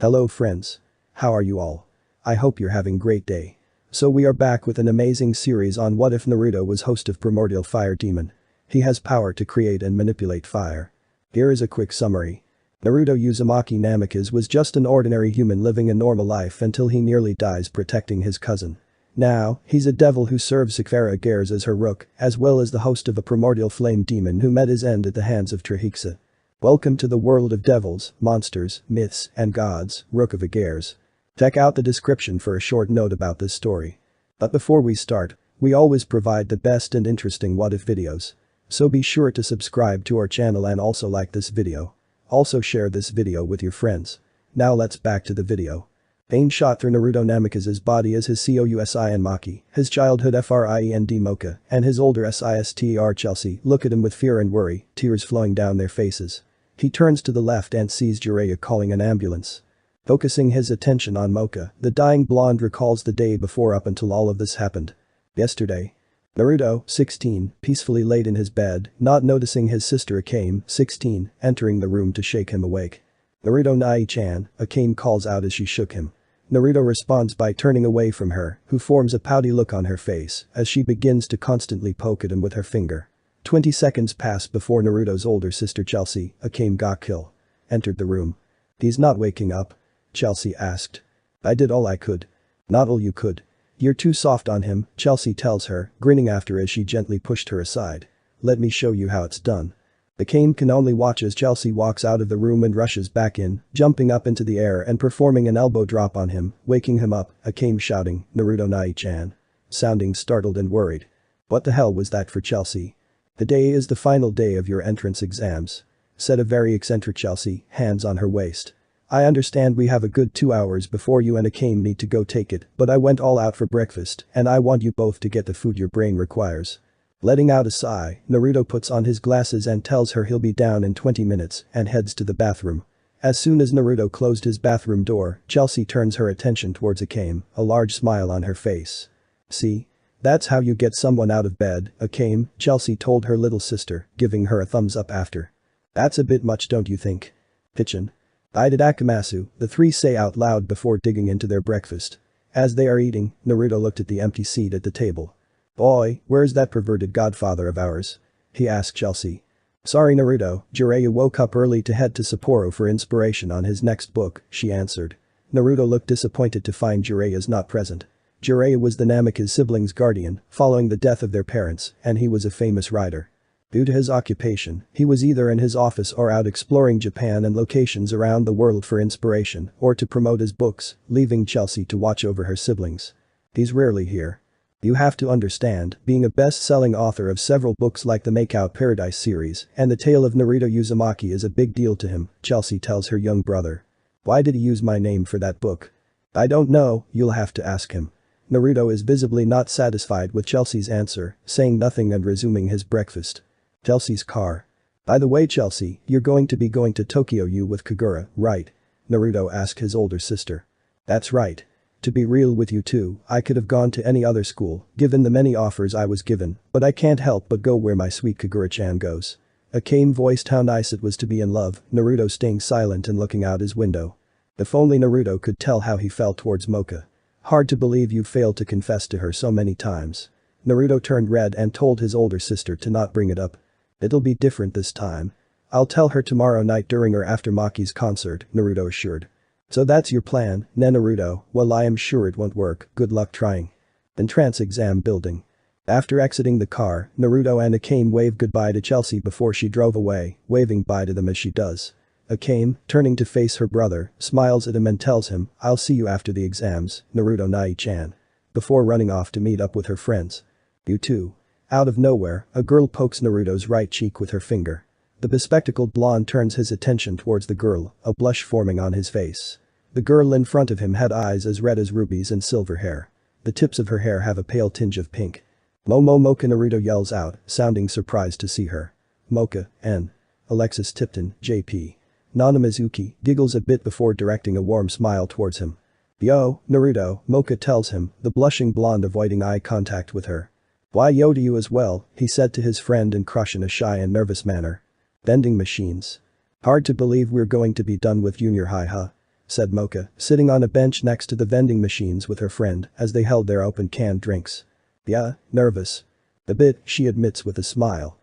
Hello friends. How are you all? I hope you're having great day. So we are back with an amazing series on what if Naruto was host of Primordial Fire Demon. He has power to create and manipulate fire. Here is a quick summary. Naruto Uzumaki Namikaze was just an ordinary human living a normal life until he nearly dies protecting his cousin. Now, he's a devil who serves Sakura Gears as her rook, as well as the host of a primordial flame demon who met his end at the hands of Trihiksa. Welcome to the world of devils, monsters, myths, and gods, Rook of Agears. Check out the description for a short note about this story. But before we start, we always provide the best and interesting what-if videos. So be sure to subscribe to our channel and also like this video. Also share this video with your friends. Now let's back to the video. Pain shot through Naruto Namikaze's body as his Kousin Maki, his childhood friend Mocha, and his older sister Chelsea look at him with fear and worry, tears flowing down their faces. He turns to the left and sees Jiraiya calling an ambulance. Focusing his attention on Mocha, the dying blonde recalls the day before up until all of this happened. Yesterday. Naruto, 16, peacefully laid in his bed, not noticing his sister Akame, 16, entering the room to shake him awake. Naruto Nai-chan, Akame calls out as she shook him. Naruto responds by turning away from her, who forms a pouty look on her face as she begins to constantly poke at him with her finger. 20 seconds pass before Naruto's older sister Chelsea, Akame ga Kill, entered the room. He's not waking up? Chelsea asked. I did all I could. Not all you could. You're too soft on him, Chelsea tells her, grinning after as she gently pushed her aside. Let me show you how it's done. Akame can only watch as Chelsea walks out of the room and rushes back in, jumping up into the air and performing an elbow drop on him, waking him up, Akame shouting, Naruto Nai-chan. Sounding startled and worried. What the hell was that for Chelsea? Today is the final day of your entrance exams. Said a very eccentric Chelsea, hands on her waist. I understand we have a good 2 hours before you and Akame need to go take it, but I went all out for breakfast and I want you both to get the food your brain requires. Letting out a sigh, Naruto puts on his glasses and tells her he'll be down in 20 minutes and heads to the bathroom. As soon as Naruto closed his bathroom door, Chelsea turns her attention towards Akame, a large smile on her face. See? That's how you get someone out of bed, Akame, Chelsea told her little sister, giving her a thumbs up after. That's a bit much, don't you think? Kitchen. I did Akamasu, the three say out loud before digging into their breakfast. As they are eating, Naruto looked at the empty seat at the table. Boy, where's that perverted godfather of ours? He asked Chelsea. Sorry Naruto, Jiraiya woke up early to head to Sapporo for inspiration on his next book, she answered. Naruto looked disappointed to find Jiraiya's not present. Jiraiya was the Namikaze siblings' guardian, following the death of their parents, and he was a famous rider. Due to his occupation, he was either in his office or out exploring Japan and locations around the world for inspiration or to promote his books, leaving Chelsea to watch over her siblings. He's rarely here. You have to understand, being a best-selling author of several books like the Makeout Paradise series and the tale of Naruto Uzumaki is a big deal to him, Chelsea tells her young brother. Why did he use my name for that book? I don't know, you'll have to ask him. Naruto is visibly not satisfied with Chelsea's answer, saying nothing and resuming his breakfast. Chelsea's car. By the way Chelsea, you're going to Tokyo U with Kagura, right? Naruto asked his older sister. That's right. To be real with you two, I could have gone to any other school, given the many offers I was given, but I can't help but go where my sweet Kagura-chan goes. Akame voiced how nice it was to be in love, Naruto staying silent and looking out his window. If only Naruto could tell how he felt towards Mocha. Hard to believe you failed to confess to her so many times. Naruto turned red and told his older sister to not bring it up. It'll be different this time. I'll tell her tomorrow night during or after Maki's concert, Naruto assured. So that's your plan, Naruto, well I am sure it won't work, good luck trying. Entrance exam building. After exiting the car, Naruto and Akame waved goodbye to Chelsea before she drove away, waving bye to them as she does. Akame, turning to face her brother, smiles at him and tells him, I'll see you after the exams, Naruto Nai-chan. Before running off to meet up with her friends. You too. Out of nowhere, a girl pokes Naruto's right cheek with her finger. The bespectacled blonde turns his attention towards the girl, a blush forming on his face. The girl in front of him had eyes as red as rubies and silver hair. The tips of her hair have a pale tinge of pink. Mocha Naruto yells out, sounding surprised to see her. Mocha, N. Alexis Tipton, JP. Nana Mizuki giggles a bit before directing a warm smile towards him. Yo, Naruto, Mocha tells him, the blushing blonde avoiding eye contact with her. Why yo to you as well, he said to his friend and crush in a shy and nervous manner. Vending machines. Hard to believe we're going to be done with junior high huh? said Mocha, sitting on a bench next to the vending machines with her friend as they held their open canned drinks. Yeah, nervous. A bit, she admits with a smile.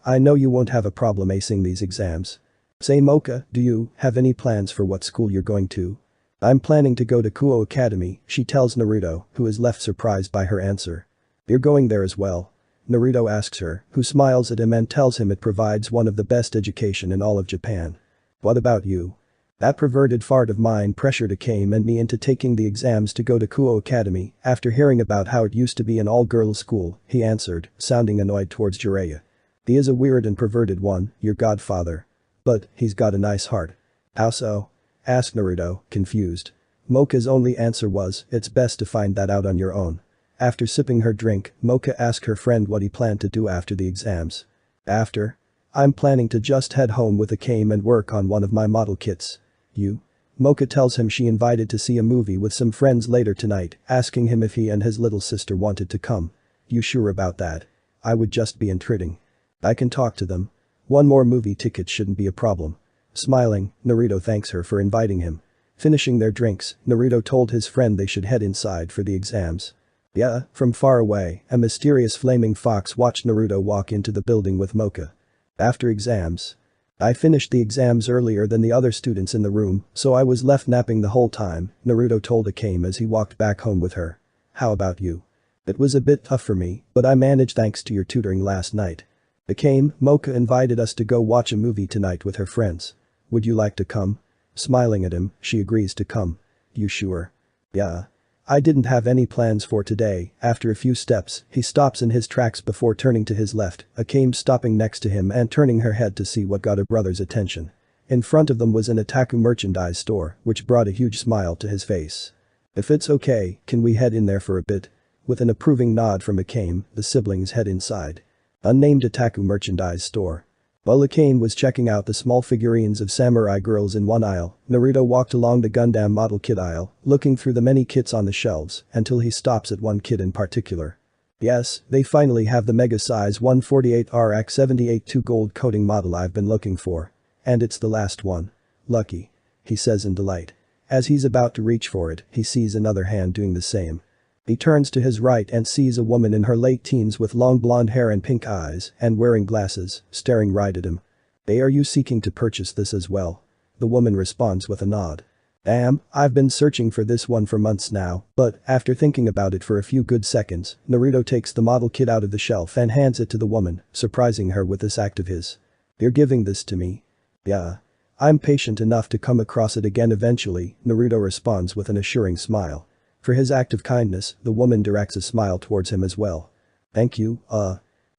I know you won't have a problem acing these exams. Say Mocha, do you have any plans for what school you're going to? I'm planning to go to Kuo Academy, she tells Naruto, who is left surprised by her answer. You're going there as well? Naruto asks her, who smiles at him and tells him it provides one of the best education in all of Japan. What about you? That perverted fart of mine pressured Akame and me into taking the exams to go to Kuo Academy after hearing about how it used to be an all-girls school, he answered, sounding annoyed towards Jiraiya. He is a weird and perverted one, your godfather. But, he's got a nice heart. How so? Asked Naruto, confused. Mocha's only answer was, it's best to find that out on your own. After sipping her drink, Mocha asked her friend what he planned to do after the exams. After? I'm planning to just head home with Akame and work on one of my model kits. You? Mocha tells him she invited to see a movie with some friends later tonight, asking him if he and his little sister wanted to come. You sure about that? I would just be intruding. I can talk to them. One more movie ticket shouldn't be a problem. Smiling, Naruto thanks her for inviting him. Finishing their drinks, Naruto told his friend they should head inside for the exams. Yeah, from far away, a mysterious flaming fox watched Naruto walk into the building with Mocha. After exams. I finished the exams earlier than the other students in the room, so I was left napping the whole time, Naruto told Akame as he walked back home with her. How about you? It was a bit tough for me, but I managed thanks to your tutoring last night. Akame, Mocha invited us to go watch a movie tonight with her friends. Would you like to come? Smiling at him, she agrees to come. You sure? Yeah. I didn't have any plans for today. After a few steps, he stops in his tracks before turning to his left, Akame stopping next to him and turning her head to see what got her brother's attention. In front of them was an Otaku merchandise store, which brought a huge smile to his face. If it's okay, can we head in there for a bit? With an approving nod from Akame, the siblings head inside. Unnamed Otaku merchandise store. While Akame was checking out the small figurines of samurai girls in one aisle, Naruto walked along the Gundam model kit aisle, looking through the many kits on the shelves, until he stops at one kit in particular. Yes, they finally have the mega size 148RX78 2 gold coating model I've been looking for. And it's the last one. Lucky. He says in delight. As he's about to reach for it, he sees another hand doing the same. He turns to his right and sees a woman in her late teens with long blonde hair and pink eyes and wearing glasses, staring right at him. Hey, are you seeking to purchase this as well? The woman responds with a nod. I've been searching for this one for months now, but after thinking about it for a few good seconds, Naruto takes the model kit out of the shelf and hands it to the woman, surprising her with this act of his. You're giving this to me? Yeah. I'm patient enough to come across it again eventually, Naruto responds with an assuring smile. For his act of kindness, the woman directs a smile towards him as well. Thank you,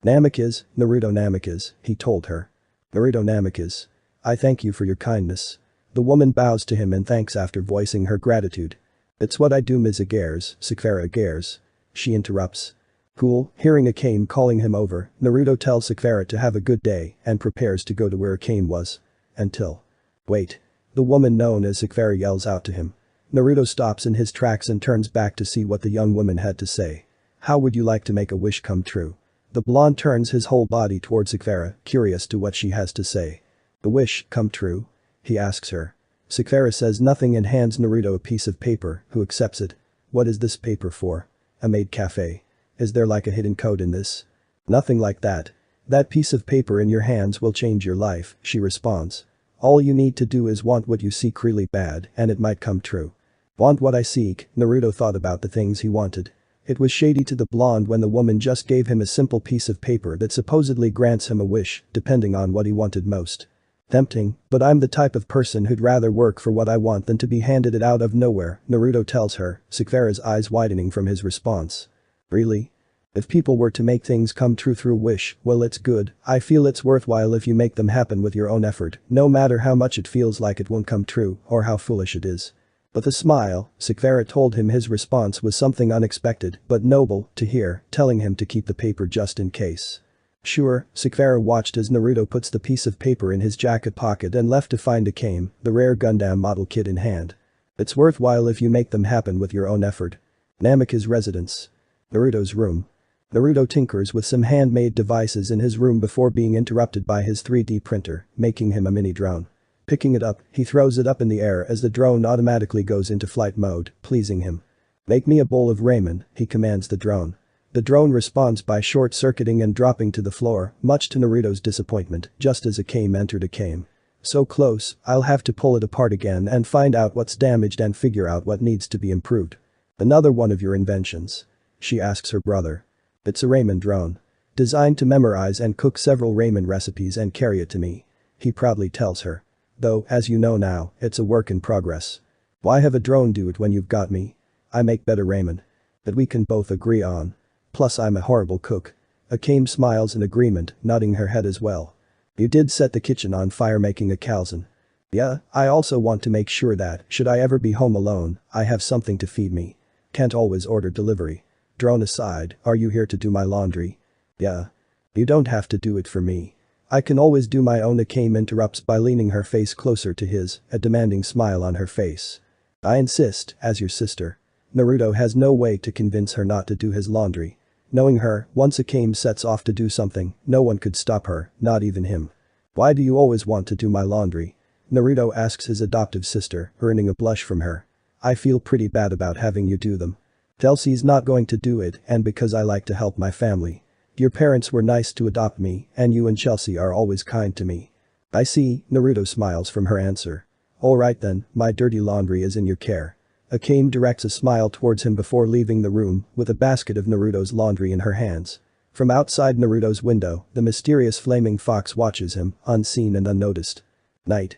Namikaze, Naruto Namikaze, he told her. Naruto Namikaze. I thank you for your kindness. The woman bows to him and thanks after voicing her gratitude. It's what I do, Ms. Agares, Sakura Agares. She interrupts. Cool, hearing Akame calling him over, Naruto tells Sakura to have a good day and prepares to go to where Akame was. Until. Wait. The woman known as Sakura yells out to him. Naruto stops in his tracks and turns back to see what the young woman had to say. How would you like to make a wish come true? The blonde turns his whole body towards Sakura, curious to what she has to say. The wish come true? He asks her. Sakura says nothing and hands Naruto a piece of paper, who accepts it. What is this paper for? A maid cafe. Is there like a hidden code in this? Nothing like that. That piece of paper in your hands will change your life, she responds. All you need to do is want what you seek really bad and it might come true. Want what I seek, Naruto thought about the things he wanted. It was shady to the blonde when the woman just gave him a simple piece of paper that supposedly grants him a wish, depending on what he wanted most. Tempting, but I'm the type of person who'd rather work for what I want than to be handed it out of nowhere, Naruto tells her, Sakura's eyes widening from his response. Really? If people were to make things come true through wish, well it's good, I feel it's worthwhile if you make them happen with your own effort, no matter how much it feels like it won't come true or how foolish it is. With a smile, Sakura told him his response was something unexpected but noble to hear, telling him to keep the paper just in case. Sure, Sakura watched as Naruto puts the piece of paper in his jacket pocket and left to find Akame, the rare Gundam model kit in hand. It's worthwhile if you make them happen with your own effort. Namika's residence. Naruto's room. Naruto tinkers with some handmade devices in his room before being interrupted by his 3D printer, making him a mini drone. Picking it up, he throws it up in the air as the drone automatically goes into flight mode, pleasing him. "Make me a bowl of ramen," he commands the drone. The drone responds by short-circuiting and dropping to the floor, much to Naruto's disappointment, just as Akame entered Akame. "So close, I'll have to pull it apart again and find out what's damaged and figure out what needs to be improved." "Another one of your inventions?" she asks her brother. "It's a ramen drone. Designed to memorize and cook several ramen recipes and carry it to me," he proudly tells her. "Though, as you know now, it's a work in progress. Why have a drone do it when you've got me? I make better ramen. That we can both agree on. Plus I'm a horrible cook." Akame smiles in agreement, nodding her head as well. "You did set the kitchen on fire making a calzone. Yeah, I also want to make sure that, should I ever be home alone, I have something to feed me. Can't always order delivery. Drone aside, are you here to do my laundry?" "Yeah. You don't have to do it for me. I can always do my own." Akame interrupts by leaning her face closer to his, a demanding smile on her face. "I insist, as your sister." Naruto has no way to convince her not to do his laundry. Knowing her, once Akame sets off to do something, no one could stop her, not even him. "Why do you always want to do my laundry?" Naruto asks his adoptive sister, earning a blush from her. "I feel pretty bad about having you do them. Chelsea's not going to do it, and because I like to help my family. Your parents were nice to adopt me, and you and Chelsea are always kind to me." "I see," Naruto smiles from her answer. "Alright then, my dirty laundry is in your care." Akame directs a smile towards him before leaving the room, with a basket of Naruto's laundry in her hands. From outside Naruto's window, the mysterious flaming fox watches him, unseen and unnoticed. Night.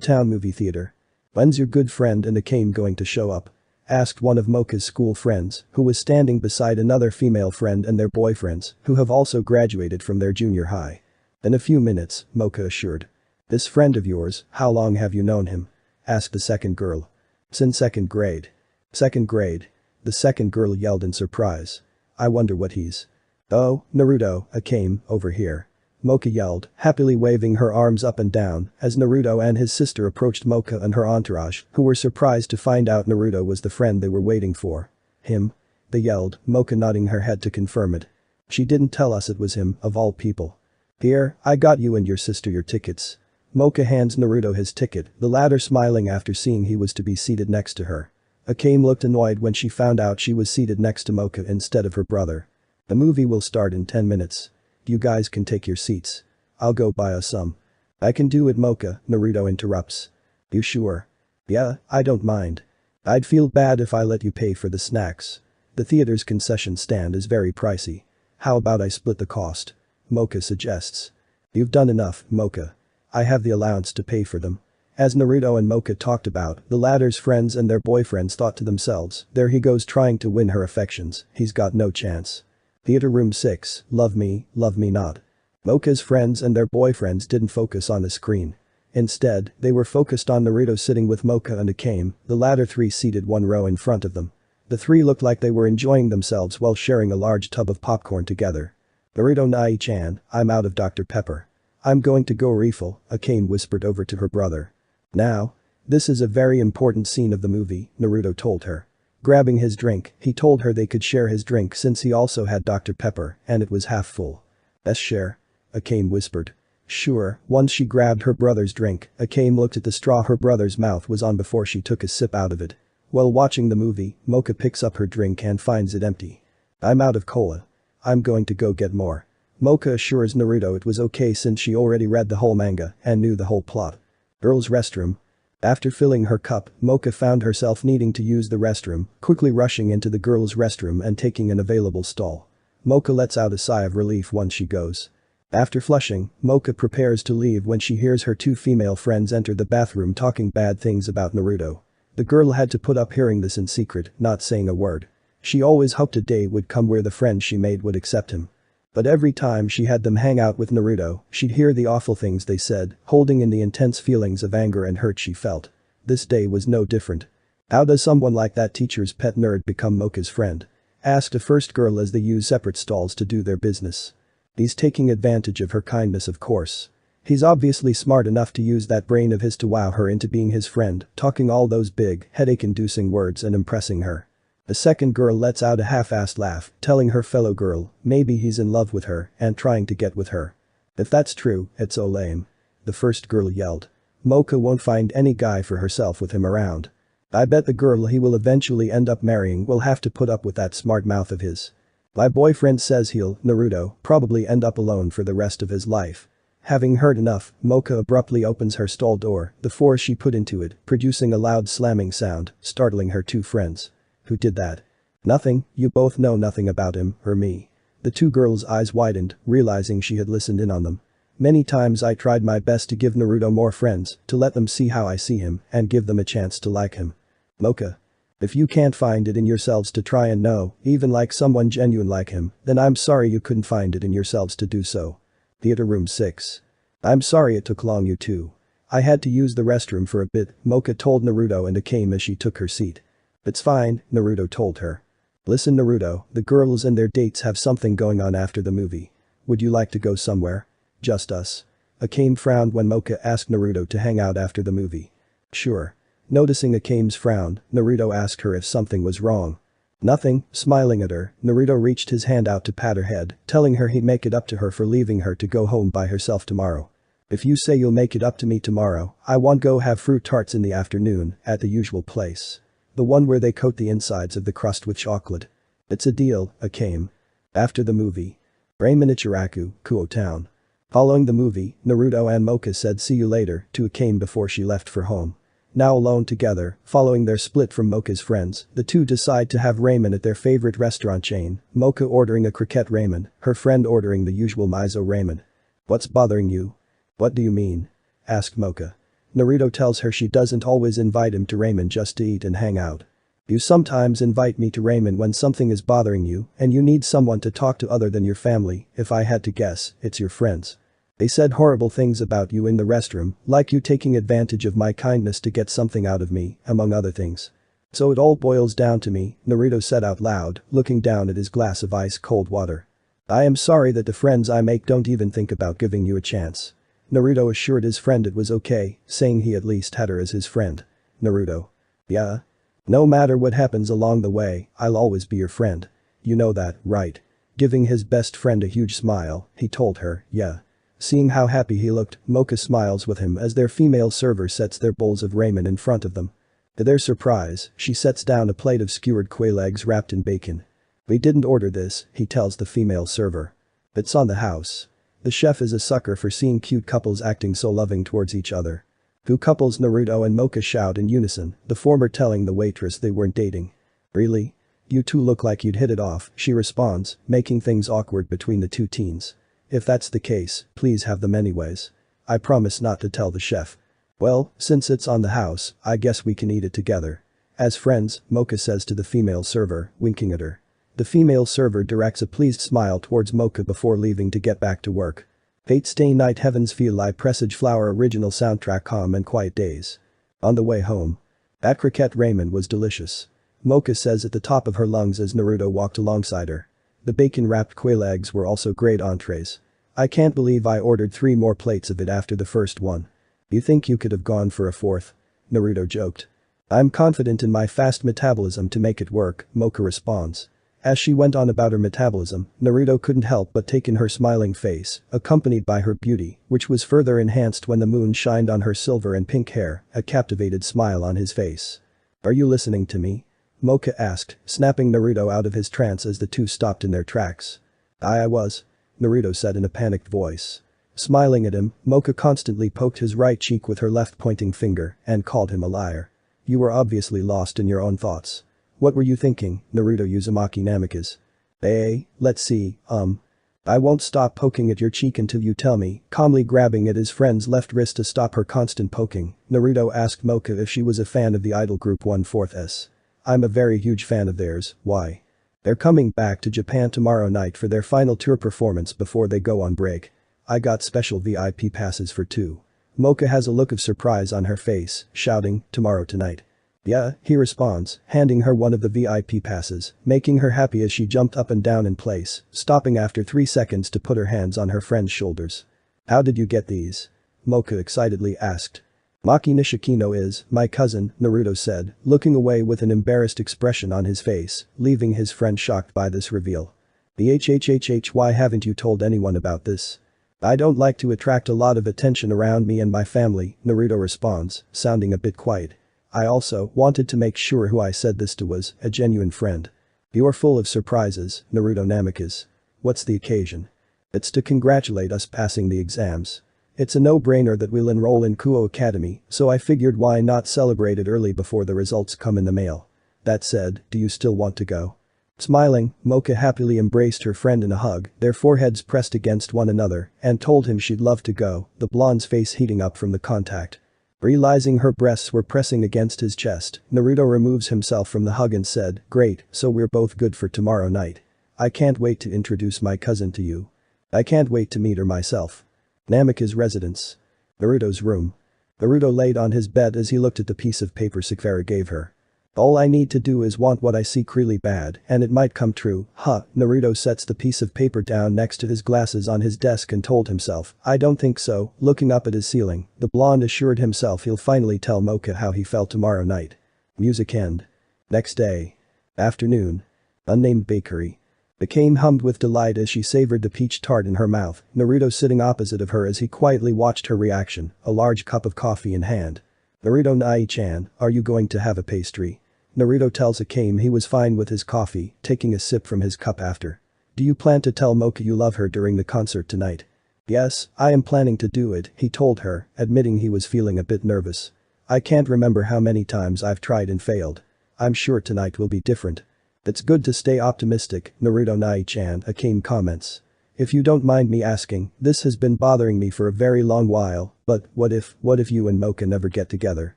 Town movie theater. "When's your good friend and Akame going to show up?" asked one of Mocha's school friends, who was standing beside another female friend and their boyfriends, who have also graduated from their junior high. "In a few minutes," Mocha assured. "This friend of yours, how long have you known him?" asked the second girl. "Since second grade." "Second grade?" the second girl yelled in surprise. "I wonder what he's." "Oh, Naruto, Akame, over here." Mocha yelled, happily waving her arms up and down as Naruto and his sister approached Mocha and her entourage, who were surprised to find out Naruto was the friend they were waiting for. "Him?" they yelled, Mocha nodding her head to confirm it. "She didn't tell us it was him, of all people." "Here, I got you and your sister your tickets." Mocha hands Naruto his ticket, the latter smiling after seeing he was to be seated next to her. Akame looked annoyed when she found out she was seated next to Mocha instead of her brother. "The movie will start in 10 minutes. You guys can take your seats. I'll go buy us some." "I can do it, Mocha," Naruto interrupts. "You sure?" "Yeah, I don't mind. I'd feel bad if I let you pay for the snacks. The theater's concession stand is very pricey. How about I split the cost?" Mocha suggests. "You've done enough, Mocha. I have the allowance to pay for them." As Naruto and Mocha talked about, the latter's friends and their boyfriends thought to themselves, there he goes trying to win her affections, he's got no chance. Theater room 6, love me not. Mocha's friends and their boyfriends didn't focus on the screen. Instead, they were focused on Naruto sitting with Mocha and Akame, the latter three seated one row in front of them. The three looked like they were enjoying themselves while sharing a large tub of popcorn together. "Naruto Nai-chan, I'm out of Dr. Pepper. I'm going to go refill," Akame whispered over to her brother. "Now? This is a very important scene of the movie," Naruto told her. Grabbing his drink, he told her they could share his drink since he also had Dr. Pepper, and it was half full. "Let's share," Akame whispered. "Sure." Once she grabbed her brother's drink, Akame looked at the straw her brother's mouth was on before she took a sip out of it. While watching the movie, Mocha picks up her drink and finds it empty. "I'm out of cola. I'm going to go get more." Mocha assures Naruto it was okay since she already read the whole manga and knew the whole plot. Girls' restroom. After filling her cup, Mocha found herself needing to use the restroom, quickly rushing into the girls' restroom and taking an available stall. Mocha lets out a sigh of relief once she goes. After flushing, Mocha prepares to leave when she hears her two female friends enter the bathroom talking bad things about Naruto. The girl had to put up hearing this in secret, not saying a word. She always hoped a day would come where the friends she made would accept him. But every time she had them hang out with Naruto, she'd hear the awful things they said, holding in the intense feelings of anger and hurt she felt. This day was no different. "How does someone like that teacher's pet nerd become Mocha's friend?" asked a first girl as they use separate stalls to do their business. "He's taking advantage of her kindness, of course. He's obviously smart enough to use that brain of his to wow her into being his friend, talking all those big, headache-inducing words and impressing her." The second girl lets out a half-assed laugh, telling her fellow girl, maybe he's in love with her and trying to get with her. "If that's true, it's so lame," the first girl yelled. Mocha won't find any guy for herself with him around. I bet the girl he will eventually end up marrying will have to put up with that smart mouth of his. My boyfriend says he'll, Naruto, probably end up alone for the rest of his life. Having heard enough, Mocha abruptly opens her stall door, the force she put into it, producing a loud slamming sound, startling her two friends. Who did that? Nothing, you both know nothing about him, or me. The two girls' eyes widened, realizing she had listened in on them. Many times I tried my best to give Naruto more friends, to let them see how I see him, and give them a chance to like him. Mocha. If you can't find it in yourselves to try and know, even like someone genuine like him, then I'm sorry you couldn't find it in yourselves to do so. Theater room 6. I'm sorry it took long you two. I had to use the restroom for a bit, Mocha told Naruto and Akame as she took her seat. It's fine, Naruto told her. Listen Naruto, the girls and their dates have something going on after the movie. Would you like to go somewhere? Just us. Akame frowned when Mocha asked Naruto to hang out after the movie. Sure. Noticing Akame's frown, Naruto asked her if something was wrong. Nothing, smiling at her, Naruto reached his hand out to pat her head, telling her he'd make it up to her for leaving her to go home by herself tomorrow. If you say you'll make it up to me tomorrow, I want go have fruit tarts in the afternoon, at the usual place. The one where they coat the insides of the crust with chocolate. It's a deal, Akame. After the movie. Ramen Ichiraku, Kuo Town. Following the movie, Naruto and Mocha said see you later to Akame before she left for home. Now alone together, following their split from Mocha's friends, the two decide to have ramen at their favorite restaurant chain, Mocha ordering a cricket ramen, her friend ordering the usual miso ramen. What's bothering you? What do you mean? Asked Mocha. Naruto tells her she doesn't always invite him to ramen just to eat and hang out. You sometimes invite me to ramen when something is bothering you and you need someone to talk to other than your family. If I had to guess, it's your friends. They said horrible things about you in the restroom, like you taking advantage of my kindness to get something out of me, among other things. So it all boils down to me, Naruto said out loud, looking down at his glass of ice-cold water. I am sorry that the friends I make don't even think about giving you a chance. Naruto assured his friend it was okay, saying he at least had her as his friend. Naruto. Yeah? No matter what happens along the way, I'll always be your friend. You know that, right? Giving his best friend a huge smile, he told her, yeah. Seeing how happy he looked, Mocha smiles with him as their female server sets their bowls of ramen in front of them. To their surprise, she sets down a plate of skewered quail eggs wrapped in bacon. We didn't order this, he tells the female server. It's on the house. The chef is a sucker for seeing cute couples acting so loving towards each other. Who couples Naruto and Mocha shout in unison, the former telling the waitress they weren't dating. Really? You two look like you'd hit it off, she responds, making things awkward between the two teens. If that's the case, please have them anyways. I promise not to tell the chef. Well, since it's on the house, I guess we can eat it together. As friends, Mocha says to the female server, winking at her. The female server directs a pleased smile towards Mocha before leaving to get back to work. Fate Stay Night Heavens Feel Like Presage Flower Original Soundtrack Calm and Quiet Days. On the way home. That cricket ramen was delicious. Mocha says at the top of her lungs as Naruto walked alongside her. The bacon-wrapped quail eggs were also great entrees. I can't believe I ordered 3 more plates of it after the first one. You think you could have gone for a 4th? Naruto joked. I'm confident in my fast metabolism to make it work, Mocha responds. As she went on about her metabolism, Naruto couldn't help but take in her smiling face, accompanied by her beauty, which was further enhanced when the moon shined on her silver and pink hair, a captivated smile on his face. Are you listening to me? Mocha asked, snapping Naruto out of his trance as the two stopped in their tracks. I was. Naruto said in a panicked voice. Smiling at him, Mocha constantly poked his right cheek with her left pointing finger and called him a liar. You were obviously lost in your own thoughts. What were you thinking, Naruto Uzumaki Namikaze? Let's see, I won't stop poking at your cheek until you tell me, calmly grabbing at his friend's left wrist to stop her constant poking, Naruto asked Mocha if she was a fan of the idol group 1/4S. I'm a very huge fan of theirs, why? They're coming back to Japan tomorrow night for their final tour performance before they go on break. I got special VIP passes for 2. Mocha has a look of surprise on her face, shouting, tomorrow tonight. Yeah, he responds, handing her one of the VIP passes, making her happy as she jumped up and down in place, stopping after 3 seconds to put her hands on her friend's shoulders. How did you get these? Mocha excitedly asked. Maki Nishikino is my cousin, Naruto said, looking away with an embarrassed expression on his face, leaving his friend shocked by this reveal. Why haven't you told anyone about this? I don't like to attract a lot of attention around me and my family, Naruto responds, sounding a bit quiet. I also wanted to make sure who I said this to was a genuine friend. You're full of surprises, Naruto Namikaze. What's the occasion? It's to congratulate us passing the exams. It's a no-brainer that we'll enroll in Kuo Academy, so I figured why not celebrate it early before the results come in the mail. That said, do you still want to go? Smiling, Mocha happily embraced her friend in a hug, their foreheads pressed against one another, and told him she'd love to go, the blonde's face heating up from the contact. Realizing her breasts were pressing against his chest, Naruto removes himself from the hug and said, "Great, so we're both good for tomorrow night. I can't wait to introduce my cousin to you. I can't wait to meet her myself." Namika's residence. Naruto's room. Naruto laid on his bed as he looked at the piece of paper Sakura gave her. All I need to do is want what I seek really bad, and it might come true, huh? Naruto sets the piece of paper down next to his glasses on his desk and told himself, I don't think so. Looking up at his ceiling, the blonde assured himself he'll finally tell Mocha how he felt tomorrow night. Music end. Next day. Afternoon. Unnamed bakery. Bakame hummed with delight as she savored the peach tart in her mouth, Naruto sitting opposite of her as he quietly watched her reaction, a large cup of coffee in hand. Naruto Nai-chan, are you going to have a pastry? Naruto tells Akame he was fine with his coffee, taking a sip from his cup after. Do you plan to tell Mocha you love her during the concert tonight? Yes, I am planning to do it, he told her, admitting he was feeling a bit nervous. I can't remember how many times I've tried and failed. I'm sure tonight will be different. It's good to stay optimistic, Naruto Nai-chan, Akame comments. If you don't mind me asking, this has been bothering me for a very long while, but what if you and Mocha never get together?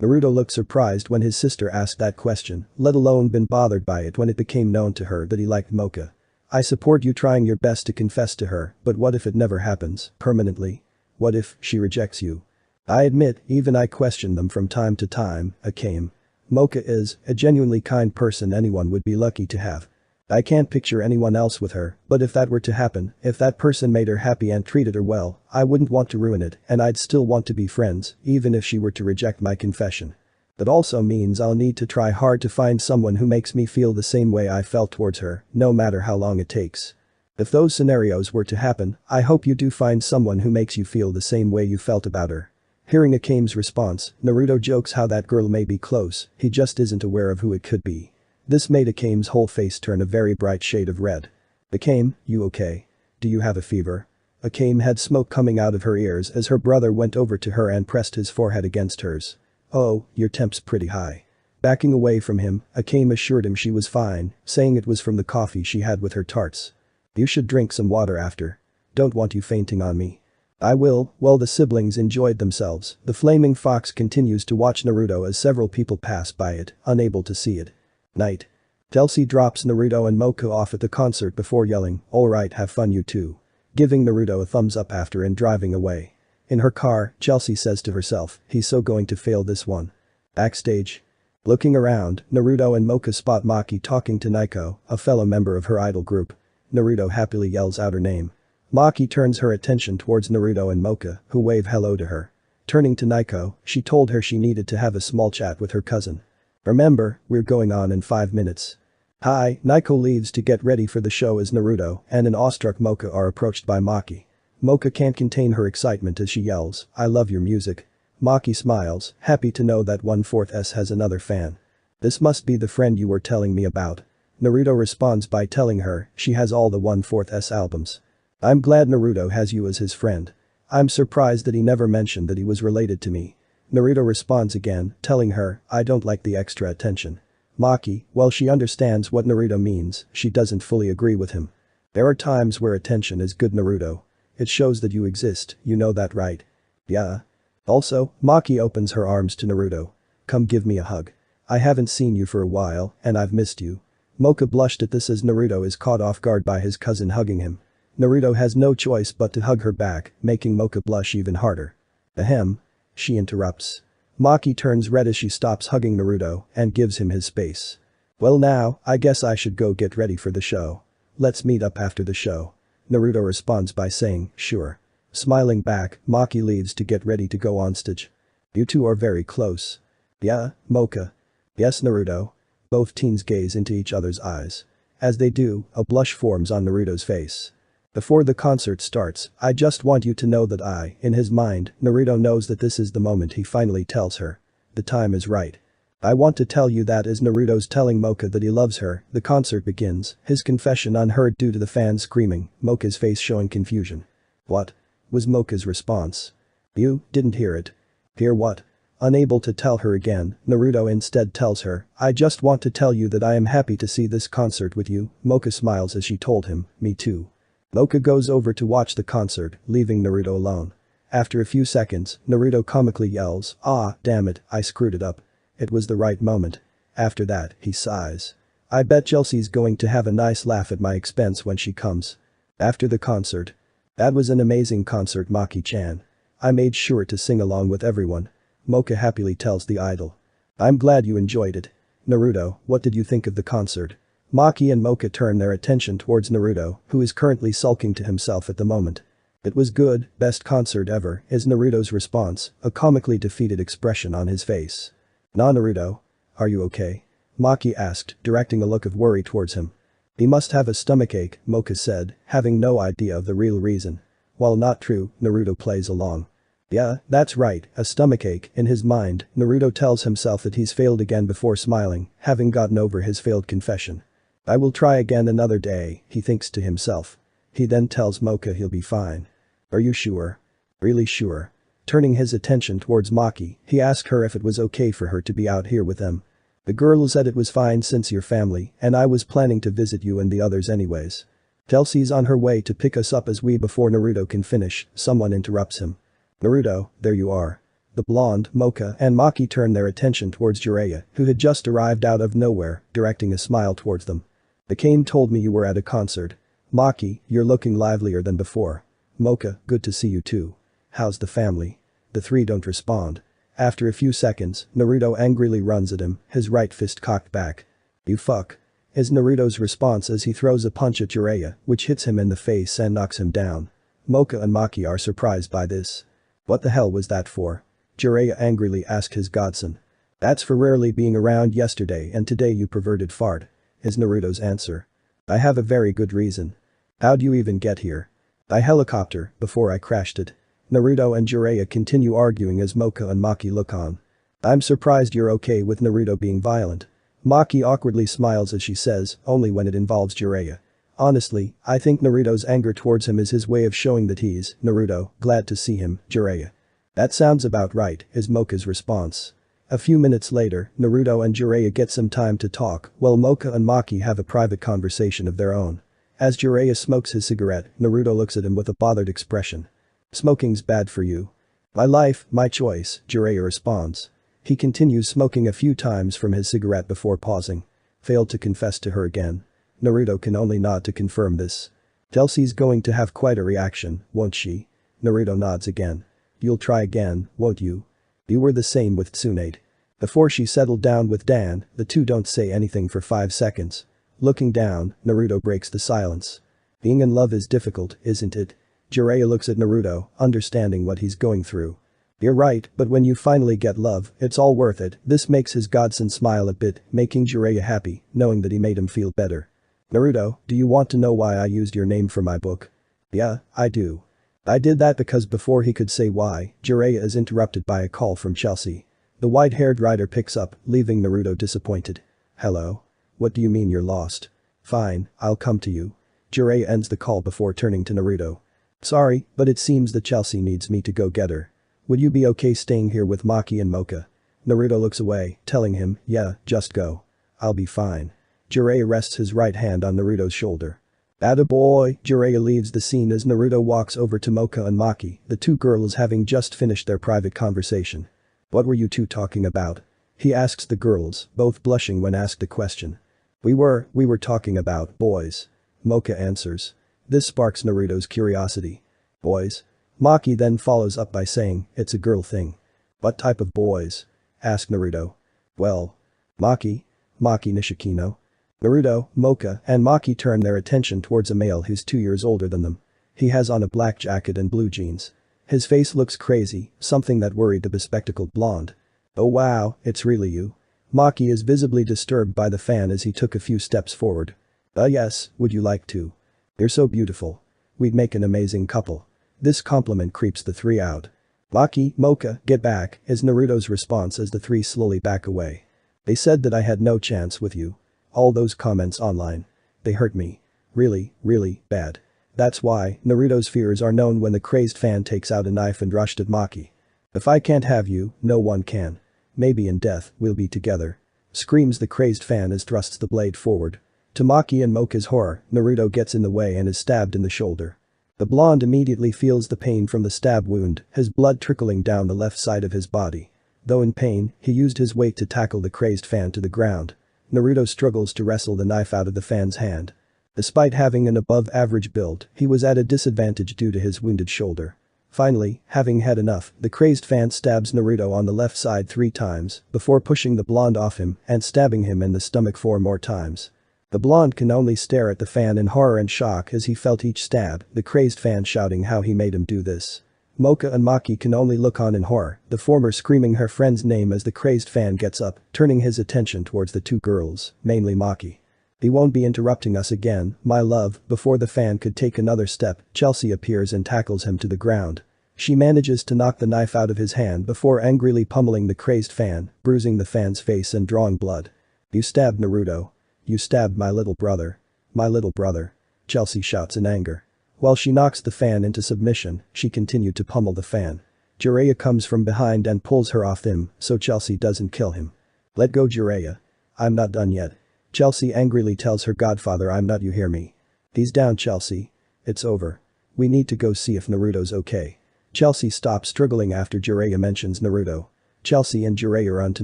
Naruto looked surprised when his sister asked that question, let alone been bothered by it when it became known to her that he liked Mocha. I support you trying your best to confess to her, but what if it never happens, permanently? What if she rejects you? I admit, even I question them from time to time, Akame. Mocha is a genuinely kind person anyone would be lucky to have. I can't picture anyone else with her, but if that were to happen, if that person made her happy and treated her well, I wouldn't want to ruin it and I'd still want to be friends, even if she were to reject my confession. That also means I'll need to try hard to find someone who makes me feel the same way I felt towards her, no matter how long it takes. If those scenarios were to happen, I hope you do find someone who makes you feel the same way you felt about her. Hearing Akame's response, Naruto jokes how that girl may be close, he just isn't aware of who it could be. This made Akame's whole face turn a very bright shade of red. Akame, you okay? Do you have a fever? Akame had smoke coming out of her ears as her brother went over to her and pressed his forehead against hers. Oh, your temp's pretty high. Backing away from him, Akame assured him she was fine, saying it was from the coffee she had with her tarts. You should drink some water after. Don't want you fainting on me. I will. While the siblings enjoyed themselves, the flaming fox continues to watch Naruto as several people pass by it, unable to see it. Night. Chelsea drops Naruto and Mocha off at the concert before yelling, alright, have fun you too. Giving Naruto a thumbs up after and driving away. In her car, Chelsea says to herself, he's so going to fail this one. Backstage. Looking around, Naruto and Mocha spot Maki talking to Naiko, a fellow member of her idol group. Naruto happily yells out her name. Maki turns her attention towards Naruto and Mocha, who wave hello to her. Turning to Naiko, she told her she needed to have a small chat with her cousin. Remember, we're going on in 5 minutes. Hi, Naiko leaves to get ready for the show as Naruto and an awestruck Mocha are approached by Maki. Mocha can't contain her excitement as she yells, I love your music. Maki smiles, happy to know that 1/4S has another fan. This must be the friend you were telling me about. Naruto responds by telling her she has all the 1/4S albums. I'm glad Naruto has you as his friend. I'm surprised that he never mentioned that he was related to me. Naruto responds again, telling her, I don't like the extra attention. Maki, while she understands what Naruto means, she doesn't fully agree with him. There are times where attention is good, Naruto. It shows that you exist, you know that, right? Yeah. Also, Maki opens her arms to Naruto. Come give me a hug. I haven't seen you for a while, and I've missed you. Mocha blushed at this as Naruto is caught off guard by his cousin hugging him. Naruto has no choice but to hug her back, making Mocha blush even harder. Ahem. She interrupts. Maki turns red as she stops hugging Naruto and gives him his space. Well now, I guess I should go get ready for the show. Let's meet up after the show. Naruto responds by saying, sure. Smiling back, Maki leaves to get ready to go on stage. You two are very close. Yeah, Mocha. Yes, Naruto. Both teens gaze into each other's eyes. As they do, a blush forms on Naruto's face. Before the concert starts, I just want you to know that in his mind, Naruto knows that this is the moment he finally tells her. The time is right. I want to tell you that as Naruto's telling Mocha that he loves her, the concert begins, his confession unheard due to the fans screaming, Mocha's face showing confusion. What? Was Mocha's response. You didn't hear it. Hear what? Unable to tell her again, Naruto instead tells her, I just want to tell you that I am happy to see this concert with you. Mocha smiles as she told him, me too. Mocha goes over to watch the concert, leaving Naruto alone. After a few seconds, Naruto comically yells, ah, damn it, I screwed it up. It was the right moment. After that, he sighs. I bet Chelsea's going to have a nice laugh at my expense when she comes. After the concert. That was an amazing concert, Maki-chan. I made sure to sing along with everyone. Mocha happily tells the idol. I'm glad you enjoyed it. Naruto, what did you think of the concert? Maki and Mocha turn their attention towards Naruto, who is currently sulking to himself at the moment. It was good, best concert ever, is Naruto's response, a comically defeated expression on his face. Nah, Naruto. Are you okay? Maki asked, directing a look of worry towards him. He must have a stomachache, Mocha said, having no idea of the real reason. While not true, Naruto plays along. Yeah, that's right, a stomachache. In his mind, Naruto tells himself that he's failed again before smiling, having gotten over his failed confession. I will try again another day, he thinks to himself. He then tells Mocha he'll be fine. Are you sure? Really sure? Turning his attention towards Maki, he asked her if it was okay for her to be out here with them. The girl said it was fine since you're family and I was planning to visit you and the others anyways. Chelsea's on her way to pick us up before Naruto can finish, someone interrupts him. Naruto, there you are. The blonde, Mocha and Maki turn their attention towards Jiraiya, who had just arrived out of nowhere, directing a smile towards them. The Kane told me you were at a concert. Maki, you're looking livelier than before. Mocha, good to see you too. How's the family? The three don't respond. After a few seconds, Naruto angrily runs at him, his right fist cocked back. You fuck. Is Naruto's response as he throws a punch at Jiraiya, which hits him in the face and knocks him down. Mocha and Maki are surprised by this. What the hell was that for? Jiraiya angrily asked his godson. That's for rarely being around yesterday and today you perverted fart. Is Naruto's answer. I have a very good reason. How'd you even get here? I helicopter, before I crashed it. Naruto and Jiraiya continue arguing as Mocha and Maki look on. I'm surprised you're okay with Naruto being violent. Maki awkwardly smiles as she says, only when it involves Jiraiya. Honestly, I think Naruto's anger towards him is his way of showing that he's, Naruto, glad to see him, Jiraiya. That sounds about right, is Mocha's response. A few minutes later, Naruto and Jiraiya get some time to talk, while Mocha and Maki have a private conversation of their own. As Jiraiya smokes his cigarette, Naruto looks at him with a bothered expression. Smoking's bad for you. My life, my choice, Jiraiya responds. He continues smoking a few times from his cigarette before pausing. Failed to confess to her again. Naruto can only nod to confirm this. Chelsea's going to have quite a reaction, won't she? Naruto nods again. You'll try again, won't you? You were the same with Tsunade. Before she settled down with Dan, the two don't say anything for 5 seconds. Looking down, Naruto breaks the silence. Being in love is difficult, isn't it? Jiraiya looks at Naruto, understanding what he's going through. You're right, but when you finally get love, it's all worth it. This makes his godson smile a bit, making Jiraiya happy, knowing that he made him feel better. Naruto, do you want to know why I used your name for my book? Yeah, I do. I did that because before he could say why, Jiraiya is interrupted by a call from Chelsea. The white-haired rider picks up, leaving Naruto disappointed. Hello? What do you mean you're lost? Fine, I'll come to you. Jiraiya ends the call before turning to Naruto. Sorry, but it seems that Chelsea needs me to go get her. Would you be okay staying here with Maki and Mocha? Naruto looks away, telling him, yeah, just go. I'll be fine. Jiraiya rests his right hand on Naruto's shoulder. Attaboy, Jiraiya leaves the scene as Naruto walks over to Mocha and Maki, the two girls having just finished their private conversation. What were you two talking about? He asks the girls, both blushing when asked the question. We were talking about boys. Mocha answers. This sparks Naruto's curiosity. Boys? Maki then follows up by saying, it's a girl thing. What type of boys? Asked Naruto. Well. Maki Nishikino. Naruto, Mocha, and Maki turn their attention towards a male who's 2 years older than them. He has on a black jacket and blue jeans. His face looks crazy, something that worried the bespectacled blonde. Oh wow, it's really you. Maki is visibly disturbed by the fan as he took a few steps forward. Yes, would you like to? You're so beautiful. we'd make an amazing couple. This compliment creeps the three out. Maki, Mocha, get back, is Naruto's response as the three slowly back away. They said that I had no chance with you. All those comments online. They hurt me. Really, really bad. That's why Naruto's fears are known when the crazed fan takes out a knife and rushed at Maki. If I can't have you, no one can. Maybe in death, we'll be together. Screams the crazed fan as thrusts the blade forward. To Maki and Mocha's horror, Naruto gets in the way and is stabbed in the shoulder. The blonde immediately feels the pain from the stab wound, his blood trickling down the left side of his body. Though in pain, he used his weight to tackle the crazed fan to the ground. Naruto struggles to wrestle the knife out of the fan's hand. Despite having an above-average build, he was at a disadvantage due to his wounded shoulder. Finally, having had enough, the crazed fan stabs Naruto on the left side 3 times, before pushing the blonde off him and stabbing him in the stomach 4 more times. The blonde can only stare at the fan in horror and shock as he felt each stab, the crazed fan shouting how he made him do this. Mocha and Maki can only look on in horror, the former screaming her friend's name as the crazed fan gets up, turning his attention towards the 2 girls, mainly Maki. He won't be interrupting us again, my love. Before the fan could take another step, Chelsea appears and tackles him to the ground. She manages to knock the knife out of his hand before angrily pummeling the crazed fan, bruising the fan's face and drawing blood. You stabbed Naruto. You stabbed my little brother. My little brother. Chelsea shouts in anger. While she knocks the fan into submission, she continued to pummel the fan. Jiraiya comes from behind and pulls her off him, so Chelsea doesn't kill him. Let go, Jiraiya. I'm not done yet. Chelsea angrily tells her godfather, I'm not, you hear me. He's down, Chelsea. It's over. We need to go see if Naruto's okay. Chelsea stops struggling after Jiraiya mentions Naruto. Chelsea and Jiraiya run to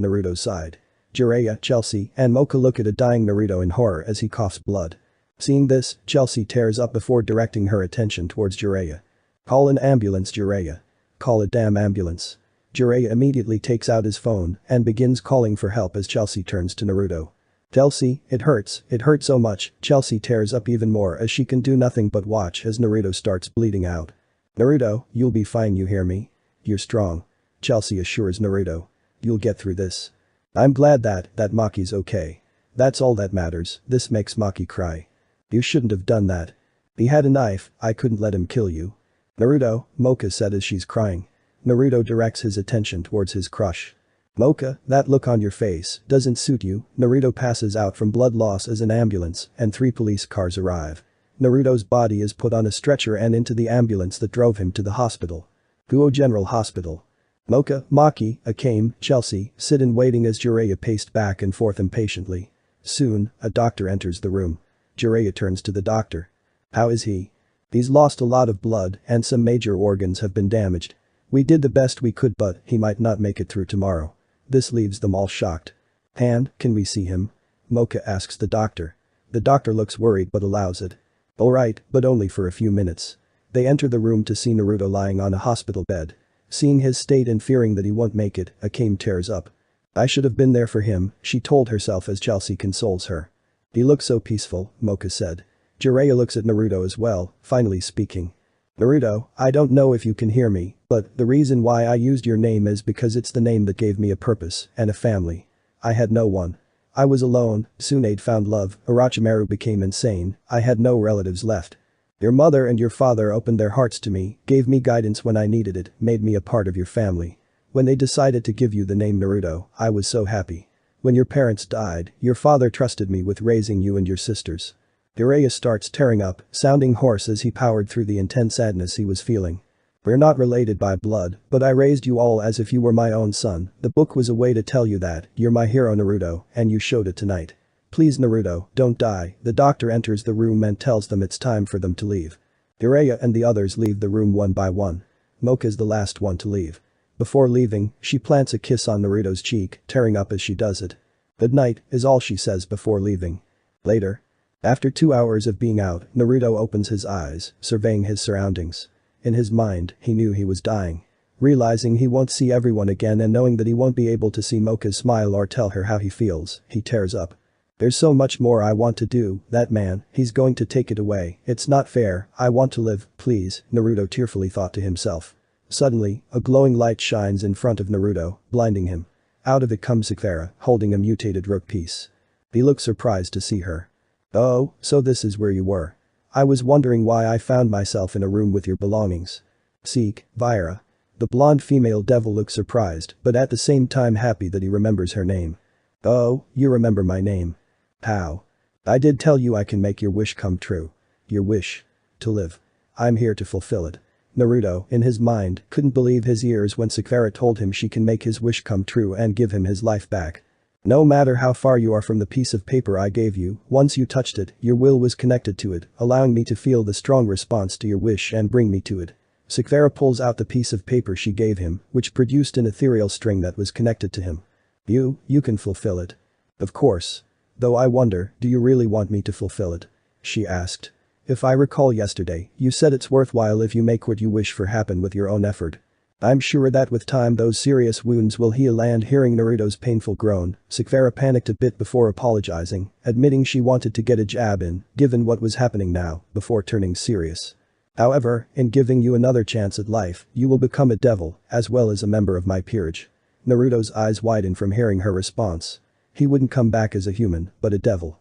Naruto's side. Jiraiya, Chelsea, and Mocha look at a dying Naruto in horror as he coughs blood. Seeing this, Chelsea tears up before directing her attention towards Jiraiya. Call an ambulance, Jiraiya. Call a damn ambulance. Jiraiya immediately takes out his phone and begins calling for help as Chelsea turns to Naruto. Chelsea, it hurts so much. Chelsea tears up even more as she can do nothing but watch as Naruto starts bleeding out. Naruto, you'll be fine, you hear me? You're strong. Chelsea assures Naruto. You'll get through this. I'm glad that Maki's okay. That's all that matters. This makes Maki cry. You shouldn't have done that. He had a knife, I couldn't let him kill you. Naruto, Mocha said as she's crying. Naruto directs his attention towards his crush. Mocha, that look on your face doesn't suit you. Naruto passes out from blood loss as an ambulance and 3 police cars arrive. Naruto's body is put on a stretcher and into the ambulance that drove him to the hospital. Guo General Hospital. Mocha, Maki, Akame, Chelsea sit in waiting as Jiraiya paced back and forth impatiently. Soon, a doctor enters the room. Jiraiya turns to the doctor. How is he? He's lost a lot of blood and some major organs have been damaged. We did the best we could, but he might not make it through tomorrow. This leaves them all shocked. Han, can we see him? Mocha asks the doctor. The doctor looks worried but allows it. Alright, but only for a few minutes. They enter the room to see Naruto lying on a hospital bed. Seeing his state and fearing that he won't make it, Akame tears up. I should have been there for him, she told herself as Chelsea consoles her. He looks so peaceful, Mocha said. Jiraiya looks at Naruto as well, finally speaking. Naruto, I don't know if you can hear me, but the reason why I used your name is because it's the name that gave me a purpose and a family. I had no one. I was alone, Tsunade found love, Orochimaru became insane, I had no relatives left. Your mother and your father opened their hearts to me, gave me guidance when I needed it, made me a part of your family. When they decided to give you the name Naruto, I was so happy. When your parents died, your father trusted me with raising you and your sisters. Jiraiya starts tearing up, sounding hoarse as he powered through the intense sadness he was feeling. We're not related by blood, but I raised you all as if you were my own son. The book was a way to tell you that, you're my hero Naruto, and you showed it tonight. Please Naruto, don't die. The doctor enters the room and tells them it's time for them to leave. Jiraiya and the others leave the room one by one. Mocha's the last one to leave. Before leaving, she plants a kiss on Naruto's cheek, tearing up as she does it. Good night, is all she says before leaving. Later. After 2 hours of being out, Naruto opens his eyes, surveying his surroundings. In his mind, he knew he was dying. Realizing he won't see everyone again and knowing that he won't be able to see Mocha's smile or tell her how he feels, he tears up. There's so much more I want to do, that man, he's going to take it away, it's not fair, I want to live, please, Naruto tearfully thought to himself. Suddenly, a glowing light shines in front of Naruto, blinding him. Out of it comes Sakura, holding a mutated rook piece. He looks surprised to see her. Oh, so this is where you were. I was wondering why I found myself in a room with your belongings. Seek, Vira. The blonde female devil looks surprised, but at the same time happy that he remembers her name. Oh, you remember my name. How? I did tell you I can make your wish come true. Your wish. To live. I'm here to fulfill it. Naruto, in his mind, couldn't believe his ears when Sakura told him she can make his wish come true and give him his life back. No matter how far you are from the piece of paper I gave you, once you touched it, your will was connected to it, allowing me to feel the strong response to your wish and bring me to it. Sakura pulls out the piece of paper she gave him, which produced an ethereal string that was connected to him. You can fulfill it. Of course. Though I wonder, do you really want me to fulfill it? She asked. If I recall yesterday, you said it's worthwhile if you make what you wish for happen with your own effort. I'm sure that with time those serious wounds will heal. And hearing Naruto's painful groan, Sakura panicked a bit before apologizing, admitting she wanted to get a jab in, given what was happening now, before turning serious. However, in giving you another chance at life, you will become a devil, as well as a member of my peerage. Naruto's eyes widened from hearing her response. He wouldn't come back as a human, but a devil.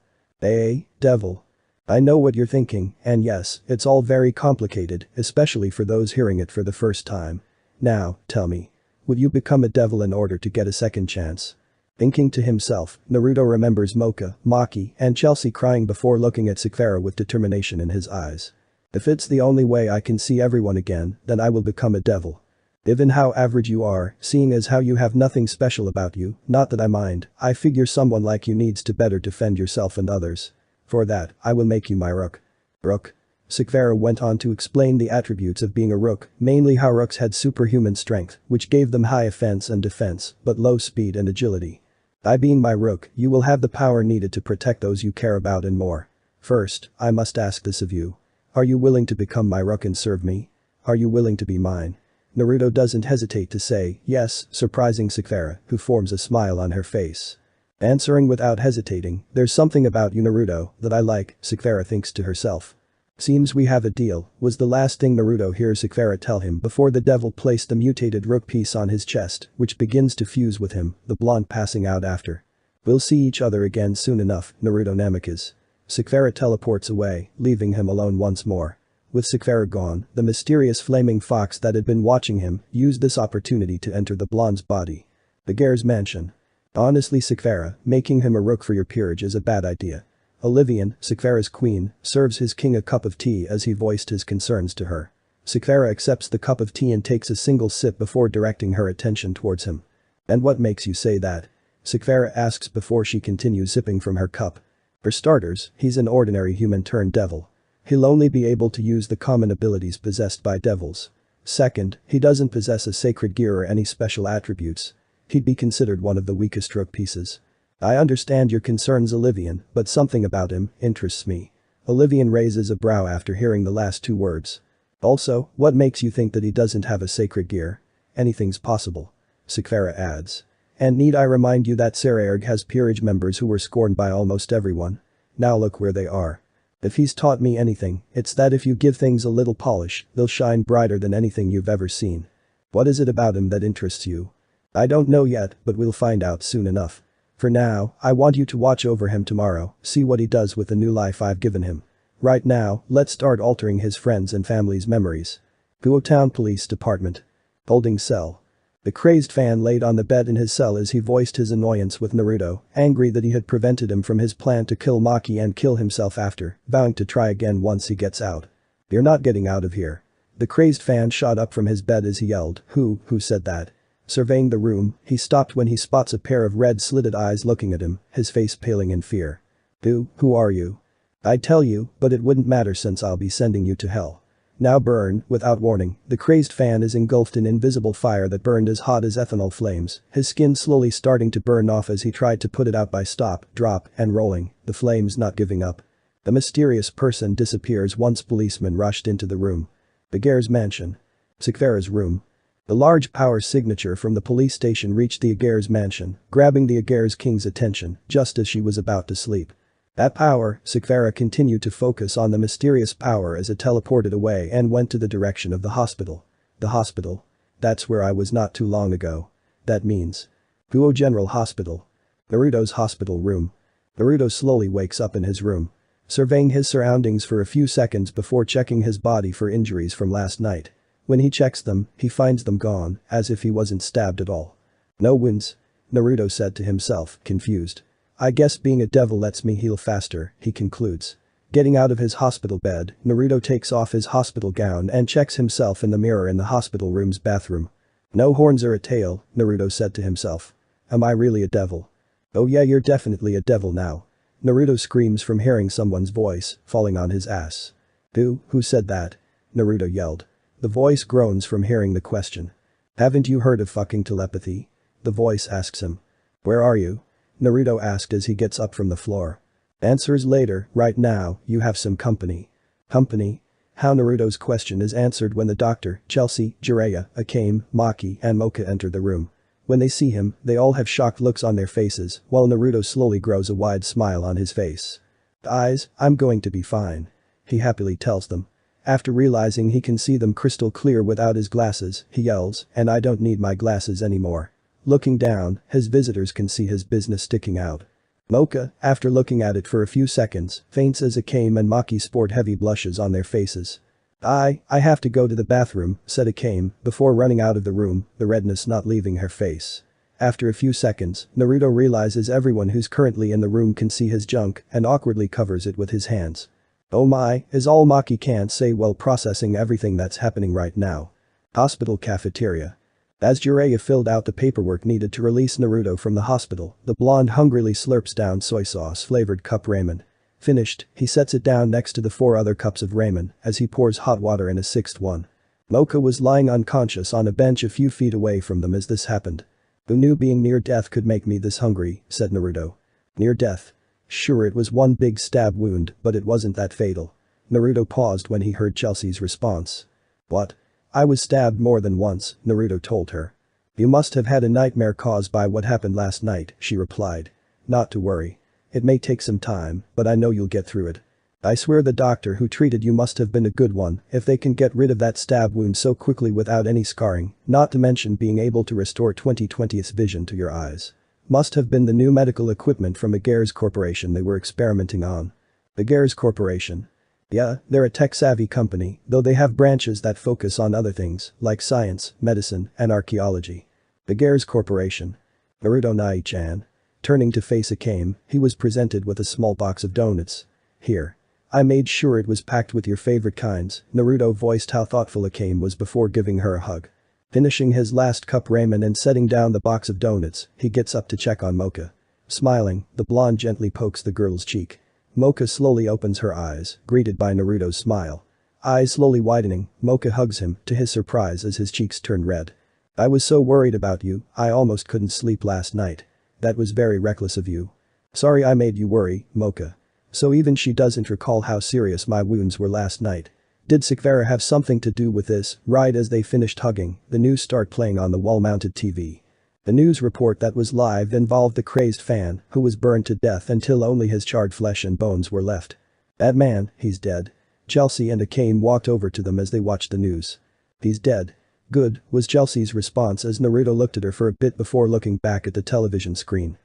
Devil. I know what you're thinking, and yes, it's all very complicated, especially for those hearing it for the first time. Now, tell me. Would you become a devil in order to get a second chance? Thinking to himself, Naruto remembers Mocha, Maki, and Chelsea crying before looking at Sakura with determination in his eyes. If it's the only way I can see everyone again, then I will become a devil. Given how average you are, seeing as how you have nothing special about you, not that I mind, I figure someone like you needs to better defend yourself and others. For that, I will make you my rook. Rook? Sakura went on to explain the attributes of being a rook, mainly how rooks had superhuman strength, which gave them high offense and defense, but low speed and agility. By being my rook, you will have the power needed to protect those you care about and more. First, I must ask this of you. Are you willing to become my rook and serve me? Are you willing to be mine? Naruto doesn't hesitate to say yes, surprising Sakura, who forms a smile on her face. Answering without hesitating, there's something about you Naruto that I like, Sakura thinks to herself. Seems we have a deal, was the last thing Naruto hears Sakura tell him before the devil placed the mutated rook piece on his chest, which begins to fuse with him, the blonde passing out after. We'll see each other again soon enough, Naruto Namikaze. Sakura teleports away, leaving him alone once more. With Sakura gone, the mysterious flaming fox that had been watching him used this opportunity to enter the blonde's body. The Gare's mansion. Honestly Sakura, making him a rook for your peerage is a bad idea. Olivian, Sakura's queen, serves his king a cup of tea as he voiced his concerns to her. Sakura accepts the cup of tea and takes a single sip before directing her attention towards him. And what makes you say that? Sakura asks before she continues sipping from her cup. For starters, he's an ordinary human turned devil. He'll only be able to use the common abilities possessed by devils. Second, he doesn't possess a sacred gear or any special attributes. He'd be considered one of the weakest rook pieces. I understand your concerns Olivian, but something about him interests me. Olivian raises a brow after hearing the last two words. Also, what makes you think that he doesn't have a sacred gear? Anything's possible. Sakura adds. And need I remind you that Saraerg has peerage members who were scorned by almost everyone? Now look where they are. If he's taught me anything, it's that if you give things a little polish, they'll shine brighter than anything you've ever seen. What is it about him that interests you? I don't know yet, but we'll find out soon enough. For now, I want you to watch over him tomorrow, see what he does with the new life I've given him. Right now, let's start altering his friends' and family's memories. Guo Town Police Department. Holding cell. The crazed fan laid on the bed in his cell as he voiced his annoyance with Naruto, angry that he had prevented him from his plan to kill Maki and kill himself after, vowing to try again once he gets out. You're not getting out of here. The crazed fan shot up from his bed as he yelled, who said that? Surveying the room, he stopped when he spots a pair of red slitted eyes looking at him, his face paling in fear. Who are you? I'd tell you, but it wouldn't matter since I'll be sending you to hell. Now burn, without warning, the crazed fan is engulfed in invisible fire that burned as hot as ethanol flames, his skin slowly starting to burn off as he tried to put it out by stop, drop, and rolling, the flames not giving up. The mysterious person disappears once policemen rushed into the room. The Gare's mansion. Sakura's room. The large power signature from the police station reached the Agare's mansion, grabbing the Agare's king's attention just as she was about to sleep. That power, Sakura continued to focus on the mysterious power as it teleported away and went to the direction of the hospital. The hospital? That's where I was not too long ago. That means. Guo General Hospital. Naruto's hospital room. Naruto slowly wakes up in his room. surveying his surroundings for a few seconds before checking his body for injuries from last night. When he checks them, he finds them gone, as if he wasn't stabbed at all. No wounds, Naruto said to himself, confused. I guess being a devil lets me heal faster, he concludes. Getting out of his hospital bed, Naruto takes off his hospital gown and checks himself in the mirror in the hospital room's bathroom. No horns or a tail, Naruto said to himself. Am I really a devil? Oh yeah, you're definitely a devil now. Naruto screams from hearing someone's voice, falling on his ass. Who said that? Naruto yelled. The voice groans from hearing the question. Haven't you heard of fucking telepathy? The voice asks him. Where are you? Naruto asked as he gets up from the floor. Answers later, right now, you have some company. Company? How Naruto's question is answered when the doctor, Chelsea, Jiraiya, Akame, Maki, and Mocha enter the room. When they see him, they all have shocked looks on their faces, while Naruto slowly grows a wide smile on his face. Eyes, I'm going to be fine. He happily tells them. After realizing he can see them crystal clear without his glasses, he yells, and I don't need my glasses anymore. Looking down, his visitors can see his business sticking out. Mocha, after looking at it for a few seconds, faints as Akame and Maki sport heavy blushes on their faces. I have to go to the bathroom, said Akame, before running out of the room, the redness not leaving her face. After a few seconds, Naruto realizes everyone who's currently in the room can see his junk and awkwardly covers it with his hands. Oh my, is all Maki can say while processing everything that's happening right now. Hospital cafeteria. As Jiraiya filled out the paperwork needed to release Naruto from the hospital, the blonde hungrily slurps down soy sauce-flavored cup ramen. Finished, he sets it down next to the 4 other cups of ramen as he pours hot water in a 6th one. Mocha was lying unconscious on a bench a few feet away from them as this happened. Who knew being near death could make me this hungry, said Naruto. Near death. Sure, it was one big stab wound, but it wasn't that fatal. Naruto paused when he heard Chelsea's response. What? I was stabbed more than once, Naruto told her. You must have had a nightmare caused by what happened last night, she replied. Not to worry. It may take some time, but I know you'll get through it. I swear the doctor who treated you must have been a good one if they can get rid of that stab wound so quickly without any scarring, not to mention being able to restore 20/20th vision to your eyes. Must have been the new medical equipment from Agear's Corporation they were experimenting on. Agear's Corporation. Yeah, they're a tech-savvy company, though they have branches that focus on other things, like science, medicine, and archaeology. Agear's Corporation. Naruto Nai-chan. Turning to face Akame, he was presented with a small box of donuts. Here. I made sure it was packed with your favorite kinds, Naruto voiced how thoughtful Akame was before giving her a hug. Finishing his last cup ramen and setting down the box of donuts, he gets up to check on Mocha. Smiling, the blonde gently pokes the girl's cheek. Mocha slowly opens her eyes, greeted by Naruto's smile. Eyes slowly widening, Mocha hugs him, to his surprise as his cheeks turn red. I was so worried about you, I almost couldn't sleep last night. That was very reckless of you. Sorry I made you worry, Mocha. So even she doesn't recall how serious my wounds were last night. Did Sekvara have something to do with this? Right as they finished hugging, the news start playing on the wall-mounted TV. The news report that was live involved the crazed fan, who was burned to death until only his charred flesh and bones were left. That man, he's dead. Chelsea and Akame walked over to them as they watched the news. He's dead. Good, was Chelsea's response as Naruto looked at her for a bit before looking back at the television screen.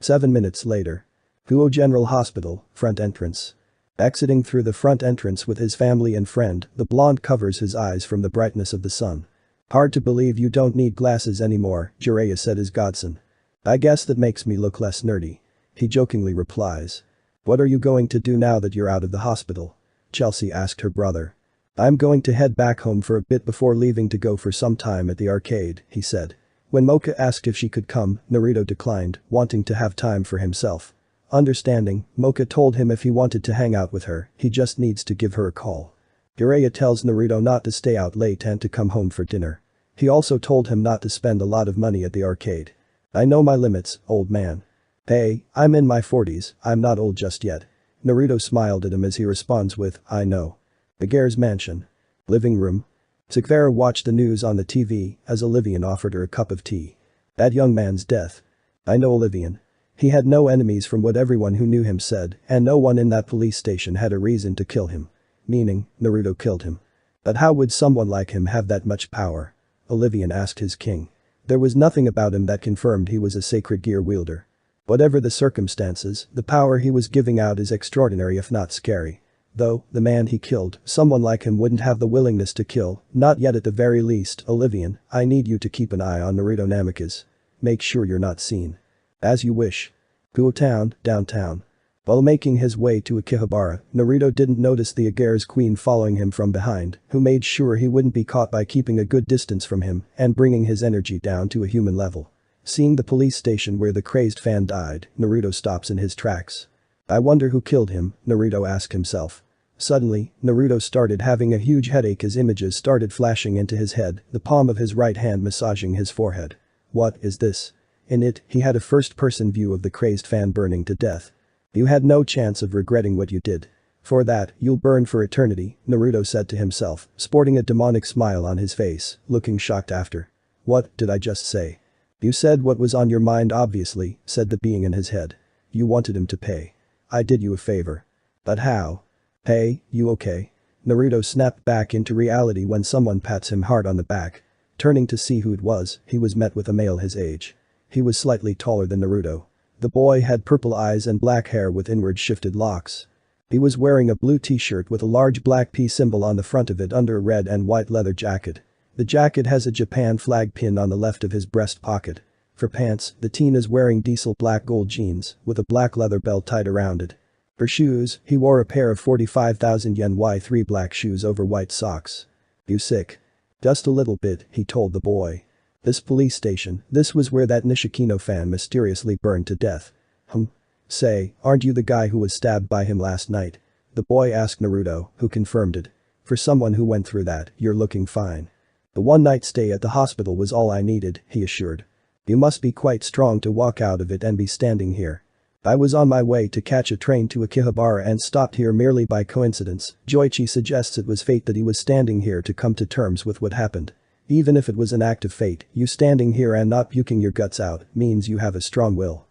7 minutes later. Fuo General Hospital, front entrance. Exiting through the front entrance with his family and friend, the blonde covers his eyes from the brightness of the sun. Hard to believe you don't need glasses anymore, Jiraiya said as godson. I guess that makes me look less nerdy. He jokingly replies. What are you going to do now that you're out of the hospital? Chelsea asked her brother. I'm going to head back home for a bit before leaving to go for some time at the arcade, he said. When Mocha asked if she could come, Naruto declined, wanting to have time for himself. Understanding, Mocha told him if he wanted to hang out with her, he just needs to give her a call. Jiraiya tells Naruto not to stay out late and to come home for dinner. He also told him not to spend a lot of money at the arcade. I know my limits, old man. Hey, I'm in my 40s, I'm not old just yet. Naruto smiled at him as he responds with, I know. Agear's mansion. Living room. Sekvara watched the news on the TV as Olivian offered her a cup of tea. That young man's death. I know Olivian. He had no enemies from what everyone who knew him said, and no one in that police station had a reason to kill him. Meaning, Naruto killed him. But how would someone like him have that much power? Olivian asked his king. There was nothing about him that confirmed he was a sacred gear wielder. Whatever the circumstances, the power he was giving out is extraordinary if not scary. Though, the man he killed, someone like him wouldn't have the willingness to kill, not yet at the very least. Olivian, I need you to keep an eye on Naruto Namikaze. Make sure you're not seen. As you wish. Town, downtown. While making his way to Akihabara, Naruto didn't notice the Agare's queen following him from behind, who made sure he wouldn't be caught by keeping a good distance from him and bringing his energy down to a human level. Seeing the police station where the crazed fan died, Naruto stops in his tracks. I wonder who killed him, Naruto asked himself. Suddenly, Naruto started having a huge headache as images started flashing into his head, the palm of his right hand massaging his forehead. What is this? In it, he had a first-person view of the crazed fan burning to death. You had no chance of regretting what you did. For that, you'll burn for eternity, Naruto said to himself, sporting a demonic smile on his face, looking shocked after. What did I just say? You said what was on your mind obviously, said the being in his head. You wanted him to pay. I did you a favor. But how? Hey, you okay? Naruto snapped back into reality when someone pats him hard on the back. Turning to see who it was, he was met with a male his age. He was slightly taller than Naruto. The boy had purple eyes and black hair with inward shifted locks. He was wearing a blue t-shirt with a large black P symbol on the front of it under a red and white leather jacket. The jacket has a Japan flag pinned on the left of his breast pocket. For pants, the teen is wearing diesel black gold jeans with a black leather belt tied around it. For shoes, he wore a pair of 45,000 yen Y3 black shoes over white socks. You sick? Just a little bit, he told the boy. This police station, this was where that Nishikino fan mysteriously burned to death. Say, aren't you the guy who was stabbed by him last night? The boy asked Naruto, who confirmed it. For someone who went through that, you're looking fine. The one-night stay at the hospital was all I needed, he assured. You must be quite strong to walk out of it and be standing here. I was on my way to catch a train to Akihabara and stopped here merely by coincidence. Joichi suggests it was fate that he was standing here to come to terms with what happened. Even if it was an act of fate, you standing here and not puking your guts out means you have a strong will.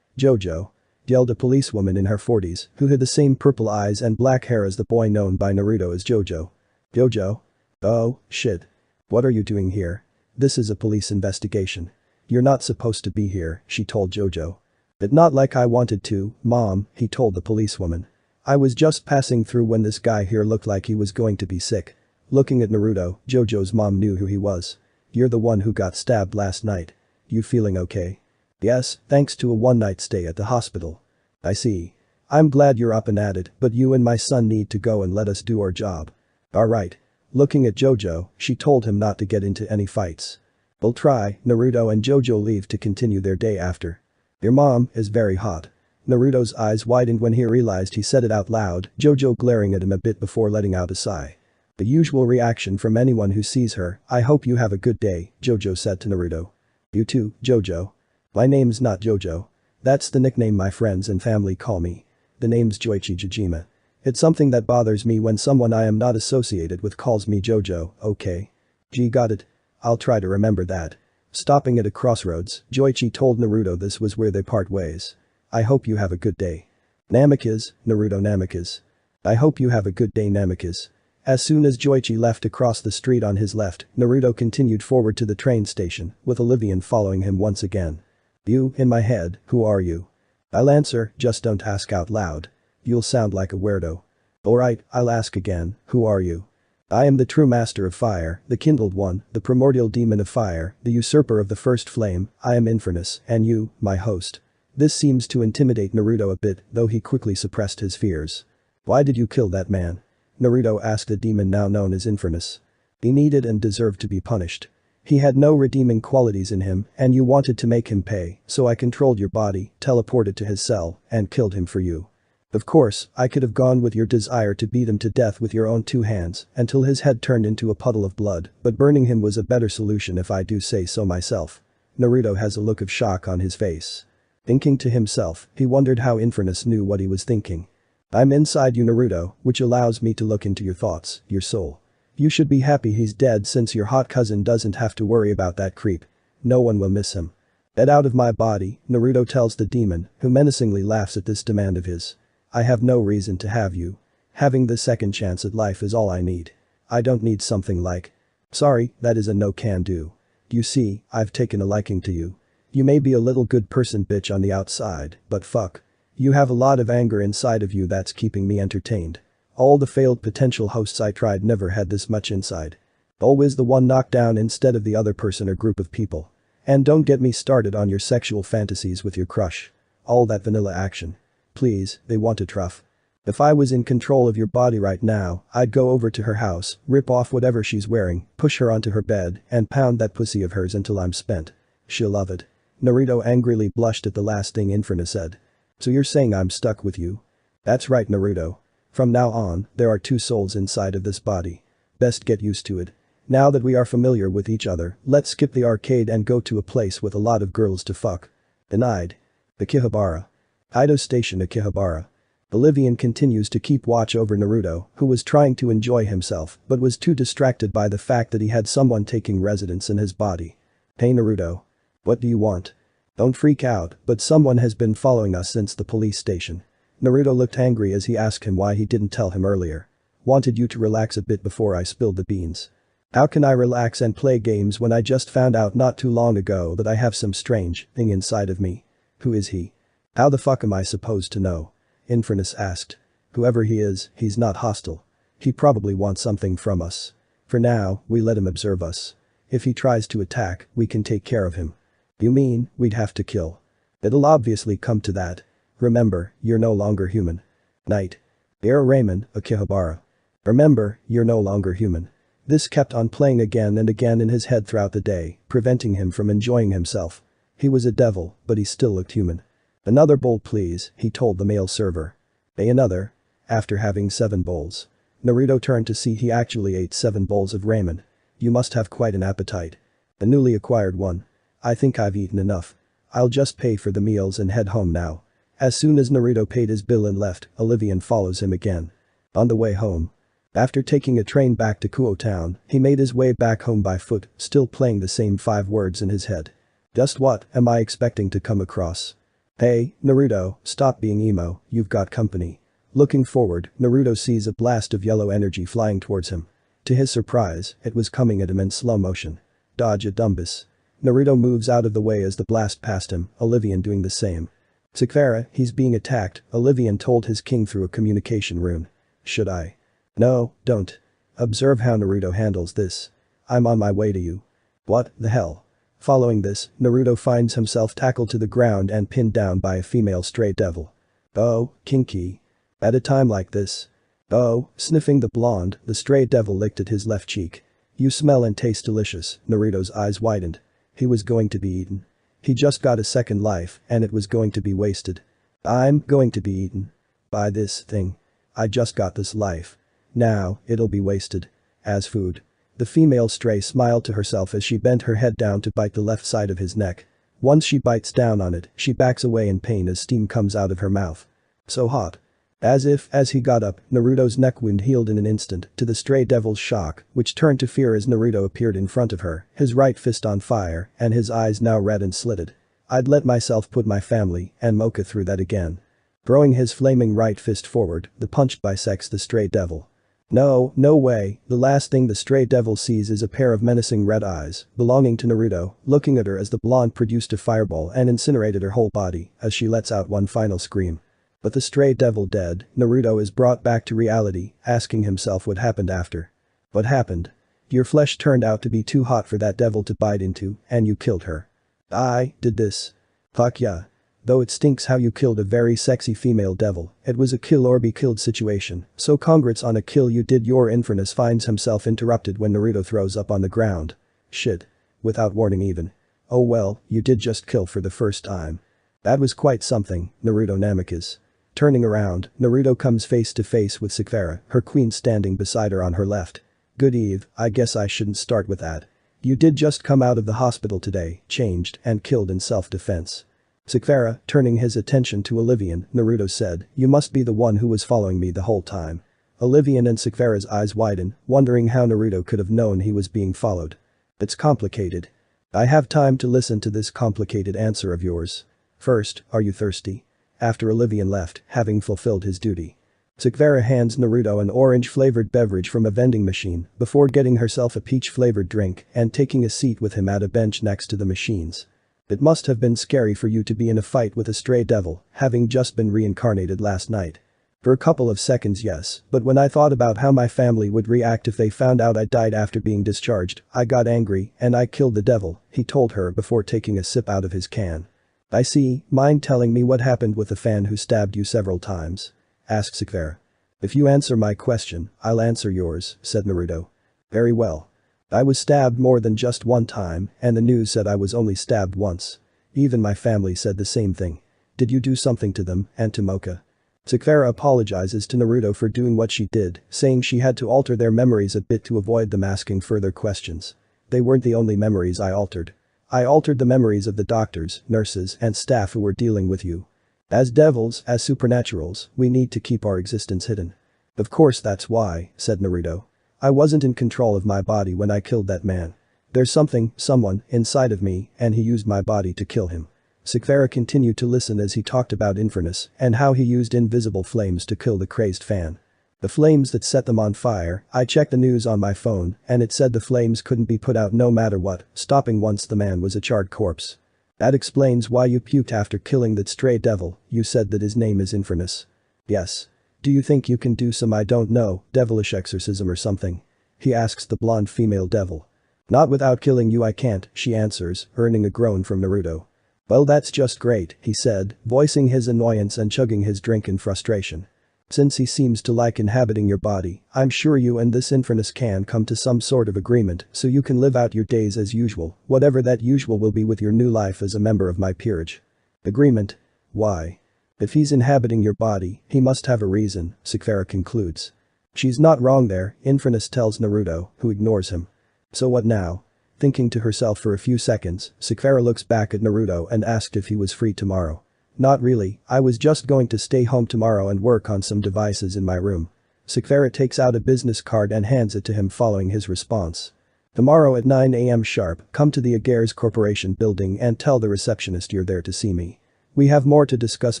Jojo. Yelled a policewoman in her 40s who had the same purple eyes and black hair as the boy known by Naruto as Jojo. Jojo? Oh, shit. What are you doing here? This is a police investigation. You're not supposed to be here, she told Jojo. But not like I wanted to, Mom, he told the policewoman. I was just passing through when this guy here looked like he was going to be sick. Looking at Naruto, Jojo's mom knew who he was. You're the one who got stabbed last night. You feeling okay? Yes, thanks to a one-night stay at the hospital. I see. I'm glad you're up and at it, but you and my son need to go and let us do our job. Alright. Looking at Jojo, she told him not to get into any fights. We'll try. Naruto and Jojo leave to continue their day after. Your mom is very hot. Naruto's eyes widened when he realized he said it out loud, Jojo glaring at him a bit before letting out a sigh. The usual reaction from anyone who sees her. I hope you have a good day, Jojo said to Naruto. You too, Jojo. My name's not Jojo. That's the nickname my friends and family call me. The name's Joichi Jijima. It's something that bothers me when someone I am not associated with calls me Jojo, okay? Gee, got it. I'll try to remember that. Stopping at a crossroads, Joichi told Naruto this was where they part ways. I hope you have a good day. Namikaze, Naruto Namikaze. I hope you have a good day Namikaze. As soon as Joichi left across the street on his left, Naruto continued forward to the train station, with Olivian following him once again. You, in my head, who are you? I'll answer, just don't ask out loud. You'll sound like a weirdo. Alright, I'll ask again, who are you? I am the true master of fire, the kindled one, the primordial demon of fire, the usurper of the first flame, I am Infernus, and you, my host. This seems to intimidate Naruto a bit, though he quickly suppressed his fears. Why did you kill that man? Naruto asked the demon now known as Infernus. He needed and deserved to be punished. He had no redeeming qualities in him, and you wanted to make him pay, so I controlled your body, teleported to his cell, and killed him for you. Of course, I could have gone with your desire to beat him to death with your own two hands until his head turned into a puddle of blood, but burning him was a better solution if I do say so myself. Naruto has a look of shock on his face. Thinking to himself, he wondered how Infernus knew what he was thinking. I'm inside you Naruto, which allows me to look into your thoughts, your soul. You should be happy he's dead since your hot cousin doesn't have to worry about that creep. No one will miss him. Get out of my body, Naruto tells the demon, who menacingly laughs at this demand of his. I have no reason to have you. Having the second chance at life is all I need. I don't need something like. Sorry, that is a no can do. You see, I've taken a liking to you. You may be a little good person bitch on the outside, but fuck. You have a lot of anger inside of you that's keeping me entertained. All the failed potential hosts I tried never had this much inside. Always the one knocked down instead of the other person or group of people. And don't get me started on your sexual fantasies with your crush. All that vanilla action. Please, they want a truff. If I was in control of your body right now, I'd go over to her house, rip off whatever she's wearing, push her onto her bed, and pound that pussy of hers until I'm spent. She'll love it. Naruto angrily blushed at the last thing Inferno said. So you're saying I'm stuck with you? That's right, Naruto. From now on, there are two souls inside of this body. Best get used to it. Now that we are familiar with each other, let's skip the arcade and go to a place with a lot of girls to fuck. Denied. Akihabara. Kaido Station Akihabara. Bolivian continues to keep watch over Naruto, who was trying to enjoy himself but was too distracted by the fact that he had someone taking residence in his body. Hey Naruto. What do you want? Don't freak out, but someone has been following us since the police station. Naruto looked angry as he asked him why he didn't tell him earlier. Wanted you to relax a bit before I spilled the beans. How can I relax and play games when I just found out not too long ago that I have some strange thing inside of me? Who is he? How the fuck am I supposed to know? Infernus asked. Whoever he is, he's not hostile. He probably wants something from us. For now, we let him observe us. If he tries to attack, we can take care of him. You mean, we'd have to kill? It'll obviously come to that. Remember, you're no longer human. Night. Air Raymond, Akihabara. Remember, you're no longer human. This kept on playing again and again in his head throughout the day, preventing him from enjoying himself. He was a devil, but he still looked human. Another bowl please, he told the male server. Another. After having 7 bowls. Naruto turned to see he actually ate 7 bowls of ramen. You must have quite an appetite. A newly acquired one. I think I've eaten enough. I'll just pay for the meals and head home now. As soon as Naruto paid his bill and left, Olivian follows him again. On the way home. After taking a train back to Kuo Town, he made his way back home by foot, still playing the same 5 words in his head. Just what am I expecting to come across? Hey, Naruto, stop being emo, you've got company. Looking forward, Naruto sees a blast of yellow energy flying towards him. To his surprise, it was coming at him in slow motion. Dodge a Dumbus. Naruto moves out of the way as the blast passed him, Olivian doing the same. Sakura, he's being attacked, Olivian told his king through a communication rune. Should I? No, don't. Observe how Naruto handles this. I'm on my way to you. What the hell? Following this, Naruto finds himself tackled to the ground and pinned down by a female stray devil. Oh, kinky. At a time like this. Oh, sniffing the blonde, the stray devil licked at his left cheek. You smell and taste delicious, Naruto's eyes widened. He was going to be eaten. He just got a second life and it was going to be wasted. I'm going to be eaten. By this thing. I just got this life. Now, it'll be wasted. As food. The female stray smiled to herself as she bent her head down to bite the left side of his neck. Once she bites down on it, she backs away in pain as steam comes out of her mouth. So hot. As he got up, Naruto's neck wound healed in an instant, to the stray devil's shock, which turned to fear as Naruto appeared in front of her, his right fist on fire, and his eyes now red and slitted. I'd let myself put my family and Mocha through that again. Throwing his flaming right fist forward, the punch bisects the stray devil. No way, the last thing the stray devil sees is a pair of menacing red eyes, belonging to Naruto, looking at her as the blonde produced a fireball and incinerated her whole body, as she lets out one final scream. But the stray devil dead, Naruto is brought back to reality, asking himself what happened after. What happened? Your flesh turned out to be too hot for that devil to bite into, and you killed her. I did this. Fuck yeah. Though it stinks how you killed a very sexy female devil, it was a kill or be killed situation, so congrats on a kill you did. Your Infernus finds himself interrupted when Naruto throws up on the ground. Shit. Without warning even. Oh well, you did just kill for the first time. That was quite something, Naruto Namikaze. Turning around, Naruto comes face to face with Sakura, her queen standing beside her on her left. Good eve, I guess I shouldn't start with that. You did just come out of the hospital today, changed, and killed in self-defense. Sakura, turning his attention to Olivian, Naruto said, you must be the one who was following me the whole time. Olivian and Sakura's eyes widen, wondering how Naruto could have known he was being followed. It's complicated. I have time to listen to this complicated answer of yours. First, are you thirsty? After Olivian left, having fulfilled his duty. Sakura hands Naruto an orange-flavored beverage from a vending machine before getting herself a peach-flavored drink and taking a seat with him at a bench next to the machines. It must have been scary for you to be in a fight with a stray devil, having just been reincarnated last night. For a couple of seconds yes, but when I thought about how my family would react if they found out I died after being discharged, I got angry and I killed the devil, he told her before taking a sip out of his can. I see, mind telling me what happened with the fan who stabbed you several times? Asked Sekvera. If you answer my question, I'll answer yours, said Naruto. Very well. I was stabbed more than just one time, and the news said I was only stabbed once. Even my family said the same thing. Did you do something to them, and to Mocha? Sekvera apologizes to Naruto for doing what she did, saying she had to alter their memories a bit to avoid them asking further questions. They weren't the only memories I altered. I altered the memories of the doctors, nurses, and staff who were dealing with you. As devils, as supernaturals, we need to keep our existence hidden. Of course that's why, said Naruto. I wasn't in control of my body when I killed that man. There's someone, inside of me, and he used my body to kill him. Sekvera continued to listen as he talked about Infernus and how he used invisible flames to kill the crazed fan. The flames that set them on fire, I checked the news on my phone and it said the flames couldn't be put out no matter what, stopping once the man was a charred corpse. That explains why you puked after killing that stray devil, you said that his name is Infernus. Yes. Do you think you can do some I don't know, devilish exorcism or something? He asks the blonde female devil. Not without killing you I can't, she answers, earning a groan from Naruto. Well that's just great, he said, voicing his annoyance and chugging his drink in frustration. Since he seems to like inhabiting your body, I'm sure you and this Infernus can come to some sort of agreement so you can live out your days as usual, whatever that usual will be with your new life as a member of my peerage. Agreement? Why? If he's inhabiting your body, he must have a reason, Sekvera concludes. She's not wrong there, Infernus tells Naruto, who ignores him. So what now? Thinking to herself for a few seconds, Sekvera looks back at Naruto and asked if he was free tomorrow. Not really, I was just going to stay home tomorrow and work on some devices in my room. Sekvera takes out a business card and hands it to him following his response. Tomorrow at 9 a.m. sharp, come to the Agares Corporation building and tell the receptionist you're there to see me. We have more to discuss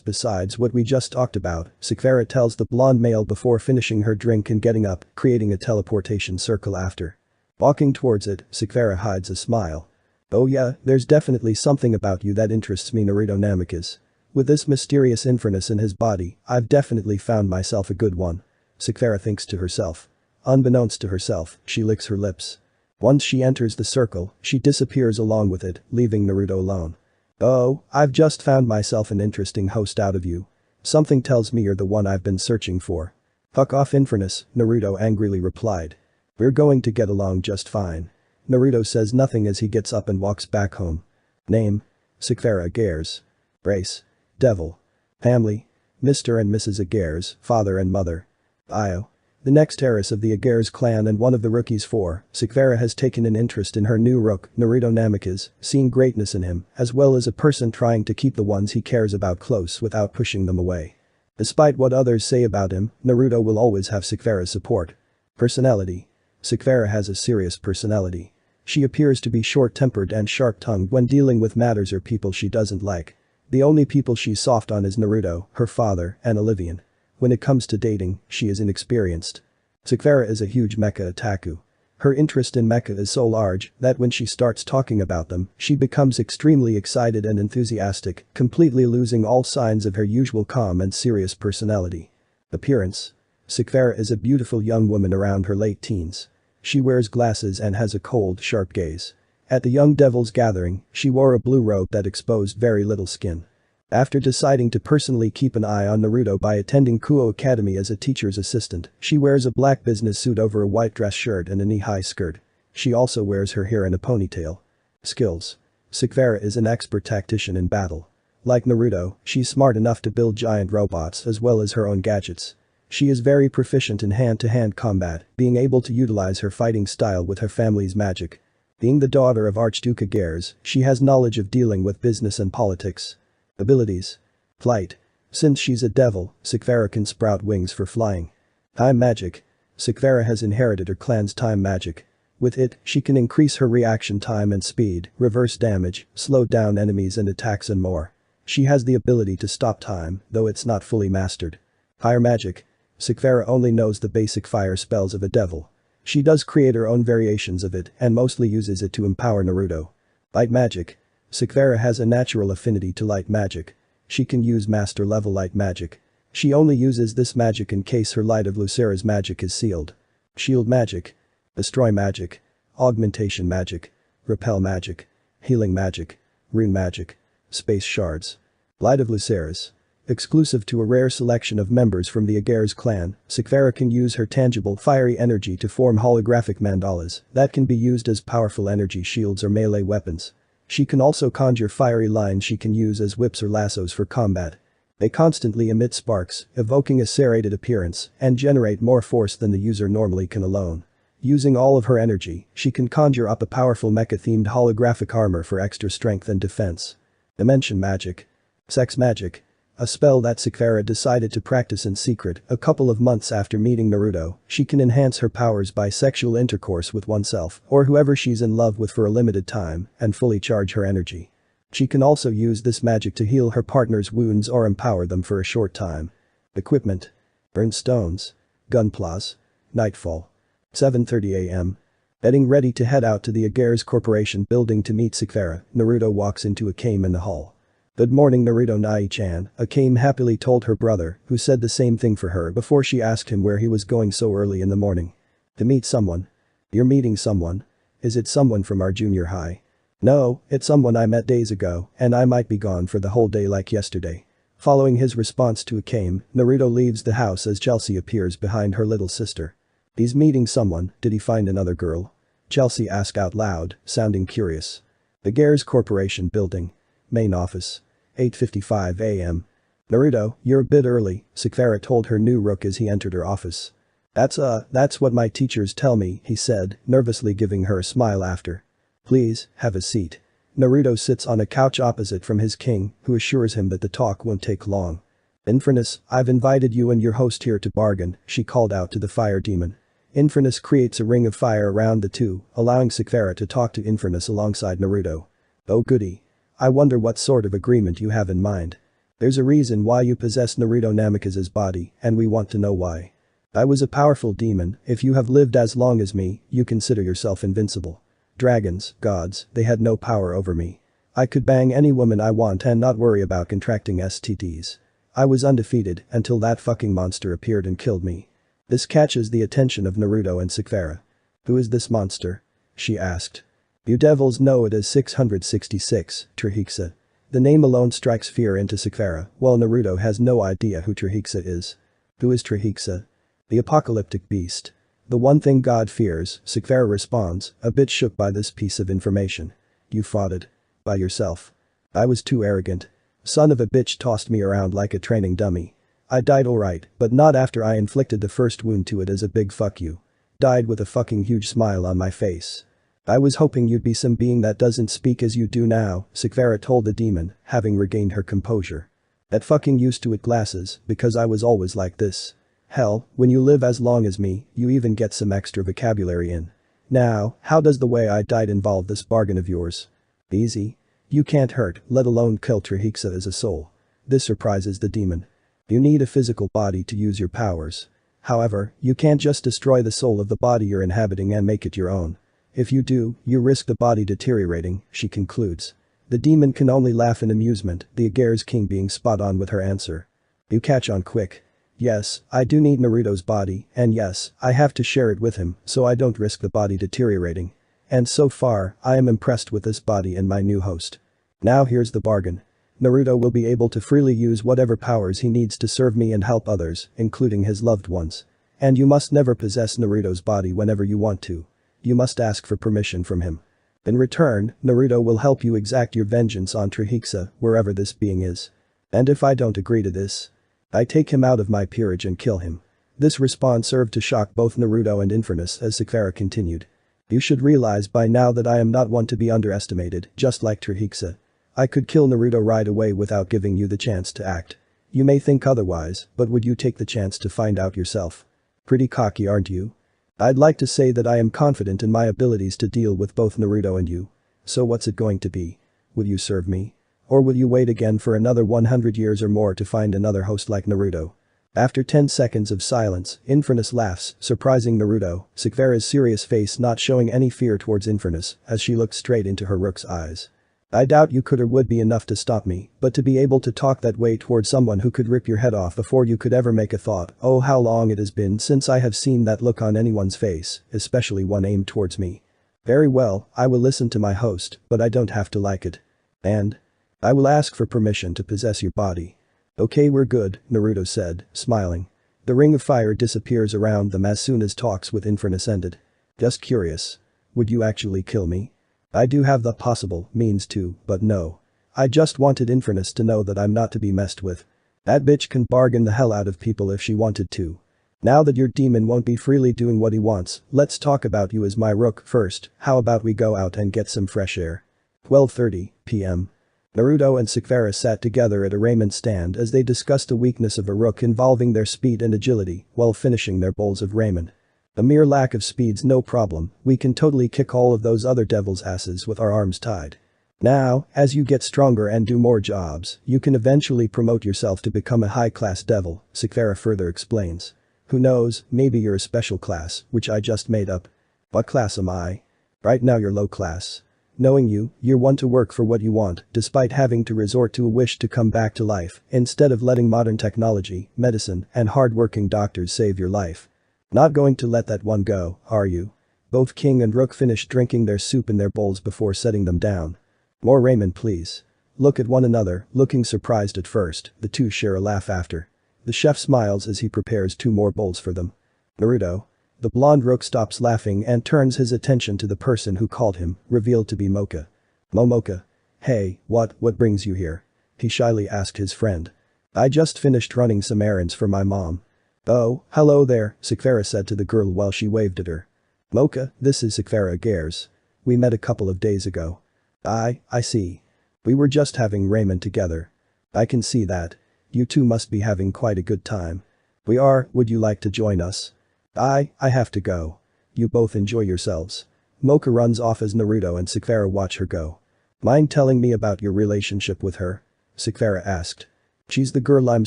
besides what we just talked about, Sekvera tells the blonde male before finishing her drink and getting up, creating a teleportation circle after. Walking towards it, Sekvera hides a smile. Oh yeah, there's definitely something about you that interests me, Naruto Namikaze. With this mysterious Infernus in his body, I've definitely found myself a good one. Sekvera thinks to herself. Unbeknownst to herself, she licks her lips. Once she enters the circle, she disappears along with it, leaving Naruto alone. Oh, I've just found myself an interesting host out of you. Something tells me you're the one I've been searching for. Fuck off Infernus, Naruto angrily replied. We're going to get along just fine. Naruto says nothing as he gets up and walks back home. Name? Sekvera Agares. Race? Devil. Family? Mr. and Mrs. Agares, father and mother. Bio. The next heiress of the Agares clan and one of the rookies for, Sekvera has taken an interest in her new rook, Naruto Namikaze, seeing greatness in him, as well as a person trying to keep the ones he cares about close without pushing them away. Despite what others say about him, Naruto will always have Sekvera's support. Personality. Sekvera has a serious personality. She appears to be short-tempered and sharp-tongued when dealing with matters or people she doesn't like. The only people she's soft on is Naruto, her father, and Olivian. When it comes to dating, she is inexperienced. Sekvera is a huge mecha otaku. Her interest in mecha is so large that when she starts talking about them, she becomes extremely excited and enthusiastic, completely losing all signs of her usual calm and serious personality. Appearance. Sekvera is a beautiful young woman around her late teens. She wears glasses and has a cold, sharp gaze. At the young devil's gathering, she wore a blue robe that exposed very little skin. After deciding to personally keep an eye on Naruto by attending Kuo Academy as a teacher's assistant, she wears a black business suit over a white dress shirt and a knee-high skirt. She also wears her hair in a ponytail. Skills. Sekvera is an expert tactician in battle. Like Naruto, she's smart enough to build giant robots as well as her own gadgets. She is very proficient in hand-to-hand combat, being able to utilize her fighting style with her family's magic. Being the daughter of Archduke Agares, she has knowledge of dealing with business and politics. Abilities. Flight. Since she's a devil, Sekvera can sprout wings for flying. Time magic. Sekvera has inherited her clan's time magic. With it, she can increase her reaction time and speed, reverse damage, slow down enemies and attacks and more. She has the ability to stop time, though it's not fully mastered. Fire magic. Sekvera only knows the basic fire spells of a devil. She does create her own variations of it and mostly uses it to empower Naruto. Light magic. Sekvera has a natural affinity to light magic. She can use master level light magic. She only uses this magic in case her Light of Lucera's magic is sealed. Shield magic. Destroy magic. Augmentation magic. Repel magic. Healing magic. Rune magic. Space shards. Light of Lucera's. Exclusive to a rare selection of members from the Aegir's clan, Sekvera can use her tangible fiery energy to form holographic mandalas that can be used as powerful energy shields or melee weapons. She can also conjure fiery lines she can use as whips or lassos for combat. They constantly emit sparks, evoking a serrated appearance, and generate more force than the user normally can alone. Using all of her energy, she can conjure up a powerful mecha-themed holographic armor for extra strength and defense. Dimension magic. Sex magic. A spell that Sekvera decided to practice in secret a couple of months after meeting Naruto. She can enhance her powers by sexual intercourse with oneself or whoever she's in love with for a limited time and fully charge her energy. She can also use this magic to heal her partner's wounds or empower them for a short time. Equipment. Burn stones. Gunplas. Nightfall. 7:30 a.m. Getting ready to head out to the Aegir's Corporation building to meet Sekvera, Naruto walks into Akame in the hall. "Good morning Naruto Nai-chan," Akame happily told her brother, who said the same thing for her before she asked him where he was going so early in the morning. "To meet someone." "You're meeting someone? Is it someone from our junior high?" "No, it's someone I met days ago, and I might be gone for the whole day like yesterday." Following his response to Akame, Naruto leaves the house as Chelsea appears behind her little sister. "He's meeting someone, did he find another girl?" Chelsea asked out loud, sounding curious. The Aegir's Corporation building. Main office. 8:55 a.m. "Naruto, you're a bit early," Sekvera told her new rook as he entered her office. That's what my teachers tell me," he said, nervously giving her a smile after. "Please, have a seat." Naruto sits on a couch opposite from his king, who assures him that the talk won't take long. "Infernus, I've invited you and your host here to bargain," she called out to the fire demon. Infernus creates a ring of fire around the two, allowing Sekvera to talk to Infernus alongside Naruto. "Oh goody. I wonder what sort of agreement you have in mind. There's a reason why you possess Naruto Namikaze's body, and we want to know why. I was a powerful demon, if you have lived as long as me, you consider yourself invincible. Dragons, gods, they had no power over me. I could bang any woman I want and not worry about contracting STDs. I was undefeated until that fucking monster appeared and killed me." This catches the attention of Naruto and Sekvera. "Who is this monster?" she asked. "You devils know it as 666, Trihexa." The name alone strikes fear into Sekvera, while Naruto has no idea who Trihexa is. "Who is Trihexa?" "The apocalyptic beast. The one thing God fears," Sekvera responds, a bit shook by this piece of information. "You fought it. By yourself." "I was too arrogant. Son of a bitch tossed me around like a training dummy. I died alright, but not after I inflicted the first wound to it as a big fuck you. Died with a fucking huge smile on my face. I was hoping you'd be some being that doesn't speak as you do now," Sekvera told the demon, having regained her composure. "That fucking used to it glasses, because I was always like this. Hell, when you live as long as me, you even get some extra vocabulary in. Now, how does the way I died involve this bargain of yours?" "Easy. You can't hurt, let alone kill Trihexa as a soul." This surprises the demon. "You need a physical body to use your powers. However, you can't just destroy the soul of the body you're inhabiting and make it your own. If you do, you risk the body deteriorating," she concludes. The demon can only laugh in amusement, the Aegir's king being spot on with her answer. "You catch on quick. Yes, I do need Naruto's body, and yes, I have to share it with him so I don't risk the body deteriorating. And so far, I am impressed with this body and my new host. Now here's the bargain. Naruto will be able to freely use whatever powers he needs to serve me and help others, including his loved ones. And you must never possess Naruto's body whenever you want to. You must ask for permission from him. In return, Naruto will help you exact your vengeance on Trihexa, wherever this being is. And if I don't agree to this, I take him out of my peerage and kill him." This response served to shock both Naruto and Infernus as Sekvera continued. "You should realize by now that I am not one to be underestimated, just like Trihexa. I could kill Naruto right away without giving you the chance to act. You may think otherwise, but would you take the chance to find out yourself? Pretty cocky, aren't you? I'd like to say that I am confident in my abilities to deal with both Naruto and you. So what's it going to be? Will you serve me? Or will you wait again for another 100 years or more to find another host like Naruto?" After 10 seconds of silence, Infernus laughs, surprising Naruto, Sekvera's serious face not showing any fear towards Infernus as she looked straight into her rook's eyes. I doubt you could or would be enough to stop me, but to be able to talk that way towards someone who could rip your head off before you could ever make a thought, oh how long it has been since I have seen that look on anyone's face, especially one aimed towards me. Very well, I will listen to my host, but I don't have to like it. And? I will ask for permission to possess your body. Okay, we're good, Naruto said, smiling. The ring of fire disappears around them as soon as talks with Infernus ended. Just curious. Would you actually kill me? I do have the possible means to, but no. I just wanted Infernus to know that I'm not to be messed with. That bitch can bargain the hell out of people if she wanted to. Now that your demon won't be freely doing what he wants, let's talk about you as my rook first. How about we go out and get some fresh air? 12:30 p.m. Naruto and Sakura sat together at a ramen stand as they discussed the weakness of a rook involving their speed and agility while finishing their bowls of ramen. A mere lack of speed's no problem, we can totally kick all of those other devil's asses with our arms tied. Now, as you get stronger and do more jobs, you can eventually promote yourself to become a high-class devil, Sakura further explains. Who knows, maybe you're a special class, which I just made up. What class am I? Right now you're low class. Knowing you, you're one to work for what you want, despite having to resort to a wish to come back to life, instead of letting modern technology, medicine, and hard-working doctors save your life. Not going to let that one go, are you? Both King and Rook finished drinking their soup in their bowls before setting them down. More ramen please. Look at one another, looking surprised at first, the two share a laugh after. The chef smiles as he prepares 2 more bowls for them. Naruto. The blonde Rook stops laughing and turns his attention to the person who called him, revealed to be Mocha. Momoka. Hey, what brings you here? He shyly asked his friend. I just finished running some errands for my mom. Oh, hello there, Sakura said to the girl while she waved at her. Mocha, this is Sakura Gares. We met a couple of days ago. I see. We were just having ramen together. I can see that. You two must be having quite a good time. We are, would you like to join us? I have to go. You both enjoy yourselves. Mocha runs off as Naruto and Sakura watch her go. Mind telling me about your relationship with her? Sakura asked. She's the girl I'm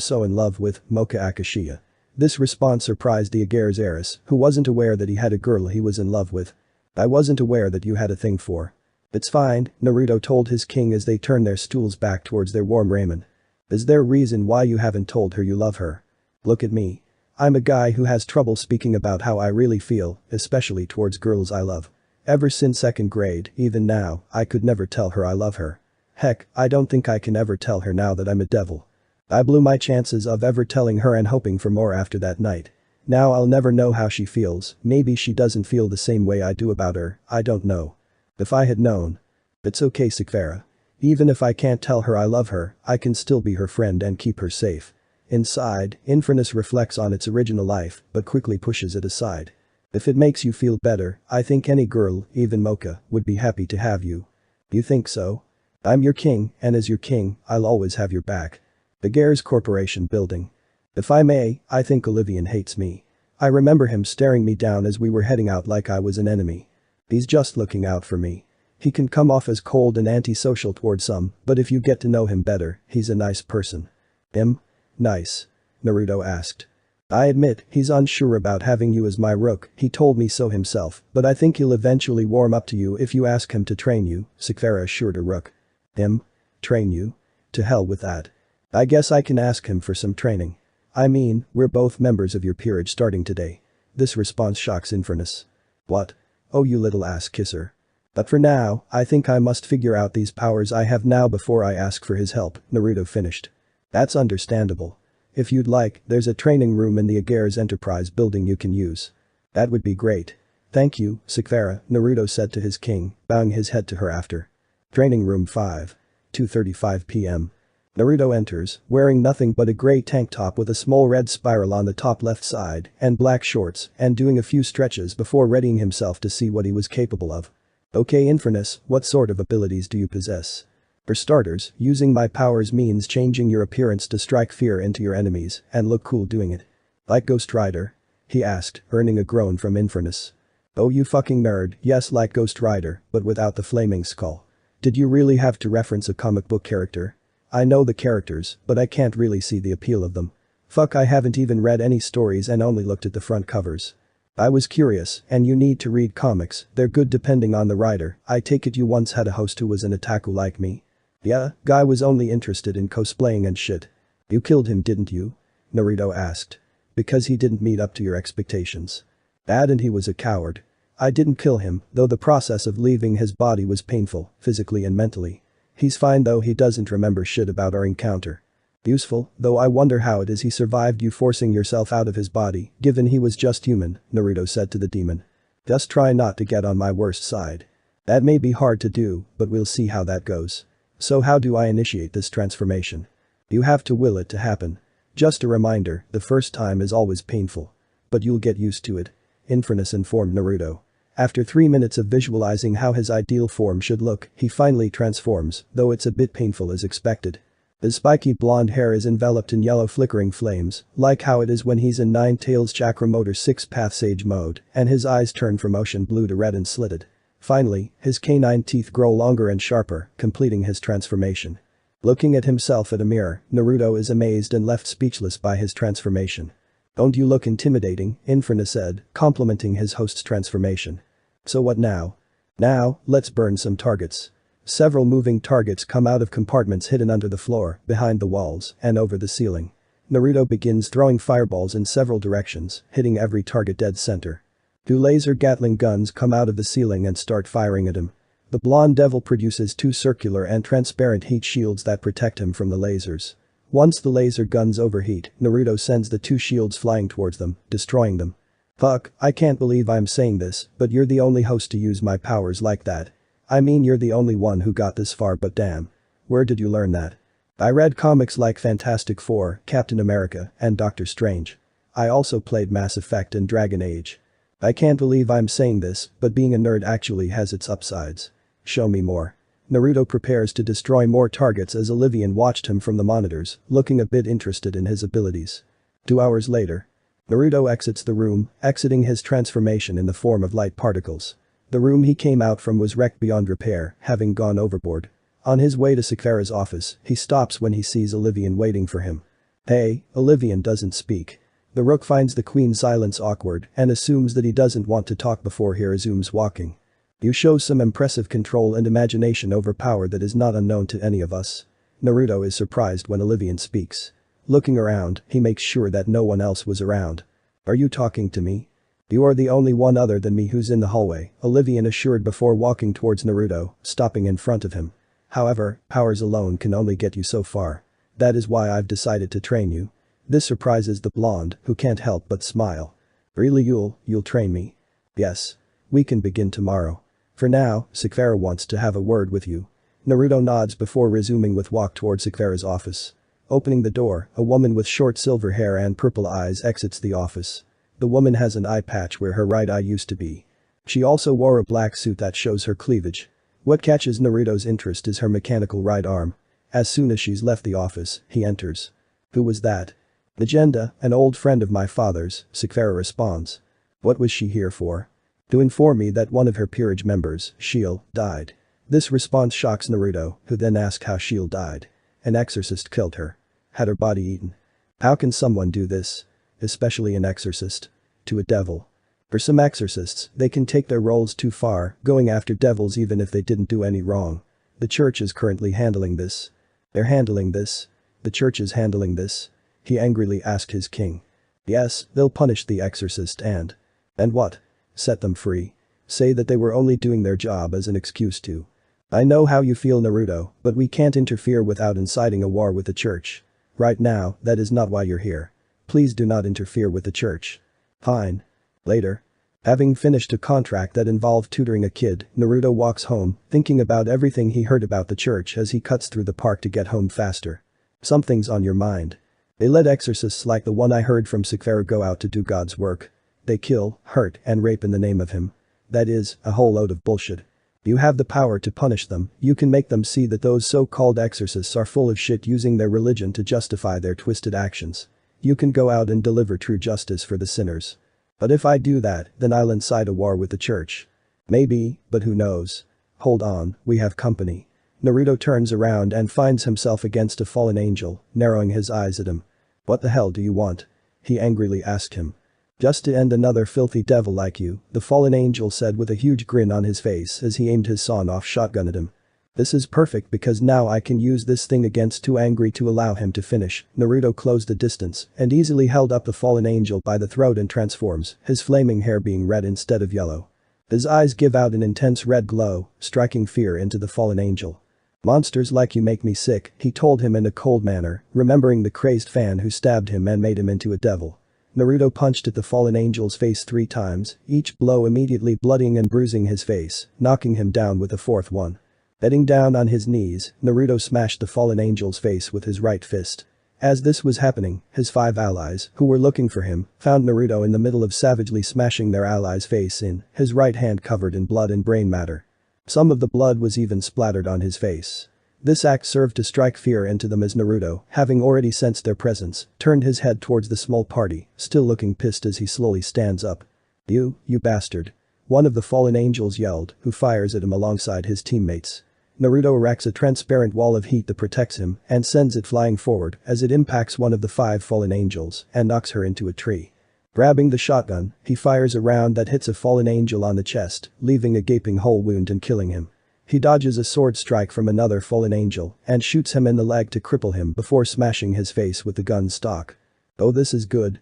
so in love with, Mocha Akashiya. This response surprised the Agare's heiress, who wasn't aware that he had a girl he was in love with. I wasn't aware that you had a thing for. It's fine, Naruto told his king as they turned their stools back towards their warm ramen. Is there a reason why you haven't told her you love her? Look at me. I'm a guy who has trouble speaking about how I really feel, especially towards girls I love. Ever since 2nd grade, even now, I could never tell her I love her. Heck, I don't think I can ever tell her now that I'm a devil. I blew my chances of ever telling her and hoping for more after that night. Now I'll never know how she feels, maybe she doesn't feel the same way I do about her, I don't know. If I had known. It's okay Sakura. Even if I can't tell her I love her, I can still be her friend and keep her safe. Inside, Infernus reflects on its original life, but quickly pushes it aside. If it makes you feel better, I think any girl, even Mocha, would be happy to have you. You think so? I'm your king, and as your king, I'll always have your back. The Gares Corporation building. If I may, I think Olivian hates me. I remember him staring me down as we were heading out like I was an enemy. He's just looking out for me. He can come off as cold and antisocial towards some, but if you get to know him better, he's a nice person. Nice? Naruto asked. I admit, he's unsure about having you as my rook, he told me so himself, but I think he'll eventually warm up to you if you ask him to train you, Sakura assured her rook. Train you? To hell with that. I guess I can ask him for some training. I mean, we're both members of your peerage starting today. This response shocks Infernus. What? Oh you little ass kisser. But for now, I think I must figure out these powers I have now before I ask for his help, Naruto finished. That's understandable. If you'd like, there's a training room in the Agares Enterprise building you can use. That would be great. Thank you, Sakura, Naruto said to his king, bowing his head to her after. Training room 5. 2:35 p.m. Naruto enters, wearing nothing but a grey tank top with a small red spiral on the top left side and black shorts and doing a few stretches before readying himself to see what he was capable of. Okay Infernus, what sort of abilities do you possess? For starters, using my powers means changing your appearance to strike fear into your enemies and look cool doing it. Like Ghost Rider? He asked, earning a groan from Infernus. Oh you fucking nerd, yes like Ghost Rider, but without the flaming skull. Did you really have to reference a comic book character? I know the characters, but I can't really see the appeal of them. Fuck I haven't even read any stories and only looked at the front covers. I was curious, and you need to read comics, they're good depending on the writer. I take it you once had a host who was an otaku like me? Yeah, guy was only interested in cosplaying and shit. You killed him, didn't you? Naruto asked. Because he didn't meet up to your expectations. Bad, and he was a coward. I didn't kill him, though the process of leaving his body was painful, physically and mentally. He's fine though, he doesn't remember shit about our encounter. Useful, though I wonder how it is he survived you forcing yourself out of his body, given he was just human, Naruto said to the demon. Just try not to get on my worst side. That may be hard to do, but we'll see how that goes. So how do I initiate this transformation? You have to will it to happen. Just a reminder, the first time is always painful. But you'll get used to it. Infernus informed Naruto. After 3 minutes of visualizing how his ideal form should look, he finally transforms, though it's a bit painful as expected. His spiky blonde hair is enveloped in yellow flickering flames, like how it is when he's in Nine Tails Chakra Motor 6-Path Sage mode, and his eyes turn from ocean blue to red and slitted. Finally, his canine teeth grow longer and sharper, completing his transformation. Looking at himself at a mirror, Naruto is amazed and left speechless by his transformation. Don't you look intimidating, Infernus said, complimenting his host's transformation. So what now? Now, let's burn some targets. Several moving targets come out of compartments hidden under the floor, behind the walls, and over the ceiling. Naruto begins throwing fireballs in several directions, hitting every target dead center. 2 laser Gatling guns come out of the ceiling and start firing at him. The blonde devil produces 2 circular and transparent heat shields that protect him from the lasers. Once the laser guns overheat, Naruto sends the 2 shields flying towards them, destroying them. Fuck, I can't believe I'm saying this, but you're the only host to use my powers like that. I mean, you're the only one who got this far, but damn. Where did you learn that? I read comics like Fantastic Four, Captain America, and Doctor Strange. I also played Mass Effect and Dragon Age. I can't believe I'm saying this, but being a nerd actually has its upsides. Show me more. Naruto prepares to destroy more targets as Olivian watched him from the monitors, looking a bit interested in his abilities. 2 hours later. Naruto exits the room, exiting his transformation in the form of light particles. The room he came out from was wrecked beyond repair, having gone overboard. On his way to Sakura's office, he stops when he sees Olivian waiting for him. Hey, Olivian doesn't speak. The Rook finds the Queen's silence awkward and assumes that he doesn't want to talk before he resumes walking. You show some impressive control and imagination over power that is not unknown to any of us. Naruto is surprised when Olivian speaks. Looking around, he makes sure that no one else was around. Are you talking to me? You are the only one other than me who's in the hallway, Olivian assured before walking towards Naruto, stopping in front of him. However, powers alone can only get you so far. That is why I've decided to train you. This surprises the blonde, who can't help but smile. Really, you'll train me? Yes. We can begin tomorrow. For now, Sakura wants to have a word with you. Naruto nods before resuming with walk towards Sakura's office. Opening the door, a woman with short silver hair and purple eyes exits the office. The woman has an eye patch where her right eye used to be. She also wore a black suit that shows her cleavage. What catches Naruto's interest is her mechanical right arm. As soon as she's left the office, he enters. Who was that? Legenda, an old friend of my father's, Sakura responds. What was she here for? To inform me that one of her peerage members, Shield, died. This response shocks Naruto, who then asks how Shield died. An exorcist killed her. Had her body eaten. How can someone do this? Especially an exorcist. To a devil. For some exorcists, they can take their roles too far, going after devils even if they didn't do any wrong. The church is currently handling this. They're handling this? The church is handling this? He angrily asked his king. Yes, they'll punish the exorcist and what? Set them free. Say that they were only doing their job as an excuse to. I know how you feel, Naruto, but we can't interfere without inciting a war with the church. Right now, that is not why you're here. Please do not interfere with the church. Fine. Later. Having finished a contract that involved tutoring a kid, Naruto walks home, thinking about everything he heard about the church as he cuts through the park to get home faster. Something's on your mind. They let exorcists like the one I heard from Sakura go out to do God's work. They kill, hurt, and rape in the name of him. That is, a whole load of bullshit. You have the power to punish them, you can make them see that those so-called exorcists are full of shit using their religion to justify their twisted actions. You can go out and deliver true justice for the sinners. But if I do that, then I'll incite a war with the church. Maybe, but who knows. Hold on, we have company. Naruto turns around and finds himself against a fallen angel, narrowing his eyes at him. What the hell do you want? He angrily asked him. Just to end another filthy devil like you, the fallen angel said with a huge grin on his face as he aimed his sawn-off shotgun at him. This is perfect because now I can use this thing against too angry to allow him to finish. Naruto closed the distance and easily held up the fallen angel by the throat and transforms, his flaming hair being red instead of yellow. His eyes give out an intense red glow, striking fear into the fallen angel. Monsters like you make me sick, he told him in a cold manner, remembering the crazed fan who stabbed him and made him into a devil. Naruto punched at the fallen angel's face 3 times, each blow immediately bloodying and bruising his face, knocking him down with a 4th one. Heading down on his knees, Naruto smashed the fallen angel's face with his right fist. As this was happening, his 5 allies, who were looking for him, found Naruto in the middle of savagely smashing their ally's face in, his right hand covered in blood and brain matter. Some of the blood was even splattered on his face. This act served to strike fear into them as Naruto, having already sensed their presence, turned his head towards the small party, still looking pissed as he slowly stands up. You bastard. One of the fallen angels yelled, who fires at him alongside his teammates. Naruto erects a transparent wall of heat that protects him and sends it flying forward as it impacts one of the 5 fallen angels and knocks her into a tree. Grabbing the shotgun, he fires a round that hits a fallen angel on the chest, leaving a gaping hole wound and killing him. He dodges a sword strike from another fallen angel and shoots him in the leg to cripple him before smashing his face with the gun stock. Oh, this is good.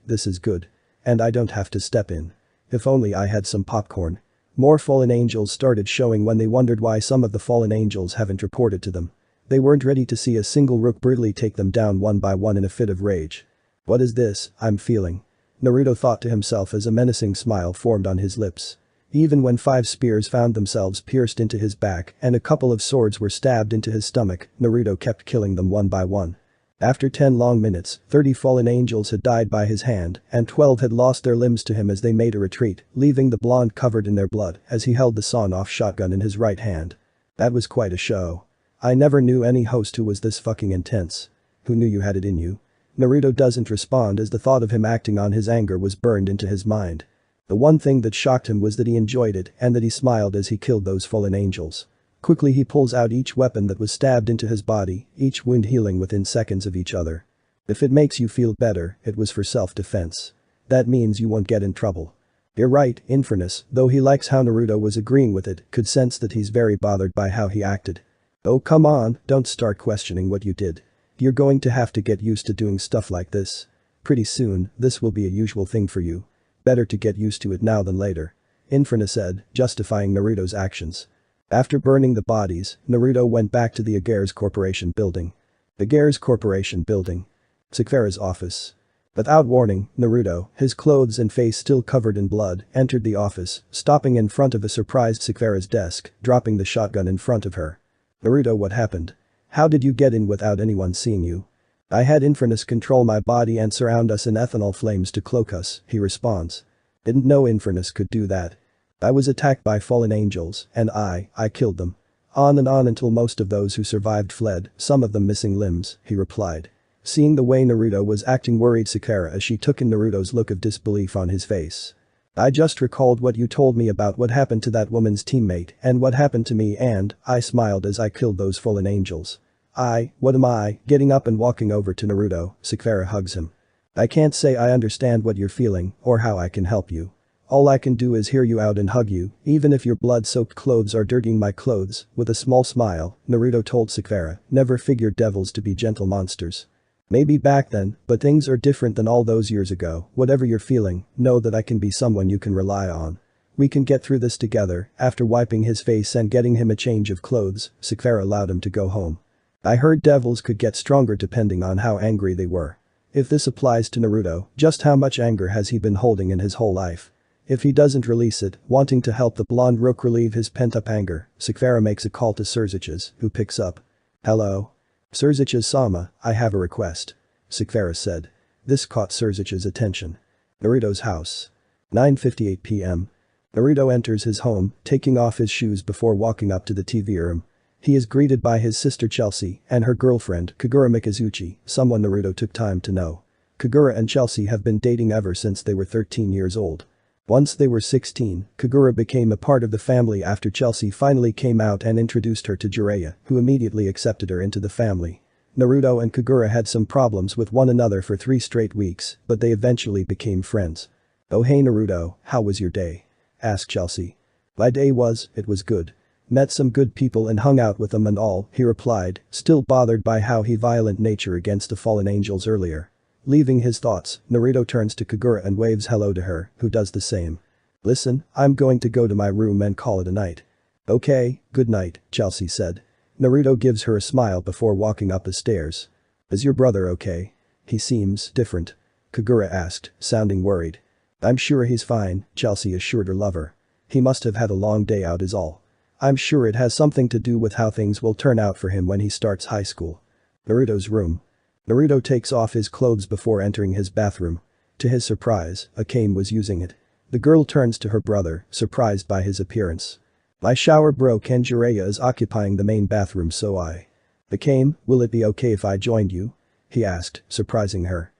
And I don't have to step in. If only I had some popcorn. More fallen angels started showing when they wondered why some of the fallen angels haven't reported to them. They weren't ready to see a single rook brutally take them down one by one in a fit of rage. What is this I'm feeling? Naruto thought to himself as a menacing smile formed on his lips. Even when 5 spears found themselves pierced into his back and a couple of swords were stabbed into his stomach, Naruto kept killing them one by one. After 10 long minutes, 30 fallen angels had died by his hand and 12 had lost their limbs to him as they made a retreat, leaving the blonde covered in their blood as he held the sawn-off shotgun in his right hand. That was quite a show. I never knew any host who was this fucking intense. Who knew you had it in you? Naruto doesn't respond as the thought of him acting on his anger was burned into his mind. The one thing that shocked him was that he enjoyed it and that he smiled as he killed those fallen angels. Quickly he pulls out each weapon that was stabbed into his body, each wound healing within seconds of each other. If it makes you feel better, it was for self-defense. That means you won't get in trouble. You're right, Infernus, though he likes how Naruto was agreeing with it, could sense that he's very bothered by how he acted. Oh come on, don't start questioning what you did. You're going to have to get used to doing stuff like this. Pretty soon, this will be a usual thing for you. Better to get used to it now than later. Infernus said, justifying Naruto's actions. After burning the bodies, Naruto went back to the Ageres Corporation building. Ageres Corporation building. Sakura's office. Without warning, Naruto, his clothes and face still covered in blood, entered the office, stopping in front of a surprised Sakura's desk, dropping the shotgun in front of her. Naruto, what happened? How did you get in without anyone seeing you? I had Infernus control my body and surround us in ethanol flames to cloak us, he responds. Didn't know Infernus could do that. I was attacked by fallen angels, and I killed them. On and on until most of those who survived fled, some of them missing limbs, he replied. Seeing the way Naruto was acting worried Sakura as she took in Naruto's look of disbelief on his face. I just recalled what you told me about what happened to that woman's teammate and what happened to me and I smiled as I killed those fallen angels. What am I? Getting up and walking over to Naruto, Sakura hugs him. I can't say I understand what you're feeling or how I can help you. All I can do is hear you out and hug you, even if your blood-soaked clothes are dirtying my clothes. With a small smile, Naruto told Sakura, never figured devils to be gentle monsters. Maybe back then, but things are different than all those years ago. Whatever you're feeling, know that I can be someone you can rely on. We can get through this together. After wiping his face and getting him a change of clothes, Sakura allowed him to go home. I heard devils could get stronger depending on how angry they were. If this applies to Naruto, just how much anger has he been holding in his whole life? If he doesn't release it, wanting to help the blonde rook relieve his pent-up anger, Sakura makes a call to Surziches, who picks up. Hello? Surziches-sama, I have a request. Sakura said. This caught Surziches' attention. Naruto's house. 9:58 p.m. Naruto enters his home, taking off his shoes before walking up to the TV room. He is greeted by his sister Chelsea and her girlfriend Kagura Mikazuchi, someone Naruto took time to know. Kagura and Chelsea have been dating ever since they were 13 years old. Once they were 16, Kagura became a part of the family after Chelsea finally came out and introduced her to Jiraiya, who immediately accepted her into the family. Naruto and Kagura had some problems with one another for 3 straight weeks, but they eventually became friends. "Oh hey Naruto, how was your day?" asked Chelsea. "My day it was good. Met some good people and hung out with them and all," he replied, still bothered by how he violent nature against the fallen angels earlier. Leaving his thoughts, Naruto turns to Kagura and waves hello to her, who does the same. "Listen, I'm going to go to my room and call it a night." "Okay, good night," Chelsea said. Naruto gives her a smile before walking up the stairs. "Is your brother okay? He seems different," Kagura asked, sounding worried. "I'm sure he's fine," Chelsea assured her lover. "He must have had a long day out is all. I'm sure it has something to do with how things will turn out for him when he starts high school." Naruto's room. Naruto takes off his clothes before entering his bathroom. To his surprise, Akame was using it. The girl turns to her brother, surprised by his appearance. "My shower broke and Jiraiya is occupying the main bathroom so I." "Akame, will it be okay if I joined you?" he asked, surprising her.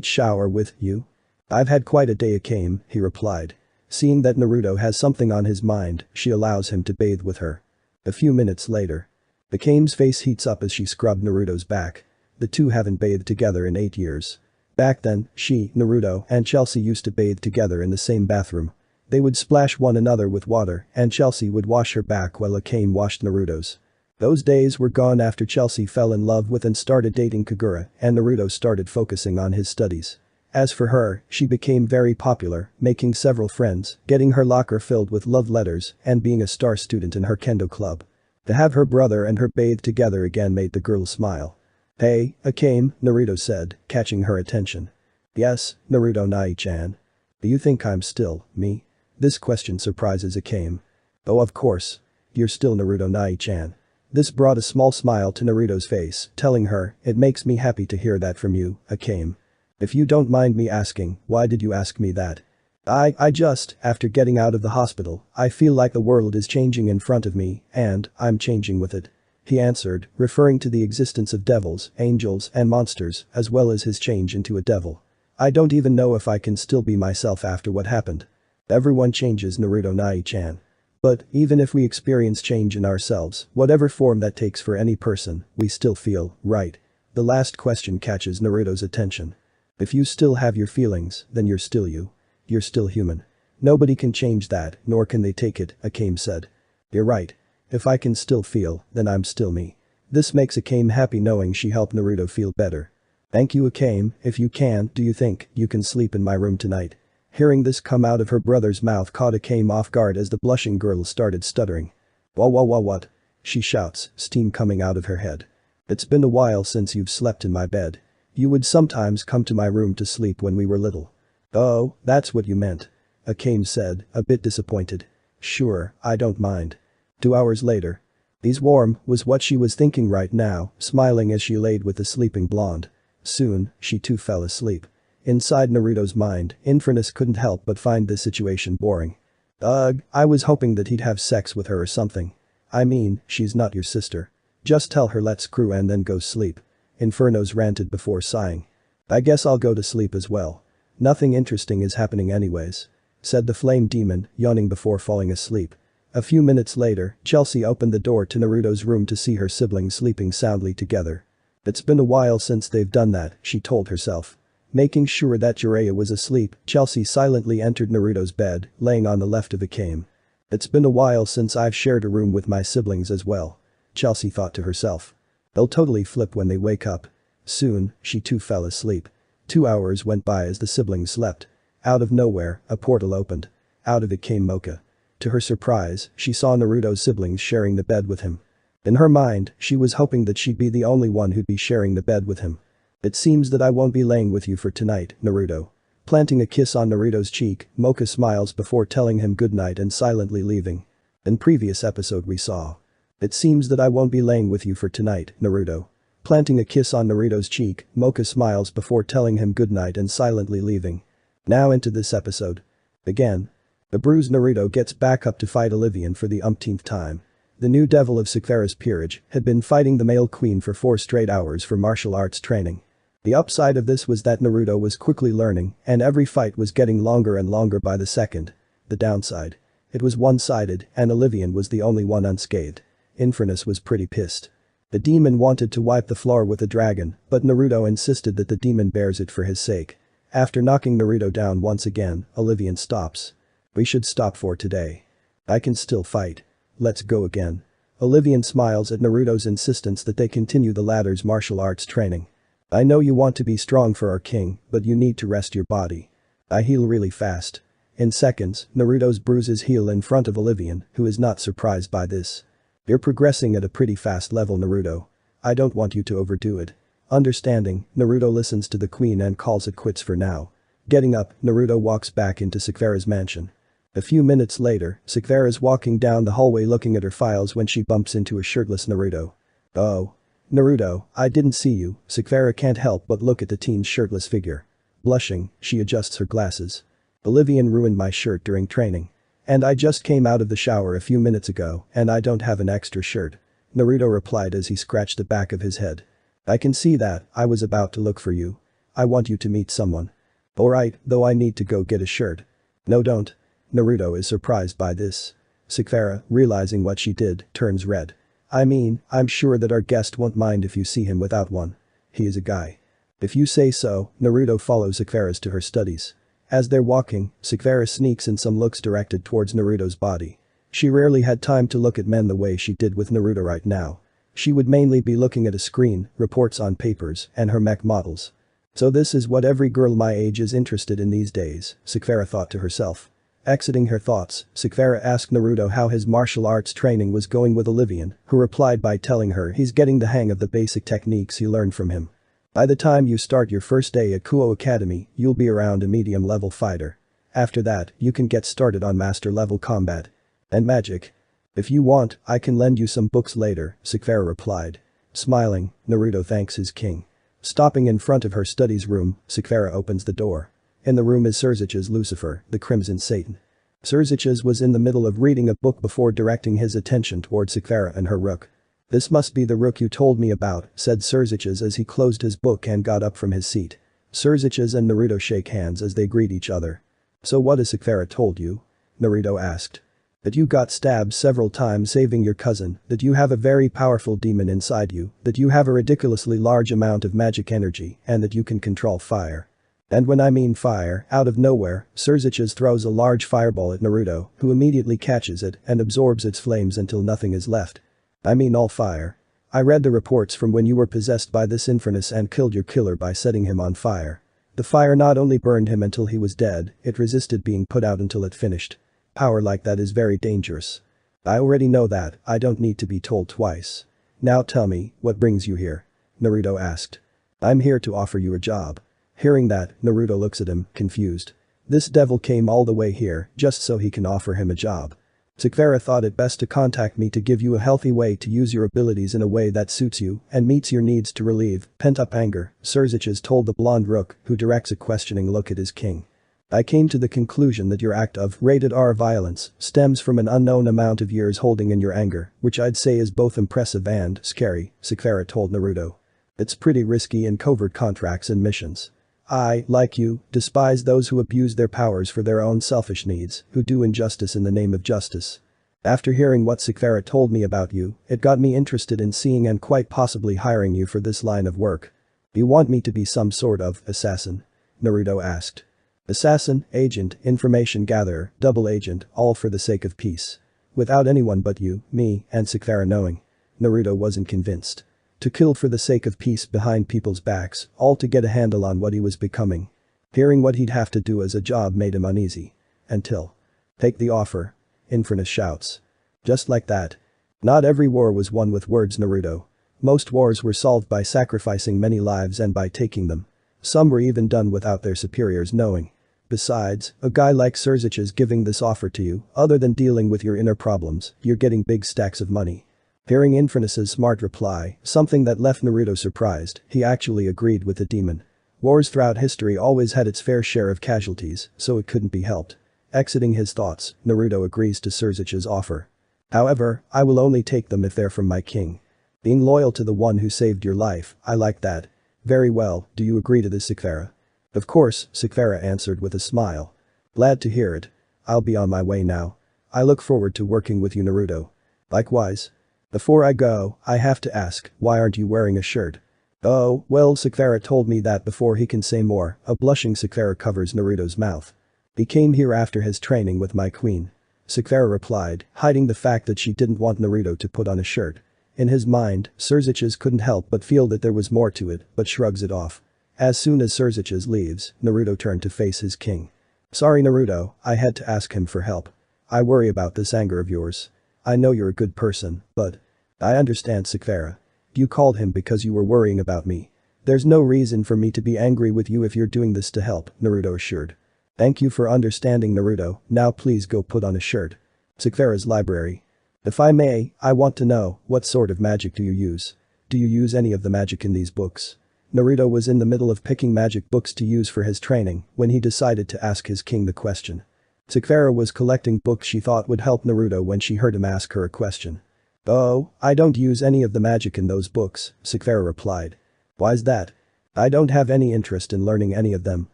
"Shower with you?" "I've had quite a day Akame," he replied. Seeing that Naruto has something on his mind, she allows him to bathe with her. A few minutes later. Akame's face heats up as she scrubbed Naruto's back. The two haven't bathed together in 8 years. Back then, she, Naruto, and Chelsea used to bathe together in the same bathroom. They would splash one another with water and Chelsea would wash her back while Akame washed Naruto's. Those days were gone after Chelsea fell in love with and started dating Kagura and Naruto started focusing on his studies. As for her, she became very popular, making several friends, getting her locker filled with love letters, and being a star student in her kendo club. To have her brother and her bathe together again made the girl smile. "Hey, Akame," Naruto said, catching her attention. "Yes, Naruto Nai-chan. Do you think I'm still me?" This question surprises Akame. "Oh of course. You're still Naruto Nai-chan." This brought a small smile to Naruto's face, telling her, "It makes me happy to hear that from you, Akame. If you don't mind me asking, why did you ask me that?" I just, after getting out of the hospital, I feel like the world is changing in front of me, and I'm changing with it," he answered, referring to the existence of devils, angels, and monsters, as well as his change into a devil. "I don't even know if I can still be myself after what happened." Everyone changes Naruto Nai-chan. But, even if we experience change in ourselves, whatever form that takes for any person, we still feel, right? The last question catches Naruto's attention. "If you still have your feelings, then you're still you. You're still human. Nobody can change that, nor can they take it," Akame said. "You're right. If I can still feel, then I'm still me." This makes Akame happy knowing she helped Naruto feel better. "Thank you Akame, if you can, do you think you can sleep in my room tonight?" Hearing this come out of her brother's mouth caught Akame off guard as the blushing girl started stuttering. What? She shouts, steam coming out of her head. "It's been a while since you've slept in my bed. You would sometimes come to my room to sleep when we were little." "Oh, that's what you meant," Akame said, a bit disappointed. "Sure, I don't mind." 2 hours later. "He's warm," was what she was thinking right now, smiling as she laid with the sleeping blonde. Soon, she too fell asleep. Inside Naruto's mind, Infernus couldn't help but find this situation boring. "Ugh, I was hoping that he'd have sex with her or something. I mean, she's not your sister. Just tell her let's screw and then go sleep." Infernos ranted before sighing. "I guess I'll go to sleep as well. Nothing interesting is happening anyways," said the flame demon, yawning before falling asleep. A few minutes later, Chelsea opened the door to Naruto's room to see her siblings sleeping soundly together. "It's been a while since they've done that," she told herself. Making sure that Jiraiya was asleep, Chelsea silently entered Naruto's bed, laying on the left of Akame. "It's been a while since I've shared a room with my siblings as well," Chelsea thought to herself. "They'll totally flip when they wake up." Soon, she too fell asleep. 2 hours went by as the siblings slept. Out of nowhere, a portal opened. Out of it came Mocha. To her surprise, she saw Naruto's siblings sharing the bed with him. In her mind, she was hoping that she'd be the only one who'd be sharing the bed with him. "It seems that I won't be laying with you for tonight, Naruto." Planting a kiss on Naruto's cheek, Mocha smiles before telling him goodnight and silently leaving. In previous episode we saw. "It seems that I won't be laying with you for tonight, Naruto." Planting a kiss on Naruto's cheek, Mocha smiles before telling him goodnight and silently leaving. Now into this episode. Again. The bruised Naruto gets back up to fight Olivian for the umpteenth time. The new devil of Sakvara's peerage had been fighting the male queen for 4 straight hours for martial arts training. The upside of this was that Naruto was quickly learning and every fight was getting longer and longer by the second. The downside. It was one-sided and Olivian was the only one unscathed. Infernus was pretty pissed. The demon wanted to wipe the floor with the dragon, but Naruto insisted that the demon bears it for his sake. After knocking Naruto down once again, Olivian stops. We should stop for today. I can still fight. Let's go again. Olivian smiles at Naruto's insistence that they continue the latter's martial arts training. I know you want to be strong for our king, but you need to rest your body. I heal really fast. In seconds, Naruto's bruises heal in front of Olivian, who is not surprised by this. You're progressing at a pretty fast level, Naruto. I don't want you to overdo it. Understanding, Naruto listens to the queen and calls it quits for now. Getting up, Naruto walks back into Sakvara's mansion. A few minutes later, Sakvara is walking down the hallway looking at her files when she bumps into a shirtless Naruto. Oh. Naruto, I didn't see you. Sakvara can't help but look at the teen's shirtless figure. Blushing, she adjusts her glasses. Olivian ruined my shirt during training. And I just came out of the shower a few minutes ago, and I don't have an extra shirt. Naruto replied as he scratched the back of his head. I can see that. I was about to look for you. I want you to meet someone. Alright, though I need to go get a shirt. No, don't. Naruto is surprised by this. Sakvara, realizing what she did, turns red. I mean, I'm sure that our guest won't mind if you see him without one. He is a guy. If you say so. Naruto follows Sakvara's to her studies. As they're walking, Sakvara sneaks in some looks directed towards Naruto's body. She rarely had time to look at men the way she did with Naruto right now. She would mainly be looking at a screen, reports on papers, and her mech models. So this is what every girl my age is interested in these days, Sakvara thought to herself. Exiting her thoughts, Sakvara asked Naruto how his martial arts training was going with Olivian, who replied by telling her he's getting the hang of the basic techniques he learned from him. By the time you start your first day at Kuo Academy, you'll be around a medium-level fighter. After that, you can get started on master-level combat. And magic. If you want, I can lend you some books later, Sakvara replied. Smiling, Naruto thanks his king. Stopping in front of her studies room, Sakvara opens the door. In the room is Surzich's Lucifer, the Crimson Satan. Surzich's was in the middle of reading a book before directing his attention toward Sakvara and her rook. This must be the rook you told me about, said Surzich's as he closed his book and got up from his seat. Surzich's and Naruto shake hands as they greet each other. So what has Sakvara told you? Naruto asked. That you got stabbed several times saving your cousin, that you have a very powerful demon inside you, that you have a ridiculously large amount of magic energy, and that you can control fire. And when I mean fire, out of nowhere, Surzich's throws a large fireball at Naruto, who immediately catches it and absorbs its flames until nothing is left. I mean all fire. I read the reports from when you were possessed by this infernus and killed your killer by setting him on fire. The fire not only burned him until he was dead, it resisted being put out until it finished. Power like that is very dangerous. I already know that, I don't need to be told twice. Now tell me, what brings you here? Naruto asked. I'm here to offer you a job. Hearing that, Naruto looks at him, confused. This devil came all the way here, just so he can offer him a job. Sakvara thought it best to contact me to give you a healthy way to use your abilities in a way that suits you and meets your needs to relieve pent-up anger, Surzich's told the blonde rook, who directs a questioning look at his king. I came to the conclusion that your act of rated R violence stems from an unknown amount of years holding in your anger, which I'd say is both impressive and scary, Sakvara told Naruto. It's pretty risky in covert contracts and missions. I, like you, despise those who abuse their powers for their own selfish needs, who do injustice in the name of justice. After hearing what Sakvara told me about you, it got me interested in seeing and quite possibly hiring you for this line of work. You want me to be some sort of assassin? Naruto asked. Assassin, agent, information gatherer, double agent, all for the sake of peace. Without anyone but you, me, and Sakvara knowing. Naruto wasn't convinced. To kill for the sake of peace behind people's backs, all to get a handle on what he was becoming. Hearing what he'd have to do as a job made him uneasy. Until. Take the offer. Infernus shouts. Just like that. Not every war was won with words, Naruto. Most wars were solved by sacrificing many lives and by taking them. Some were even done without their superiors knowing. Besides, a guy like Surzich's giving this offer to you, other than dealing with your inner problems, you're getting big stacks of money. Hearing Infernus's smart reply, something that left Naruto surprised, he actually agreed with the demon. Wars throughout history always had its fair share of casualties, so it couldn't be helped. Exiting his thoughts, Naruto agrees to Surzich's offer. However, I will only take them if they're from my king. Being loyal to the one who saved your life, I like that. Very well, do you agree to this, Sakvara? Of course, Sakvara answered with a smile. Glad to hear it. I'll be on my way now. I look forward to working with you, Naruto. Likewise. Before I go, I have to ask, why aren't you wearing a shirt? Oh, well, Sakura told me that before he can say more, a blushing Sakura covers Naruto's mouth. He came here after his training with my queen. Sakura replied, hiding the fact that she didn't want Naruto to put on a shirt. In his mind, Surziches couldn't help but feel that there was more to it, but shrugs it off. As soon as Surziches leaves, Naruto turned to face his king. Sorry Naruto, I had to ask him for help. I worry about this anger of yours. I know you're a good person, but… I understand Sakura. You called him because you were worrying about me. There's no reason for me to be angry with you if you're doing this to help, Naruto assured. Thank you for understanding Naruto, now please go put on a shirt. Sakura's library. If I may, I want to know, what sort of magic do you use? Do you use any of the magic in these books? Naruto was in the middle of picking magic books to use for his training when he decided to ask his king the question. Sakura was collecting books she thought would help Naruto when she heard him ask her a question. Oh, I don't use any of the magic in those books, Sakura replied. Why's that? I don't have any interest in learning any of them.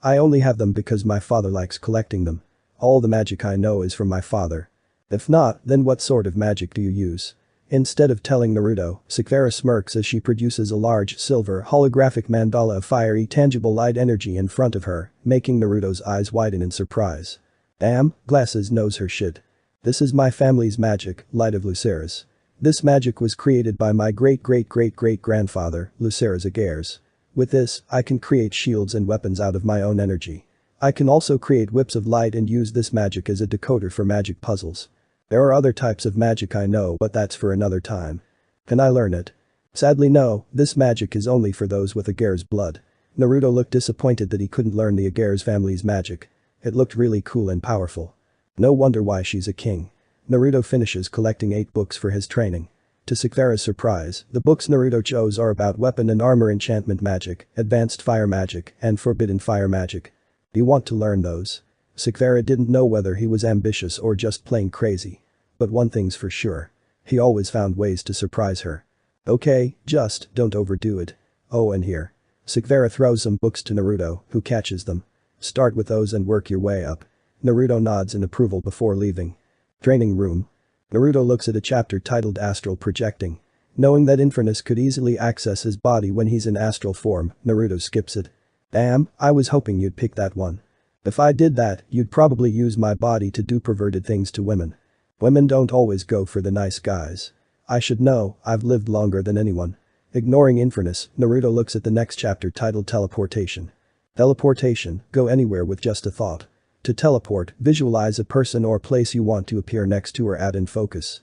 I only have them because my father likes collecting them. All the magic I know is from my father. If not, then what sort of magic do you use? Instead of telling Naruto, Sakura smirks as she produces a large, silver, holographic mandala of fiery, tangible light energy in front of her, making Naruto's eyes widen in surprise. Damn, Glasses knows her shit. This is my family's magic, Light of Lucerys. This magic was created by my great-great-great-great-grandfather, Lucerys Aguirre. With this, I can create shields and weapons out of my own energy. I can also create whips of light and use this magic as a decoder for magic puzzles. There are other types of magic I know, but that's for another time. Can I learn it? Sadly no, this magic is only for those with Aguirre's blood. Naruto looked disappointed that he couldn't learn the Aguirre's family's magic. It looked really cool and powerful. No wonder why she's a king. Naruto finishes collecting 8 books for his training. To Sakura's surprise, the books Naruto chose are about weapon and armor enchantment magic, advanced fire magic, and forbidden fire magic. Do you want to learn those? Sakura didn't know whether he was ambitious or just plain crazy. But one thing's for sure. He always found ways to surprise her. Okay, just don't overdo it. Oh, and here. Sakura throws some books to Naruto, who catches them. Start with those and work your way up. Naruto nods in approval before leaving. Training room. Naruto looks at a chapter titled Astral Projecting. Knowing that Infernus could easily access his body when he's in astral form, Naruto skips it. Damn, I was hoping you'd pick that one. If I did that, you'd probably use my body to do perverted things to women. Women don't always go for the nice guys. I should know, I've lived longer than anyone. Ignoring Infernus, Naruto looks at the next chapter titled Teleportation. Teleportation, go anywhere with just a thought. To teleport, visualize a person or place you want to appear next to or at in focus.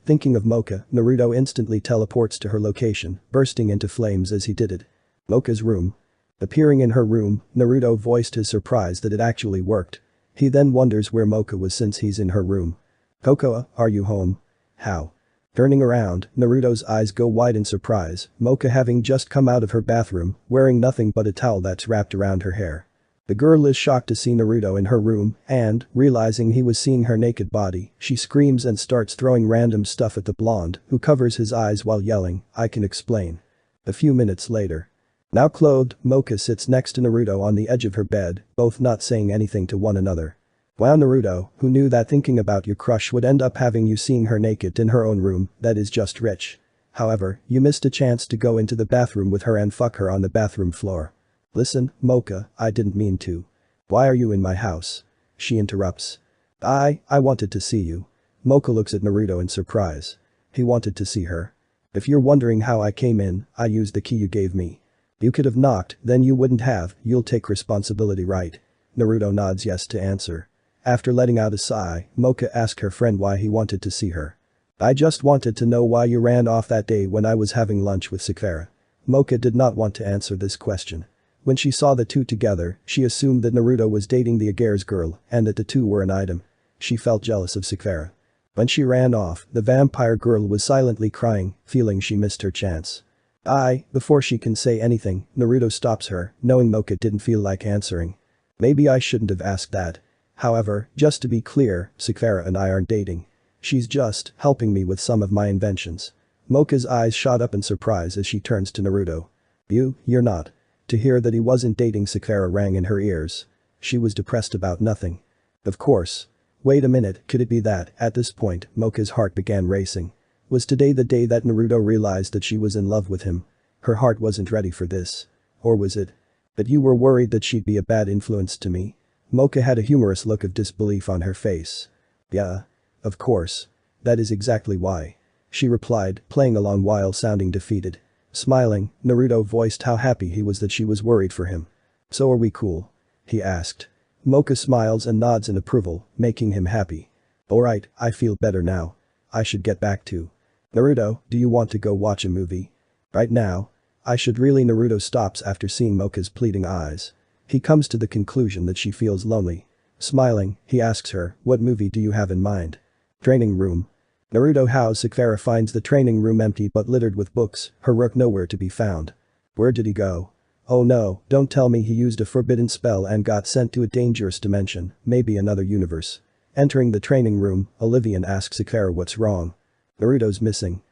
Thinking of Mocha, Naruto instantly teleports to her location, bursting into flames as he did it. Mocha's room. Appearing in her room, Naruto voiced his surprise that it actually worked. He then wonders where Mocha was since he's in her room. Kokoa, are you home? How? Turning around, Naruto's eyes go wide in surprise, Mocha having just come out of her bathroom, wearing nothing but a towel that's wrapped around her hair. The girl is shocked to see Naruto in her room and, realizing he was seeing her naked body, she screams and starts throwing random stuff at the blonde, who covers his eyes while yelling, I can explain. A few minutes later. Now clothed, Mocha sits next to Naruto on the edge of her bed, both not saying anything to one another. Wow Naruto, who knew that thinking about your crush would end up having you seeing her naked in her own room, that is just rich. However, you missed a chance to go into the bathroom with her and fuck her on the bathroom floor. Listen, Mocha, I didn't mean to. Why are you in my house? She interrupts. I wanted to see you. Mocha looks at Naruto in surprise. He wanted to see her. If you're wondering how I came in, I used the key you gave me. You could have knocked, then you wouldn't have, you'll take responsibility, right? Naruto nods yes to answer. After letting out a sigh, Mocha asked her friend why he wanted to see her. I just wanted to know why you ran off that day when I was having lunch with Sakura. Mocha did not want to answer this question. When she saw the two together, she assumed that Naruto was dating the Aguirre's girl and that the two were an item. She felt jealous of Sakura. When she ran off, the vampire girl was silently crying, feeling she missed her chance. Before she can say anything, Naruto stops her, knowing Mocha didn't feel like answering. Maybe I shouldn't have asked that. However, just to be clear, Sakura and I aren't dating. She's just helping me with some of my inventions. Mocha's eyes shot up in surprise as she turns to Naruto. You're not. To hear that he wasn't dating Sakura rang in her ears. She was depressed about nothing. Of course. Wait a minute, could it be that, at this point, Mocha's heart began racing. Was today the day that Naruto realized that she was in love with him? Her heart wasn't ready for this. Or was it? But you were worried that she'd be a bad influence to me? Mocha had a humorous look of disbelief on her face. Yeah. Of course. That is exactly why. She replied, playing along while sounding defeated. Smiling, Naruto voiced how happy he was that she was worried for him. So are we cool? He asked. Mocha smiles and nods in approval, making him happy. Alright, I feel better now. I should get back to. Naruto, do you want to go watch a movie? Right now? I should really. Naruto stops after seeing Mocha's pleading eyes. He comes to the conclusion that she feels lonely. Smiling, he asks her, what movie do you have in mind? Training room. Naruto howls. Sakura finds the training room empty but littered with books, her rook nowhere to be found. Where did he go? Oh no, don't tell me he used a forbidden spell and got sent to a dangerous dimension, maybe another universe. Entering the training room, Olivian asks Sakura what's wrong. Naruto's missing.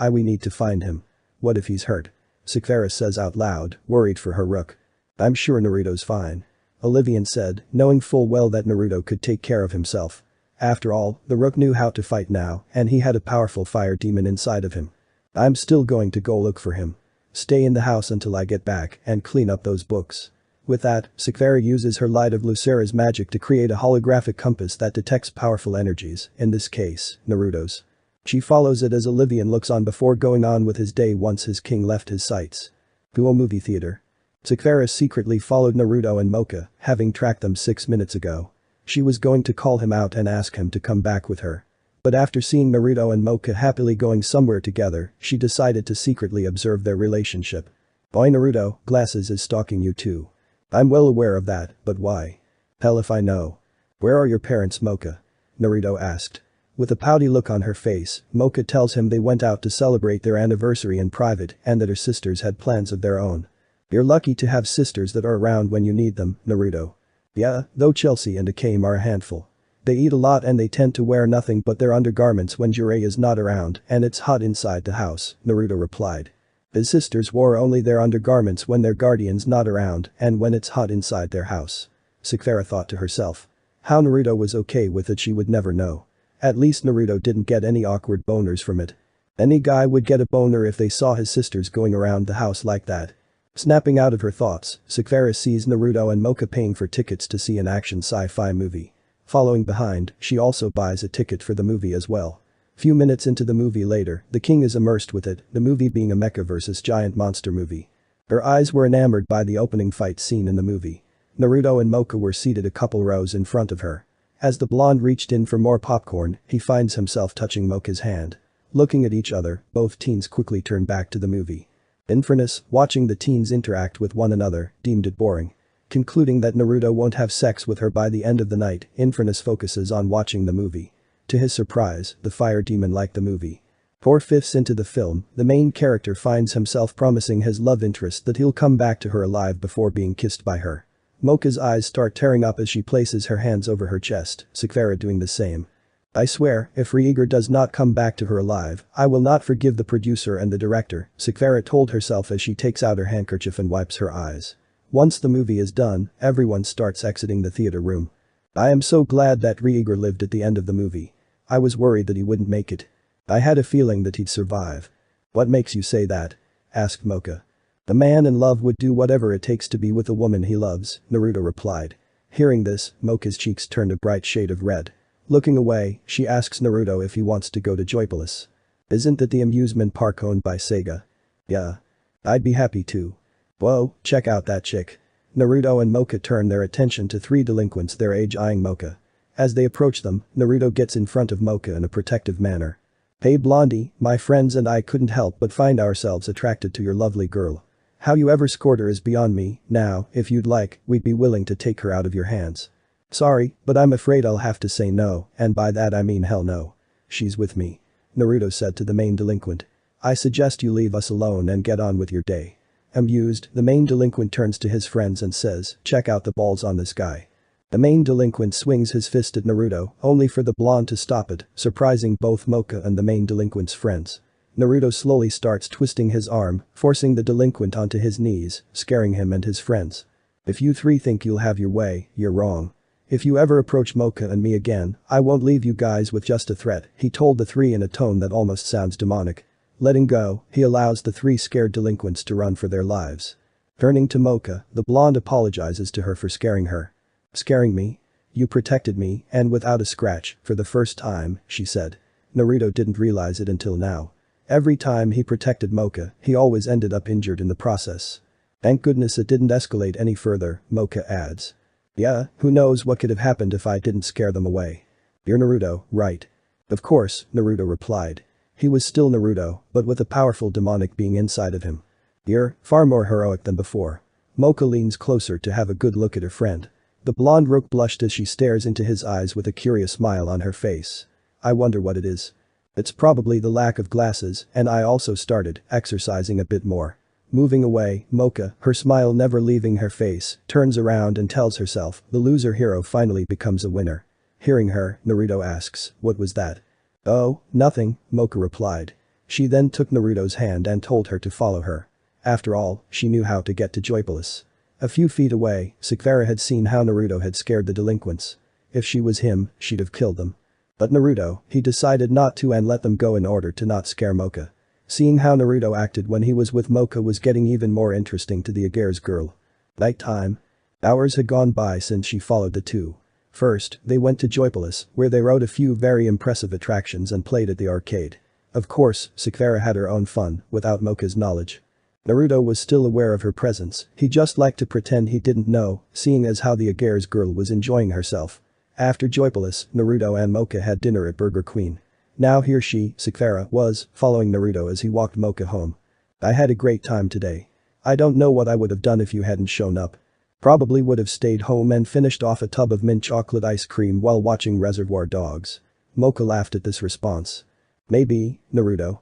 We need to find him. What if he's hurt? Sakura says out loud, worried for her rook. I'm sure Naruto's fine. Olivian said, knowing full well that Naruto could take care of himself. After all, the rook knew how to fight now, and he had a powerful fire demon inside of him. I'm still going to go look for him. Stay in the house until I get back and clean up those books. With that, Sakura uses her Light of Lucera's magic to create a holographic compass that detects powerful energies, in this case, Naruto's. She follows it as Olivian looks on before going on with his day once his king left his sights. To a movie theater. Sakura secretly followed Naruto and Mocha, having tracked them 6 minutes ago. She was going to call him out and ask him to come back with her. But after seeing Naruto and Mocha happily going somewhere together, she decided to secretly observe their relationship. Boy Naruto, Glasses is stalking you too. I'm well aware of that, but why? Hell if I know. Where are your parents, Mocha? Naruto asked. With a pouty look on her face, Mocha tells him they went out to celebrate their anniversary in private and that her sisters had plans of their own. You're lucky to have sisters that are around when you need them, Naruto. Yeah, though Chelsea and Akame are a handful. They eat a lot and they tend to wear nothing but their undergarments when Jiraiya is not around and it's hot inside the house, Naruto replied. His sisters wore only their undergarments when their guardian's not around and when it's hot inside their house. Sakura thought to herself. How Naruto was okay with it she would never know. At least Naruto didn't get any awkward boners from it. Any guy would get a boner if they saw his sisters going around the house like that. Snapping out of her thoughts, Sakura sees Naruto and Mocha paying for tickets to see an action sci-fi movie. Following behind, she also buys a ticket for the movie as well. Few minutes into the movie later, the king is immersed with it, the movie being a mecha vs giant monster movie. Her eyes were enamored by the opening fight scene in the movie. Naruto and Mocha were seated a couple rows in front of her. As the blonde reached in for more popcorn, he finds himself touching Mocha's hand. Looking at each other, both teens quickly turn back to the movie. Infernus, watching the teens interact with one another, deemed it boring. Concluding that Naruto won't have sex with her by the end of the night, Infernus focuses on watching the movie. To his surprise, the fire demon liked the movie. 4/5 into the film, the main character finds himself promising his love interest that he'll come back to her alive before being kissed by her. Mocha's eyes start tearing up as she places her hands over her chest, Sakura doing the same. I swear, if Rieger does not come back to her alive, I will not forgive the producer and the director, Sakura told herself as she takes out her handkerchief and wipes her eyes. Once the movie is done, everyone starts exiting the theater room. I am so glad that Rieger lived at the end of the movie. I was worried that he wouldn't make it. I had a feeling that he'd survive. What makes you say that? Asked Mocha. The man in love would do whatever it takes to be with a woman he loves, Naruto replied. Hearing this, Mocha's cheeks turned a bright shade of red. Looking away, she asks Naruto if he wants to go to Joypolis. Isn't that the amusement park owned by Sega? Yeah. I'd be happy to. Whoa, check out that chick. Naruto and Mocha turn their attention to 3 delinquents their age eyeing Mocha. As they approach them, Naruto gets in front of Mocha in a protective manner. Hey Blondie, my friends and I couldn't help but find ourselves attracted to your lovely girl. How you ever scored her is beyond me. Now, if you'd like, we'd be willing to take her out of your hands. Sorry, but I'm afraid I'll have to say no, and by that I mean hell no. She's with me. Naruto said to the main delinquent. I suggest you leave us alone and get on with your day. Amused, the main delinquent turns to his friends and says, check out the balls on this guy. The main delinquent swings his fist at Naruto, only for the blonde to stop it, surprising both Mocha and the main delinquent's friends. Naruto slowly starts twisting his arm, forcing the delinquent onto his knees, scaring him and his friends. If you 3 think you'll have your way, you're wrong. If you ever approach Mocha and me again, I won't leave you guys with just a threat, he told the 3 in a tone that almost sounds demonic. Letting go, he allows the three scared delinquents to run for their lives. Turning to Mocha, the blonde apologizes to her for scaring her. Scaring me? You protected me, and without a scratch, for the first time, she said. Naruto didn't realize it until now. Every time he protected Mocha, he always ended up injured in the process. Thank goodness it didn't escalate any further, Mocha adds. Yeah, who knows what could have happened if I didn't scare them away. You're Naruto, right? Of course, Naruto replied. He was still Naruto, but with a powerful demonic being inside of him. You're far more heroic than before. Mocha leans closer to have a good look at her friend. The blonde rook blushed as she stares into his eyes with a curious smile on her face. I wonder what it is. It's probably the lack of glasses, and I also started exercising a bit more. Moving away, Mocha, her smile never leaving her face, turns around and tells herself the loser hero finally becomes a winner. Hearing her, Naruto asks, what was that? Oh, nothing, Mocha replied. She then took Naruto's hand and told her to follow her. After all, she knew how to get to Joypolis. A few feet away, Sakura had seen how Naruto had scared the delinquents. If she was him, she'd have killed them. But Naruto, he decided not to and let them go in order to not scare Mocha. Seeing how Naruto acted when he was with Mocha was getting even more interesting to the Agere's girl. Nighttime. Hours had gone by since she followed the two. First, they went to Joypolis, where they rode a few very impressive attractions and played at the arcade. Of course, Sakura had her own fun, without Mocha's knowledge. Naruto was still aware of her presence, he just liked to pretend he didn't know, seeing as how the Agere's girl was enjoying herself. After Joypolis, Naruto and Mocha had dinner at Burger Queen. Now here she, Sakura, was, following Naruto as he walked Mocha home. I had a great time today. I don't know what I would have done if you hadn't shown up. Probably would have stayed home and finished off a tub of mint chocolate ice cream while watching Reservoir Dogs. Mocha laughed at this response. Maybe, Naruto.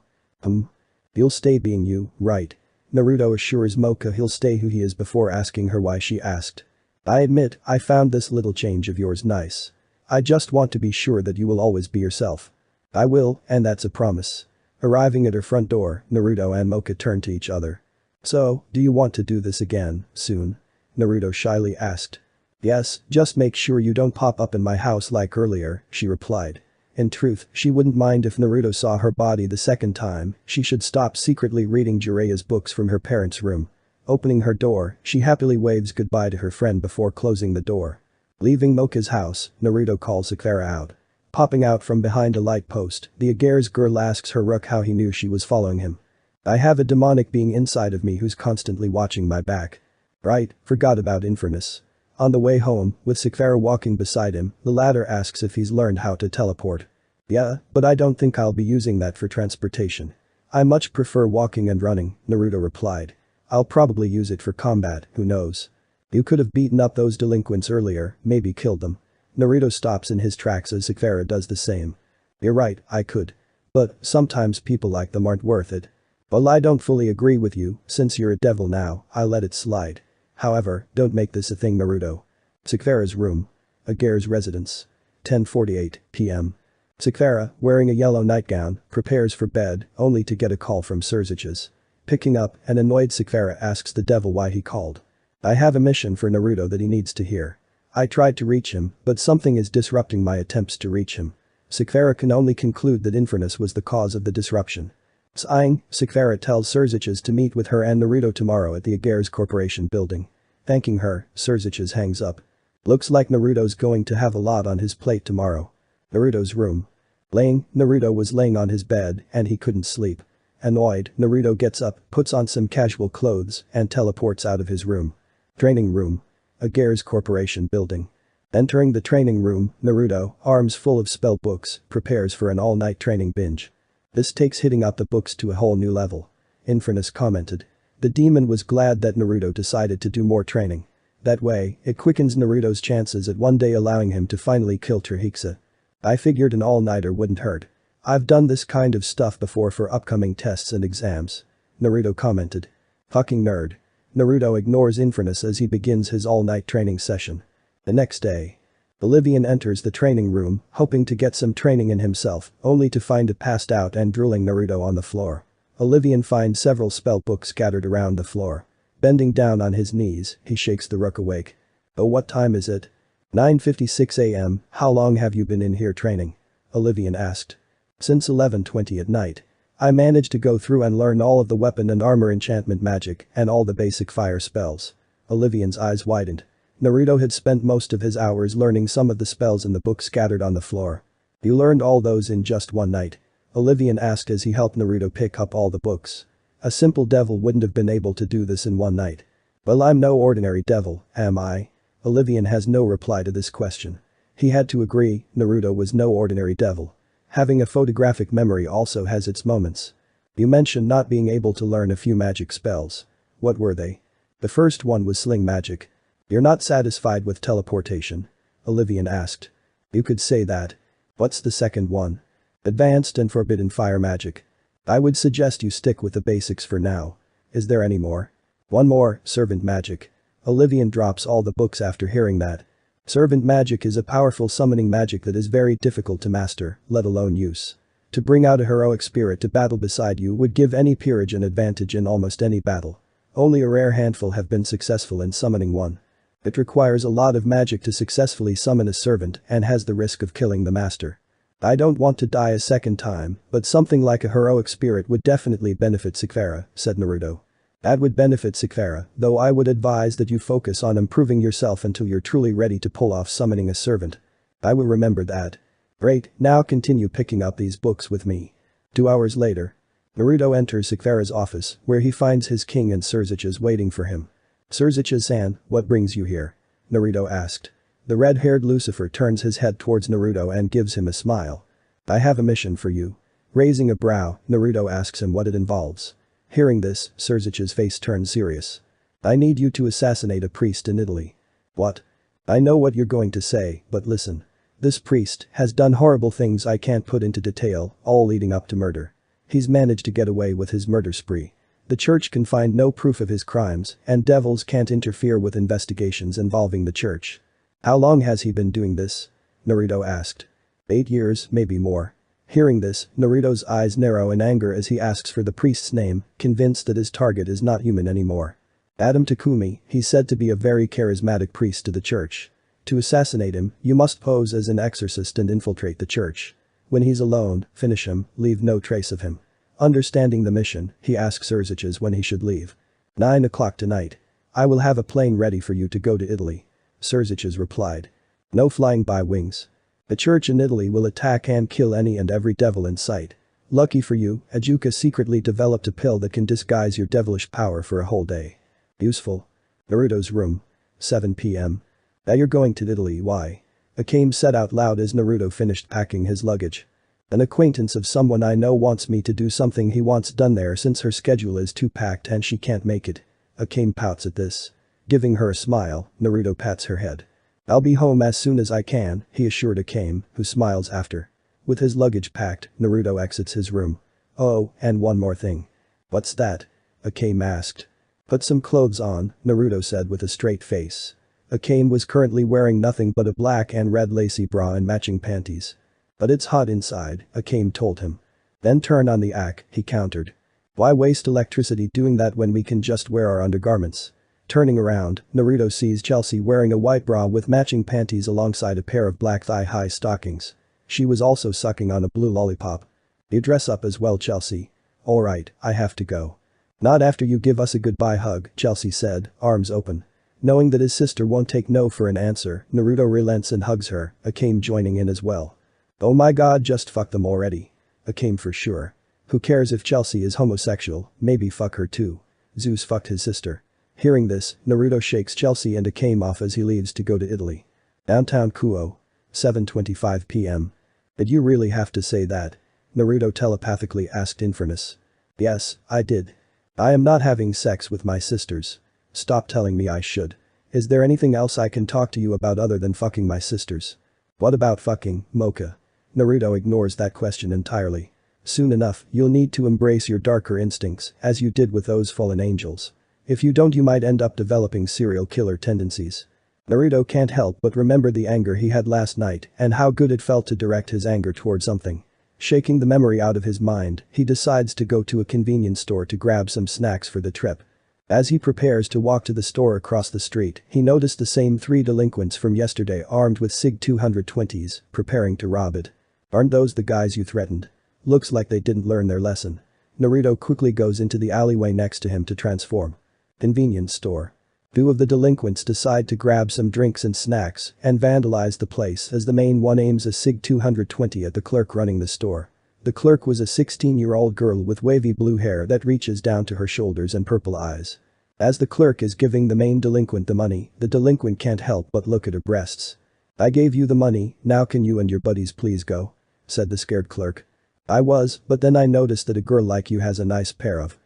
You'll stay being you, right? Naruto assures Mocha he'll stay who he is before asking her why she asked. I admit, I found this little change of yours nice. I just want to be sure that you will always be yourself. I will, and that's a promise. Arriving at her front door, Naruto and Mocha turned to each other. So, do you want to do this again, soon? Naruto shyly asked. Yes, just make sure you don't pop up in my house like earlier, she replied. In truth, she wouldn't mind if Naruto saw her body the second time, she should stop secretly reading Jiraiya's books from her parents' room. Opening her door, she happily waves goodbye to her friend before closing the door. Leaving Mocha's house, Naruto calls Sakura out. Popping out from behind a light post, the Agere's girl asks her rook how he knew she was following him. I have a demonic being inside of me who's constantly watching my back. Right, forgot about Infernus. On the way home, with Sakura walking beside him, the latter asks if he's learned how to teleport. Yeah, but I don't think I'll be using that for transportation. I much prefer walking and running, Naruto replied. I'll probably use it for combat, who knows. You could have beaten up those delinquents earlier, maybe killed them. Naruto stops in his tracks as Sakura does the same. You're right, I could. But sometimes people like them aren't worth it. Well, I don't fully agree with you, since you're a devil now, I'll let it slide. However, don't make this a thing, Naruto. Sakura's room. Agere's residence. 10:48 p.m. Sakura, wearing a yellow nightgown, prepares for bed, only to get a call from Surziches. Picking up, an annoyed Sakura asks the devil why he called. I have a mission for Naruto that he needs to hear. I tried to reach him, but something is disrupting my attempts to reach him. Sakura can only conclude that Infernus was the cause of the disruption. Sighing, Sakura tells Surziches to meet with her and Naruto tomorrow at the Agere's Corporation building. Thanking her, Surziches hangs up. Looks like Naruto's going to have a lot on his plate tomorrow. Naruto's room. Naruto was laying on his bed and he couldn't sleep. Annoyed, Naruto gets up, puts on some casual clothes, and teleports out of his room. Training room. Agere's Corporation building. Entering the training room, Naruto, arms full of spell books, prepares for an all-night training binge. This takes hitting up the books to a whole new level. Infernus commented. The demon was glad that Naruto decided to do more training. That way, it quickens Naruto's chances at one day allowing him to finally kill Trihixa. I figured an all-nighter wouldn't hurt. I've done this kind of stuff before for upcoming tests and exams. Naruto commented. Fucking nerd. Naruto ignores Infernus as he begins his all-night training session. The next day. Olivian enters the training room, hoping to get some training in himself, only to find a passed out and drooling Naruto on the floor. Olivian finds several spell books scattered around the floor. Bending down on his knees, he shakes the rook awake. Oh, what time is it? 9:56 a.m. How long have you been in here training? Olivian asked. Since 11:20 at night. I managed to go through and learn all of the weapon and armor enchantment magic and all the basic fire spells. Olivian's eyes widened. Naruto had spent most of his hours learning some of the spells in the book scattered on the floor. You learned all those in just one night? Olivian asked as he helped Naruto pick up all the books. A simple devil wouldn't have been able to do this in one night. Well, I'm no ordinary devil, am I? Olivian has no reply to this question. He had to agree, Naruto was no ordinary devil. Having a photographic memory also has its moments. You mentioned not being able to learn a few magic spells. What were they? The first one was sling magic. You're not satisfied with teleportation? Olivian asked. You could say that. What's the second one? Advanced and forbidden fire magic. I would suggest you stick with the basics for now. Is there any more? One more, servant magic. Olivian drops all the books after hearing that. Servant magic is a powerful summoning magic that is very difficult to master, let alone use. To bring out a heroic spirit to battle beside you would give any peerage an advantage in almost any battle. Only a rare handful have been successful in summoning one. It requires a lot of magic to successfully summon a servant and has the risk of killing the master. I don't want to die a second time, but something like a heroic spirit would definitely benefit Sekvara, said Naruto. That would benefit Sekvara, though I would advise that you focus on improving yourself until you're truly ready to pull off summoning a servant. I will remember that. Great, now continue picking up these books with me. 2 hours later. Naruto enters Sekvara's office, where he finds his king and Surziches waiting for him. Surziches-san, what brings you here? Naruto asked. The red-haired Lucifer turns his head towards Naruto and gives him a smile. I have a mission for you. Raising a brow, Naruto asks him what it involves. Hearing this, Surzich's face turns serious. I need you to assassinate a priest in Italy. What? I know what you're going to say, but listen. This priest has done horrible things I can't put into detail, all leading up to murder. He's managed to get away with his murder spree. The church can find no proof of his crimes, and devils can't interfere with investigations involving the church. How long has he been doing this? Naruto asked. 8 years, maybe more. Hearing this, Naruto's eyes narrow in anger as he asks for the priest's name, convinced that his target is not human anymore. Adam Takumi, he's said to be a very charismatic priest to the church. To assassinate him, you must pose as an exorcist and infiltrate the church. When he's alone, finish him, leave no trace of him. Understanding the mission, he asks Surziches when he should leave. 9 o'clock tonight. I will have a plane ready for you to go to Italy. Surziches replied. No flying by wings. The church in Italy will attack and kill any and every devil in sight. Lucky for you, Ajuka secretly developed a pill that can disguise your devilish power for a whole day. Useful. Naruto's room. 7 p.m. Now you're going to Italy, why? Akame said out loud as Naruto finished packing his luggage. An acquaintance of someone I know wants me to do something he wants done there since her schedule is too packed and she can't make it. Akame pouts at this. Giving her a smile, Naruto pats her head. I'll be home as soon as I can, he assured Akame, who smiles after. With his luggage packed, Naruto exits his room. Oh, and one more thing. What's that? Akame asked. Put some clothes on, Naruto said with a straight face. Akame was currently wearing nothing but a black and red lacy bra and matching panties. But it's hot inside, Akame told him. Then turn on the AC, he countered. Why waste electricity doing that when we can just wear our undergarments? Turning around, Naruto sees Chelsea wearing a white bra with matching panties alongside a pair of black thigh-high stockings. She was also sucking on a blue lollipop. You dress up as well, Chelsea. Alright, I have to go. Not after you give us a goodbye hug, Chelsea said, arms open. Knowing that his sister won't take no for an answer, Naruto relents and hugs her, Akame joining in as well. Oh my god, just fuck them already. Akame for sure. Who cares if Chelsea is homosexual, maybe fuck her too. Zeus fucked his sister. Hearing this, Naruto shakes Chelsea and Akame off as he leaves to go to Italy. Downtown Kuo. 7:25 p.m. Did you really have to say that? Naruto telepathically asked Infernus. Yes, I did. I am not having sex with my sisters. Stop telling me I should. Is there anything else I can talk to you about other than fucking my sisters? What about fucking, Mocha? Naruto ignores that question entirely. Soon enough, you'll need to embrace your darker instincts, as you did with those fallen angels. If you don't, you might end up developing serial killer tendencies. Naruto can't help but remember the anger he had last night and how good it felt to direct his anger toward something. Shaking the memory out of his mind, he decides to go to a convenience store to grab some snacks for the trip. As he prepares to walk to the store across the street, he noticed the same 3 delinquents from yesterday armed with SIG 220s, preparing to rob it. Aren't those the guys you threatened? Looks like they didn't learn their lesson. Naruto quickly goes into the alleyway next to him to transform. Convenience store. Two of the delinquents decide to grab some drinks and snacks and vandalize the place as the main one aims a SIG 220 at the clerk running the store. The clerk was a 16-year-old girl with wavy blue hair that reaches down to her shoulders and purple eyes. As the clerk is giving the main delinquent the money, the delinquent can't help but look at her breasts. "I gave you the money, now can you and your buddies please go?" said the scared clerk. "I was, but then I noticed that a girl like you has a nice pair of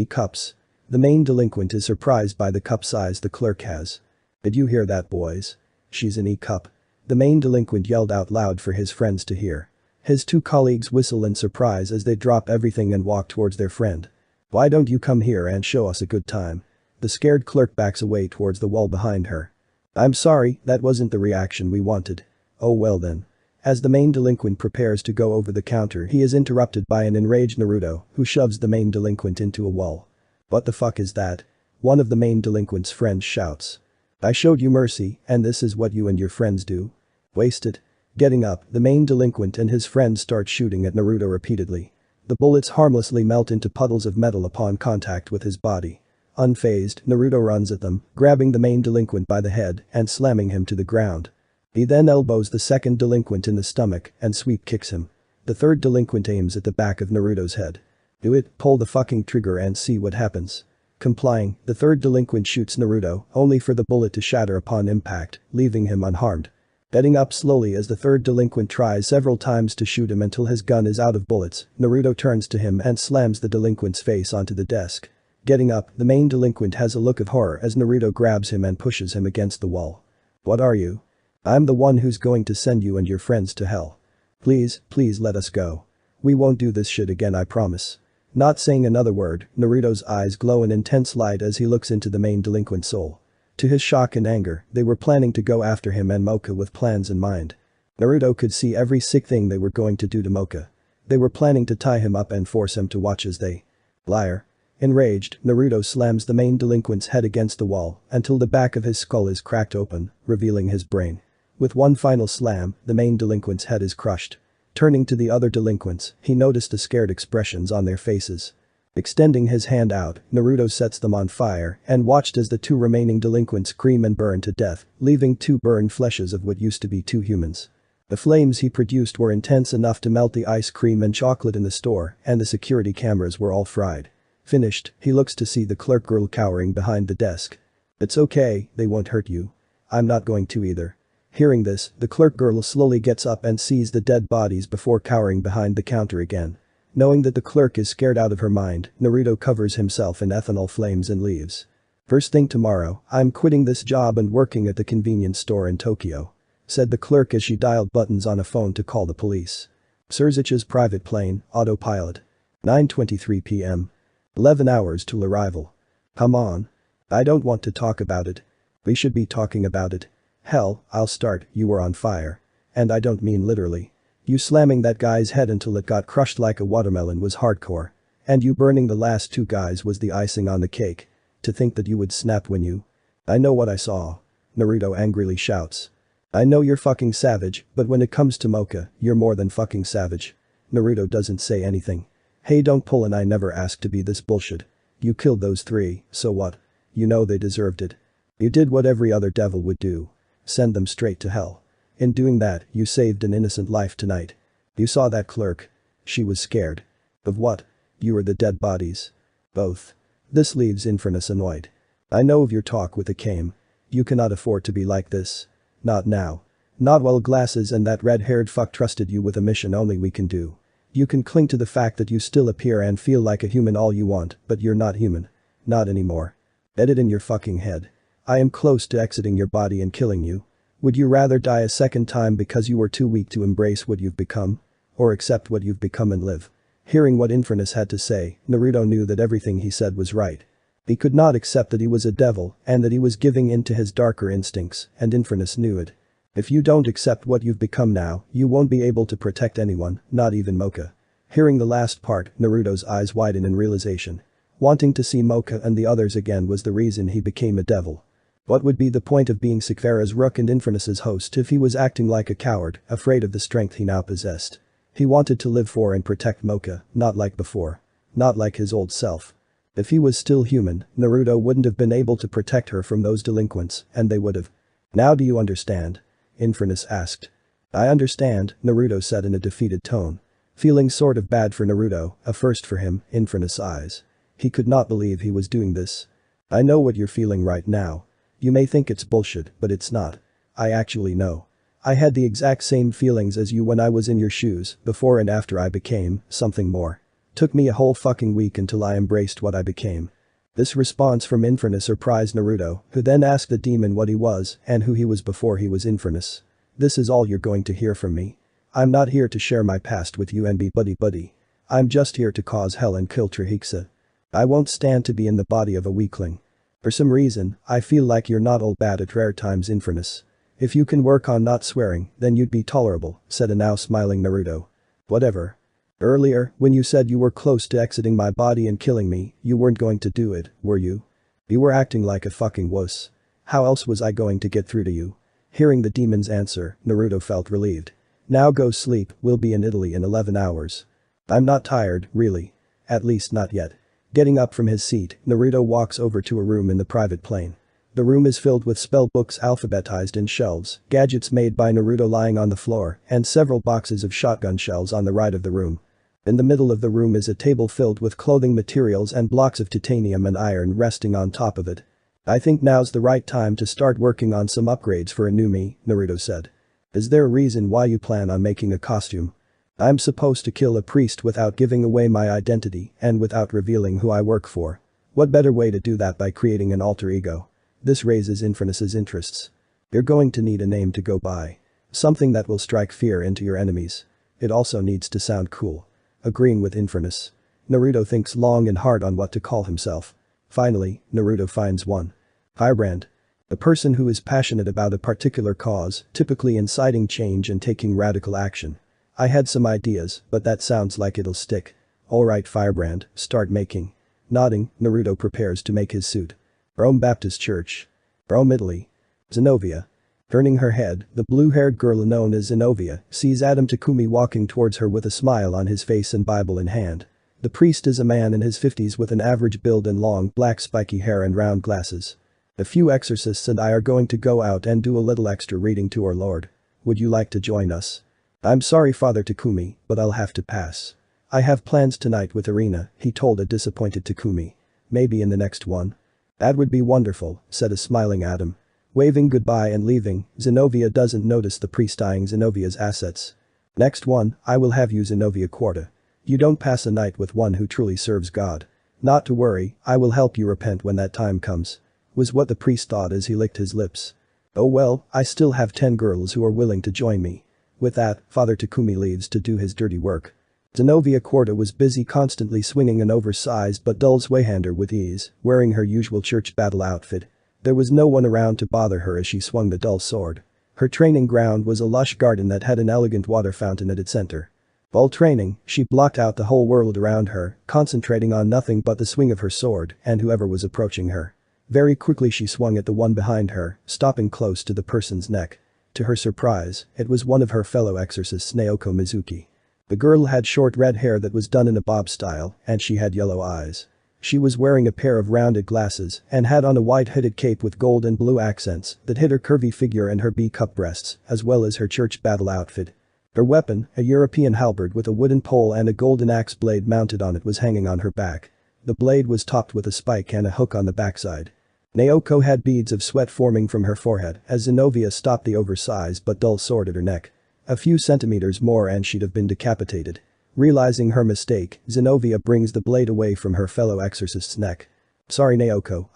cups." The main delinquent is surprised by the cup size the clerk has. "Did you hear that, boys? She's an E-cup." The main delinquent yelled out loud for his friends to hear. His two colleagues whistle in surprise as they drop everything and walk towards their friend. "Why don't you come here and show us a good time?" The scared clerk backs away towards the wall behind her. "I'm sorry, that wasn't the reaction we wanted." "Oh well then." As the main delinquent prepares to go over the counter, he is interrupted by an enraged Naruto who shoves the main delinquent into a wall. "What the fuck is that?" one of the main delinquent's friends shouts. "I showed you mercy, and this is what you and your friends do? Wasted." Getting up, the main delinquent and his friends start shooting at Naruto repeatedly. The bullets harmlessly melt into puddles of metal upon contact with his body. Unfazed, Naruto runs at them, grabbing the main delinquent by the head and slamming him to the ground. He then elbows the second delinquent in the stomach and sweep kicks him. The third delinquent aims at the back of Naruto's head. "Do it, pull the fucking trigger and see what happens." Complying, the third delinquent shoots Naruto, only for the bullet to shatter upon impact, leaving him unharmed. Getting up slowly as the third delinquent tries several times to shoot him until his gun is out of bullets, Naruto turns to him and slams the delinquent's face onto the desk. Getting up, the main delinquent has a look of horror as Naruto grabs him and pushes him against the wall. "What are you?" "I'm the one who's going to send you and your friends to hell. Please let us go. We won't do this shit again, I promise." Not saying another word, Naruto's eyes glow in intense light as he looks into the main delinquent's soul. To his shock and anger, they were planning to go after him and Mocha with plans in mind. Naruto could see every sick thing they were going to do to Mocha. They were planning to tie him up and force him to watch as they liar. Enraged, Naruto slams the main delinquent's head against the wall until the back of his skull is cracked open, revealing his brain. With one final slam, the main delinquent's head is crushed. Turning to the other delinquents, he noticed the scared expressions on their faces. Extending his hand out, Naruto sets them on fire and watched as the two remaining delinquents scream and burn to death, leaving two burned fleshes of what used to be two humans. The flames he produced were intense enough to melt the ice cream and chocolate in the store, and the security cameras were all fried. Finished, he looks to see the clerk girl cowering behind the desk. "It's okay, they won't hurt you. I'm not going to either." Hearing this, the clerk girl slowly gets up and sees the dead bodies before cowering behind the counter again. Knowing that the clerk is scared out of her mind, Naruto covers himself in ethanol flames and leaves. "First thing tomorrow, I'm quitting this job and working at the convenience store in Tokyo," said the clerk as she dialed buttons on a phone to call the police. Surzich's private plane, autopilot. 9:23 p.m. 11 hours till arrival. "Come on. I don't want to talk about it. We should be talking about it. Hell, I'll start, you were on fire. And I don't mean literally. You slamming that guy's head until it got crushed like a watermelon was hardcore. And you burning the last two guys was the icing on the cake. To think that you would snap when you—" "I know what I saw," Naruto angrily shouts. "I know you're fucking savage, but when it comes to Mocha, you're more than fucking savage." Naruto doesn't say anything. "Hey, don't pull an I never asked to be this bullshit. You killed those three, so what? You know they deserved it. You did what every other devil would do. Send them straight to hell. In doing that, you saved an innocent life tonight. You saw that clerk. She was scared. Of what? You were the dead bodies. Both. This leaves Infernus annoyed. I know of your talk with the Kame. You cannot afford to be like this. Not now. Not while Glasses and that red-haired fuck trusted you with a mission only we can do. You can cling to the fact that you still appear and feel like a human all you want, but you're not human. Not anymore. Get it in your fucking head. I am close to exiting your body and killing you. Would you rather die a second time because you were too weak to embrace what you've become? Or accept what you've become and live?" Hearing what Infernus had to say, Naruto knew that everything he said was right. He could not accept that he was a devil and that he was giving in to his darker instincts, and Infernus knew it. If you don't accept what you've become now, you won't be able to protect anyone, not even Mocha. Hearing the last part, Naruto's eyes widen in realization. Wanting to see Mocha and the others again was the reason he became a devil. What would be the point of being Sekvera's rook and Infernus's host if he was acting like a coward, afraid of the strength he now possessed? He wanted to live for and protect Mocha, not like before. Not like his old self. If he was still human, Naruto wouldn't have been able to protect her from those delinquents, and they would have. Now do you understand? Infernus asked. I understand, Naruto said in a defeated tone. Feeling sort of bad for Naruto, a first for him, Infernus' eyes. He could not believe he was doing this. I know what you're feeling right now. You may think it's bullshit, but it's not. I actually know. I had the exact same feelings as you when I was in your shoes, before and after I became something more. Took me a whole fucking week until I embraced what I became. This response from Infernus surprised Naruto, who then asked the demon what he was and who he was before he was Infernus. This is all you're going to hear from me. I'm not here to share my past with you and be buddy-buddy. I'm just here to cause hell and kill Trihixa. I won't stand to be in the body of a weakling. For some reason, I feel like you're not all bad at rare times, Infernus. If you can work on not swearing, then you'd be tolerable, said a now smiling Naruto. Whatever. Earlier, when you said you were close to exiting my body and killing me, you weren't going to do it, were you? You were acting like a fucking wuss. How else was I going to get through to you? Hearing the demon's answer, Naruto felt relieved. Now go sleep, we'll be in Italy in 11 hours. I'm not tired, really. At least not yet. Getting up from his seat, Naruto walks over to a room in the private plane. The room is filled with spell books alphabetized in shelves, gadgets made by Naruto lying on the floor, and several boxes of shotgun shells on the right of the room. In the middle of the room is a table filled with clothing materials and blocks of titanium and iron resting on top of it. I think now's the right time to start working on some upgrades for a new me, Naruto said. Is there a reason why you plan on making a costume? I'm supposed to kill a priest without giving away my identity and without revealing who I work for. What better way to do that by creating an alter ego? This raises Infernus's interests. You're going to need a name to go by. Something that will strike fear into your enemies. It also needs to sound cool. Agreeing with Infernus. Naruto thinks long and hard on what to call himself. Finally, Naruto finds one. Firebrand. A person who is passionate about a particular cause, typically inciting change and taking radical action. I had some ideas, but that sounds like it'll stick. Alright Firebrand, start making. Nodding, Naruto prepares to make his suit. Rome Baptist Church. Rome, Italy. Zenobia. Turning her head, the blue-haired girl known as Zenobia sees Adam Takumi walking towards her with a smile on his face and Bible in hand. The priest is a man in his 50s with an average build and long black spiky hair and round glasses. A few exorcists and I are going to go out and do a little extra reading to our Lord. Would you like to join us? I'm sorry Father Takumi, but I'll have to pass. I have plans tonight with Irina, he told a disappointed Takumi. Maybe in the next one. That would be wonderful, said a smiling Adam. Waving goodbye and leaving, Zenobia doesn't notice the priest eyeing Zenovia's assets. Next one, I will have you Zenobia Quarta. You don't pass a night with one who truly serves God. Not to worry, I will help you repent when that time comes. Was what the priest thought as he licked his lips. Oh well, I still have 10 girls who are willing to join me. With that, Father Takumi leaves to do his dirty work. Zenobia Quarta was busy constantly swinging an oversized but dull swayhander with ease, wearing her usual church battle outfit. There was no one around to bother her as she swung the dull sword. Her training ground was a lush garden that had an elegant water fountain at its center. While training, she blocked out the whole world around her, concentrating on nothing but the swing of her sword and whoever was approaching her. Very quickly she swung at the one behind her, stopping close to the person's neck. To her surprise, it was one of her fellow exorcists Naoko Mizuki. The girl had short red hair that was done in a bob style, and she had yellow eyes. She was wearing a pair of rounded glasses and had on a white hooded cape with gold and blue accents that hid her curvy figure and her B-cup breasts, as well as her church battle outfit. Her weapon, a European halberd with a wooden pole and a golden axe blade mounted on it, was hanging on her back. The blade was topped with a spike and a hook on the backside. Naoko had beads of sweat forming from her forehead as Zenobia stopped the oversized but dull sword at her neck. A few centimeters more and she'd have been decapitated. Realizing her mistake, Zenobia brings the blade away from her fellow exorcist's neck. Sorry Naoko,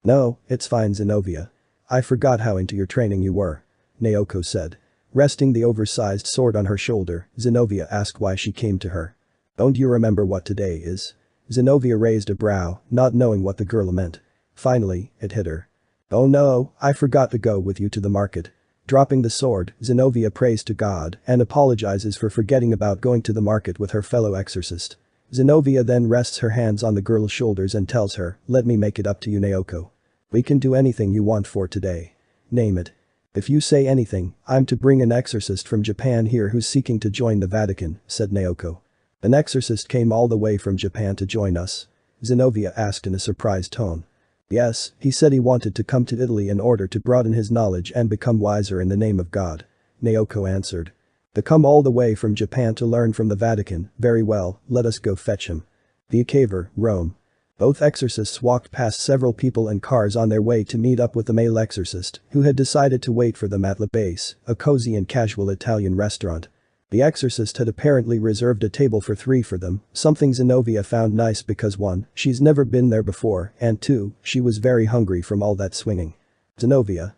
No, it's fine Zenobia. I forgot how into your training you were. Naoko said. Resting the oversized sword on her shoulder, Zenobia asked why she came to her. Don't you remember what today is? Zenobia raised a brow, not knowing what the girl meant. Finally, it hit her. Oh no, I forgot to go with you to the market. Dropping the sword, Zenobia prays to God and apologizes for forgetting about going to the market with her fellow exorcist. Zenobia then rests her hands on the girl's shoulders and tells her, let me make it up to you Naoko. We can do anything you want for today. Name it. If you say anything, I'm to bring an exorcist from Japan here who's seeking to join the Vatican, said Naoko. An exorcist came all the way from Japan to join us? Zenobia asked in a surprised tone. Yes, he said he wanted to come to Italy in order to broaden his knowledge and become wiser in the name of God. Naoko answered. They come all the way from Japan to learn from the Vatican, very well, let us go fetch him. The Caver, Rome. Both exorcists walked past several people and cars on their way to meet up with the male exorcist, who had decided to wait for them at La Base, a cozy and casual Italian restaurant. The exorcist had apparently reserved a table for 3 for them, something Zenobia found nice because 1, she's never been there before, and 2, she was very hungry from all that swinging. Zenobia.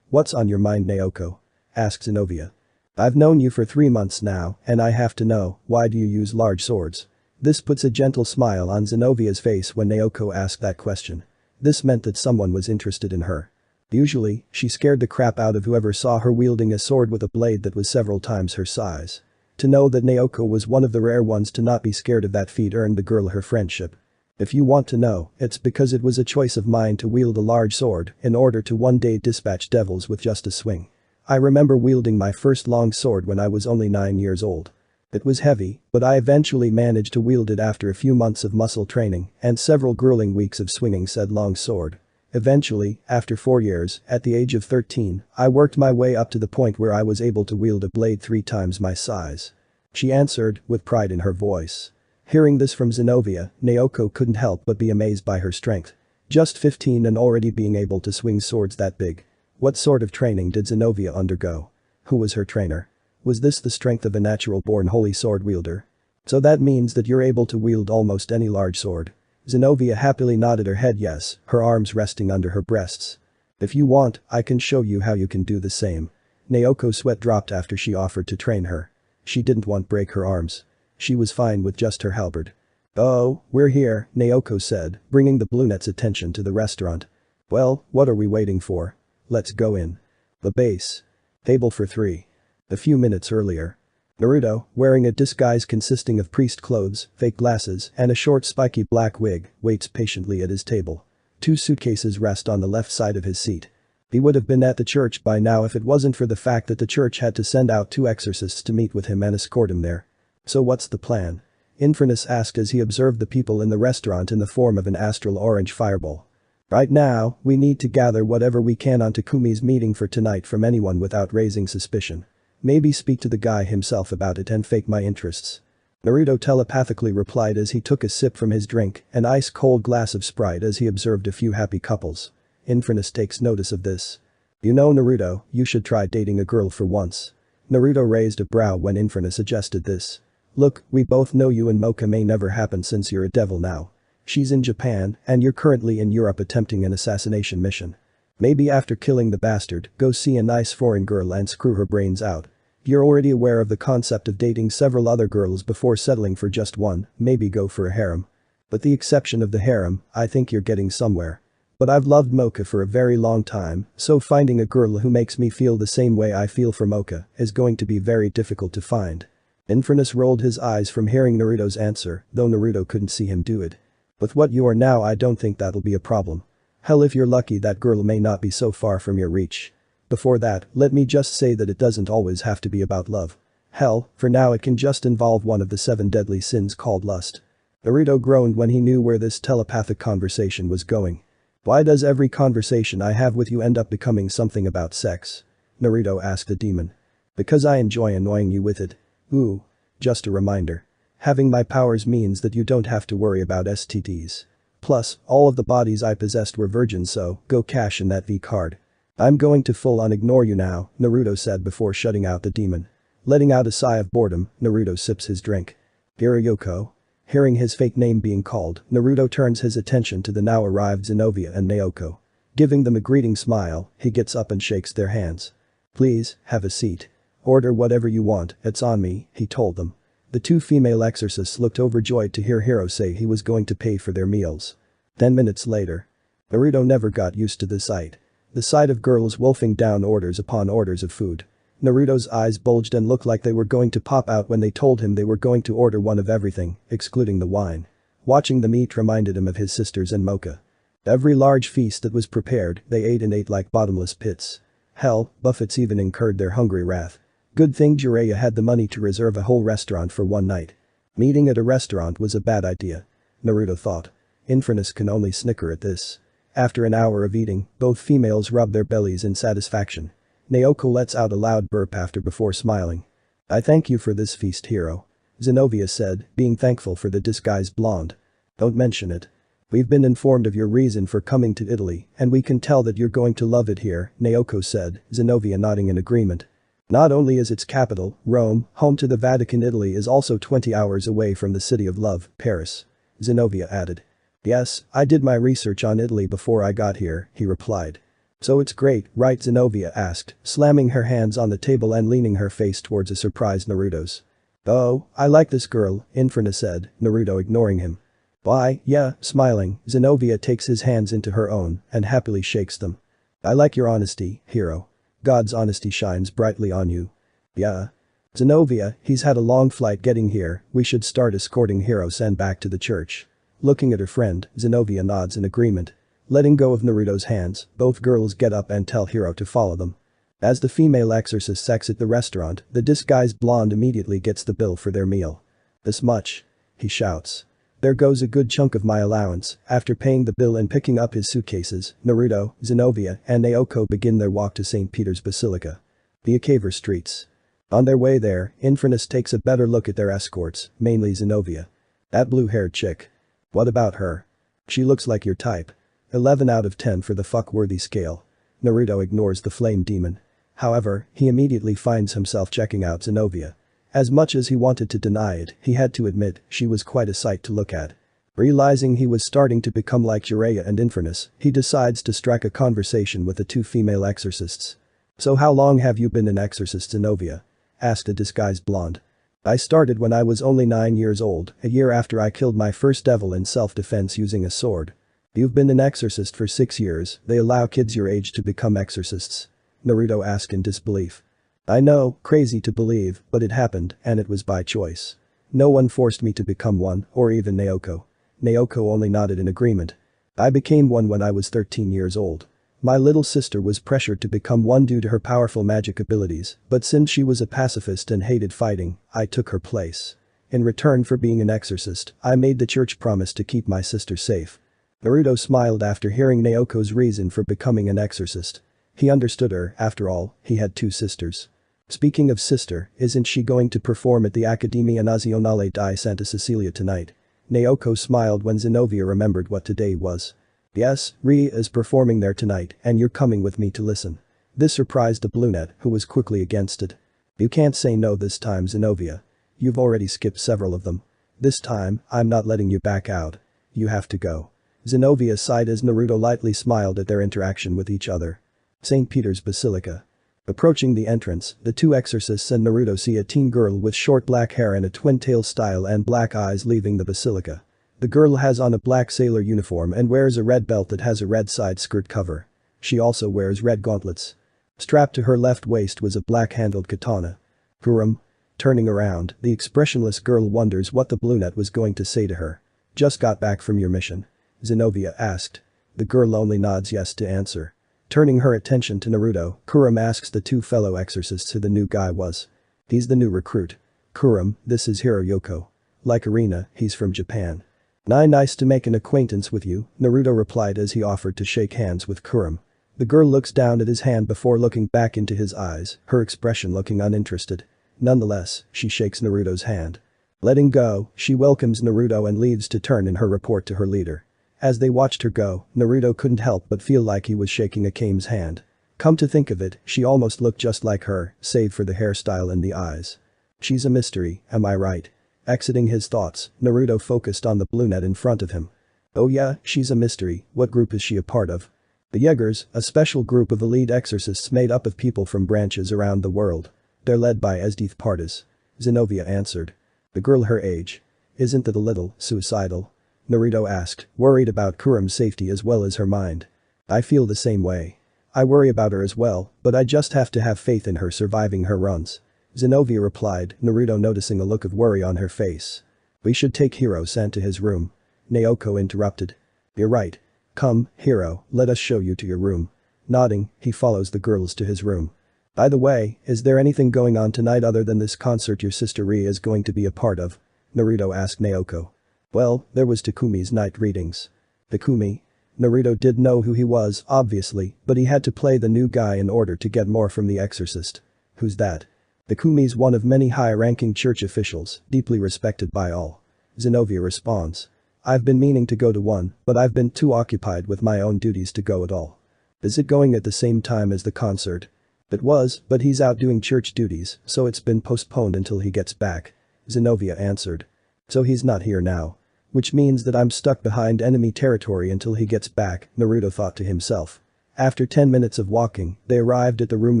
What's on your mind, Naoko? Asked Zenobia. I've known you for 3 months now, and I have to know, why do you use large swords? This puts a gentle smile on Zenobia's face when Naoko asked that question. This meant that someone was interested in her. Usually, she scared the crap out of whoever saw her wielding a sword with a blade that was several times her size. To know that Naoko was one of the rare ones to not be scared of that feat earned the girl her friendship. If you want to know, it's because it was a choice of mine to wield a large sword in order to one day dispatch devils with just a swing. I remember wielding my first long sword when I was only 9 years old. It was heavy, but I eventually managed to wield it after a few months of muscle training and several grueling weeks of swinging said long sword. Eventually, after 4 years, at the age of 13, I worked my way up to the point where I was able to wield a blade 3 times my size. She answered, with pride in her voice. Hearing this from Zenobia, Naoko couldn't help but be amazed by her strength. Just 15 and already being able to swing swords that big. What sort of training did Zenobia undergo? Who was her trainer? Was this the strength of a natural-born holy sword wielder? So that means that you're able to wield almost any large sword. Zenobia happily nodded her head yes, her arms resting under her breasts. If you want, I can show you how you can do the same. Naoko's sweat dropped after she offered to train her. She didn't want to break her arms. She was fine with just her halberd. Oh, we're here, Naoko said, bringing the brunette's attention to the restaurant. Well, what are we waiting for? Let's go in. The base. Table for 3. A few minutes earlier. Naruto, wearing a disguise consisting of priest clothes, fake glasses, and a short spiky black wig, waits patiently at his table. 2 suitcases rest on the left side of his seat. He would have been at the church by now if it wasn't for the fact that the church had to send out 2 exorcists to meet with him and escort him there. So what's the plan? Infernus asked as he observed the people in the restaurant in the form of an astral orange fireball. Right now, we need to gather whatever we can on Takumi's meeting for tonight from anyone without raising suspicion. Maybe speak to the guy himself about it and fake my interests. Naruto telepathically replied as he took a sip from his drink, an ice-cold glass of Sprite as he observed a few happy couples. Infernus takes notice of this. You know Naruto, you should try dating a girl for once. Naruto raised a brow when Infernus suggested this. Look, we both know you and Mocha may never happen since you're a devil now. She's in Japan, and you're currently in Europe attempting an assassination mission. Maybe after killing the bastard, go see a nice foreign girl and screw her brains out. You're already aware of the concept of dating several other girls before settling for just one, maybe go for a harem. With the exception of the harem, I think you're getting somewhere. But I've loved Mocha for a very long time, so finding a girl who makes me feel the same way I feel for Mocha is going to be very difficult to find. Infernus rolled his eyes from hearing Naruto's answer, though Naruto couldn't see him do it. With what you are now I don't think that'll be a problem. Hell, if you're lucky that girl may not be so far from your reach. Before that, let me just say that it doesn't always have to be about love. Hell, for now it can just involve one of the 7 deadly sins called lust. Naruto groaned when he knew where this telepathic conversation was going. Why does every conversation I have with you end up becoming something about sex? Naruto asked the demon. Because I enjoy annoying you with it. Ooh. Just a reminder. Having my powers means that you don't have to worry about STDs. Plus, all of the bodies I possessed were virgins, so go cash in that V card. I'm going to full-on ignore you now, Naruto said before shutting out the demon. Letting out a sigh of boredom, Naruto sips his drink. Hirayoko. Hearing his fake name being called, Naruto turns his attention to the now arrived Zenobia and Naoko. Giving them a greeting smile, he gets up and shakes their hands. Please, have a seat. Order whatever you want, it's on me, he told them. The 2 female exorcists looked overjoyed to hear Hiro say he was going to pay for their meals. 10 minutes later. Naruto never got used to the sight. The sight of girls wolfing down orders upon orders of food. Naruto's eyes bulged and looked like they were going to pop out when they told him they were going to order one of everything, excluding the wine. Watching them eat reminded him of his sisters and Mocha. Every large feast that was prepared, they ate and ate like bottomless pits. Hell, buffets even incurred their hungry wrath. Good thing Jiraiya had the money to reserve a whole restaurant for one night. Meeting at a restaurant was a bad idea. Naruto thought. Infernus can only snicker at this. After an hour of eating, both females rub their bellies in satisfaction. Naoko lets out a loud burp before smiling. I thank you for this feast, hero. Zenobia said, being thankful for the disguised blonde. Don't mention it. We've been informed of your reason for coming to Italy, and we can tell that you're going to love it here, Naoko said, Zenobia nodding in agreement. Not only is its capital, Rome, home to the Vatican, Italy is also 20 hours away from the city of love, Paris. Zenobia added. Yes, I did my research on Italy before I got here, he replied. So it's great, right? Zenobia asked, slamming her hands on the table and leaning her face towards a surprised Naruto's. Oh, I like this girl, Infernus said, Naruto ignoring him. Why, yeah, smiling, Zenobia takes his hands into her own and happily shakes them. I like your honesty, hero. God's honesty shines brightly on you. Yeah. Zenobia, he's had a long flight getting here, we should start escorting Hiro-san back to the church. Looking at her friend, Zenobia nods in agreement. Letting go of Naruto's hands, both girls get up and tell Hiro to follow them. As the female exorcists exit the restaurant, the disguised blonde immediately gets the bill for their meal. This much? He shouts. There goes a good chunk of my allowance. After paying the bill and picking up his suitcases, Naruto, Zenobia, and Naoko begin their walk to St. Peter's Basilica. The Acaver streets. On their way there, Infernus takes a better look at their escorts, mainly Zenobia. That blue-haired chick. What about her? She looks like your type. 11 out of 10 for the fuck-worthy scale. Naruto ignores the flame demon. However, he immediately finds himself checking out Zenobia. As much as he wanted to deny it, he had to admit she was quite a sight to look at. Realizing he was starting to become like Jiraiya and Infernus, he decides to strike a conversation with the two female exorcists. So how long have you been an exorcist, Zenobia? Asked a disguised blonde. I started when I was only 9 years old, a year after I killed my first devil in self-defense using a sword. You've been an exorcist for 6 years, they allow kids your age to become exorcists. Naruto asked in disbelief. I know, crazy to believe, but it happened, and it was by choice. No one forced me to become one, or even Naoko. Naoko only nodded in agreement. I became one when I was 13 years old. My little sister was pressured to become one due to her powerful magic abilities, but since she was a pacifist and hated fighting, I took her place. In return for being an exorcist, I made the church promise to keep my sister safe. Naruto smiled after hearing Naoko's reason for becoming an exorcist. He understood her, after all, he had 2 sisters. Speaking of sister, isn't she going to perform at the Accademia Nazionale di Santa Cecilia tonight? Naoko smiled when Zenobia remembered what today was. Yes, Rie is performing there tonight and you're coming with me to listen. This surprised the brunette, who was quickly against it. You can't say no this time, Zenobia. You've already skipped several of them. This time, I'm not letting you back out. You have to go. Zenobia sighed as Naruto lightly smiled at their interaction with each other. St. Peter's Basilica. Approaching the entrance, the 2 exorcists and Naruto see a teen girl with short black hair and a twin-tail style and black eyes leaving the basilica. The girl has on a black sailor uniform and wears a red belt that has a red side skirt cover. She also wears red gauntlets. Strapped to her left waist was a black-handled katana. Kurum. Turning around, the expressionless girl wonders what the brunette was going to say to her. Just got back from your mission? Zenobia asked. The girl only nods yes to answer. Turning her attention to Naruto, Kurum asks the 2 fellow exorcists who the new guy was. He's the new recruit. Kurum, this is Hiroyoko. Like Arena, he's from Japan. Nice to make an acquaintance with you, Naruto replied as he offered to shake hands with Kurum. The girl looks down at his hand before looking back into his eyes, her expression looking uninterested. Nonetheless, she shakes Naruto's hand. Letting go, she welcomes Naruto and leaves to turn in her report to her leader. As they watched her go, Naruto couldn't help but feel like he was shaking Akame's hand. Come to think of it, she almost looked just like her, save for the hairstyle and the eyes. She's a mystery, am I right? Exiting his thoughts, Naruto focused on the brunette in front of him. Oh yeah, she's a mystery, what group is she a part of? The Jaegers, a special group of elite exorcists made up of people from branches around the world. They're led by Esdeath Partis. Zenobia answered. The girl her age. Isn't that a little suicidal? Naruto asked, worried about Kurum's safety as well as her mind. I feel the same way. I worry about her as well, but I just have to have faith in her surviving her runs. Zenobia replied, Naruto noticing a look of worry on her face. We should take Hiro-san to his room. Naoko interrupted. You're right. Come, Hiro, let us show you to your room. Nodding, he follows the girls to his room. By the way, is there anything going on tonight other than this concert your sister Rie is going to be a part of? Naruto asked Naoko. Well, there was Takumi's night readings. Takumi? Naruto did know who he was, obviously, but he had to play the new guy in order to get more from the exorcist. Who's that? Takumi's one of many high-ranking church officials, deeply respected by all. Zenobia responds. I've been meaning to go to one, but I've been too occupied with my own duties to go at all. Is it going at the same time as the concert? It was, but he's out doing church duties, so it's been postponed until he gets back. Zenobia answered. So he's not here now. Which means that I'm stuck behind enemy territory until he gets back, Naruto thought to himself. After 10 minutes of walking, they arrived at the room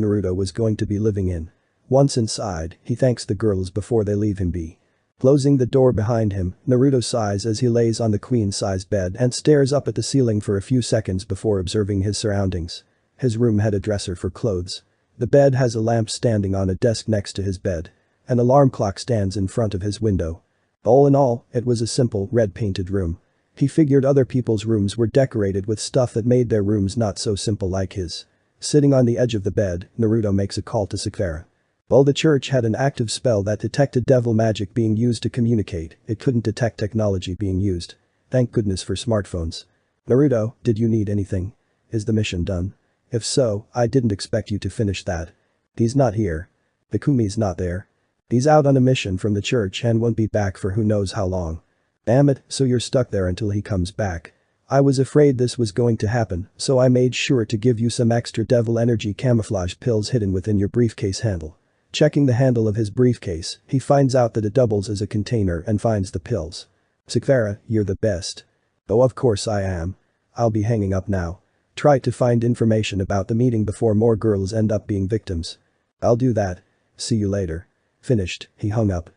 Naruto was going to be living in. Once inside, he thanks the girls before they leave him be. Closing the door behind him, Naruto sighs as he lays on the queen-size bed and stares up at the ceiling for a few seconds before observing his surroundings. His room had a dresser for clothes. The bed has a lamp standing on a desk next to his bed. An alarm clock stands in front of his window. All in all, it was a simple, red-painted room. He figured other people's rooms were decorated with stuff that made their rooms not so simple like his. Sitting on the edge of the bed, Naruto makes a call to Sakura. While the church had an active spell that detected devil magic being used to communicate, it couldn't detect technology being used. Thank goodness for smartphones. Naruto, did you need anything? Is the mission done? If so, I didn't expect you to finish that. He's not here. Takumi's not there. He's out on a mission from the church and won't be back for who knows how long. Damn it, so you're stuck there until he comes back. I was afraid this was going to happen, so I made sure to give you some extra devil energy camouflage pills hidden within your briefcase handle. Checking the handle of his briefcase, he finds out that it doubles as a container and finds the pills. Sakura, you're the best. Oh, of course I am. I'll be hanging up now. Try to find information about the meeting before more girls end up being victims. I'll do that. See you later. Finished, he hung up.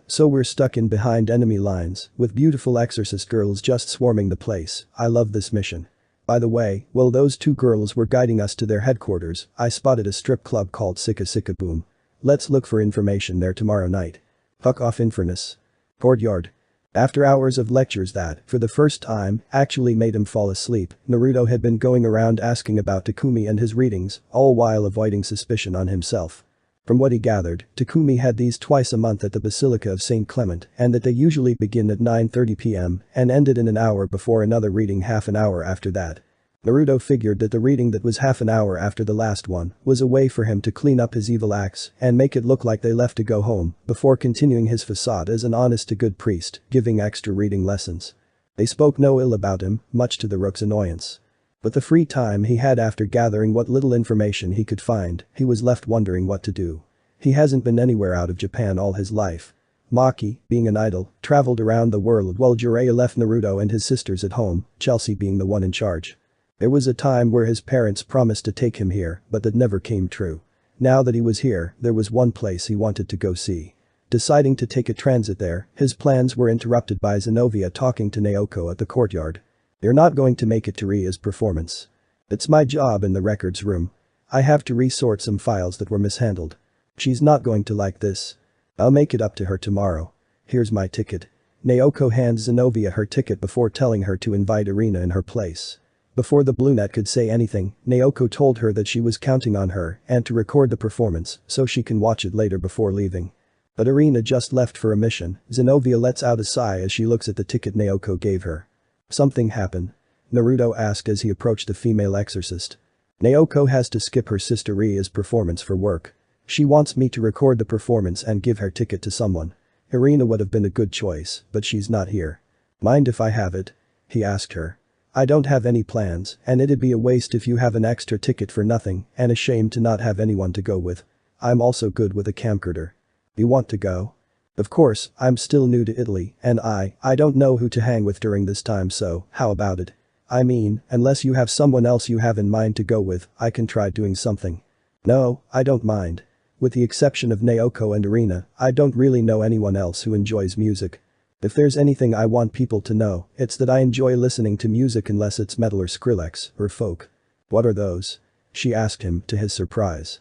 So we're stuck in behind enemy lines, with beautiful exorcist girls just swarming the place. I love this mission. By the way, while those two girls were guiding us to their headquarters, I spotted a strip club called Sika Sika Boom. Let's look for information there tomorrow night. Fuck off Infernus. Courtyard. After hours of lectures that, for the first time, actually made him fall asleep, Naruto had been going around asking about Takumi and his readings, all while avoiding suspicion on himself. From what he gathered, Takumi had these twice a month at the Basilica of St. Clement and that they usually begin at 9:30 p.m. and ended in an hour before another reading half an hour after that. Naruto figured that the reading that was half an hour after the last one was a way for him to clean up his evil acts and make it look like they left to go home before continuing his facade as an honest-to-good priest, giving extra reading lessons. They spoke no ill about him, much to the Rook's annoyance. But the free time he had after gathering what little information he could find, he was left wondering what to do. He hasn't been anywhere out of Japan all his life. Maki, being an idol, traveled around the world while Jiraiya left Naruto and his sisters at home, Chelsea being the one in charge. There was a time where his parents promised to take him here, but that never came true. Now that he was here, there was one place he wanted to go see. Deciding to take a transit there, his plans were interrupted by Zenobia talking to Naoko at the courtyard. You're not going to make it to Ria's performance. It's my job in the records room. I have to resort some files that were mishandled. She's not going to like this. I'll make it up to her tomorrow. Here's my ticket. Naoko hands Zenobia her ticket before telling her to invite Irina in her place. Before the brunette could say anything, Naoko told her that she was counting on her and to record the performance so she can watch it later before leaving. But Irina just left for a mission. Zenobia lets out a sigh as she looks at the ticket Naoko gave her. Something happened? Naruto asked as he approached the female exorcist. Naoko has to skip her sister Ria's performance for work. She wants me to record the performance and give her ticket to someone. Irina would have been a good choice, but she's not here. Mind if I have it? He asked her. I don't have any plans, and it'd be a waste if you have an extra ticket for nothing and a shame to not have anyone to go with. I'm also good with a camcorder. You want to go? Of course, I'm still new to Italy and I don't know who to hang with during this time, so how about it? I mean, unless you have someone else you have in mind to go with, I can try doing something. No, I don't mind. With the exception of Naoko and Irina, I don't really know anyone else who enjoys music. If there's anything I want people to know, it's that I enjoy listening to music unless it's metal or Skrillex or folk. What are those? She asked him to his surprise.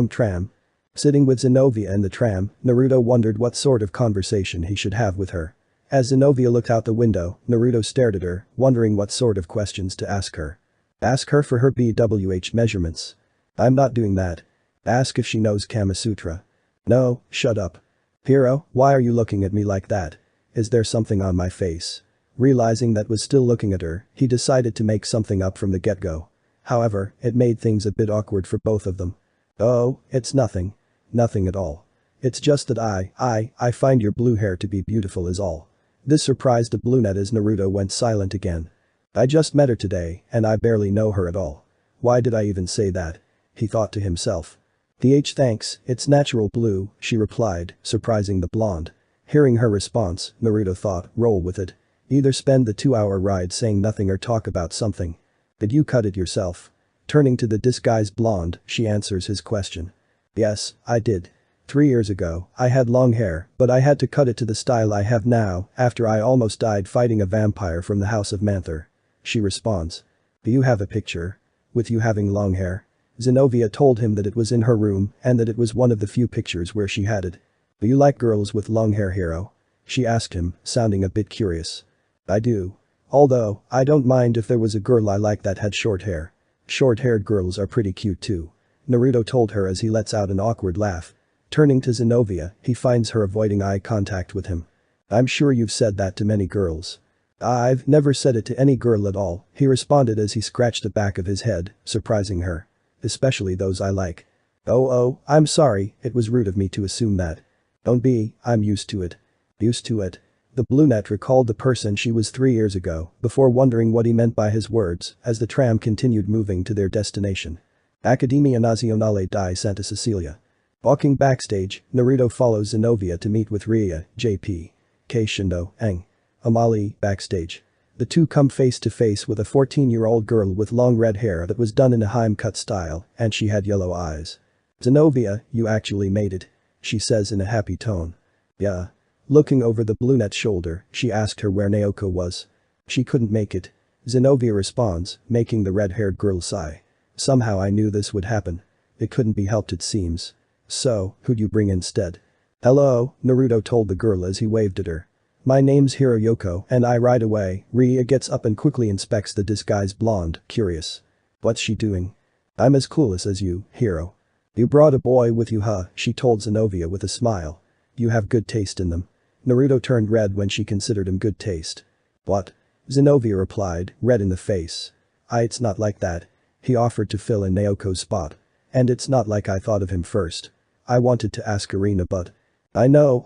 Tram. Sitting with Zenobia in the tram, Naruto wondered what sort of conversation he should have with her. As Zenobia looked out the window, Naruto stared at her, wondering what sort of questions to ask her. Ask her for her BWH measurements. I'm not doing that. Ask if she knows Kama Sutra. No, shut up. Hiro, why are you looking at me like that? Is there something on my face? Realizing that was still looking at her, he decided to make something up from the get-go. However, it made things a bit awkward for both of them. Oh, it's nothing. Nothing at all. It's just that I find your blue hair to be beautiful is all. This surprised the brunette as Naruto went silent again. I just met her today, and I barely know her at all. Why did I even say that? He thought to himself. Thanks, it's natural blue, she replied, surprising the blonde. Hearing her response, Naruto thought, roll with it. Either spend the 2-hour ride saying nothing or talk about something. Did you cut it yourself? Turning to the disguised blonde, she answers his question. Yes, I did. 3 years ago, I had long hair, but I had to cut it to the style I have now after I almost died fighting a vampire from the house of Manther. She responds. Do you have a picture? With you having long hair? Zenobia told him that it was in her room and that it was one of the few pictures where she had it. Do you like girls with long hair, Hiro? She asked him, sounding a bit curious. I do. Although, I don't mind if there was a girl I like that had short hair. Short-haired girls are pretty cute too. Naruto told her as he lets out an awkward laugh. Turning to Zenobia, he finds her avoiding eye contact with him. I'm sure you've said that to many girls. I've never said it to any girl at all, he responded as he scratched the back of his head, surprising her. Especially those I like. Oh, I'm sorry, it was rude of me to assume that. Don't be, I'm used to it. Used to it? The brunette recalled the person she was 3 years ago before wondering what he meant by his words as the tram continued moving to their destination. Accademia Nazionale di Santa Cecilia. Walking backstage, Naruto follows Zenobia to meet with Ria, JP. Kei Shindo, Eng. Amali, backstage. The two come face to face with a 14-year-old girl with long red hair that was done in a Heim cut style, and she had yellow eyes. Zenobia, you actually made it. She says in a happy tone. Yeah. Looking over the brunette's shoulder, she asked her where Naoko was. She couldn't make it. Zenobia responds, making the red-haired girl sigh. Somehow I knew this would happen. It couldn't be helped it seems. So, who'd you bring instead? Hello, Naruto told the girl as he waved at her. My name's Hiroyoko and I right away. Ria gets up and quickly inspects the disguised blonde, curious. What's she doing? I'm as clueless as you, Hiro. You brought a boy with you huh, she told Zenobia with a smile. You have good taste in them. Naruto turned red when she considered him good taste. What? Zenobia replied, red in the face. It's not like that. He offered to fill in Naoko's spot. And it's not like I thought of him first. I wanted to ask Irina but. I know,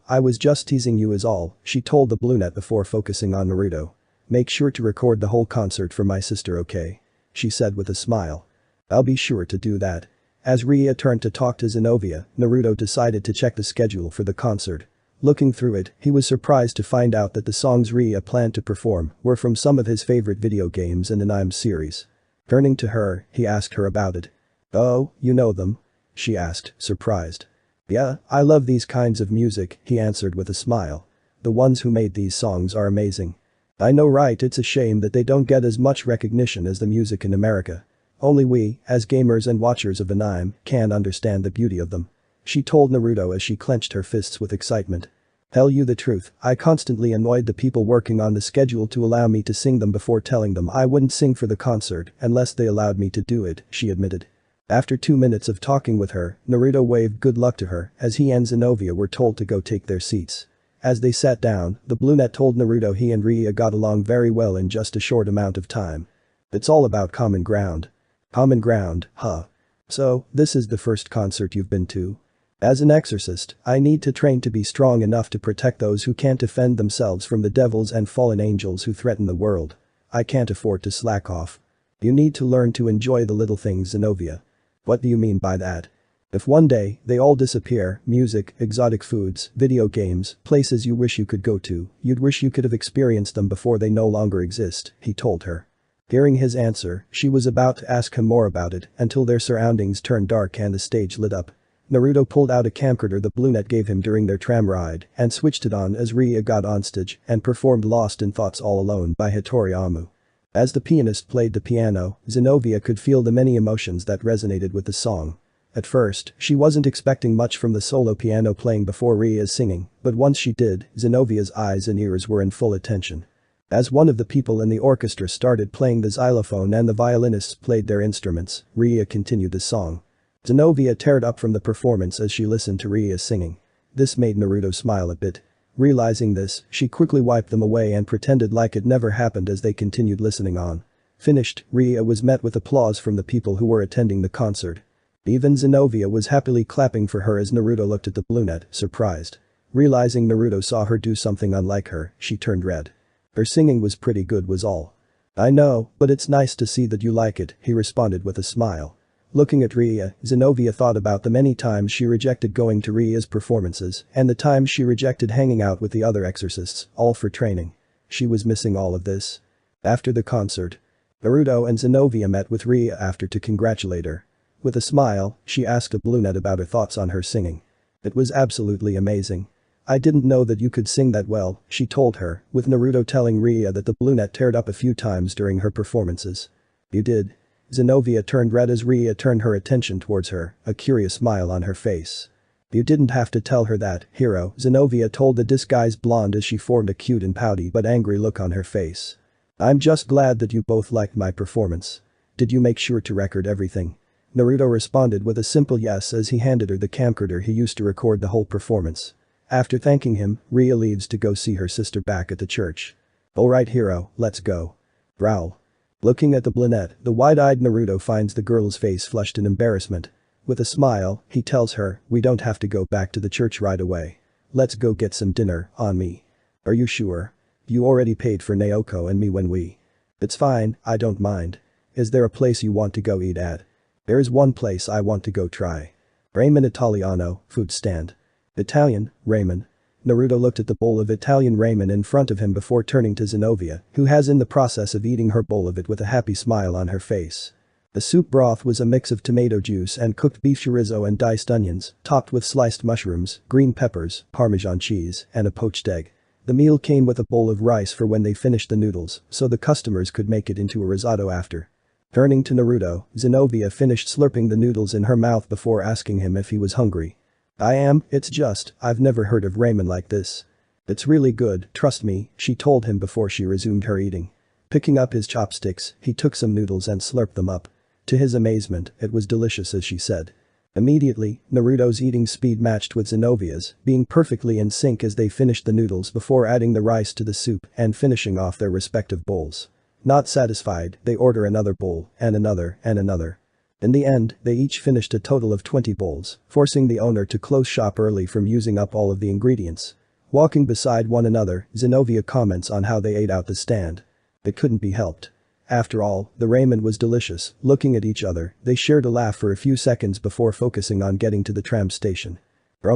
I was just teasing you is all, she told the brunette before focusing on Naruto. Make sure to record the whole concert for my sister okay? She said with a smile. I'll be sure to do that. As Ria turned to talk to Zenobia, Naruto decided to check the schedule for the concert. Looking through it, he was surprised to find out that the songs Ria planned to perform were from some of his favorite video games and anime series. Turning to her, he asked her about it. Oh, you know them? She asked, surprised. Yeah, I love these kinds of music, he answered with a smile. The ones who made these songs are amazing. I know right it's a shame that they don't get as much recognition as the music in America. Only we, as gamers and watchers of anime, can understand the beauty of them. She told Naruto as she clenched her fists with excitement. Tell you the truth, I constantly annoyed the people working on the schedule to allow me to sing them before telling them I wouldn't sing for the concert unless they allowed me to do it, she admitted. After 2 minutes of talking with her, Naruto waved good luck to her as he and Zenobia were told to go take their seats. As they sat down, the brunette told Naruto he and Ria got along very well in just a short amount of time. It's all about common ground. Common ground, huh? So, this is the first concert you've been to? As an exorcist, I need to train to be strong enough to protect those who can't defend themselves from the devils and fallen angels who threaten the world. I can't afford to slack off. You need to learn to enjoy the little things, Zenobia. What do you mean by that? If one day they all disappear, music, exotic foods, video games, places you wish you could go to, you'd wish you could have experienced them before they no longer exist, he told her. Hearing his answer, she was about to ask him more about it until their surroundings turned dark and the stage lit up. Naruto pulled out a camcorder the brunette gave him during their tram ride and switched it on as Ria got on stage and performed Lost in Thoughts All Alone by Hattori Amu. As the pianist played the piano, Zenobia could feel the many emotions that resonated with the song. At first, she wasn't expecting much from the solo piano playing before Ria's singing, but once she did, Zenobia's eyes and ears were in full attention. As one of the people in the orchestra started playing the xylophone and the violinists played their instruments, Ria continued the song. Zenobia teared up from the performance as she listened to Ria singing. This made Naruto smile a bit. Realizing this, she quickly wiped them away and pretended like it never happened as they continued listening on. Finished, Ria was met with applause from the people who were attending the concert. Even Zenobia was happily clapping for her as Naruto looked at the brunette, surprised. Realizing Naruto saw her do something unlike her, she turned red. Her singing was pretty good was all. I know, but it's nice to see that you like it, he responded with a smile. Looking at Ria, Zenobia thought about the many times she rejected going to Ria's performances and the times she rejected hanging out with the other exorcists, all for training. She was missing all of this. After the concert, Naruto and Zenobia met with Ria after to congratulate her. With a smile, she asked a brunette about her thoughts on her singing. It was absolutely amazing. I didn't know that you could sing that well, she told her, with Naruto telling Ria that the brunette teared up a few times during her performances. You did? Zenobia turned red as Ria turned her attention towards her, a curious smile on her face. You didn't have to tell her that, hero, Zenobia told the disguised blonde as she formed a cute and pouty but angry look on her face. I'm just glad that you both liked my performance. Did you make sure to record everything? Naruto responded with a simple yes as he handed her the camcorder he used to record the whole performance. After thanking him, Ria leaves to go see her sister back at the church. Alright hero, let's go. Growl. Looking at the brunette, the wide-eyed Naruto finds the girl's face flushed in embarrassment. With a smile, he tells her, we don't have to go back to the church right away. Let's go get some dinner, on me. Are you sure? You already paid for Naoko and me when we. It's fine, I don't mind. Is there a place you want to go eat at? There is one place I want to go try. Ramen Italiano, food stand. Italian, ramen. Naruto looked at the bowl of Italian ramen in front of him before turning to Zenobia, who has in the process of eating her bowl of it with a happy smile on her face. The soup broth was a mix of tomato juice and cooked beef chorizo and diced onions, topped with sliced mushrooms, green peppers, Parmesan cheese, and a poached egg. The meal came with a bowl of rice for when they finished the noodles, so the customers could make it into a risotto after. Turning to Naruto, Zenobia finished slurping the noodles in her mouth before asking him if he was hungry. I am, it's just, I've never heard of ramen like this. It's really good, trust me, she told him before she resumed her eating. Picking up his chopsticks, he took some noodles and slurped them up. To his amazement, it was delicious as she said. Immediately, Naruto's eating speed matched with Zenobia's, being perfectly in sync as they finished the noodles before adding the rice to the soup and finishing off their respective bowls. Not satisfied, they order another bowl, and another, and another. In the end, they each finished a total of 20 bowls, forcing the owner to close shop early from using up all of the ingredients. Walking beside one another, Zenobia comments on how they ate out the stand. It couldn't be helped. After all, the ramen was delicious. Looking at each other, they shared a laugh for a few seconds before focusing on getting to the tram station.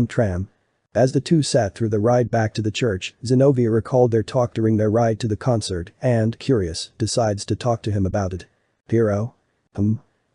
Tram. As the two sat through the ride back to the church, Zenobia recalled their talk during their ride to the concert and, curious, decides to talk to him about it. Hero?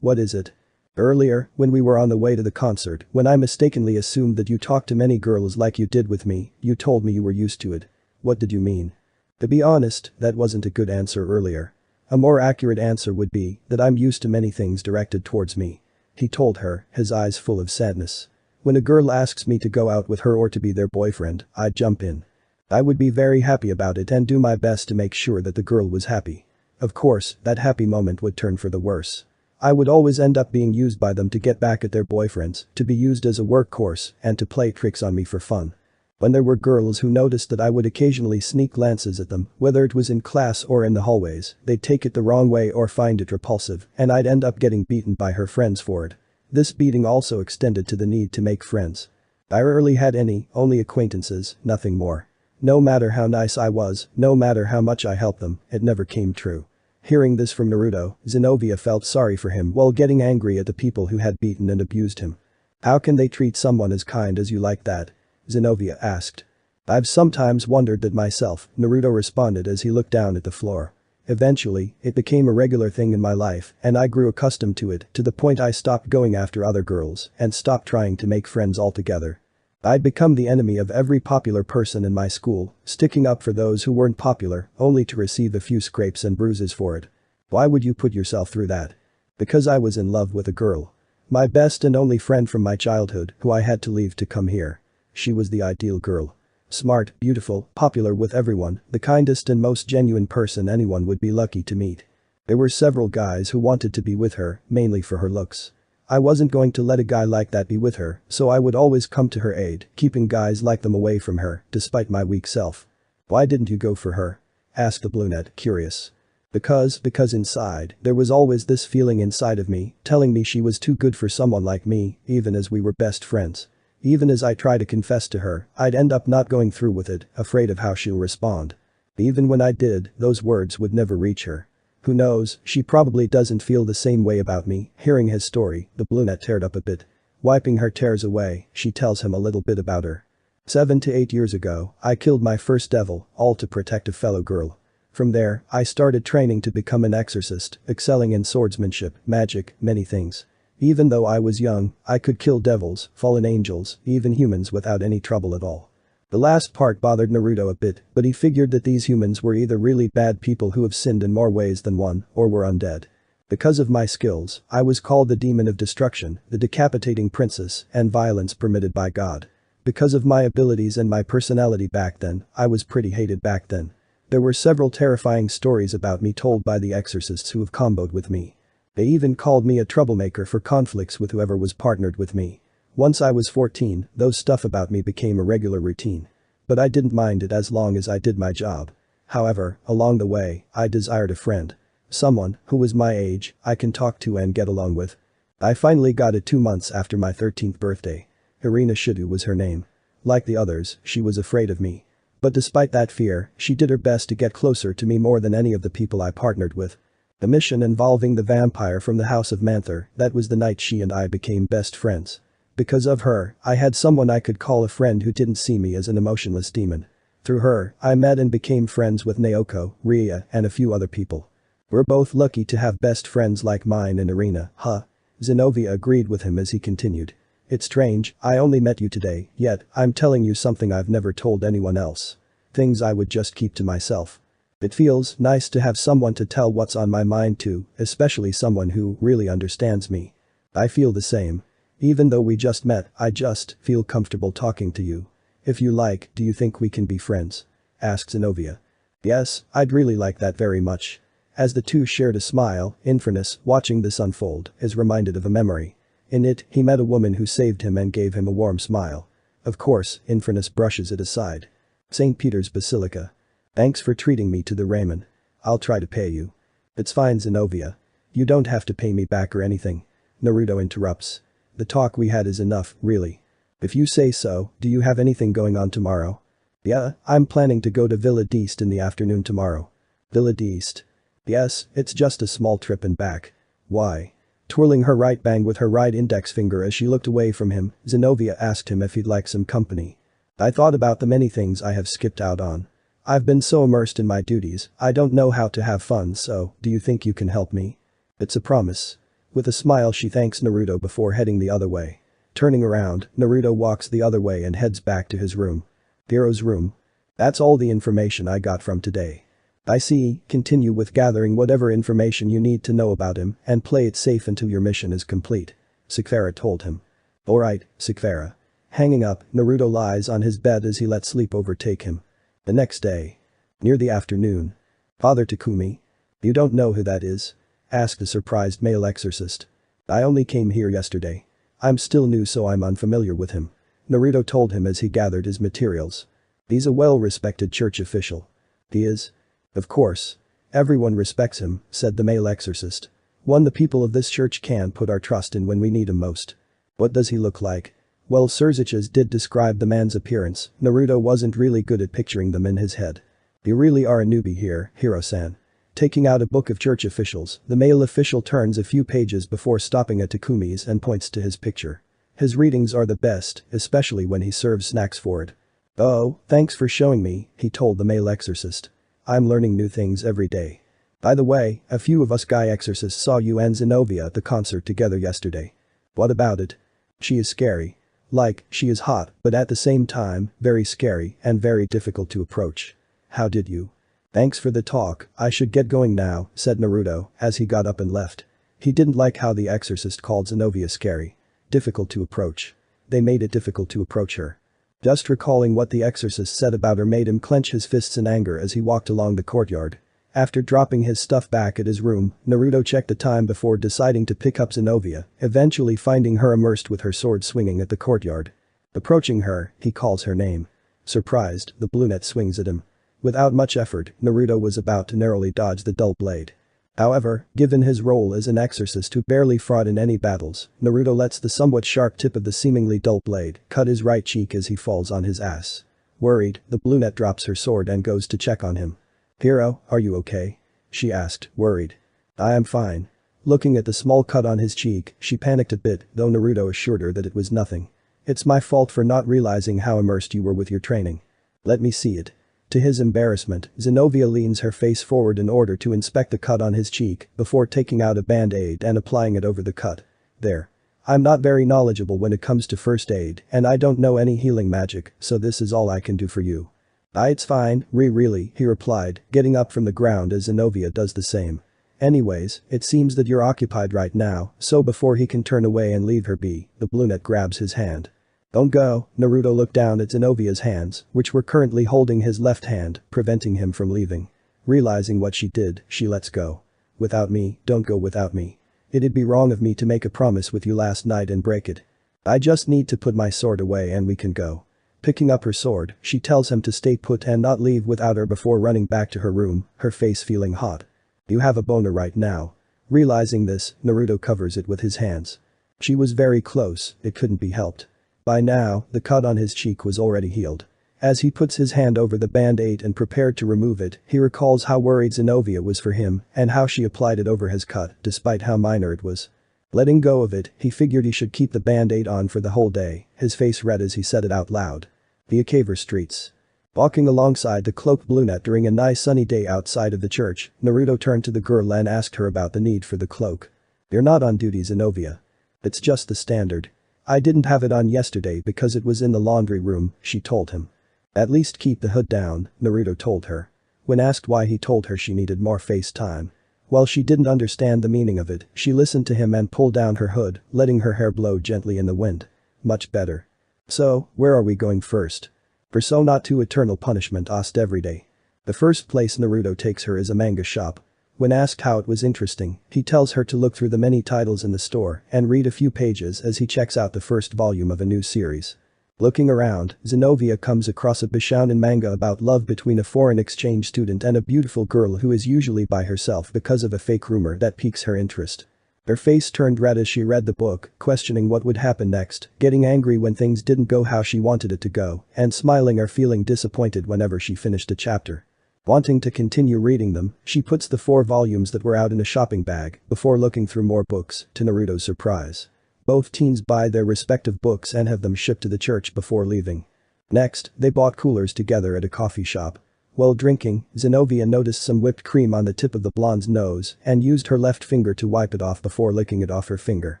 What is it? Earlier, when we were on the way to the concert, when I mistakenly assumed that you talked to many girls like you did with me, you told me you were used to it. What did you mean? To be honest, that wasn't a good answer earlier. A more accurate answer would be that I'm used to many things directed towards me. He told her, his eyes full of sadness. When a girl asks me to go out with her or to be their boyfriend, I'd jump in. I would be very happy about it and do my best to make sure that the girl was happy. Of course, that happy moment would turn for the worse. I would always end up being used by them to get back at their boyfriends, to be used as a workhorse, and to play tricks on me for fun. When there were girls who noticed that I would occasionally sneak glances at them, whether it was in class or in the hallways, they'd take it the wrong way or find it repulsive, and I'd end up getting beaten by her friends for it. This beating also extended to the need to make friends. I rarely had any, only acquaintances, nothing more. No matter how nice I was, no matter how much I helped them, it never came true. Hearing this from Naruto, Zenobia felt sorry for him while getting angry at the people who had beaten and abused him. How can they treat someone as kind as you like that? Zenobia asked. I've sometimes wondered that myself, Naruto responded as he looked down at the floor. Eventually, it became a regular thing in my life and I grew accustomed to it to the point I stopped going after other girls and stopped trying to make friends altogether. I'd become the enemy of every popular person in my school, sticking up for those who weren't popular, only to receive a few scrapes and bruises for it. Why would you put yourself through that? Because I was in love with a girl. My best and only friend from my childhood, who I had to leave to come here. She was the ideal girl. Smart, beautiful, popular with everyone, the kindest and most genuine person anyone would be lucky to meet. There were several guys who wanted to be with her, mainly for her looks. I wasn't going to let a guy like that be with her, so I would always come to her aid, keeping guys like them away from her, despite my weak self. Why didn't you go for her? Asked the brunette, curious. Because inside, there was always this feeling inside of me, telling me she was too good for someone like me, even as we were best friends. Even as I try to confess to her, I'd end up not going through with it, afraid of how she'll respond. Even when I did, those words would never reach her. Who knows, she probably doesn't feel the same way about me. Hearing his story, the brunette teared up a bit. Wiping her tears away, she tells him a little bit about her. 7 to 8 years ago, I killed my first devil, all to protect a fellow girl. From there, I started training to become an exorcist, excelling in swordsmanship, magic, many things. Even though I was young, I could kill devils, fallen angels, even humans without any trouble at all. The last part bothered Naruto a bit, but he figured that these humans were either really bad people who have sinned in more ways than one, or were undead. Because of my skills, I was called the demon of destruction, the decapitating princess, and violence permitted by God. Because of my abilities and my personality back then, I was pretty hated back then. There were several terrifying stories about me told by the exorcists who have comboed with me. They even called me a troublemaker for conflicts with whoever was partnered with me. Once I was 14, those stuff about me became a regular routine. But I didn't mind it as long as I did my job. However, along the way, I desired a friend. Someone who was my age, I can talk to and get along with. I finally got it 2 months after my 13th birthday. Irina Shidu was her name. Like the others, she was afraid of me. But despite that fear, she did her best to get closer to me more than any of the people I partnered with. The mission involving the vampire from the House of Manther, that was the night she and I became best friends. Because of her, I had someone I could call a friend who didn't see me as an emotionless demon. Through her, I met and became friends with Naoko, Ria, and a few other people. We're both lucky to have best friends like mine and Irina, huh? Zenobia agreed with him as he continued. It's strange, I only met you today, yet, I'm telling you something I've never told anyone else. Things I would just keep to myself. It feels nice to have someone to tell what's on my mind to, especially someone who really understands me. I feel the same. Even though we just met, I just feel comfortable talking to you. If you like, do you think we can be friends? Asked Zenobia. Yes, I'd really like that very much. As the two shared a smile, Infernus, watching this unfold, is reminded of a memory. In it, he met a woman who saved him and gave him a warm smile. Of course, Infernus brushes it aside. St. Peter's Basilica. Thanks for treating me to the ramen. I'll try to pay you. It's fine, Zenobia. You don't have to pay me back or anything. Naruto interrupts. The talk we had is enough, really. If you say so, do you have anything going on tomorrow? Yeah, I'm planning to go to Villa d'East in the afternoon tomorrow. Villa d'East. Yes, it's just a small trip and back. Why? Twirling her right bang with her right index finger as she looked away from him, Zenobia asked him if he'd like some company. I thought about the many things I have skipped out on. I've been so immersed in my duties, I don't know how to have fun, so, do you think you can help me? It's a promise. With a smile she thanks Naruto before heading the other way. Turning around, Naruto walks the other way and heads back to his room. Hero's room. That's all the information I got from today. I see, continue with gathering whatever information you need to know about him and play it safe until your mission is complete. Sekvara told him. Alright, Sekvara. Hanging up, Naruto lies on his bed as he lets sleep overtake him. The next day. Near the afternoon. Father Takumi. You don't know who that is? Asked the surprised male exorcist. I only came here yesterday. I'm still new so I'm unfamiliar with him. Naruto told him as he gathered his materials. He's a well-respected church official. He is? Of course. Everyone respects him, said the male exorcist. One the people of this church can put our trust in when we need him most. What does he look like? Well, Surziches did describe the man's appearance, Naruto wasn't really good at picturing them in his head. You really are a newbie here, Hiro-san. Taking out a book of church officials, the male official turns a few pages before stopping at Takumi's and points to his picture. His readings are the best, especially when he serves snacks for it. Oh, thanks for showing me, he told the male exorcist. I'm learning new things every day. By the way, a few of us guy exorcists saw you and Zenobia at the concert together yesterday. What about it? She is scary. Like, she is hot, but at the same time, very scary and very difficult to approach. How did you? Thanks for the talk, I should get going now, said Naruto, as he got up and left. He didn't like how the exorcist called Zenobia scary. Difficult to approach. They made it difficult to approach her. Just recalling what the exorcist said about her made him clench his fists in anger as he walked along the courtyard. After dropping his stuff back at his room, Naruto checked the time before deciding to pick up Zenobia, eventually finding her immersed with her sword swinging at the courtyard. Approaching her, he calls her name. Surprised, the brunette swings at him. Without much effort, Naruto was about to narrowly dodge the dull blade. However, given his role as an exorcist who barely fought in any battles, Naruto lets the somewhat sharp tip of the seemingly dull blade cut his right cheek as he falls on his ass. Worried, the brunette drops her sword and goes to check on him. "Hero, are you okay?" she asked, worried. "I am fine." Looking at the small cut on his cheek, she panicked a bit, though Naruto assured her that it was nothing. "It's my fault for not realizing how immersed you were with your training. Let me see it." To his embarrassment, Zenobia leans her face forward in order to inspect the cut on his cheek before taking out a band-aid and applying it over the cut. "There. I'm not very knowledgeable when it comes to first aid, and I don't know any healing magic, so this is all I can do for you." It's fine, really," he replied, getting up from the ground as Zenobia does the same. "Anyways, it seems that you're occupied right now, so before he can turn away and leave her be, the brunette grabs his hand. "Don't go." Naruto looked down at Zenobia's hands, which were currently holding his left hand, preventing him from leaving. Realizing what she did, she lets go. "Without me, don't go without me. It'd be wrong of me to make a promise with you last night and break it. I just need to put my sword away and we can go." Picking up her sword, she tells him to stay put and not leave without her before running back to her room, her face feeling hot. "You have a boner right now." Realizing this, Naruto covers it with his hands. She was very close, it couldn't be helped. By now, the cut on his cheek was already healed. As he puts his hand over the band-aid and prepared to remove it, he recalls how worried Zenobia was for him and how she applied it over his cut despite how minor it was. Letting go of it, he figured he should keep the band-aid on for the whole day, his face red as he said it out loud. The Akaver streets. Walking alongside the cloaked brunette during a nice sunny day outside of the church, Naruto turned to the girl and asked her about the need for the cloak. "You're not on duty, Zenobia. It's just the standard. I didn't have it on yesterday because it was in the laundry room," she told him. "At least keep the hood down," Naruto told her. When asked why he told her she needed more face time. While she didn't understand the meaning of it, she listened to him and pulled down her hood, letting her hair blow gently in the wind. Much better. "So, where are we going first?" Persona 2 Eternal Punishment asked every day. The first place Naruto takes her is a manga shop. When asked how it was interesting, he tells her to look through the many titles in the store and read a few pages as he checks out the first volume of a new series. Looking around, Zenobia comes across a Bishounen manga about love between a foreign exchange student and a beautiful girl who is usually by herself because of a fake rumor that piques her interest. Her face turned red as she read the book, questioning what would happen next, getting angry when things didn't go how she wanted it to go, and smiling or feeling disappointed whenever she finished a chapter. Wanting to continue reading them, she puts the 4 volumes that were out in a shopping bag before looking through more books, to Naruto's surprise. Both teens buy their respective books and have them shipped to the church before leaving. Next, they bought coolers together at a coffee shop. While drinking, Zenobia noticed some whipped cream on the tip of the blonde's nose and used her left finger to wipe it off before licking it off her finger.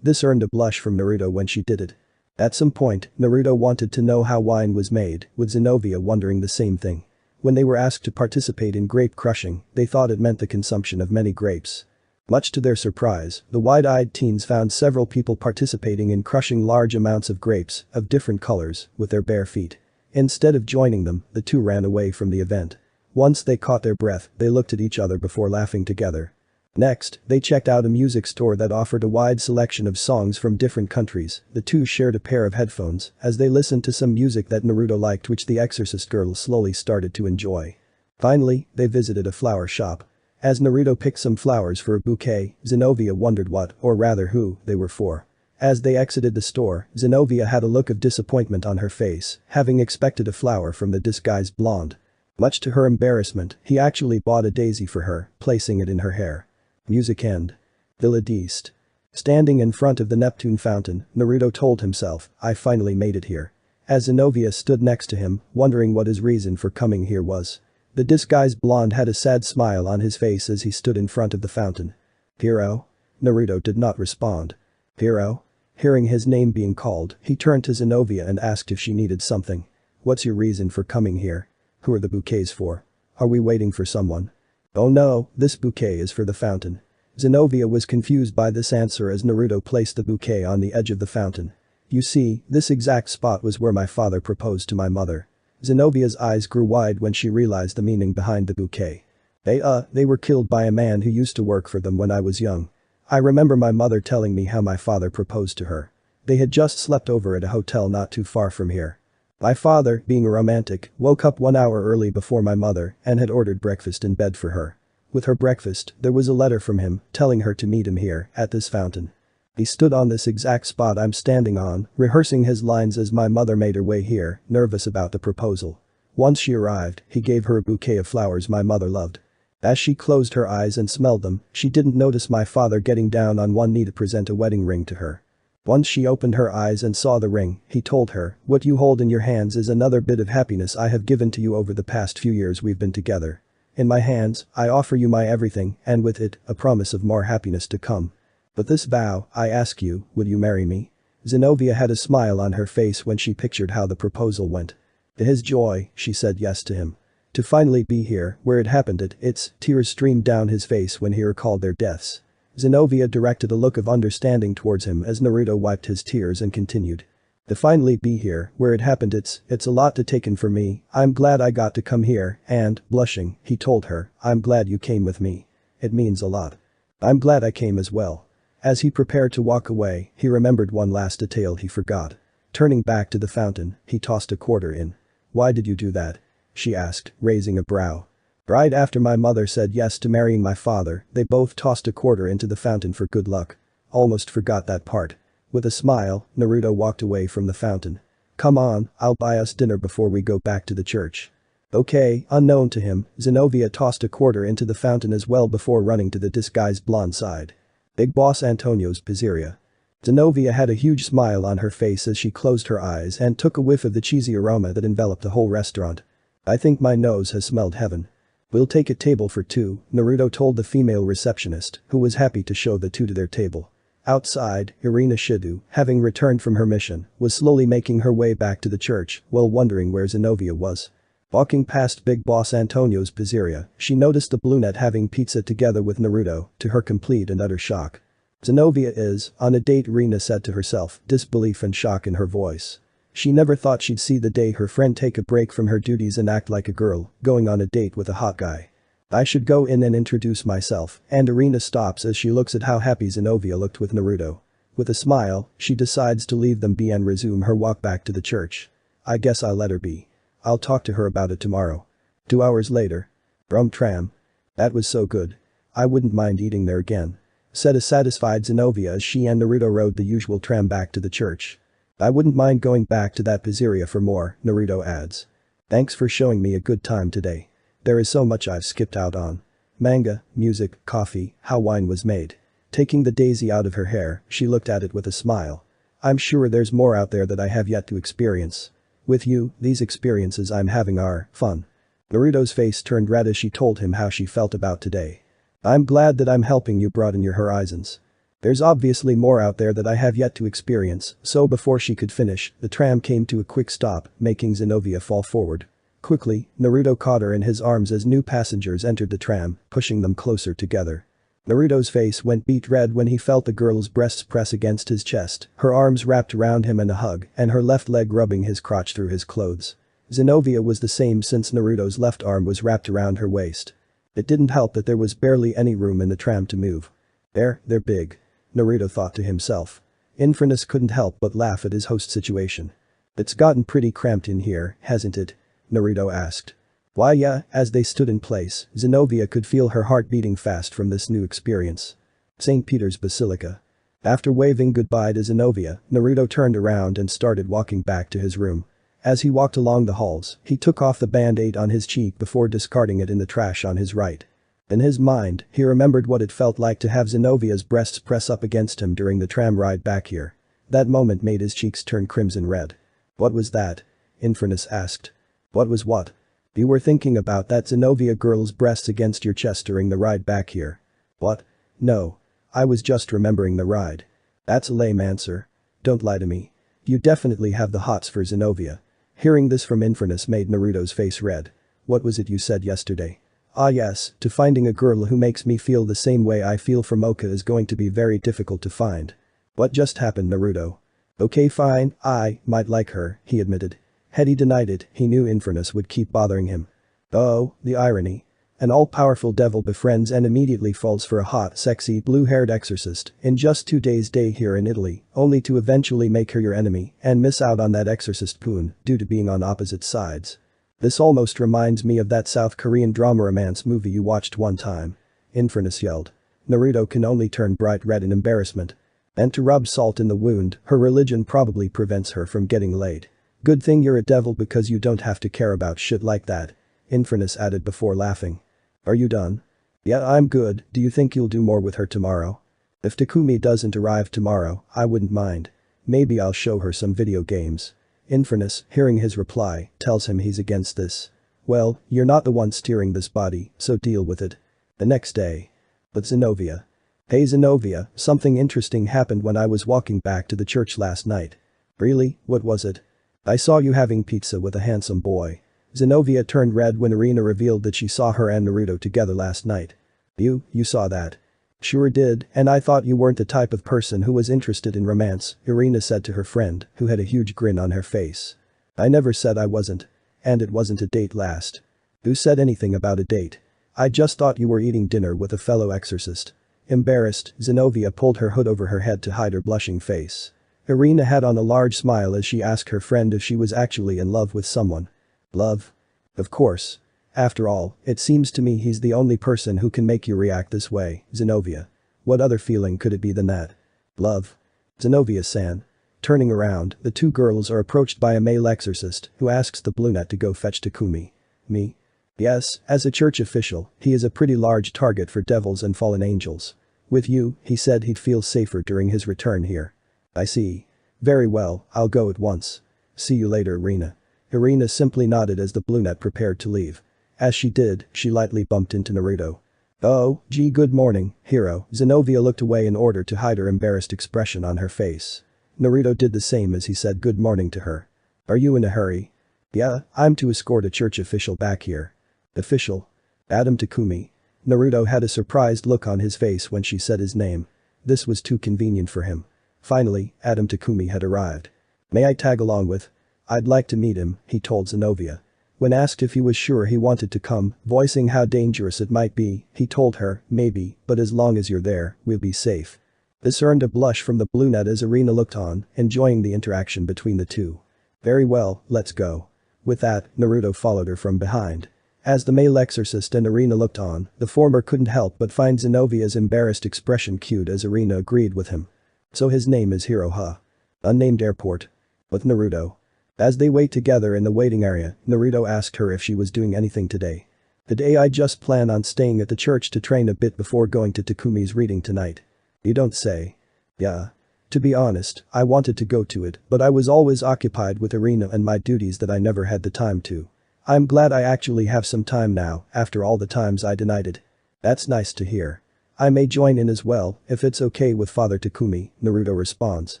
This earned a blush from Naruto when she did it. At some point, Naruto wanted to know how wine was made, with Zenobia wondering the same thing. When they were asked to participate in grape crushing, they thought it meant the consumption of many grapes. Much to their surprise, the wide-eyed teens found several people participating in crushing large amounts of grapes, of different colors, with their bare feet. Instead of joining them, the two ran away from the event. Once they caught their breath, they looked at each other before laughing together. Next, they checked out a music store that offered a wide selection of songs from different countries. The two shared a pair of headphones as they listened to some music that Naruto liked, which the exorcist girl slowly started to enjoy. Finally, they visited a flower shop. As Naruto picked some flowers for a bouquet, Zenobia wondered what, or rather who, they were for. As they exited the store, Zenobia had a look of disappointment on her face, having expected a flower from the disguised blonde. Much to her embarrassment, he actually bought a daisy for her, placing it in her hair. Music end. Villa d'East. Standing in front of the Neptune fountain, Naruto told himself, "I finally made it here." As Zenobia stood next to him, wondering what his reason for coming here was. The disguised blonde had a sad smile on his face as he stood in front of the fountain. "Hero?" Naruto did not respond. "Hero?" Hearing his name being called, he turned to Zenobia and asked if she needed something. "What's your reason for coming here? Who are the bouquets for? Are we waiting for someone?" "Oh no, this bouquet is for the fountain." Zenobia was confused by this answer as Naruto placed the bouquet on the edge of the fountain. "You see, this exact spot was where my father proposed to my mother." Zenobia's eyes grew wide when she realized the meaning behind the bouquet. They were killed by a man who used to work for them when I was young. I remember my mother telling me how my father proposed to her. They had just slept over at a hotel not too far from here. My father, being a romantic, woke up 1 hour early before my mother and had ordered breakfast in bed for her. With her breakfast, there was a letter from him telling her to meet him here, at this fountain. He stood on this exact spot I'm standing on, rehearsing his lines as my mother made her way here, nervous about the proposal. Once she arrived, he gave her a bouquet of flowers my mother loved. As she closed her eyes and smelled them, she didn't notice my father getting down on one knee to present a wedding ring to her. Once she opened her eyes and saw the ring, he told her, "What you hold in your hands is another bit of happiness I have given to you over the past few years we've been together. In my hands, I offer you my everything, and with it, a promise of more happiness to come. But this vow, I ask you, will you marry me?" Zenobia had a smile on her face when she pictured how the proposal went. To his joy, she said yes to him. To finally be here, where it happened tears streamed down his face when he recalled their deaths. Zenobia directed a look of understanding towards him as Naruto wiped his tears and continued. To finally be here, where it happened it's a lot to take in for me, I'm glad I got to come here, and, blushing, he told her, I'm glad you came with me. It means a lot. I'm glad I came as well. As he prepared to walk away, he remembered one last detail he forgot. Turning back to the fountain, he tossed a quarter in. Why did you do that? She asked, raising a brow. Right after my mother said yes to marrying my father, they both tossed a quarter into the fountain for good luck. Almost forgot that part. With a smile, Naruto walked away from the fountain. Come on, I'll buy us dinner before we go back to the church. Okay, unknown to him, Zenobia tossed a quarter into the fountain as well before running to the disguised blonde side. Big Boss Antonio's pizzeria. Zenobia had a huge smile on her face as she closed her eyes and took a whiff of the cheesy aroma that enveloped the whole restaurant. I think my nose has smelled heaven. We'll take a table for two, Naruto told the female receptionist, who was happy to show the two to their table. Outside, Irina Shido, having returned from her mission, was slowly making her way back to the church while wondering where Zenobia was. Walking past Big Boss Antonio's pizzeria, she noticed the brunette having pizza together with Naruto, to her complete and utter shock. Zenobia is on a date, Irina said to herself, disbelief and shock in her voice. She never thought she'd see the day her friend take a break from her duties and act like a girl, going on a date with a hot guy. I should go in and introduce myself, and Irina stops as she looks at how happy Zenobia looked with Naruto. With a smile, she decides to leave them be and resume her walk back to the church. I guess I'll let her be. I'll talk to her about it tomorrow. 2 hours later. Brum tram. That was so good. I wouldn't mind eating there again. Said a satisfied Zenobia as she and Naruto rode the usual tram back to the church. I wouldn't mind going back to that pizzeria for more, Naruto adds. Thanks for showing me a good time today. There is so much I've skipped out on. Manga, music, coffee, how wine was made. Taking the daisy out of her hair, she looked at it with a smile. I'm sure there's more out there that I have yet to experience. With you, these experiences I'm having are fun. Naruto's face turned red as she told him how she felt about today. I'm glad that I'm helping you broaden your horizons. There's obviously more out there that I have yet to experience, so before she could finish, the tram came to a quick stop, making Zenobia fall forward. Quickly, Naruto caught her in his arms as new passengers entered the tram, pushing them closer together. Naruto's face went beet red when he felt the girl's breasts press against his chest, her arms wrapped around him in a hug, and her left leg rubbing his crotch through his clothes. Zenobia was the same since Naruto's left arm was wrapped around her waist. It didn't help that there was barely any room in the tram to move. They're big. Naruto thought to himself. Infernus couldn't help but laugh at his host's situation. It's gotten pretty cramped in here, hasn't it? Naruto asked. Why yeah, as they stood in place, Zenobia could feel her heart beating fast from this new experience. St. Peter's Basilica. After waving goodbye to Zenobia, Naruto turned around and started walking back to his room. As he walked along the halls, he took off the band-aid on his cheek before discarding it in the trash on his right. In his mind, he remembered what it felt like to have Zenobia's breasts press up against him during the tram ride back here. That moment made his cheeks turn crimson red. What was that? Infernus asked. What was what? You were thinking about that Zenobia girl's breasts against your chest during the ride back here. What? No. I was just remembering the ride. That's a lame answer. Don't lie to me. You definitely have the hots for Zenobia. Hearing this from Infernus made Naruto's face red. What was it you said yesterday? Ah yes, to finding a girl who makes me feel the same way I feel for Mocha is going to be very difficult to find. What just happened, Naruto? Okay fine, I might like her, he admitted. Had he denied it, he knew Infernus would keep bothering him. Oh, the irony. An all-powerful devil befriends and immediately falls for a hot, sexy, blue-haired exorcist in just 2 days day here in Italy, only to eventually make her your enemy and miss out on that exorcist poon due to being on opposite sides. This almost reminds me of that South Korean drama romance movie you watched one time. Infernus yelled. Naruto can only turn bright red in embarrassment. And to rub salt in the wound, her religion probably prevents her from getting laid. Good thing you're a devil because you don't have to care about shit like that. Infernus added before laughing. Are you done? Yeah, I'm good. Do you think you'll do more with her tomorrow? If Takumi doesn't arrive tomorrow, I wouldn't mind. Maybe I'll show her some video games. Infernus, hearing his reply, tells him he's against this. Well, you're not the one steering this body, so deal with it. The next day. But Zenobia. Hey Zenobia, something interesting happened when I was walking back to the church last night. Really? What was it? I saw you having pizza with a handsome boy. Zenobia turned red when Irina revealed that she saw her and Naruto together last night. You saw that? Sure did, and I thought you weren't the type of person who was interested in romance, Irina said to her friend, who had a huge grin on her face. I never said I wasn't. And it wasn't a date last. Who said anything about a date? I just thought you were eating dinner with a fellow exorcist. Embarrassed, Zenobia pulled her hood over her head to hide her blushing face. Irina had on a large smile as she asked her friend if she was actually in love with someone. Love? Of course. After all, it seems to me he's the only person who can make you react this way, Zenobia. What other feeling could it be than that? Love? Zenobia-san. Turning around, the two girls are approached by a male exorcist who asks the brunette to go fetch Takumi. Me? Yes, as a church official, he is a pretty large target for devils and fallen angels. With you, he said he'd feel safer during his return here. I see. Very well, I'll go at once. See you later, Irina. Irina simply nodded as the brunette prepared to leave. As she did, she lightly bumped into Naruto. Oh, gee, good morning, hero. Zenobia looked away in order to hide her embarrassed expression on her face. Naruto did the same as he said good morning to her. Are you in a hurry? Yeah, I'm to escort a church official back here. Official? Adam Takumi. Naruto had a surprised look on his face when she said his name. This was too convenient for him. Finally, Adam Takumi had arrived. May I tag along with? I'd like to meet him, he told Zenobia. When asked if he was sure he wanted to come, voicing how dangerous it might be, he told her, maybe, but as long as you're there, we'll be safe. This earned a blush from the brunette as Irina looked on, enjoying the interaction between the two. Very well, let's go. With that, Naruto followed her from behind. As the male exorcist and Irina looked on, the former couldn't help but find Zenobia's embarrassed expression cute as Irina agreed with him. So his name is Hiro, huh? Unnamed airport. With Naruto. As they wait together in the waiting area, Naruto asked her if she was doing anything today. Today I just plan on staying at the church to train a bit before going to Takumi's reading tonight. You don't say. Yeah. To be honest, I wanted to go to it, but I was always occupied with Irina and my duties that I never had the time to. I'm glad I actually have some time now, after all the times I denied it. That's nice to hear. I may join in as well, if it's okay with Father Takumi, Naruto responds.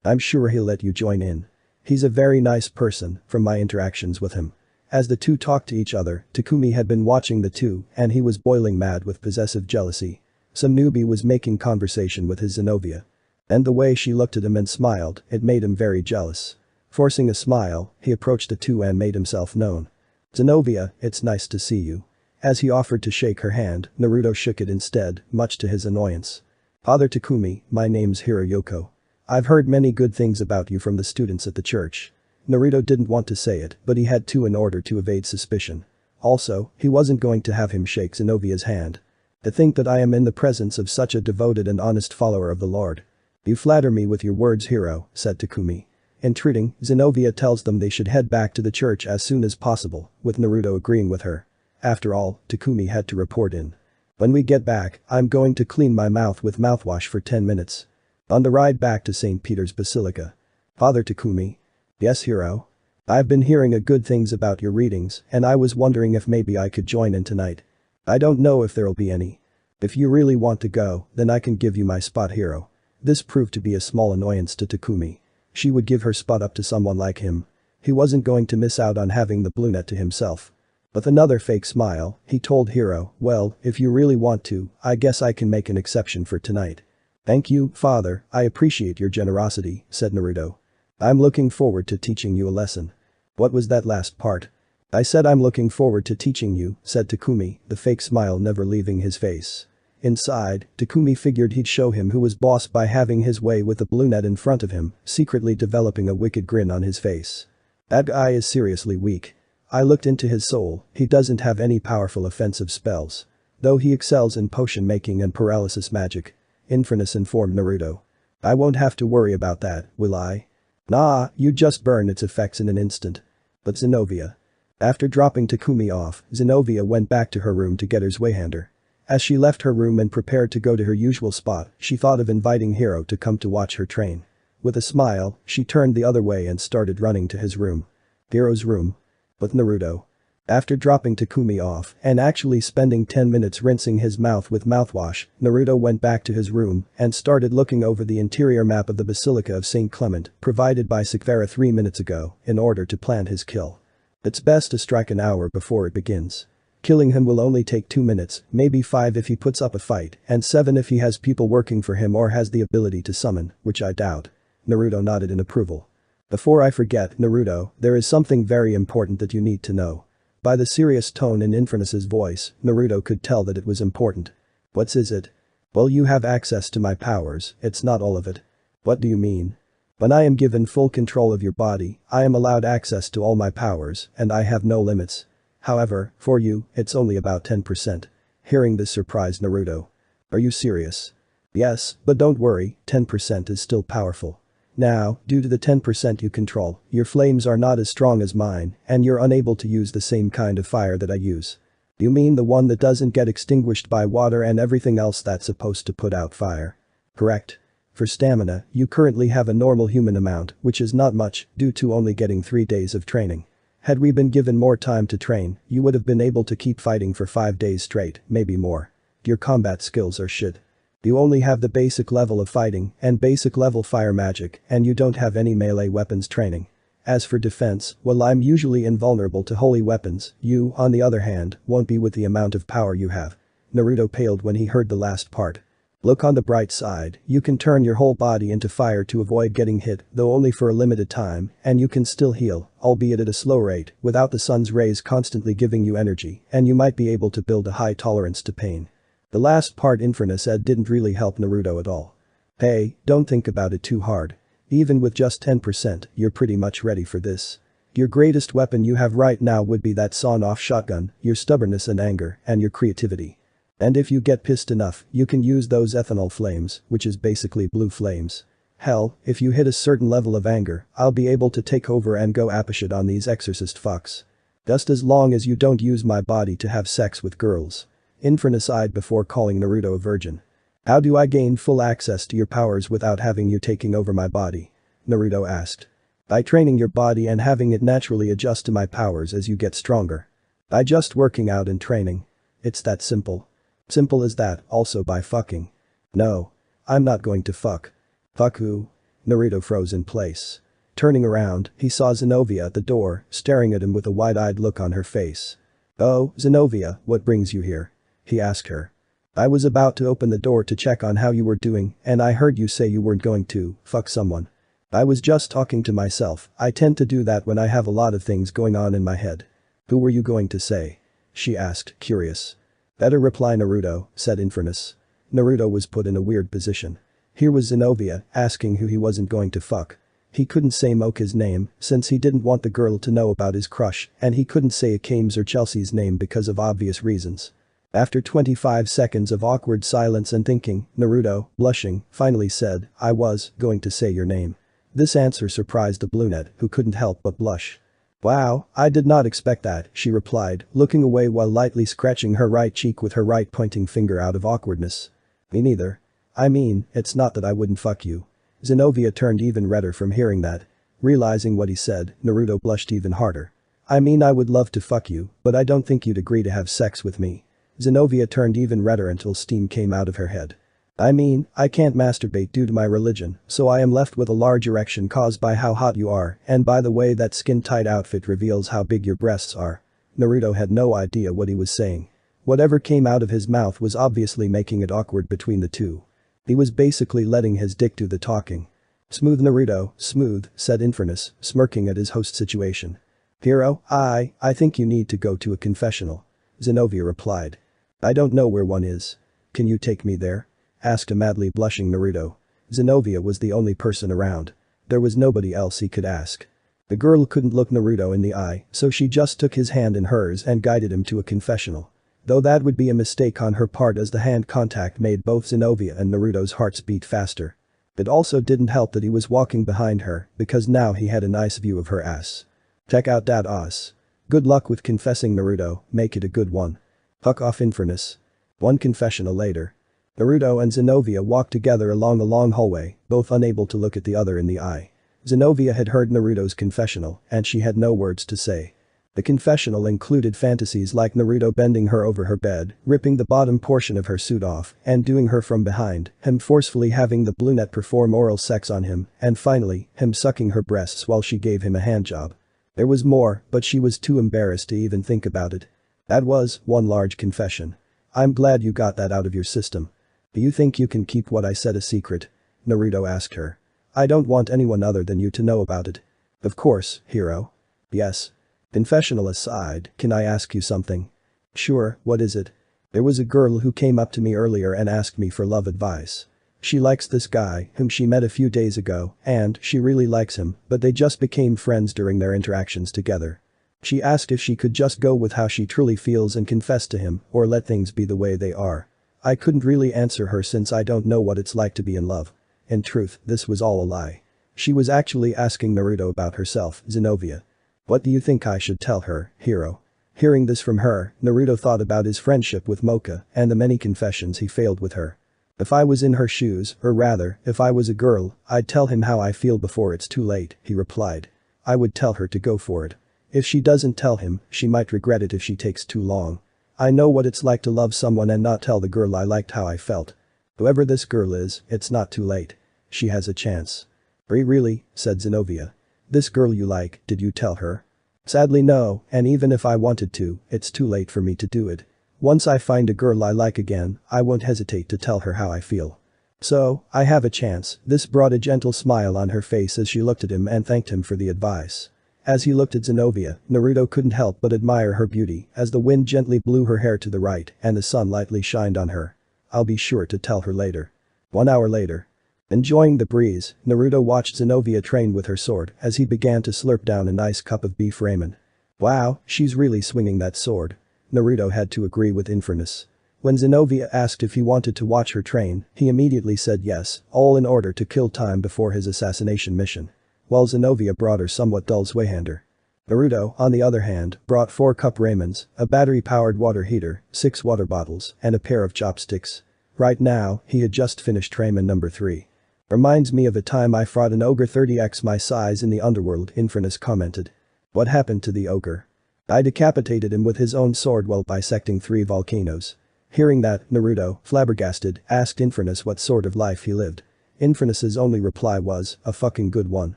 I'm sure he'll let you join in. He's a very nice person, from my interactions with him. As the two talked to each other, Takumi had been watching the two, and he was boiling mad with possessive jealousy. Some newbie was making conversation with his Zenobia. And the way she looked at him and smiled, it made him very jealous. Forcing a smile, he approached the two and made himself known. Zenobia, it's nice to see you. As he offered to shake her hand, Naruto shook it instead, much to his annoyance. Father Takumi, my name's Hiroyoko. I've heard many good things about you from the students at the church. Naruto didn't want to say it, but he had to in order to evade suspicion. Also, he wasn't going to have him shake Zenobia's hand. To think that I am in the presence of such a devoted and honest follower of the Lord. You flatter me with your words, Hiro, said Takumi. Entreating, Zenobia tells them they should head back to the church as soon as possible, with Naruto agreeing with her. After all, Takumi had to report in. When we get back, I'm going to clean my mouth with mouthwash for 10 minutes. On the ride back to St. Peter's Basilica. Father Takumi. Yes, Hiro? I've been hearing good things about your readings, and I was wondering if maybe I could join in tonight. I don't know if there'll be any. If you really want to go, then I can give you my spot, Hiro. This proved to be a small annoyance to Takumi. She would give her spot up to someone like him. He wasn't going to miss out on having the brunette to himself. With another fake smile, he told Hiro, well, if you really want to, I guess I can make an exception for tonight. Thank you, father, I appreciate your generosity, said Naruto. I'm looking forward to teaching you a lesson. What was that last part? I said I'm looking forward to teaching you, said Takumi, the fake smile never leaving his face. Inside, Takumi figured he'd show him who was boss by having his way with the brunette in front of him, secretly developing a wicked grin on his face. That guy is seriously weak. I looked into his soul, he doesn't have any powerful offensive spells. Though he excels in potion making and paralysis magic. Infernus informed Naruto. I won't have to worry about that, will I? Nah, you just burn its effects in an instant. But Zenobia. After dropping Takumi off, Zenobia went back to her room to get her Zweihander. As she left her room and prepared to go to her usual spot, she thought of inviting Hiro to come to watch her train. With a smile, she turned the other way and started running to his room. Hiro's room. But Naruto. After dropping Takumi off and actually spending 10 minutes rinsing his mouth with mouthwash, Naruto went back to his room and started looking over the interior map of the Basilica of St. Clement provided by Sakvara 3 minutes ago in order to plan his kill. It's best to strike an hour before it begins. Killing him will only take 2 minutes, maybe 5 if he puts up a fight, and 7 if he has people working for him or has the ability to summon, which I doubt. Naruto nodded in approval. Before I forget, Naruto, there is something very important that you need to know. By the serious tone in Infernus's voice, Naruto could tell that it was important. What is it? Well, you have access to my powers, it's not all of it. What do you mean? When I am given full control of your body, I am allowed access to all my powers, and I have no limits. However, for you, it's only about 10%. Hearing this surprised Naruto. Are you serious? Yes, but don't worry, 10% is still powerful. Now, due to the 10% you control, your flames are not as strong as mine, and you're unable to use the same kind of fire that I use. You mean the one that doesn't get extinguished by water and everything else that's supposed to put out fire? Correct. For stamina, you currently have a normal human amount, which is not much, due to only getting 3 days of training. Had we been given more time to train, you would have been able to keep fighting for 5 days straight, maybe more. Your combat skills are shit. You only have the basic level of fighting and basic level fire magic, and you don't have any melee weapons training. As for defense, while I'm usually invulnerable to holy weapons, you, on the other hand, won't be with the amount of power you have. Naruto paled when he heard the last part. Look on the bright side, you can turn your whole body into fire to avoid getting hit, though only for a limited time, and you can still heal, albeit at a slow rate, without the sun's rays constantly giving you energy, and you might be able to build a high tolerance to pain. The last part Infernus said didn't really help Naruto at all. Hey, don't think about it too hard. Even with just 10%, you're pretty much ready for this. Your greatest weapon you have right now would be that sawn-off shotgun, your stubbornness and anger, and your creativity. And if you get pissed enough, you can use those ethanol flames, which is basically blue flames. Hell, if you hit a certain level of anger, I'll be able to take over and go apeshit on these exorcist fucks. Just as long as you don't use my body to have sex with girls. Infernus eyed before calling Naruto a virgin. How do I gain full access to your powers without having you taking over my body? Naruto asked. By training your body and having it naturally adjust to my powers as you get stronger. By just working out and training. It's that simple. Simple as that, also by fucking. No. I'm not going to fuck. Fuck who? Naruto froze in place. Turning around, he saw Zenobia at the door, staring at him with a wide-eyed look on her face. Oh, Zenobia, what brings you here? He asked her. I was about to open the door to check on how you were doing, and I heard you say you weren't going to fuck someone. I was just talking to myself, I tend to do that when I have a lot of things going on in my head. Who were you going to say? She asked, curious. Better reply Naruto, said Infernus. Naruto was put in a weird position. Here was Zenobia, asking who he wasn't going to fuck. He couldn't say Mocha's name, since he didn't want the girl to know about his crush, and he couldn't say Akame's or Chelsea's name because of obvious reasons. After 25 seconds of awkward silence and thinking, Naruto, blushing, finally said, I was going to say your name. This answer surprised the brunette, who couldn't help but blush. Wow, I did not expect that, she replied, looking away while lightly scratching her right cheek with her right pointing finger out of awkwardness. Me neither. I mean, it's not that I wouldn't fuck you. Zenobia turned even redder from hearing that. Realizing what he said, Naruto blushed even harder. I mean I would love to fuck you, but I don't think you'd agree to have sex with me. Zenobia turned even redder until steam came out of her head. I mean, I can't masturbate due to my religion, so I am left with a large erection caused by how hot you are, and by the way that skin-tight outfit reveals how big your breasts are. Naruto had no idea what he was saying. Whatever came out of his mouth was obviously making it awkward between the two. He was basically letting his dick do the talking. Smooth Naruto, smooth, said Infernus, smirking at his host's situation. Hero, I think you need to go to a confessional. Zenobia replied. I don't know where one is. Can you take me there? Asked a madly blushing Naruto. Zenobia was the only person around. There was nobody else he could ask. The girl couldn't look Naruto in the eye, so she just took his hand in hers and guided him to a confessional. Though that would be a mistake on her part as the hand contact made both Zenobia and Naruto's hearts beat faster. It also didn't help that he was walking behind her because now he had a nice view of her ass. Check out that ass. Good luck with confessing, Naruto, make it a good one. Fuck off, Infernus. One confessional later. Naruto and Zenobia walked together along a long hallway, both unable to look at the other in the eye. Zenobia had heard Naruto's confessional and she had no words to say. The confessional included fantasies like Naruto bending her over her bed, ripping the bottom portion of her suit off and doing her from behind, him forcefully having the brunette perform oral sex on him, and finally, him sucking her breasts while she gave him a handjob. There was more, but she was too embarrassed to even think about it. That was one large confession. I'm glad you got that out of your system. Do you think you can keep what I said a secret? Naruto asked her. I don't want anyone other than you to know about it. Of course, hero. Yes. Confessional aside, can I ask you something? Sure, what is it? There was a girl who came up to me earlier and asked me for love advice. She likes this guy, whom she met a few days ago, and she really likes him, but they just became friends during their interactions together. She asked if she could just go with how she truly feels and confess to him, or let things be the way they are. I couldn't really answer her since I don't know what it's like to be in love. In truth, this was all a lie. She was actually asking Naruto about herself, Zenobia. What do you think I should tell her, hero? Hearing this from her, Naruto thought about his friendship with Mocha and the many confessions he failed with her. If I was in her shoes, or rather, if I was a girl, I'd tell him how I feel before it's too late, he replied. I would tell her to go for it. If she doesn't tell him, she might regret it if she takes too long. I know what it's like to love someone and not tell the girl I liked how I felt. Whoever this girl is, it's not too late. She has a chance. Really, said Zenobia. This girl you like, did you tell her? Sadly no, and even if I wanted to, it's too late for me to do it. Once I find a girl I like again, I won't hesitate to tell her how I feel. So, I have a chance. This brought a gentle smile on her face as she looked at him and thanked him for the advice. As he looked at Zenobia, Naruto couldn't help but admire her beauty as the wind gently blew her hair to the right and the sun lightly shined on her. I'll be sure to tell her later. 1 hour later. Enjoying the breeze, Naruto watched Zenobia train with her sword as he began to slurp down a nice cup of beef ramen. Wow, she's really swinging that sword. Naruto had to agree with Infernus. When Zenobia asked if he wanted to watch her train, he immediately said yes, all in order to kill time before his assassination mission. While Zenobia brought her somewhat dull Zweihander. Naruto, on the other hand, brought 4 cup ramens, a battery-powered water heater, 6 water bottles, and a pair of chopsticks. Right now, he had just finished ramen number 3. Reminds me of a time I fought an ogre 30x my size in the underworld, Infernus commented. What happened to the ogre? I decapitated him with his own sword while bisecting 3 volcanoes. Hearing that, Naruto, flabbergasted, asked Infernus what sort of life he lived. Infernus's only reply was, a fucking good one.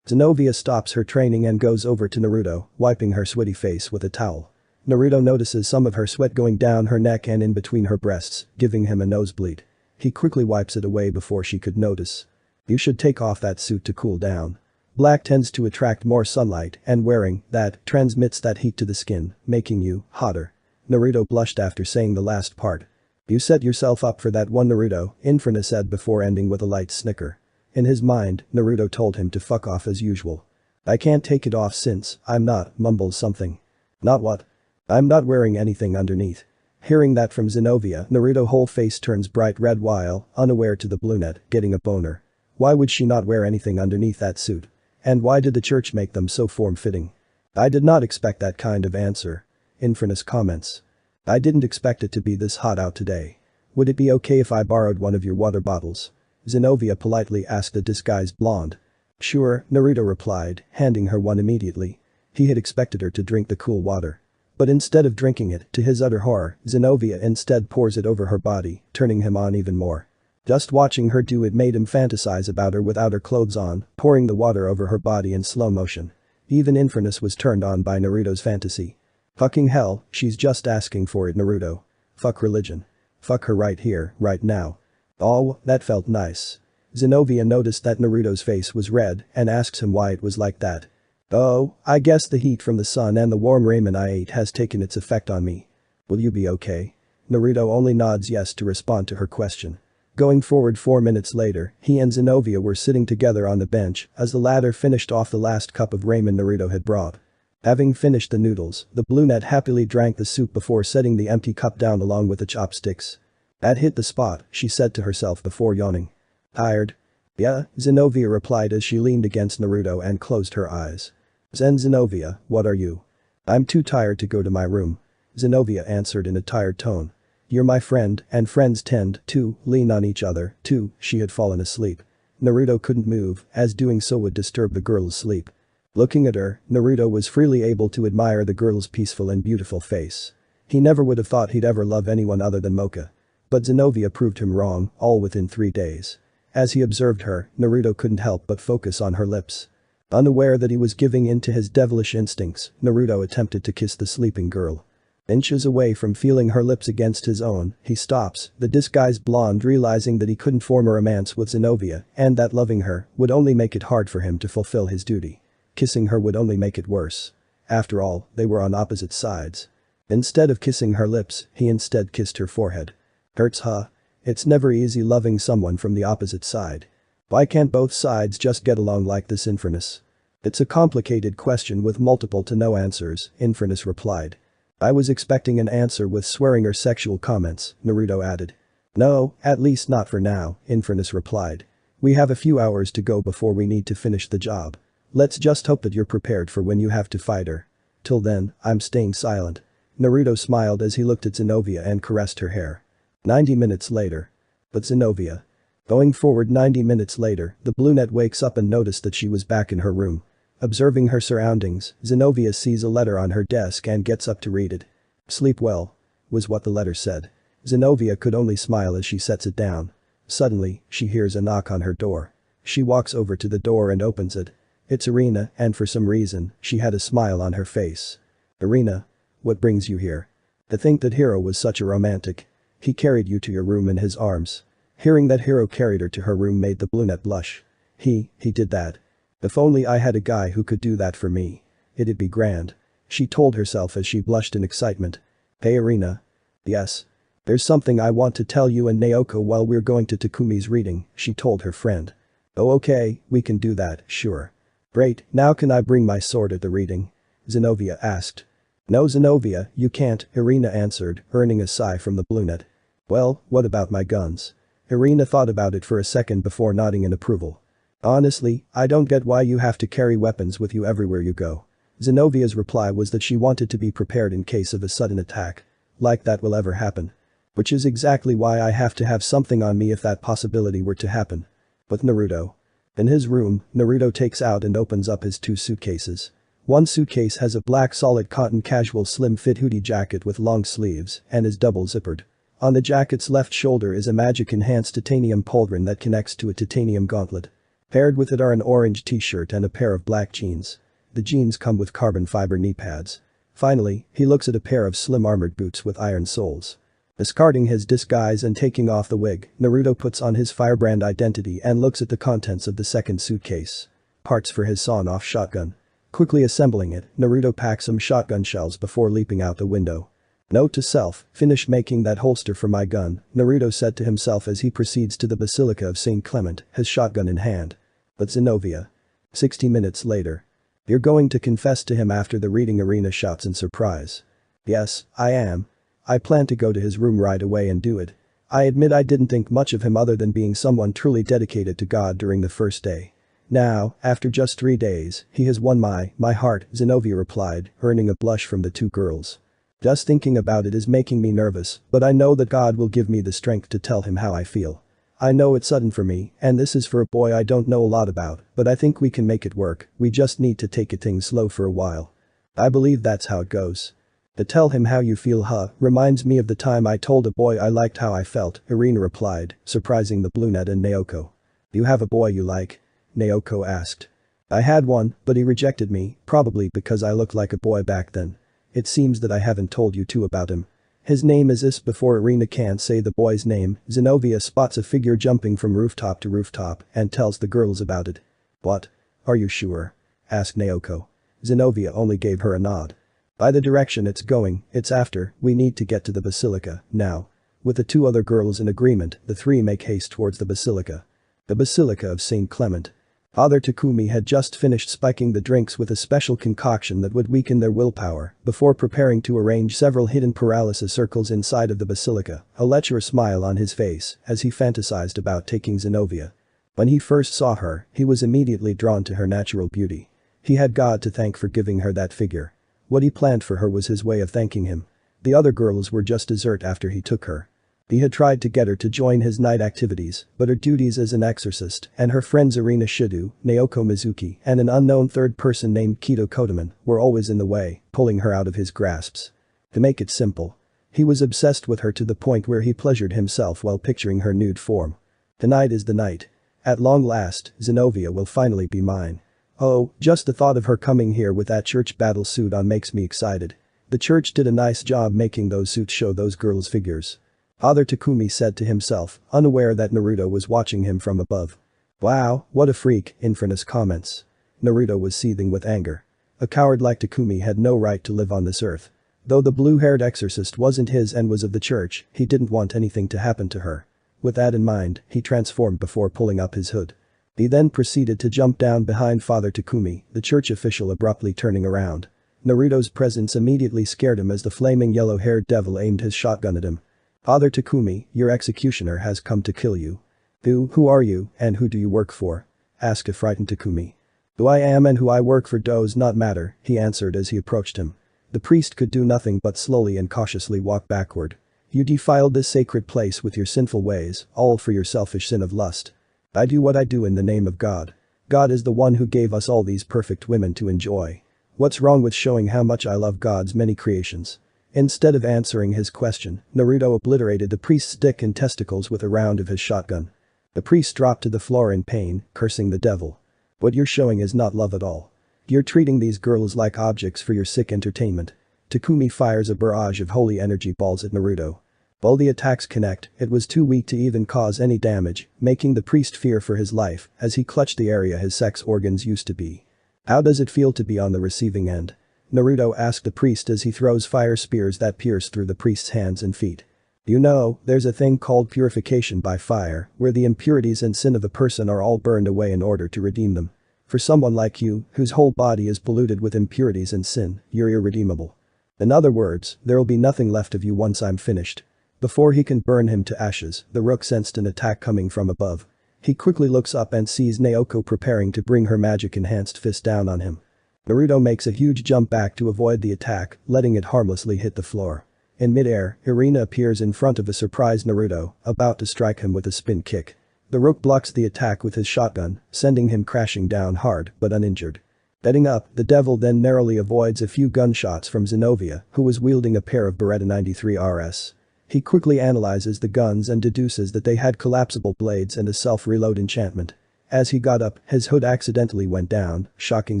Zenobia stops her training and goes over to Naruto, wiping her sweaty face with a towel. Naruto notices some of her sweat going down her neck and in between her breasts, giving him a nosebleed. He quickly wipes it away before she could notice. You should take off that suit to cool down. Black tends to attract more sunlight and wearing that transmits that heat to the skin, making you hotter. Naruto blushed after saying the last part. You set yourself up for that one, Naruto, Infernus said before ending with a light snicker. In his mind, Naruto told him to fuck off as usual. I can't take it off since I'm not, mumbles something. Not what? I'm not wearing anything underneath. Hearing that from Zenobia, Naruto's whole face turns bright red while, unaware to the brunette, getting a boner. Why would she not wear anything underneath that suit? And why did the church make them so form-fitting? I did not expect that kind of answer. Infernus comments. I didn't expect it to be this hot out today. Would it be okay if I borrowed one of your water bottles? Zenobia politely asked the disguised blonde. Sure, Naruto replied, handing her one immediately. He had expected her to drink the cool water. But instead of drinking it, to his utter horror, Zenobia instead pours it over her body, turning him on even more. Just watching her do it made him fantasize about her without her clothes on, pouring the water over her body in slow motion. Even Infernus was turned on by Naruto's fantasy. Fucking hell, she's just asking for it, Naruto. Fuck religion. Fuck her right here, right now. Oh, that felt nice. Zenobia noticed that Naruto's face was red and asks him why it was like that. Oh, I guess the heat from the sun and the warm ramen I ate has taken its effect on me. Will you be okay? Naruto only nods yes to respond to her question. Going forward 4 minutes later, he and Zenobia were sitting together on the bench as the latter finished off the last cup of ramen Naruto had brought. Having finished the noodles, the brunette happily drank the soup before setting the empty cup down along with the chopsticks. That hit the spot, she said to herself before yawning. Tired? Yeah, Zenobia replied as she leaned against Naruto and closed her eyes. Zenobia, what are you? I'm too tired to go to my room. Zenobia answered in a tired tone. You're my friend, and friends tend to lean on each other, too. She had fallen asleep. Naruto couldn't move, as doing so would disturb the girl's sleep. Looking at her, Naruto was freely able to admire the girl's peaceful and beautiful face. He never would have thought he'd ever love anyone other than Mocha. But Zenobia proved him wrong, all within 3 days. As he observed her, Naruto couldn't help but focus on her lips. Unaware that he was giving in to his devilish instincts, Naruto attempted to kiss the sleeping girl. Inches away from feeling her lips against his own, he stops, the disguised blonde realizing that he couldn't form a romance with Zenobia and that loving her would only make it hard for him to fulfill his duty. Kissing her would only make it worse. After all, they were on opposite sides. Instead of kissing her lips, he instead kissed her forehead. Hurts, huh? It's never easy loving someone from the opposite side. Why can't both sides just get along like this, Infernus? It's a complicated question with multiple to no answers, Infernus replied. I was expecting an answer with swearing or sexual comments, Naruto added. No, at least not for now, Infernus replied. We have a few hours to go before we need to finish the job. Let's just hope that you're prepared for when you have to fight her. Till then, I'm staying silent. Naruto smiled as he looked at Zenobia and caressed her hair. 90 minutes later. But Zenobia. Going forward 90 minutes later, the brunette wakes up and noticed that she was back in her room. Observing her surroundings, Zenobia sees a letter on her desk and gets up to read it. Sleep well, was what the letter said. Zenobia could only smile as she sets it down. Suddenly, she hears a knock on her door. She walks over to the door and opens it. It's Irina, and for some reason, she had a smile on her face. Irina? What brings you here? To think that Hiro was such a romantic. He carried you to your room in his arms. Hearing that Hiro carried her to her room made the brunette blush. He did that. If only I had a guy who could do that for me. It'd be grand. She told herself as she blushed in excitement. Hey Irina. Yes. There's something I want to tell you and Naoko while we're going to Takumi's reading, she told her friend. Oh okay, we can do that, sure. Great, now can I bring my sword at the reading? Zenobia asked. No Zenobia, you can't, Irina answered, earning a sigh from the brunette. Well, what about my guns? Irina thought about it for a second before nodding in approval. Honestly, I don't get why you have to carry weapons with you everywhere you go. Zenobia's reply was that she wanted to be prepared in case of a sudden attack. Like that will ever happen. Which is exactly why I have to have something on me if that possibility were to happen. But Naruto. In his room, Naruto takes out and opens up his 2 suitcases. One suitcase has a black solid cotton casual slim fit hoodie jacket with long sleeves and is double zippered. On the jacket's left shoulder is a magic enhanced titanium pauldron that connects to a titanium gauntlet. Paired with it are an orange t-shirt and a pair of black jeans. The jeans come with carbon fiber knee pads. Finally, he looks at a pair of slim armored boots with iron soles. Discarding his disguise and taking off the wig, Naruto puts on his firebrand identity and looks at the contents of the second suitcase. Parts for his sawn-off shotgun. Quickly assembling it, Naruto packs some shotgun shells before leaping out the window. Note to self, finish making that holster for my gun, Naruto said to himself as he proceeds to the Basilica of St. Clement, his shotgun in hand. But Zenobia. 60 minutes later. You're going to confess to him after the reading, Irina shouts in surprise. Yes, I am. I plan to go to his room right away and do it. I admit I didn't think much of him other than being someone truly dedicated to God during the first day. Now, after just 3 days, he has won my heart, Zenobia replied, earning a blush from the 2 girls. Just thinking about it is making me nervous, but I know that God will give me the strength to tell him how I feel. I know it's sudden for me, and this is for a boy I don't know a lot about, but I think we can make it work, we just need to take it things slow for a while. I believe that's how it goes. To tell him how you feel, huh, reminds me of the time I told a boy I liked how I felt, Irina replied, surprising the brunette and Naoko. You have a boy you like? Naoko asked. I had one, but he rejected me, probably because I looked like a boy back then. It seems that I haven't told you too about him. His name is Is. Before Irina can't say the boy's name, Zenobia spots a figure jumping from rooftop to rooftop and tells the girls about it. What? Are you sure? Asked Naoko. Zenobia only gave her a nod. By the direction it's going, it's after, we need to get to the basilica, now. With the two other girls in agreement, the three make haste towards the basilica. The Basilica of St. Clement. Father Takumi had just finished spiking the drinks with a special concoction that would weaken their willpower before preparing to arrange several hidden paralysis circles inside of the basilica, a lecherous smile on his face as he fantasized about taking Zenobia. When he first saw her, he was immediately drawn to her natural beauty. He had God to thank for giving her that figure. What he planned for her was his way of thanking him. The other girls were just dessert after he took her. He had tried to get her to join his night activities, but her duties as an exorcist and her friends Irina Shido, Naoko Mizuki, and an unknown third person named Kido Kodaman were always in the way, pulling her out of his grasps. To make it simple, he was obsessed with her to the point where he pleasured himself while picturing her nude form. Tonight is the night. At long last, Zenobia will finally be mine. Oh, just the thought of her coming here with that church battle suit on makes me excited. The church did a nice job making those suits show those girls' figures. Father Takumi said to himself, unaware that Naruto was watching him from above. Wow, what a freak, Infernus comments. Naruto was seething with anger. A coward like Takumi had no right to live on this earth. Though the blue-haired exorcist wasn't his and was of the church, he didn't want anything to happen to her. With that in mind, he transformed before pulling up his hood. He then proceeded to jump down behind Father Takumi, the church official abruptly turning around. Naruto's presence immediately scared him as the flaming yellow-haired devil aimed his shotgun at him. Father Takumi, your executioner has come to kill you. Who are you, and who do you work for? Asked a frightened Takumi. Who I am and who I work for does not matter, he answered as he approached him. The priest could do nothing but slowly and cautiously walk backward. You defiled this sacred place with your sinful ways, all for your selfish sin of lust. I do what I do in the name of God. God is the one who gave us all these perfect women to enjoy. What's wrong with showing how much I love God's many creations? Instead of answering his question, Naruto obliterated the priest's dick and testicles with a round of his shotgun. The priest dropped to the floor in pain, cursing the devil. What you're showing is not love at all. You're treating these girls like objects for your sick entertainment. Takumi fires a barrage of holy energy balls at Naruto. While the attacks connect, it was too weak to even cause any damage, making the priest fear for his life as he clutched the area his sex organs used to be. How does it feel to be on the receiving end? Naruto asked the priest as he throws fire spears that pierce through the priest's hands and feet. You know, there's a thing called purification by fire, where the impurities and sin of a person are all burned away in order to redeem them. For someone like you, whose whole body is polluted with impurities and sin, you're irredeemable. In other words, there'll be nothing left of you once I'm finished. Before he can burn him to ashes, the rook sensed an attack coming from above. He quickly looks up and sees Naoko preparing to bring her magic-enhanced fist down on him. Naruto makes a huge jump back to avoid the attack, letting it harmlessly hit the floor. In midair, Irina appears in front of a surprised Naruto, about to strike him with a spin kick. The rook blocks the attack with his shotgun, sending him crashing down hard but uninjured. Getting up, the devil then narrowly avoids a few gunshots from Zenobia, who was wielding a pair of Beretta 93 RS. He quickly analyzes the guns and deduces that they had collapsible blades and a self-reload enchantment. As he got up, his hood accidentally went down, shocking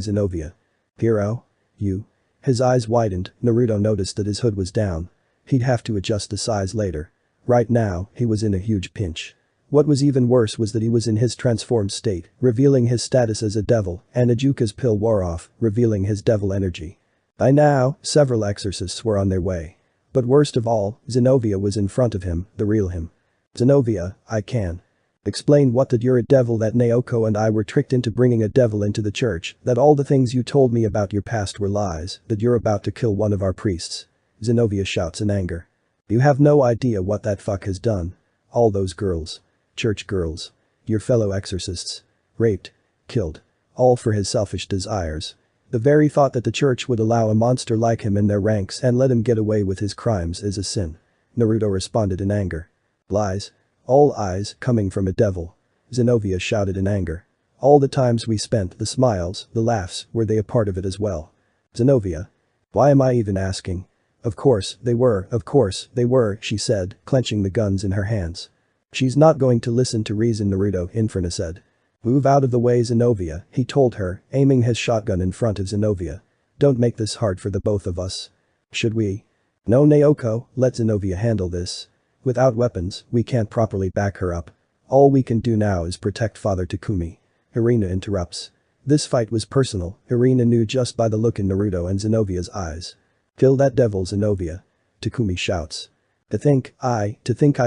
Zenobia. Hero? You? His eyes widened, Naruto noticed that his hood was down. He'd have to adjust the size later. Right now, he was in a huge pinch. What was even worse was that he was in his transformed state, revealing his status as a devil, and Ajuka's pill wore off, revealing his devil energy. By now, several exorcists were on their way. But worst of all, Zenobia was in front of him, the real him. Zenobia, I can. Explain what that you're a devil, that Naoko and I were tricked into bringing a devil into the church, that all the things you told me about your past were lies, that you're about to kill one of our priests. Zenobia shouts in anger. You have no idea what that fuck has done. All those girls. Church girls. Your fellow exorcists. Raped. Killed. All for his selfish desires. The very thought that the church would allow a monster like him in their ranks and let him get away with his crimes is a sin. Naruto responded in anger. Lies. All eyes coming from a devil. Zenobia shouted in anger. All the times we spent, the smiles, the laughs, were they a part of it as well? Zenobia. Why am I even asking? Of course they were, she said, clenching the guns in her hands. She's not going to listen to reason, Naruto, Inferno said. Move out of the way, Zenobia, he told her, aiming his shotgun in front of Zenobia. Don't make this hard for the both of us. Should we? No, Naoko, let Zenobia handle this. Without weapons, we can't properly back her up. All we can do now is protect Father Takumi. Irina interrupts. This fight was personal, Irina knew just by the look in Naruto and Zenovia's eyes. "Kill that devil, Zenovia," Takumi shouts. To think I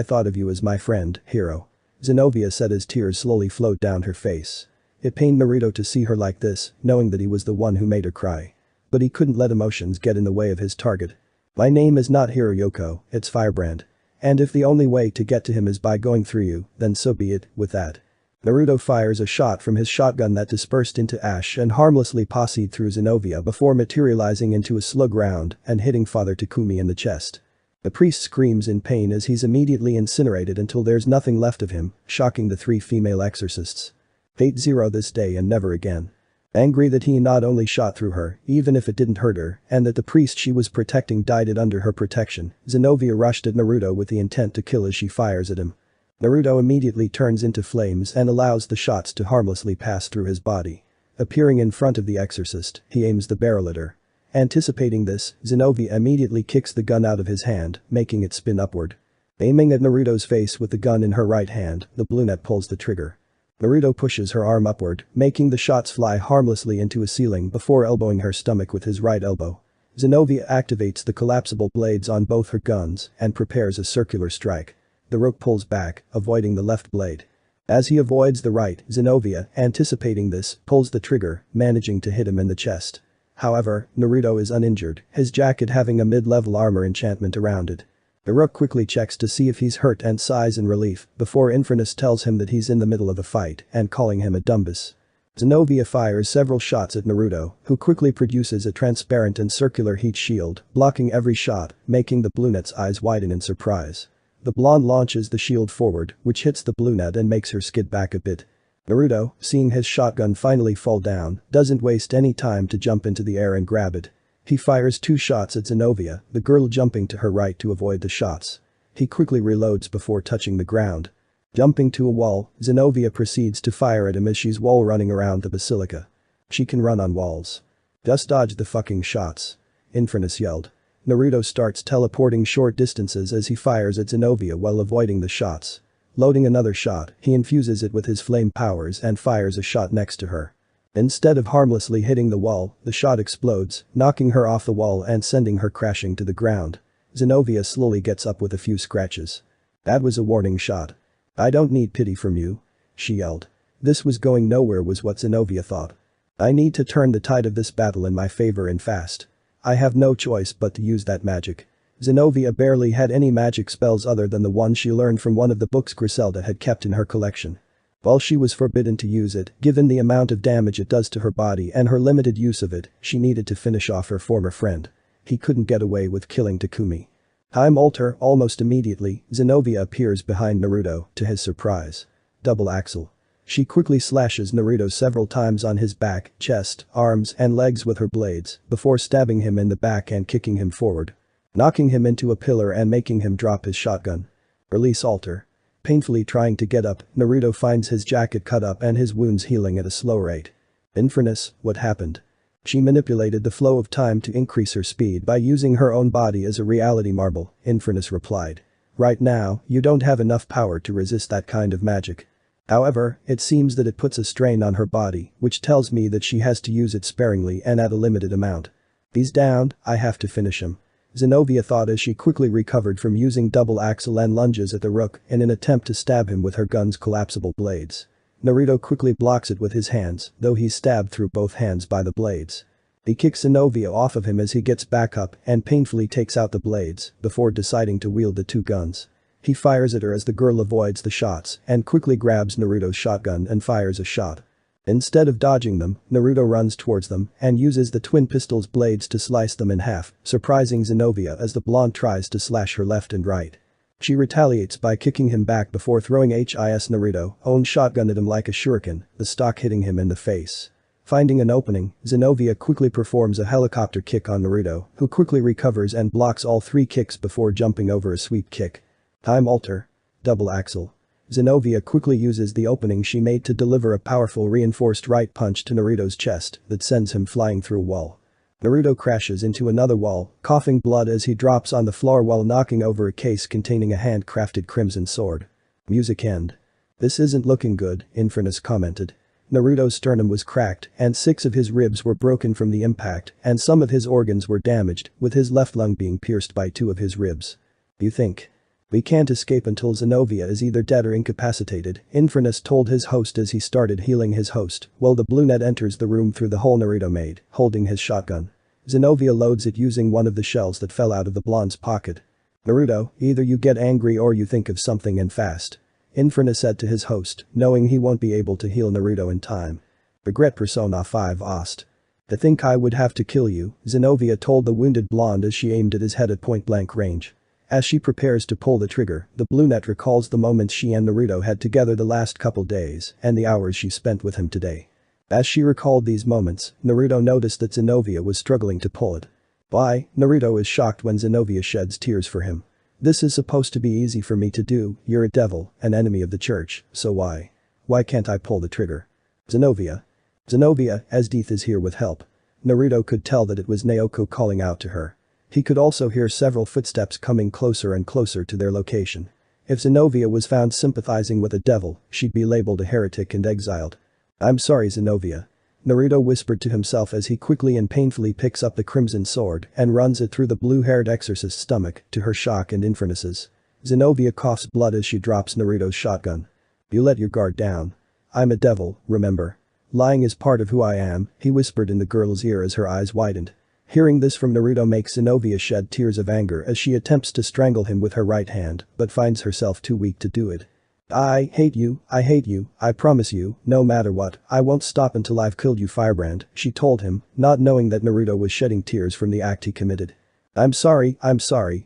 thought of you as my friend, hero," Zenovia said as tears slowly flowed down her face. It pained Naruto to see her like this, knowing that he was the one who made her cry. But he couldn't let emotions get in the way of his target. "My name is not Hiroyoko, it's Firebrand. And if the only way to get to him is by going through you, then so be it." With that, Naruto fires a shot from his shotgun that dispersed into ash and harmlessly posseed through Zenovia before materializing into a slug round and hitting Father Takumi in the chest. The priest screams in pain as he's immediately incinerated until there's nothing left of him, shocking the 3 female exorcists. 8-0 this day and never again. Angry that he not only shot through her, even if it didn't hurt her, and that the priest she was protecting died under her protection, Zenovia rushed at Naruto with the intent to kill as she fires at him. Naruto immediately turns into flames and allows the shots to harmlessly pass through his body. Appearing in front of the exorcist, he aims the barrel at her. Anticipating this, Zenovia immediately kicks the gun out of his hand, making it spin upward. Aiming at Naruto's face with the gun in her right hand, the brunette pulls the trigger. Naruto pushes her arm upward, making the shots fly harmlessly into a ceiling before elbowing her stomach with his right elbow. Zenovia activates the collapsible blades on both her guns and prepares a circular strike. The rook pulls back, avoiding the left blade. As he avoids the right, Zenovia, anticipating this, pulls the trigger, managing to hit him in the chest. However, Naruto is uninjured, his jacket having a mid-level armor enchantment around it. The rook quickly checks to see if he's hurt and sighs in relief before Infernus tells him that he's in the middle of a fight and calling him a dumbass. Zenovia fires several shots at Naruto, who quickly produces a transparent and circular heat shield, blocking every shot, making the brunette's eyes widen in surprise. The blonde launches the shield forward, which hits the brunette and makes her skid back a bit. Naruto, seeing his shotgun finally fall down, doesn't waste any time to jump into the air and grab it. He fires 2 shots at Zenovia, the girl jumping to her right to avoid the shots. He quickly reloads before touching the ground. Jumping to a wall, Zenovia proceeds to fire at him as she's wall running around the basilica. She can run on walls. "Just dodge the fucking shots," Infernus yelled. Naruto starts teleporting short distances as he fires at Zenovia while avoiding the shots. Loading another shot, he infuses it with his flame powers and fires a shot next to her. Instead of harmlessly hitting the wall, the shot explodes, knocking her off the wall and sending her crashing to the ground. Zenovia slowly gets up with a few scratches. "That was a warning shot. I don't need pity from you," she yelled. This was going nowhere was what Zenovia thought. "I need to turn the tide of this battle in my favor and fast. I have no choice but to use that magic." Zenovia barely had any magic spells other than the one she learned from one of the books Griselda had kept in her collection. While she was forbidden to use it, given the amount of damage it does to her body and her limited use of it, she needed to finish off her former friend. He couldn't get away with killing Takumi. Time alter, almost immediately, Zenovia appears behind Naruto, to his surprise. Double axle. She quickly slashes Naruto several times on his back, chest, arms and legs with her blades, before stabbing him in the back and kicking him forward. Knocking him into a pillar and making him drop his shotgun. Release alter. Painfully trying to get up, Naruto finds his jacket cut up and his wounds healing at a slow rate. "Infernus, what happened?" She manipulated the flow of time to increase her speed by using her own body as a reality marble, Infernus replied. "Right now, you don't have enough power to resist that kind of magic. However, it seems that it puts a strain on her body, which tells me that she has to use it sparingly and at a limited amount. He's down, I have to finish him," Zenovia thought as she quickly recovered from using double axle and lunges at the rook in an attempt to stab him with her gun's collapsible blades. Naruto quickly blocks it with his hands, though he's stabbed through both hands by the blades. He kicks Zenovia off of him as he gets back up and painfully takes out the blades before deciding to wield the 2 guns. He fires at her as the girl avoids the shots and quickly grabs Naruto's shotgun and fires a shot. Instead of dodging them, Naruto runs towards them and uses the twin pistol's blades to slice them in half, surprising Zenovia as the blonde tries to slash her left and right. She retaliates by kicking him back before throwing his Naruto's own shotgun at him like a shuriken, the stock hitting him in the face. Finding an opening, Zenovia quickly performs a helicopter kick on Naruto, who quickly recovers and blocks all 3 kicks before jumping over a sweep kick. Time alter. Double axle. Zenovia quickly uses the opening she made to deliver a powerful reinforced right punch to Naruto's chest that sends him flying through a wall. Naruto crashes into another wall, coughing blood as he drops on the floor while knocking over a case containing a handcrafted crimson sword. Music end. "This isn't looking good," Infernus commented. Naruto's sternum was cracked and 6 of his ribs were broken from the impact and some of his organs were damaged, with his left lung being pierced by 2 of his ribs. You think? We can't escape until Zenobia is either dead or incapacitated, Infernus told his host as he started healing his host, while the brunette enters the room through the hole Naruto made, holding his shotgun. Zenobia loads it using one of the shells that fell out of the blonde's pocket. Naruto, either you get angry or you think of something and fast. Infernus said to his host, knowing he won't be able to heal Naruto in time. Regret Persona 5 Ost. I think I would have to kill you, Zenobia told the wounded blonde as she aimed at his head at point-blank range. As she prepares to pull the trigger, the brunette recalls the moments she and Naruto had together the last couple days and the hours she spent with him today. As she recalled these moments, Naruto noticed that Zenobia was struggling to pull it. Why? Naruto is shocked when Zenobia sheds tears for him. This is supposed to be easy for me to do, you're a devil, an enemy of the church, so why? Why can't I pull the trigger? Zenobia. Zenobia, Esdeath is here with help. Naruto could tell that it was Naoko calling out to her. He could also hear several footsteps coming closer and closer to their location. If Zenobia was found sympathizing with a devil, she'd be labeled a heretic and exiled. I'm sorry Zenobia. Naruto whispered to himself as he quickly and painfully picks up the crimson sword and runs it through the blue-haired exorcist's stomach, to her shock and Infernus's. Zenobia coughs blood as she drops Naruto's shotgun. You let your guard down. I'm a devil, remember? Lying is part of who I am, he whispered in the girl's ear as her eyes widened. Hearing this from Naruto makes Zenobia shed tears of anger as she attempts to strangle him with her right hand, but finds herself too weak to do it. I hate you, I promise you, no matter what, I won't stop until I've killed you Firebrand, she told him, not knowing that Naruto was shedding tears from the act he committed. I'm sorry,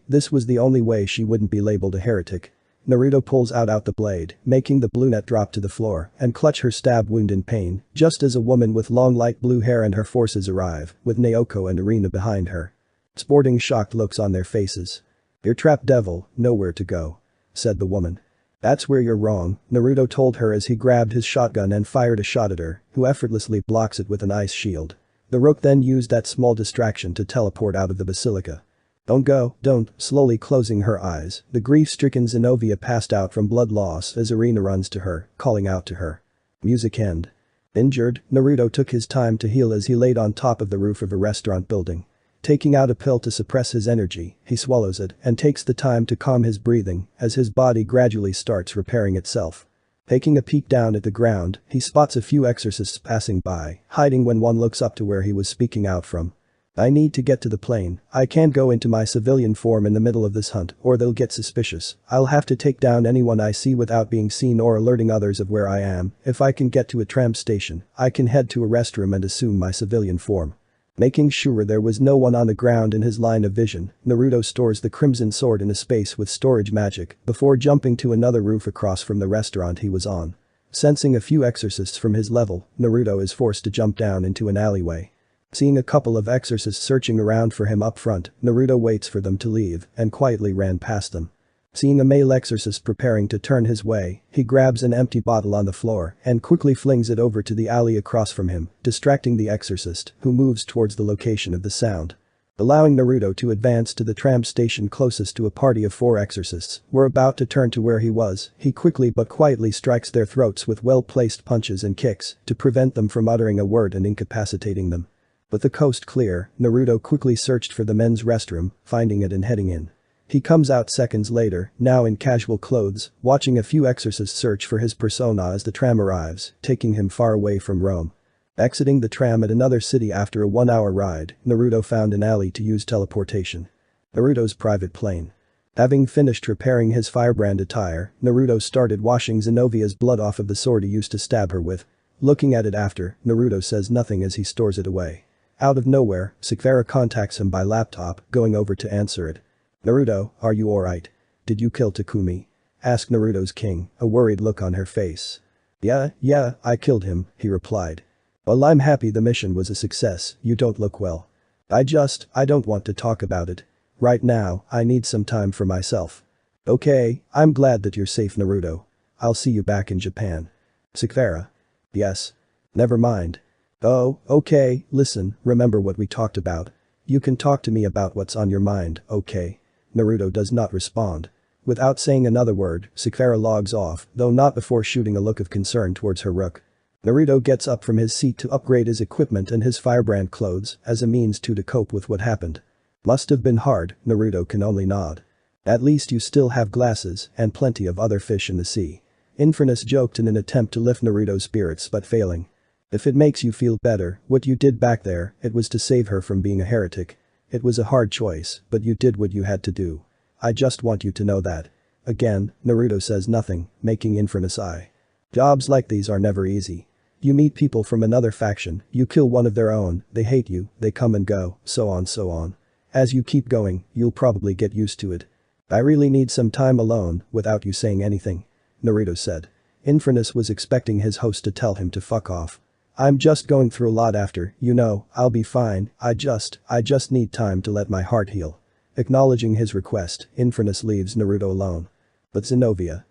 this was the only way she wouldn't be labeled a heretic. Naruto pulls out the blade, making the brunette drop to the floor and clutch her stab wound in pain, just as a woman with long light blue hair and her forces arrive, with Naoko and Arina behind her. Sporting shocked looks on their faces. You're trapped devil, nowhere to go. Said the woman. That's where you're wrong, Naruto told her as he grabbed his shotgun and fired a shot at her, who effortlessly blocks it with an ice shield. The rook then used that small distraction to teleport out of the basilica. Don't, slowly closing her eyes, the grief-stricken Zenobia passed out from blood loss as Arina runs to her, calling out to her. Music end. Injured, Naruto took his time to heal as he laid on top of the roof of a restaurant building. Taking out a pill to suppress his energy, he swallows it and takes the time to calm his breathing as his body gradually starts repairing itself. Taking a peek down at the ground, he spots a few exorcists passing by, hiding when one looks up to where he was speaking out from. I need to get to the plane, I can't go into my civilian form in the middle of this hunt or they'll get suspicious, I'll have to take down anyone I see without being seen or alerting others of where I am, if I can get to a tram station, I can head to a restroom and assume my civilian form. Making sure there was no one on the ground in his line of vision, Naruto stores the crimson sword in a space with storage magic before jumping to another roof across from the restaurant he was on. Sensing a few exorcists from his level, Naruto is forced to jump down into an alleyway. Seeing a couple of exorcists searching around for him up front, Naruto waits for them to leave and quietly ran past them. Seeing a male exorcist preparing to turn his way, he grabs an empty bottle on the floor and quickly flings it over to the alley across from him, distracting the exorcist, who moves towards the location of the sound. Allowing Naruto to advance to the tram station closest to a party of 4 exorcists, were about to turn to where he was, he quickly but quietly strikes their throats with well-placed punches and kicks to prevent them from uttering a word and incapacitating them. With the coast clear, Naruto quickly searched for the men's restroom, finding it and heading in. He comes out seconds later, now in casual clothes, watching a few exorcists search for his persona as the tram arrives, taking him far away from Rome. Exiting the tram at another city after a 1-hour ride, Naruto found an alley to use teleportation. Naruto's private plane. Having finished repairing his firebrand attire, Naruto started washing Zenobia's blood off of the sword he used to stab her with. Looking at it after, Naruto says nothing as he stores it away. Out of nowhere, Sakura contacts him by laptop, going over to answer it. Naruto, are you alright? Did you kill Takumi? Asked Naruto's king, a worried look on her face. Yeah, I killed him, he replied. Well, I'm happy the mission was a success, you don't look well. I don't want to talk about it. Right now, I need some time for myself. Okay, I'm glad that you're safe Naruto. I'll see you back in Japan. Sakura. Yes. Never mind. Oh, okay, listen, remember what we talked about. You can talk to me about what's on your mind, okay? Naruto does not respond. Without saying another word, Sakura logs off, though not before shooting a look of concern towards her rook. Naruto gets up from his seat to upgrade his equipment and his firebrand clothes as a means to cope with what happened. Must have been hard, Naruto can only nod. At least you still have glasses and plenty of other fish in the sea. Infernus joked in an attempt to lift Naruto's spirits but failing. If it makes you feel better, what you did back there, it was to save her from being a heretic. It was a hard choice, but you did what you had to do. I just want you to know that. Again, Naruto says nothing, making Infernus eye. Jobs like these are never easy. You meet people from another faction, you kill one of their own, they hate you, they come and go, so on so on. As you keep going, you'll probably get used to it. I really need some time alone, without you saying anything. Naruto said. Infernus was expecting his host to tell him to fuck off. I'm just going through a lot after, I'll be fine, I just need time to let my heart heal. Acknowledging his request, Infernus leaves Naruto alone. But Zenobia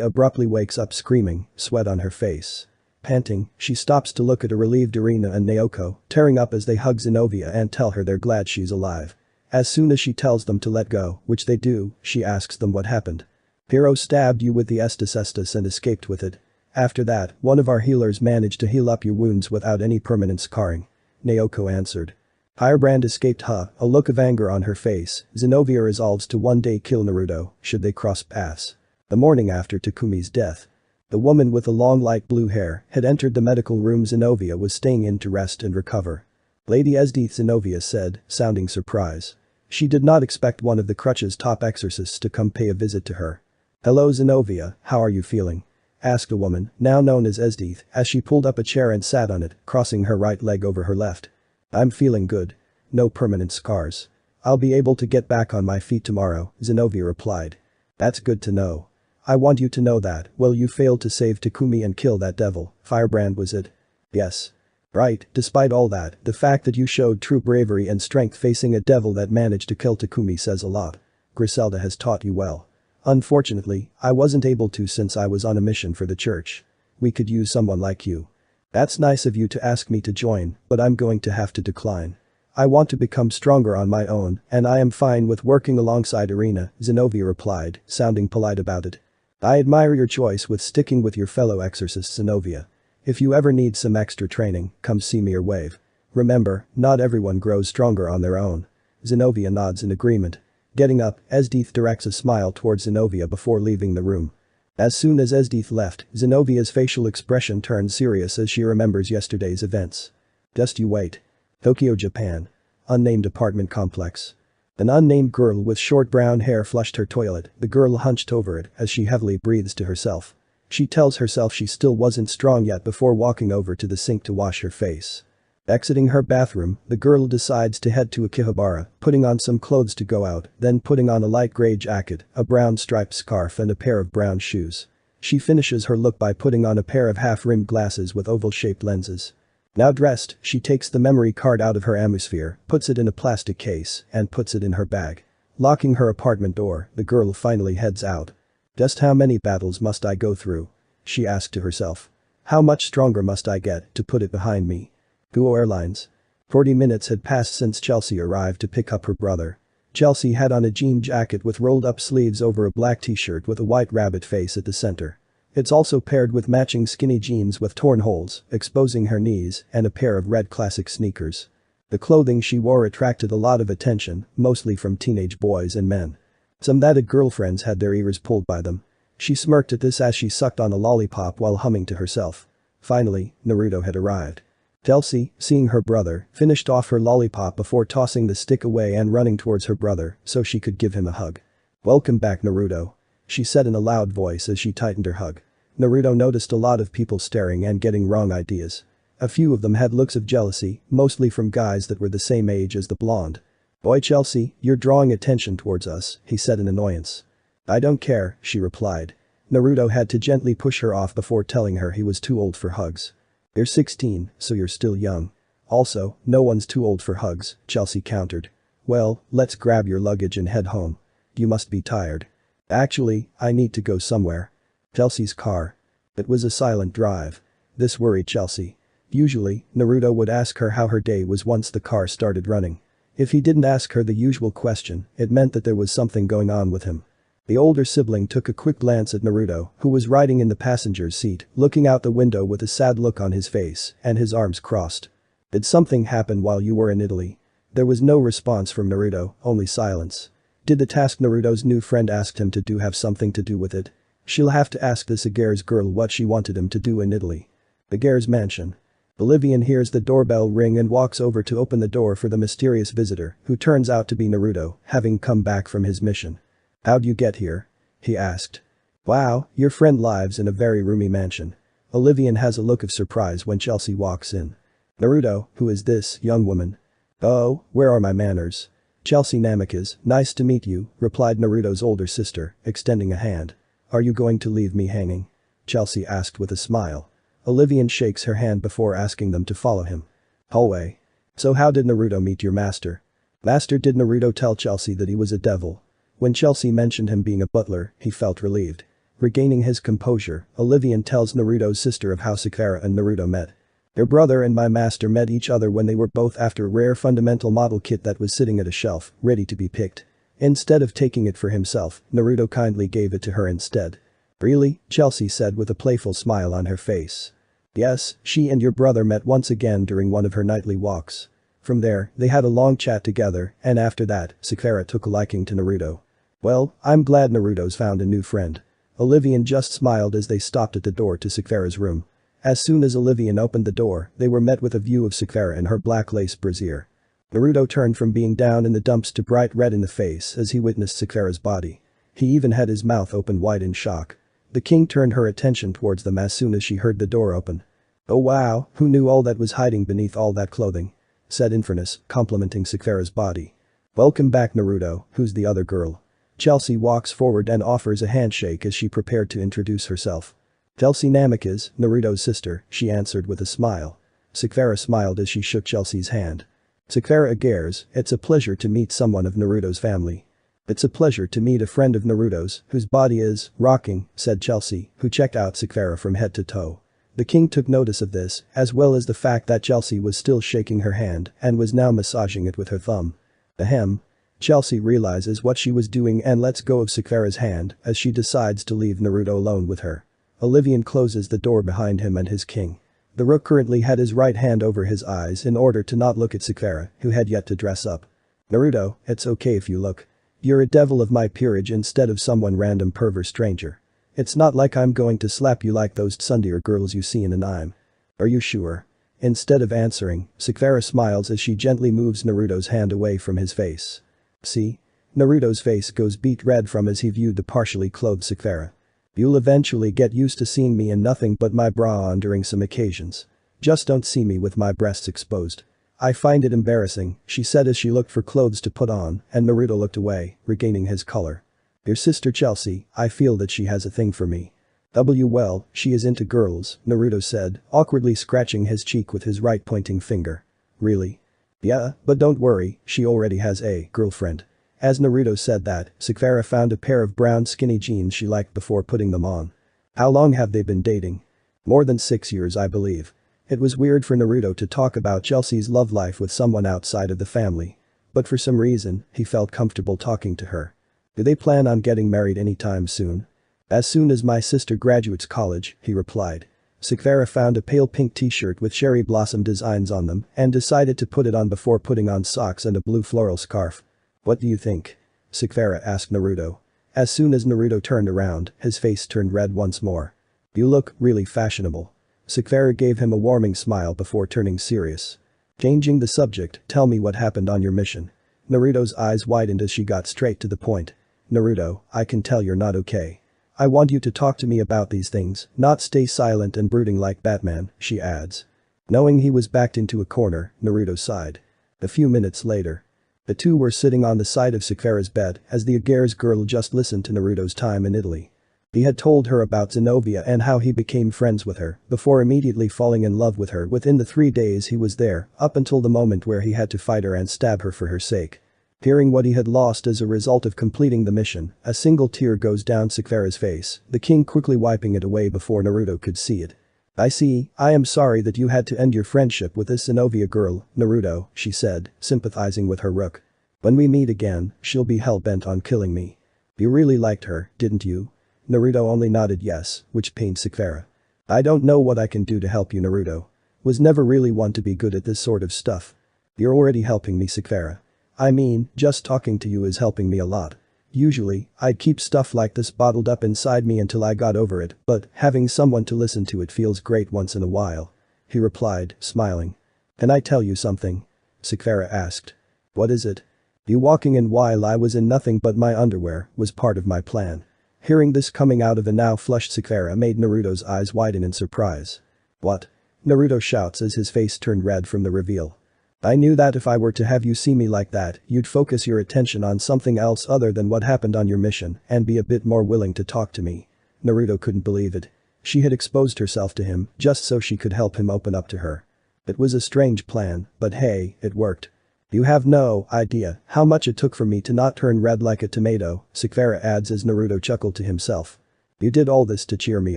abruptly wakes up screaming, sweat on her face. Panting, she stops to look at a relieved Irina and Naoko, tearing up as they hug Zenobia and tell her they're glad she's alive. As soon as she tells them to let go, which they do, she asks them what happened. Piro stabbed you with the Estus and escaped with it. After that, one of our healers managed to heal up your wounds without any permanent scarring. Naoko answered. Firebrand escaped a look of anger on her face. Zenobia resolves to one day kill Naruto, should they cross paths. The morning after Takumi's death. The woman with the long light blue hair had entered the medical room Zenobia was staying in to rest and recover. Lady Esdeath, Zenobia said, sounding surprise. She did not expect one of the crutch's top exorcists to come pay a visit to her. Hello Zenobia, how are you feeling? Asked a woman, now known as Esdeath, as she pulled up a chair and sat on it, crossing her right leg over her left. I'm feeling good. No permanent scars. I'll be able to get back on my feet tomorrow, Zenobia replied. That's good to know. I want you to know that, well you failed to save Takumi and kill that devil, Firebrand was it? Yes. Right, despite all that, the fact that you showed true bravery and strength facing a devil that managed to kill Takumi says a lot. Griselda has taught you well. Unfortunately, I wasn't able to since I was on a mission for the church. We could use someone like you. That's nice of you to ask me to join, but I'm going to have to decline. I want to become stronger on my own, and I am fine with working alongside Irina, Zenobia replied, sounding polite about it. I admire your choice with sticking with your fellow exorcists Zenobia. If you ever need some extra training, come see me or wave. Remember, not everyone grows stronger on their own. Zenobia nods in agreement. Getting up, Esdeath directs a smile towards Zenobia before leaving the room. As soon as Esdeath left, Zenobia's facial expression turns serious as she remembers yesterday's events. Just you wait. Tokyo, Japan. Unnamed apartment complex. An unnamed girl with short brown hair flushed her toilet, the girl hunched over it as she heavily breathes to herself. She tells herself she still wasn't strong yet before walking over to the sink to wash her face. Exiting her bathroom, the girl decides to head to Akihabara, putting on some clothes to go out, then putting on a light gray jacket, a brown striped scarf and a pair of brown shoes. She finishes her look by putting on a pair of half-rimmed glasses with oval-shaped lenses. Now dressed, she takes the memory card out of her atmosphere, puts it in a plastic case, and puts it in her bag. Locking her apartment door, the girl finally heads out. Just how many battles must I go through? She asked to herself. How much stronger must I get to put it behind me? Guo Airlines. 40 minutes had passed since Chelsea arrived to pick up her brother. Chelsea had on a jean jacket with rolled-up sleeves over a black t-shirt with a white rabbit face at the center. It's also paired with matching skinny jeans with torn holes, exposing her knees, and a pair of red classic sneakers. The clothing she wore attracted a lot of attention, mostly from teenage boys and men. Some that had girlfriends had their ears pulled by them. She smirked at this as she sucked on a lollipop while humming to herself. Finally, Naruto had arrived. Chelsea, seeing her brother, finished off her lollipop before tossing the stick away and running towards her brother so she could give him a hug. Welcome back Naruto. She said in a loud voice as she tightened her hug. Naruto noticed a lot of people staring and getting wrong ideas. A few of them had looks of jealousy, mostly from guys that were the same age as the blonde. Boy Chelsea, you're drawing attention towards us, he said in annoyance. I don't care, she replied. Naruto had to gently push her off before telling her he was too old for hugs. You're 16, so you're still young. Also, no one's too old for hugs, Chelsea countered. Well, let's grab your luggage and head home. You must be tired. Actually, I need to go somewhere. Chelsea's car. It was a silent drive. This worried Chelsea. Usually, Naruto would ask her how her day was once the car started running. If he didn't ask her the usual question, it meant that there was something going on with him. The older sibling took a quick glance at Naruto, who was riding in the passenger's seat, looking out the window with a sad look on his face and his arms crossed. Did something happen while you were in Italy? There was no response from Naruto, only silence. Did the task Naruto's new friend asked him to do have something to do with it? She'll have to ask this Aguirre's girl what she wanted him to do in Italy. Aguirre's mansion. Bolivian hears the doorbell ring and walks over to open the door for the mysterious visitor, who turns out to be Naruto, having come back from his mission. How'd you get here? He asked. Wow, your friend lives in a very roomy mansion. Bolivian has a look of surprise when Chelsea walks in. Naruto, who is this young woman? Oh, where are my manners? Chelsea Namikaze, nice to meet you, replied Naruto's older sister, extending a hand. Are you going to leave me hanging? Chelsea asked with a smile. Bolivian shakes her hand before asking them to follow him. Hallway. So how did Naruto meet your master? Master, did Naruto tell Chelsea that he was a devil? When Chelsea mentioned him being a butler, he felt relieved. Regaining his composure, Bolivian tells Naruto's sister of how Sakura and Naruto met. Your brother and my master met each other when they were both after a rare fundamental model kit that was sitting at a shelf, ready to be picked. Instead of taking it for himself, Naruto kindly gave it to her instead. Really? Chelsea said with a playful smile on her face. Yes, she and your brother met once again during one of her nightly walks. From there, they had a long chat together, and after that, Sakura took a liking to Naruto. Well, I'm glad Naruto's found a new friend. Bolivian just smiled as they stopped at the door to Sakura's room. As soon as Bolivian opened the door, they were met with a view of Sakura in her black lace brassiere. Naruto turned from being down in the dumps to bright red in the face as he witnessed Sakura's body. He even had his mouth open wide in shock. The king turned her attention towards them as soon as she heard the door open. Oh wow, who knew all that was hiding beneath all that clothing? Said Infernus, complimenting Sakura's body. Welcome back Naruto, who's the other girl? Chelsea walks forward and offers a handshake as she prepared to introduce herself. Chelsea Namikaze, Naruto's sister, she answered with a smile. Sakura smiled as she shook Chelsea's hand. Sakura Aguirre, it's a pleasure to meet someone of Naruto's family. It's a pleasure to meet a friend of Naruto's, whose body is rocking, said Chelsea, who checked out Sakura from head to toe. The king took notice of this, as well as the fact that Chelsea was still shaking her hand and was now massaging it with her thumb. Ahem. Chelsea realizes what she was doing and lets go of Sakura's hand as she decides to leave Naruto alone with her. Bolivian closes the door behind him and his king. The rook currently had his right hand over his eyes in order to not look at Sakura, who had yet to dress up. Naruto, it's okay if you look. You're a devil of my peerage instead of someone random pervert stranger. It's not like I'm going to slap you like those tsundere girls you see in anime. Are you sure? Instead of answering, Sakura smiles as she gently moves Naruto's hand away from his face. See? Naruto's face goes beet red from as he viewed the partially clothed Sakura. You'll eventually get used to seeing me in nothing but my bra on during some occasions. Just don't see me with my breasts exposed. I find it embarrassing, she said as she looked for clothes to put on, and Naruto looked away, regaining his color. Your sister Chelsea, I feel that she has a thing for me. Well, she is into girls, Naruto said, awkwardly scratching his cheek with his right pointing finger. Really? Yeah, but don't worry, she already has a girlfriend. As Naruto said that, Sakura found a pair of brown skinny jeans she liked before putting them on. How long have they been dating? More than 6 years, I believe. It was weird for Naruto to talk about Chelsea's love life with someone outside of the family. But for some reason, he felt comfortable talking to her. Do they plan on getting married anytime soon? As soon as my sister graduates college, he replied. Sakura found a pale pink t-shirt with cherry blossom designs on them and decided to put it on before putting on socks and a blue floral scarf. What do you think? Sakura asked Naruto. As soon as Naruto turned around, his face turned red once more. You look really fashionable. Sakura gave him a warming smile before turning serious. Changing the subject, tell me what happened on your mission. Naruto's eyes widened as she got straight to the point. Naruto, I can tell you're not okay. I want you to talk to me about these things, not stay silent and brooding like Batman, she adds. Knowing he was backed into a corner, Naruto sighed. A few minutes later. The two were sitting on the side of Sakura's bed as the Aguirre's girl just listened to Naruto's time in Italy. He had told her about Zenobia and how he became friends with her before immediately falling in love with her within the 3 days he was there up until the moment where he had to fight her and stab her for her sake. Hearing what he had lost as a result of completing the mission, a single tear goes down Sakura's face, the king quickly wiping it away before Naruto could see it. I see, I am sorry that you had to end your friendship with this Zenobia girl, Naruto, she said, sympathizing with her rook. When we meet again, she'll be hell-bent on killing me. You really liked her, didn't you? Naruto only nodded yes, which pained Sakura. I don't know what I can do to help you, Naruto. Was never really one to be good at this sort of stuff. You're already helping me, Sakura. I mean, just talking to you is helping me a lot. Usually, I'd keep stuff like this bottled up inside me until I got over it, but having someone to listen to it feels great once in a while. He replied, smiling. Can I tell you something? Sakura asked. What is it? You walking in while I was in nothing but my underwear was part of my plan. Hearing this coming out of a now flushed Sakura made Naruto's eyes widen in surprise. What? Naruto shouts as his face turned red from the reveal. I knew that if I were to have you see me like that, you'd focus your attention on something else other than what happened on your mission and be a bit more willing to talk to me. Naruto couldn't believe it. She had exposed herself to him just so she could help him open up to her. It was a strange plan, but hey, it worked. You have no idea how much it took for me to not turn red like a tomato, Sakura adds as Naruto chuckled to himself. You did all this to cheer me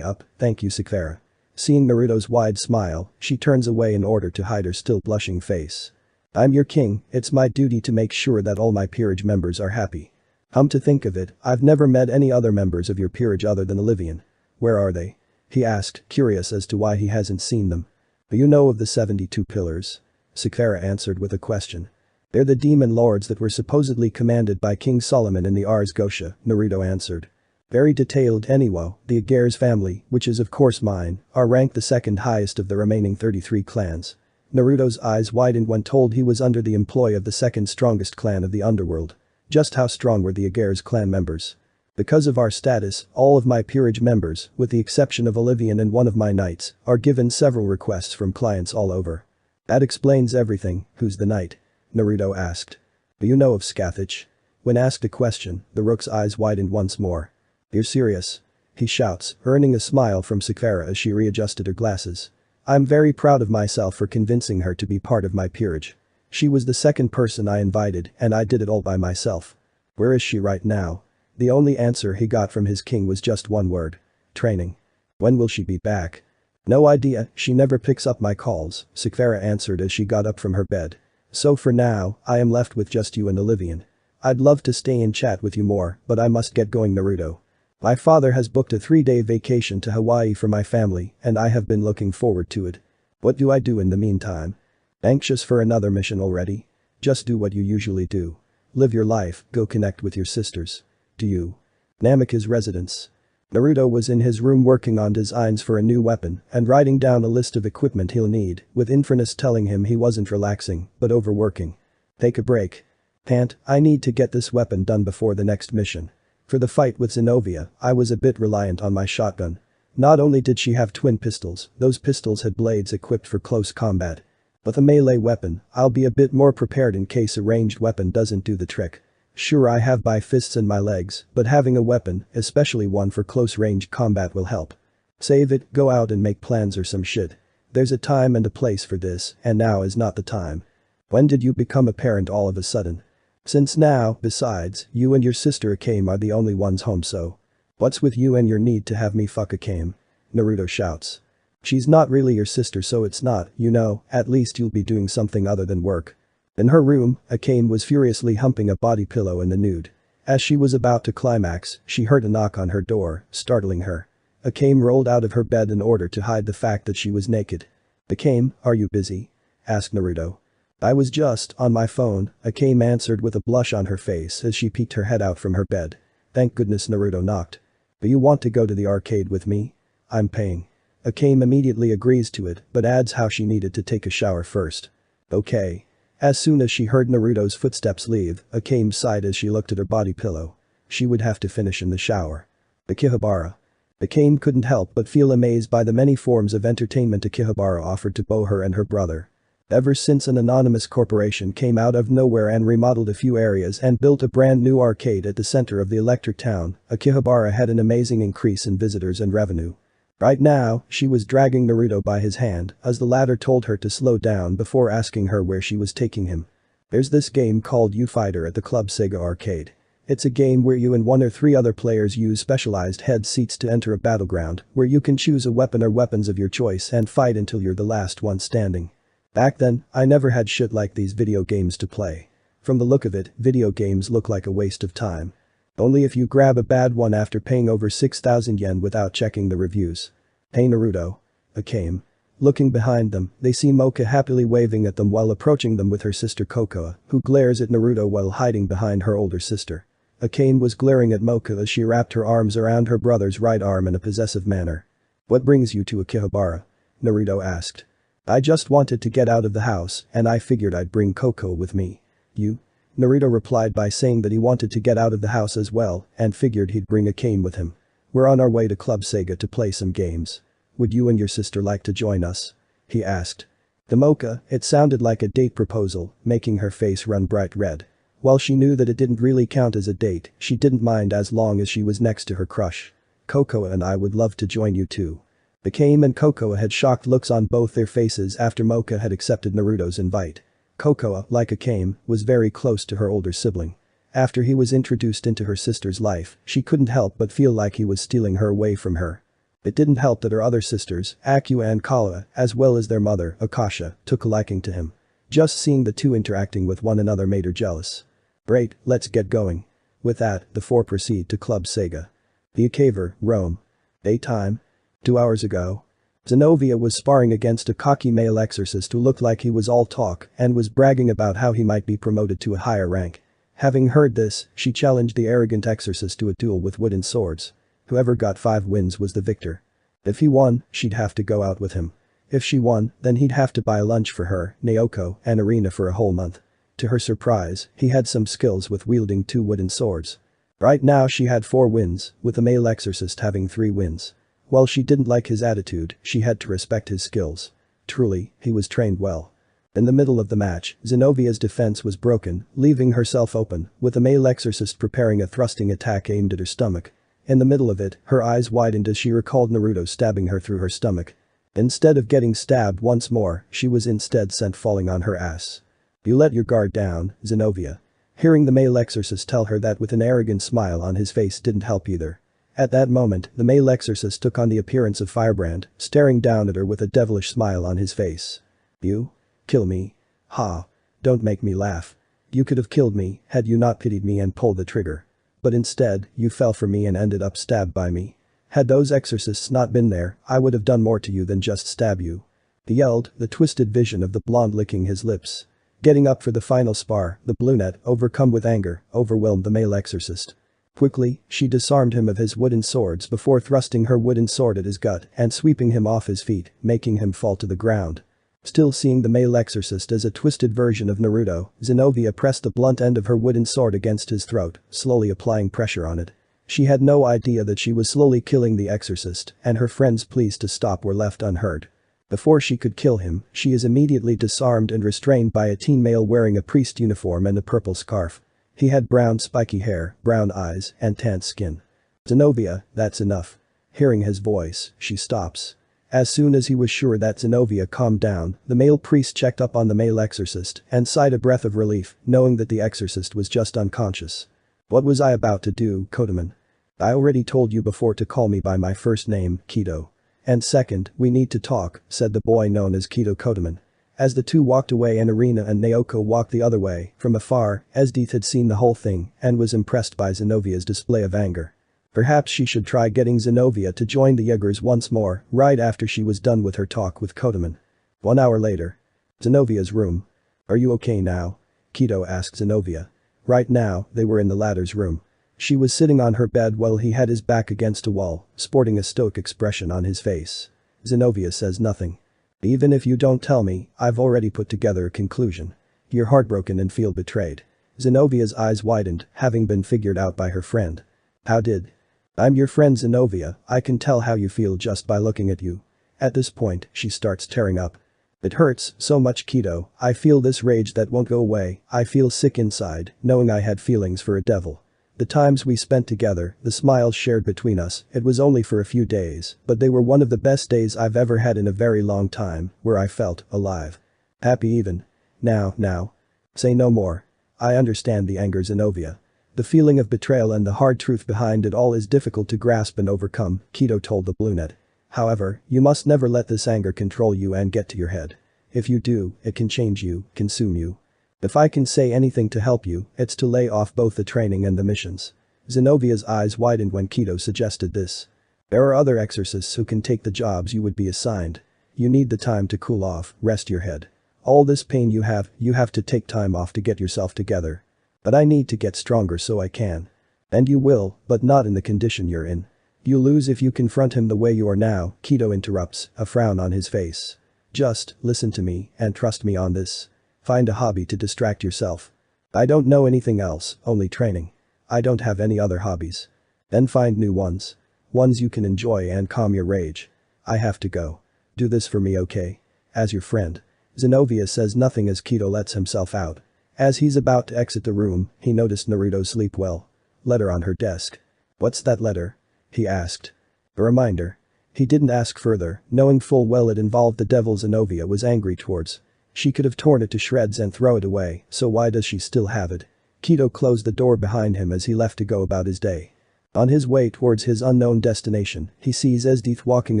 up, thank you, Sakura. Seeing Naruto's wide smile, she turns away in order to hide her still blushing face. I'm your king, it's my duty to make sure that all my peerage members are happy. Come to think of it, I've never met any other members of your peerage other than Olivian. Where are they? He asked, curious as to why he hasn't seen them. You know of the 72 pillars? Sakura answered with a question. They're the demon lords that were supposedly commanded by King Solomon in the Ars Gotia, Naruto answered. Very detailed anyway, the Agear's family, which is of course mine, are ranked the second highest of the remaining 33 clans. Naruto's eyes widened when told he was under the employ of the second strongest clan of the underworld. Just how strong were the Agear's clan members? Because of our status, all of my peerage members, with the exception of Olivian and one of my knights, are given several requests from clients all over. That explains everything, who's the knight? Naruto asked. Do you know of Scathach? When asked a question, the rook's eyes widened once more. You're serious? He shouts, earning a smile from Sakura as she readjusted her glasses. I'm very proud of myself for convincing her to be part of my peerage. She was the second person I invited and I did it all by myself. Where is she right now? The only answer he got from his king was just one word. Training. When will she be back? No idea, she never picks up my calls, Sakura answered as she got up from her bed. So for now, I am left with just you and Olivian. I'd love to stay and chat with you more, but I must get going, Naruto. My father has booked a 3-day vacation to Hawaii for my family and I have been looking forward to it. What do I do in the meantime? Anxious for another mission already? Just do what you usually do. Live your life, go connect with your sisters. Do you? Namika's residence. Naruto was in his room working on designs for a new weapon and writing down a list of equipment he'll need, with Infernus telling him he wasn't relaxing, but overworking. Take a break. Can't, I need to get this weapon done before the next mission. For the fight with Zenobia, I was a bit reliant on my shotgun. Not only did she have twin pistols, those pistols had blades equipped for close combat. With a melee weapon, I'll be a bit more prepared in case a ranged weapon doesn't do the trick. Sure, I have my fists and my legs, but having a weapon, especially one for close range combat, will help. Save it, go out and make plans or some shit. There's a time and a place for this, and now is not the time. When did you become a parent all of a sudden? Since now, besides, you and your sister Akame are the only ones home, so. What's with you and your need to have me fuck Akame? Naruto shouts. She's not really your sister, so it's not, you know, at least you'll be doing something other than work. In her room, Akame was furiously humping a body pillow in the nude. As she was about to climax, she heard a knock on her door, startling her. Akame rolled out of her bed in order to hide the fact that she was naked. Akame, are you busy? Asked Naruto. I was just on my phone, Akame answered with a blush on her face as she peeked her head out from her bed. Thank goodness Naruto knocked. Do you want to go to the arcade with me? I'm paying. Akame immediately agrees to it but adds how she needed to take a shower first. Okay. As soon as she heard Naruto's footsteps leave, Akame sighed as she looked at her body pillow. She would have to finish in the shower. Akihabara. Akame couldn't help but feel amazed by the many forms of entertainment Akihabara offered to both her and her brother. Ever since an anonymous corporation came out of nowhere and remodeled a few areas and built a brand new arcade at the center of the electric town, Akihabara had an amazing increase in visitors and revenue. Right now, she was dragging Naruto by his hand as the latter told her to slow down before asking her where she was taking him. There's this game called U-Fighter at the Club Sega arcade. It's a game where you and 1 or 3 other players use specialized head seats to enter a battleground where you can choose a weapon or weapons of your choice and fight until you're the last one standing. Back then, I never had shit like these video games to play. From the look of it, video games look like a waste of time. Only if you grab a bad one after paying over 6,000 yen without checking the reviews. Hey Naruto. Akame. Looking behind them, they see Mocha happily waving at them while approaching them with her sister Kokoa, who glares at Naruto while hiding behind her older sister. Akane was glaring at Mocha as she wrapped her arms around her brother's right arm in a possessive manner. What brings you to Akihabara? Naruto asked. I just wanted to get out of the house, and I figured I'd bring Kokoa with me. You? Naruto replied by saying that he wanted to get out of the house as well, and figured he'd bring Akane with him. We're on our way to Club Sega to play some games. Would you and your sister like to join us? He asked. To Mocha, it sounded like a date proposal, making her face run bright red. While she knew that it didn't really count as a date, she didn't mind as long as she was next to her crush. Kokoa and I would love to join you too. Akame and Kokoa had shocked looks on both their faces after Mocha had accepted Naruto's invite. Kokoa, like Akame, was very close to her older sibling. After he was introduced into her sister's life, she couldn't help but feel like he was stealing her away from her. It didn't help that her other sisters, Akua and Kawa, as well as their mother, Akasha, took a liking to him. Just seeing the two interacting with one another made her jealous. Great, let's get going. With that, the four proceed to Club Sega. The Acaver, Rome. Daytime. 2 hours ago. Zenovia was sparring against a cocky male exorcist who looked like he was all talk and was bragging about how he might be promoted to a higher rank. Having heard this, she challenged the arrogant exorcist to a duel with wooden swords. Whoever got 5 wins was the victor. If he won, she'd have to go out with him. If she won, then he'd have to buy lunch for her, Naoko, and Arena for a whole month. To her surprise, he had some skills with wielding 2 wooden swords. Right now she had 4 wins, with the male exorcist having 3 wins. While she didn't like his attitude, she had to respect his skills. Truly, he was trained well. In the middle of the match, Zenovia's defense was broken, leaving herself open, with the male exorcist preparing a thrusting attack aimed at her stomach. In the middle of it, her eyes widened as she recalled Naruto stabbing her through her stomach. Instead of getting stabbed once more, she was instead sent falling on her ass. You let your guard down, Zenovia. Hearing the male exorcist tell her that with an arrogant smile on his face didn't help either. At that moment, the male exorcist took on the appearance of Firebrand, staring down at her with a devilish smile on his face. You? Kill me? Ha. Don't make me laugh. You could have killed me had you not pitied me and pulled the trigger. But instead, you fell for me and ended up stabbed by me. Had those exorcists not been there, I would have done more to you than just stab you. He yelled, the twisted vision of the blonde licking his lips. Getting up for the final spar, the brunette, overcome with anger, overwhelmed the male exorcist. Quickly, she disarmed him of his wooden swords before thrusting her wooden sword at his gut and sweeping him off his feet, making him fall to the ground. Still seeing the male exorcist as a twisted version of Naruto, Zenovia pressed the blunt end of her wooden sword against his throat, slowly applying pressure on it. She had no idea that she was slowly killing the exorcist, and her friend's pleas to stop were left unheard. Before she could kill him, she is immediately disarmed and restrained by a teen male wearing a priest uniform and a purple scarf. He had brown spiky hair, brown eyes, and tanned skin. Zenovia, that's enough. Hearing his voice, she stops. As soon as he was sure that Zenovia calmed down, the male priest checked up on the male exorcist and sighed a breath of relief, knowing that the exorcist was just unconscious. What was I about to do, Kodaman? I already told you before to call me by my first name, Kido. And second, we need to talk, said the boy known as Kido Kodaman. As the two walked away and Arena and Naoko walked the other way, from afar, Esdeath had seen the whole thing and was impressed by Zenovia's display of anger. Perhaps she should try getting Zenovia to join the Jaegers once more, right after she was done with her talk with Kodaman. 1 hour later. Zenovia's room. Are you okay now? Kido asked Zenovia. Right now, they were in the latter's room. She was sitting on her bed while he had his back against a wall, sporting a stoic expression on his face. Zenovia says nothing. Even if you don't tell me, I've already put together a conclusion. You're heartbroken and feel betrayed. Zenovia's eyes widened, having been figured out by her friend. How did? I'm your friend Zenovia, I can tell how you feel just by looking at you. At this point, she starts tearing up. It hurts so much, Kido, I feel this rage that won't go away, I feel sick inside, knowing I had feelings for a devil. The times we spent together, the smiles shared between us, it was only for a few days, but they were one of the best days I've ever had in a very long time, where I felt alive. Happy even. Now. Say no more. I understand the anger, Zenovia. The feeling of betrayal and the hard truth behind it all is difficult to grasp and overcome, Kido told the brunette. However, you must never let this anger control you and get to your head. If you do, it can change you, consume you. If I can say anything to help you, it's to lay off both the training and the missions. Zenovia's eyes widened when Kido suggested this. There are other exorcists who can take the jobs you would be assigned. You need the time to cool off, rest your head. All this pain you have to take time off to get yourself together. But I need to get stronger so I can. And you will, but not in the condition you're in. You lose if you confront him the way you are now, Kido interrupts, a frown on his face. Just, listen to me, and trust me on this. Find a hobby to distract yourself. I don't know anything else, only training. I don't have any other hobbies. Then find new ones. Ones you can enjoy and calm your rage. I have to go. Do this for me, okay? As your friend. Zenovia says nothing as Kido lets himself out. As he's about to exit the room, he noticed Naruto sleep well. Letter on her desk. What's that letter? He asked. A reminder. He didn't ask further, knowing full well it involved the devil Zenovia was angry towards. She could have torn it to shreds and throw it away, so why does she still have it? Kido closed the door behind him as he left to go about his day. On his way towards his unknown destination, he sees Esdeath walking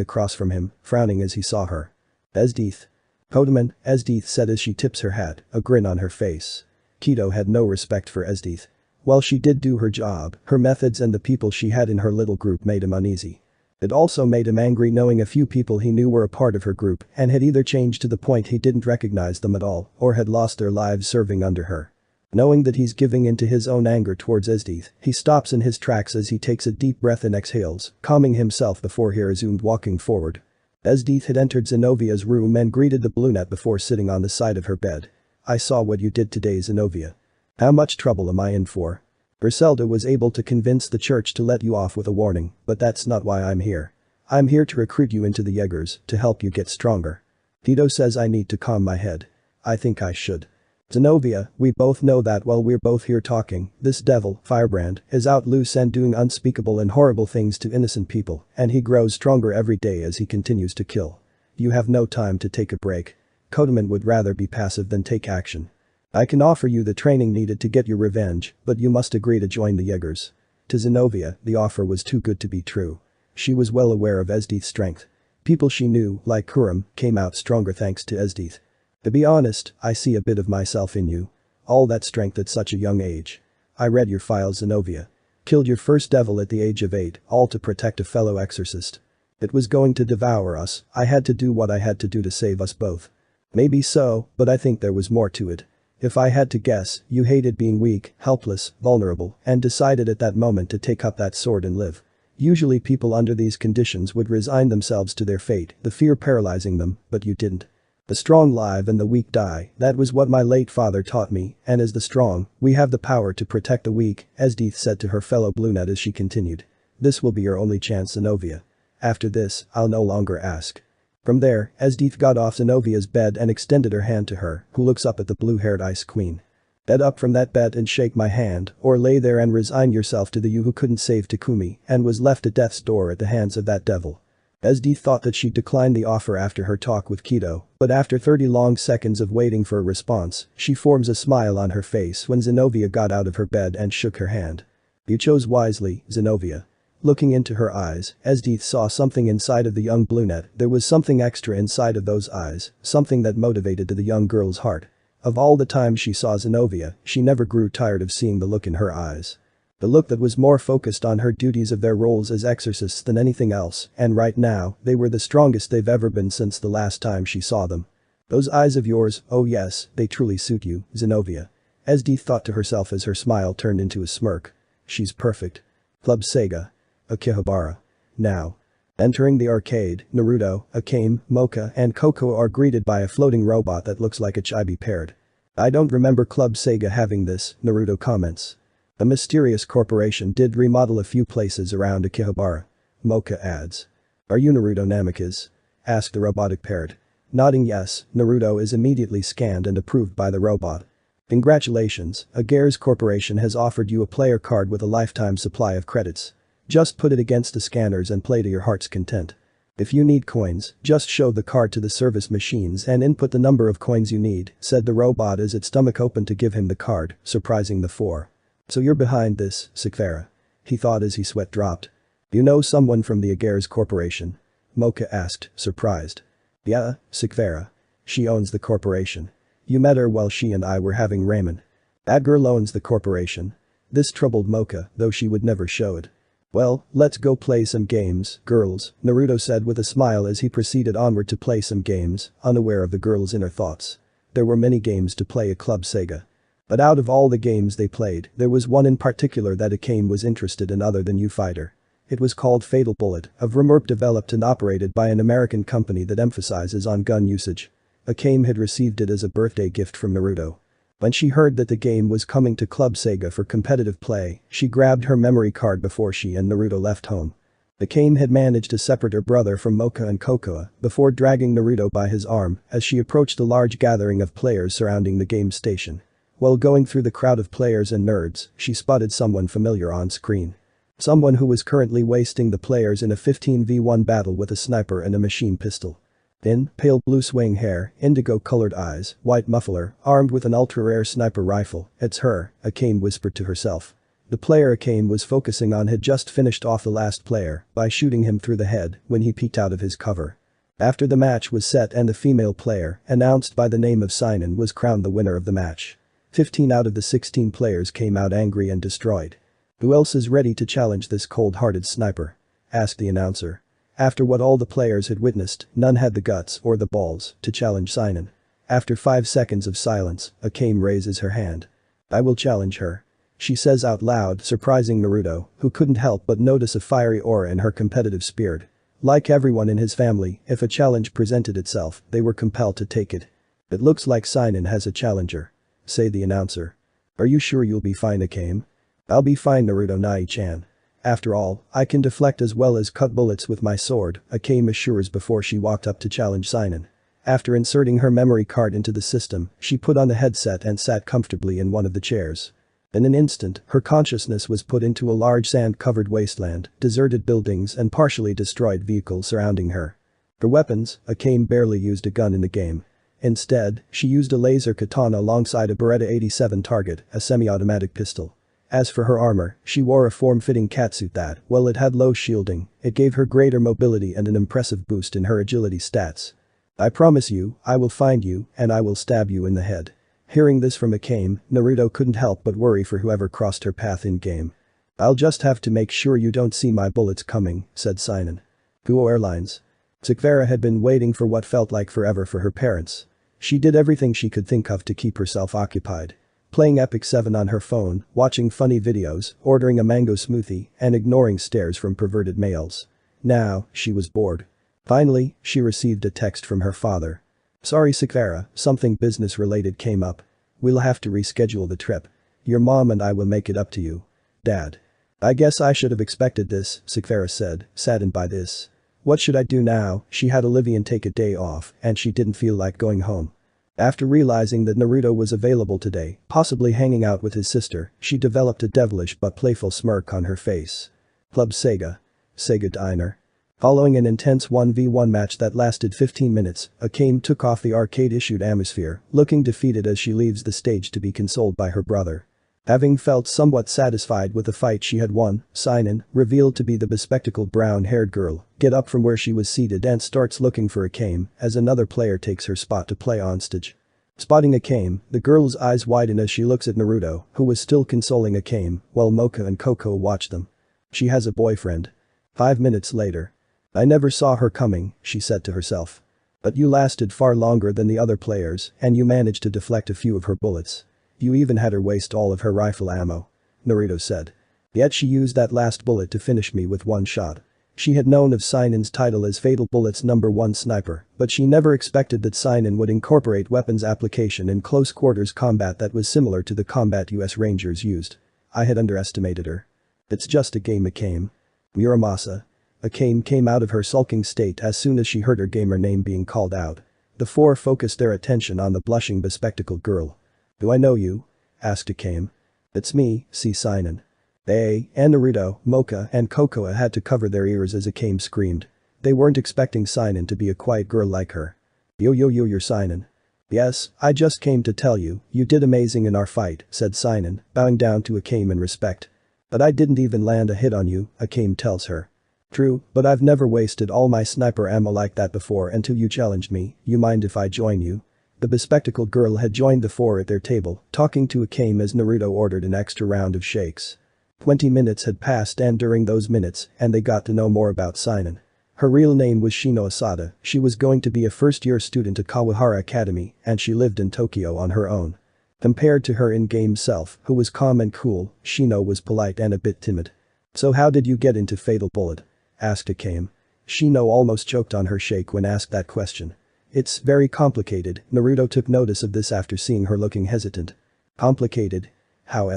across from him, frowning as he saw her. Esdeath. Kodaman, Esdeath said as she tips her hat, a grin on her face. Kido had no respect for Esdeath. While she did do her job, her methods and the people she had in her little group made him uneasy. It also made him angry knowing a few people he knew were a part of her group and had either changed to the point he didn't recognize them at all or had lost their lives serving under her. Knowing that he's giving in to his own anger towards Esdeath, he stops in his tracks as he takes a deep breath and exhales, calming himself before he resumed walking forward. Esdeath had entered Zenovia's room and greeted the brunette before sitting on the side of her bed. I saw what you did today, Zenovia. How much trouble am I in for? Griselda was able to convince the church to let you off with a warning, but that's not why I'm here. I'm here to recruit you into the Jaegers, to help you get stronger. Kido says I need to calm my head. I think I should. Zenovia, we both know that while we're both here talking, this devil, Firebrand, is out loose and doing unspeakable and horrible things to innocent people, and he grows stronger every day as he continues to kill. You have no time to take a break. Kodaman would rather be passive than take action. I can offer you the training needed to get your revenge, but you must agree to join the Jaegers. To Zenovia, the offer was too good to be true. She was well aware of Esdeath's strength. People she knew, like Kuram, came out stronger thanks to Esdeath. To be honest, I see a bit of myself in you. All that strength at such a young age. I read your files, Zenovia. Killed your first devil at the age of 8, all to protect a fellow exorcist. It was going to devour us, I had to do what I had to do to save us both. Maybe so, but I think there was more to it. If I had to guess, you hated being weak, helpless, vulnerable, and decided at that moment to take up that sword and live. Usually people under these conditions would resign themselves to their fate, the fear paralyzing them, but you didn't. The strong live and the weak die, that was what my late father taught me, and as the strong, we have the power to protect the weak, Esdeath said to her fellow brunette as she continued. This will be your only chance, Zenovia. After this, I'll no longer ask. From there, Esdeath got off Zenovia's bed and extended her hand to her, who looks up at the blue-haired ice queen. Get up from that bed and shake my hand, or lay there and resign yourself to the you who couldn't save Takumi and was left at death's door at the hands of that devil. Esdeath thought that she'd decline the offer after her talk with Kido, but after 30 long seconds of waiting for a response, she forms a smile on her face when Zenovia got out of her bed and shook her hand. You chose wisely, Zenovia. Looking into her eyes, Esdeath saw something inside of the young brunette. There was something extra inside of those eyes, something that motivated to the young girl's heart. Of all the times she saw Zenovia, she never grew tired of seeing the look in her eyes. The look that was more focused on her duties of their roles as exorcists than anything else, and right now, they were the strongest they've ever been since the last time she saw them. Those eyes of yours, oh yes, they truly suit you, Zenovia. Esdeath thought to herself as her smile turned into a smirk. She's perfect. Club Sega. Akihabara. Now. Entering the arcade, Naruto, Akame, Mocha and Coco are greeted by a floating robot that looks like a chibi parrot. I don't remember Club Sega having this, Naruto comments. A mysterious corporation did remodel a few places around Akihabara. Mocha adds. Are you Naruto Namikaze? Asked the robotic parrot. Nodding yes, Naruto is immediately scanned and approved by the robot. Congratulations, Agears Corporation has offered you a player card with a lifetime supply of credits. Just put it against the scanners and play to your heart's content. If you need coins, just show the card to the service machines and input the number of coins you need, said the robot as its stomach opened to give him the card, surprising the four. So you're behind this, Sikvera. He thought as his sweat dropped. You know someone from the Agears Corporation? Mocha asked, surprised. Yeah, Sikvera. She owns the corporation. You met her while she and I were having ramen. That girl owns the corporation. This troubled Mocha, though she would never show it. "Well, let's go play some games, girls," Naruto said with a smile as he proceeded onward to play some games, unaware of the girls' inner thoughts. There were many games to play at Club Sega. But out of all the games they played, there was one in particular that Akame was interested in other than U-Fighter. It was called Fatal Bullet, a VRMRP developed and operated by an American company that emphasizes on gun usage. Akame had received it as a birthday gift from Naruto. When she heard that the game was coming to Club Sega for competitive play, she grabbed her memory card before she and Naruto left home. Akame had managed to separate her brother from Mocha and Kokoa before dragging Naruto by his arm as she approached the large gathering of players surrounding the game station. While going through the crowd of players and nerds, she spotted someone familiar on screen. Someone who was currently wasting the players in a 15v1 battle with a sniper and a machine pistol. In pale blue swing hair, indigo-colored eyes, white muffler, armed with an ultra-rare sniper rifle, "It's her," Akame whispered to herself. The player Akame was focusing on had just finished off the last player by shooting him through the head when he peeked out of his cover. After the match was set and the female player, announced by the name of Sinon, was crowned the winner of the match. 15 out of the 16 players came out angry and destroyed. "Who else is ready to challenge this cold-hearted sniper?" asked the announcer. After what all the players had witnessed, none had the guts or the balls to challenge Sinon. After 5 seconds of silence, Akame raises her hand. "I will challenge her," she says out loud, surprising Naruto, who couldn't help but notice a fiery aura in her competitive spirit. Like everyone in his family, if a challenge presented itself, they were compelled to take it. "It looks like Sinon has a challenger," said the announcer. "Are you sure you'll be fine, Akame?" "I'll be fine, Naruto Nai-chan. After all, I can deflect as well as cut bullets with my sword," Akame assures before she walked up to challenge Sinon. After inserting her memory card into the system, she put on the headset and sat comfortably in one of the chairs. In an instant, her consciousness was put into a large sand-covered wasteland, deserted buildings and partially destroyed vehicles surrounding her. For weapons, Akame barely used a gun in the game. Instead, she used a laser katana alongside a Beretta 87 target, a semi-automatic pistol. As for her armor, she wore a form-fitting catsuit that, while it had low shielding, it gave her greater mobility and an impressive boost in her agility stats. "I promise you, I will find you, and I will stab you in the head." Hearing this from Akame, Naruto couldn't help but worry for whoever crossed her path in-game. "I'll just have to make sure you don't see my bullets coming," said Sinon. Guo Airlines. Sekvara had been waiting for what felt like forever for her parents. She did everything she could think of to keep herself occupied. Playing Epic 7 on her phone, watching funny videos, ordering a mango smoothie, and ignoring stares from perverted males. Now, she was bored. Finally, she received a text from her father. "Sorry Sekvara, something business-related came up. We'll have to reschedule the trip. Your mom and I will make it up to you. Dad." "I guess I should have expected this," Sekvara said, saddened by this. What should I do now? She had Olivian take a day off, and she didn't feel like going home. After realizing that Naruto was available today, possibly hanging out with his sister, she developed a devilish but playful smirk on her face. Club Sega. Sega Diner. Following an intense 1v1 match that lasted 15 minutes, Akame took off the arcade-issued atmosphere, looking defeated as she leaves the stage to be consoled by her brother. Having felt somewhat satisfied with the fight she had won, Sinon, revealed to be the bespectacled brown-haired girl, get up from where she was seated and starts looking for Akame as another player takes her spot to play on stage. Spotting Akame, the girl's eyes widen as she looks at Naruto, who was still consoling Akame, while Mocha and Coco watch them. She has a boyfriend. 5 minutes later. "I never saw her coming," she said to herself. "But you lasted far longer than the other players, and you managed to deflect a few of her bullets. You even had her waste all of her rifle ammo," Naruto said. "Yet she used that last bullet to finish me with one shot." She had known of Sinon's title as Fatal Bullet's #1 sniper, but she never expected that Sinon would incorporate weapons application in close quarters combat that was similar to the combat US Rangers used. "I had underestimated her. It's just a game, Akame." Muramasa. Akame came out of her sulking state as soon as she heard her gamer name being called out. The four focused their attention on the blushing bespectacled girl. "Do I know you?" asked Akame. "It's me, see Sinon." They, and Naruto, Mocha, and Kokoa had to cover their ears as Akame screamed. They weren't expecting Sinon to be a quiet girl like her. Yo, you're Sinon." "Yes, I just came to tell you, you did amazing in our fight," said Sinon, bowing down to Akame in respect. "But I didn't even land a hit on you," Akame tells her. "True, but I've never wasted all my sniper ammo like that before until you challenged me. You mind if I join you?" The bespectacled girl had joined the four at their table, talking to Akame as Naruto ordered an extra round of shakes. 20 minutes had passed and during those minutes, they got to know more about Sinon. Her real name was Shino Asada, she was going to be a first-year student at Kawahara Academy and she lived in Tokyo on her own. Compared to her in-game self, who was calm and cool, Shino was polite and a bit timid. "So how did you get into Fatal Bullet?" asked Akame. Shino almost choked on her shake when asked that question. "It's very complicated." Naruto took notice of this after seeing her looking hesitant. "Complicated? How?"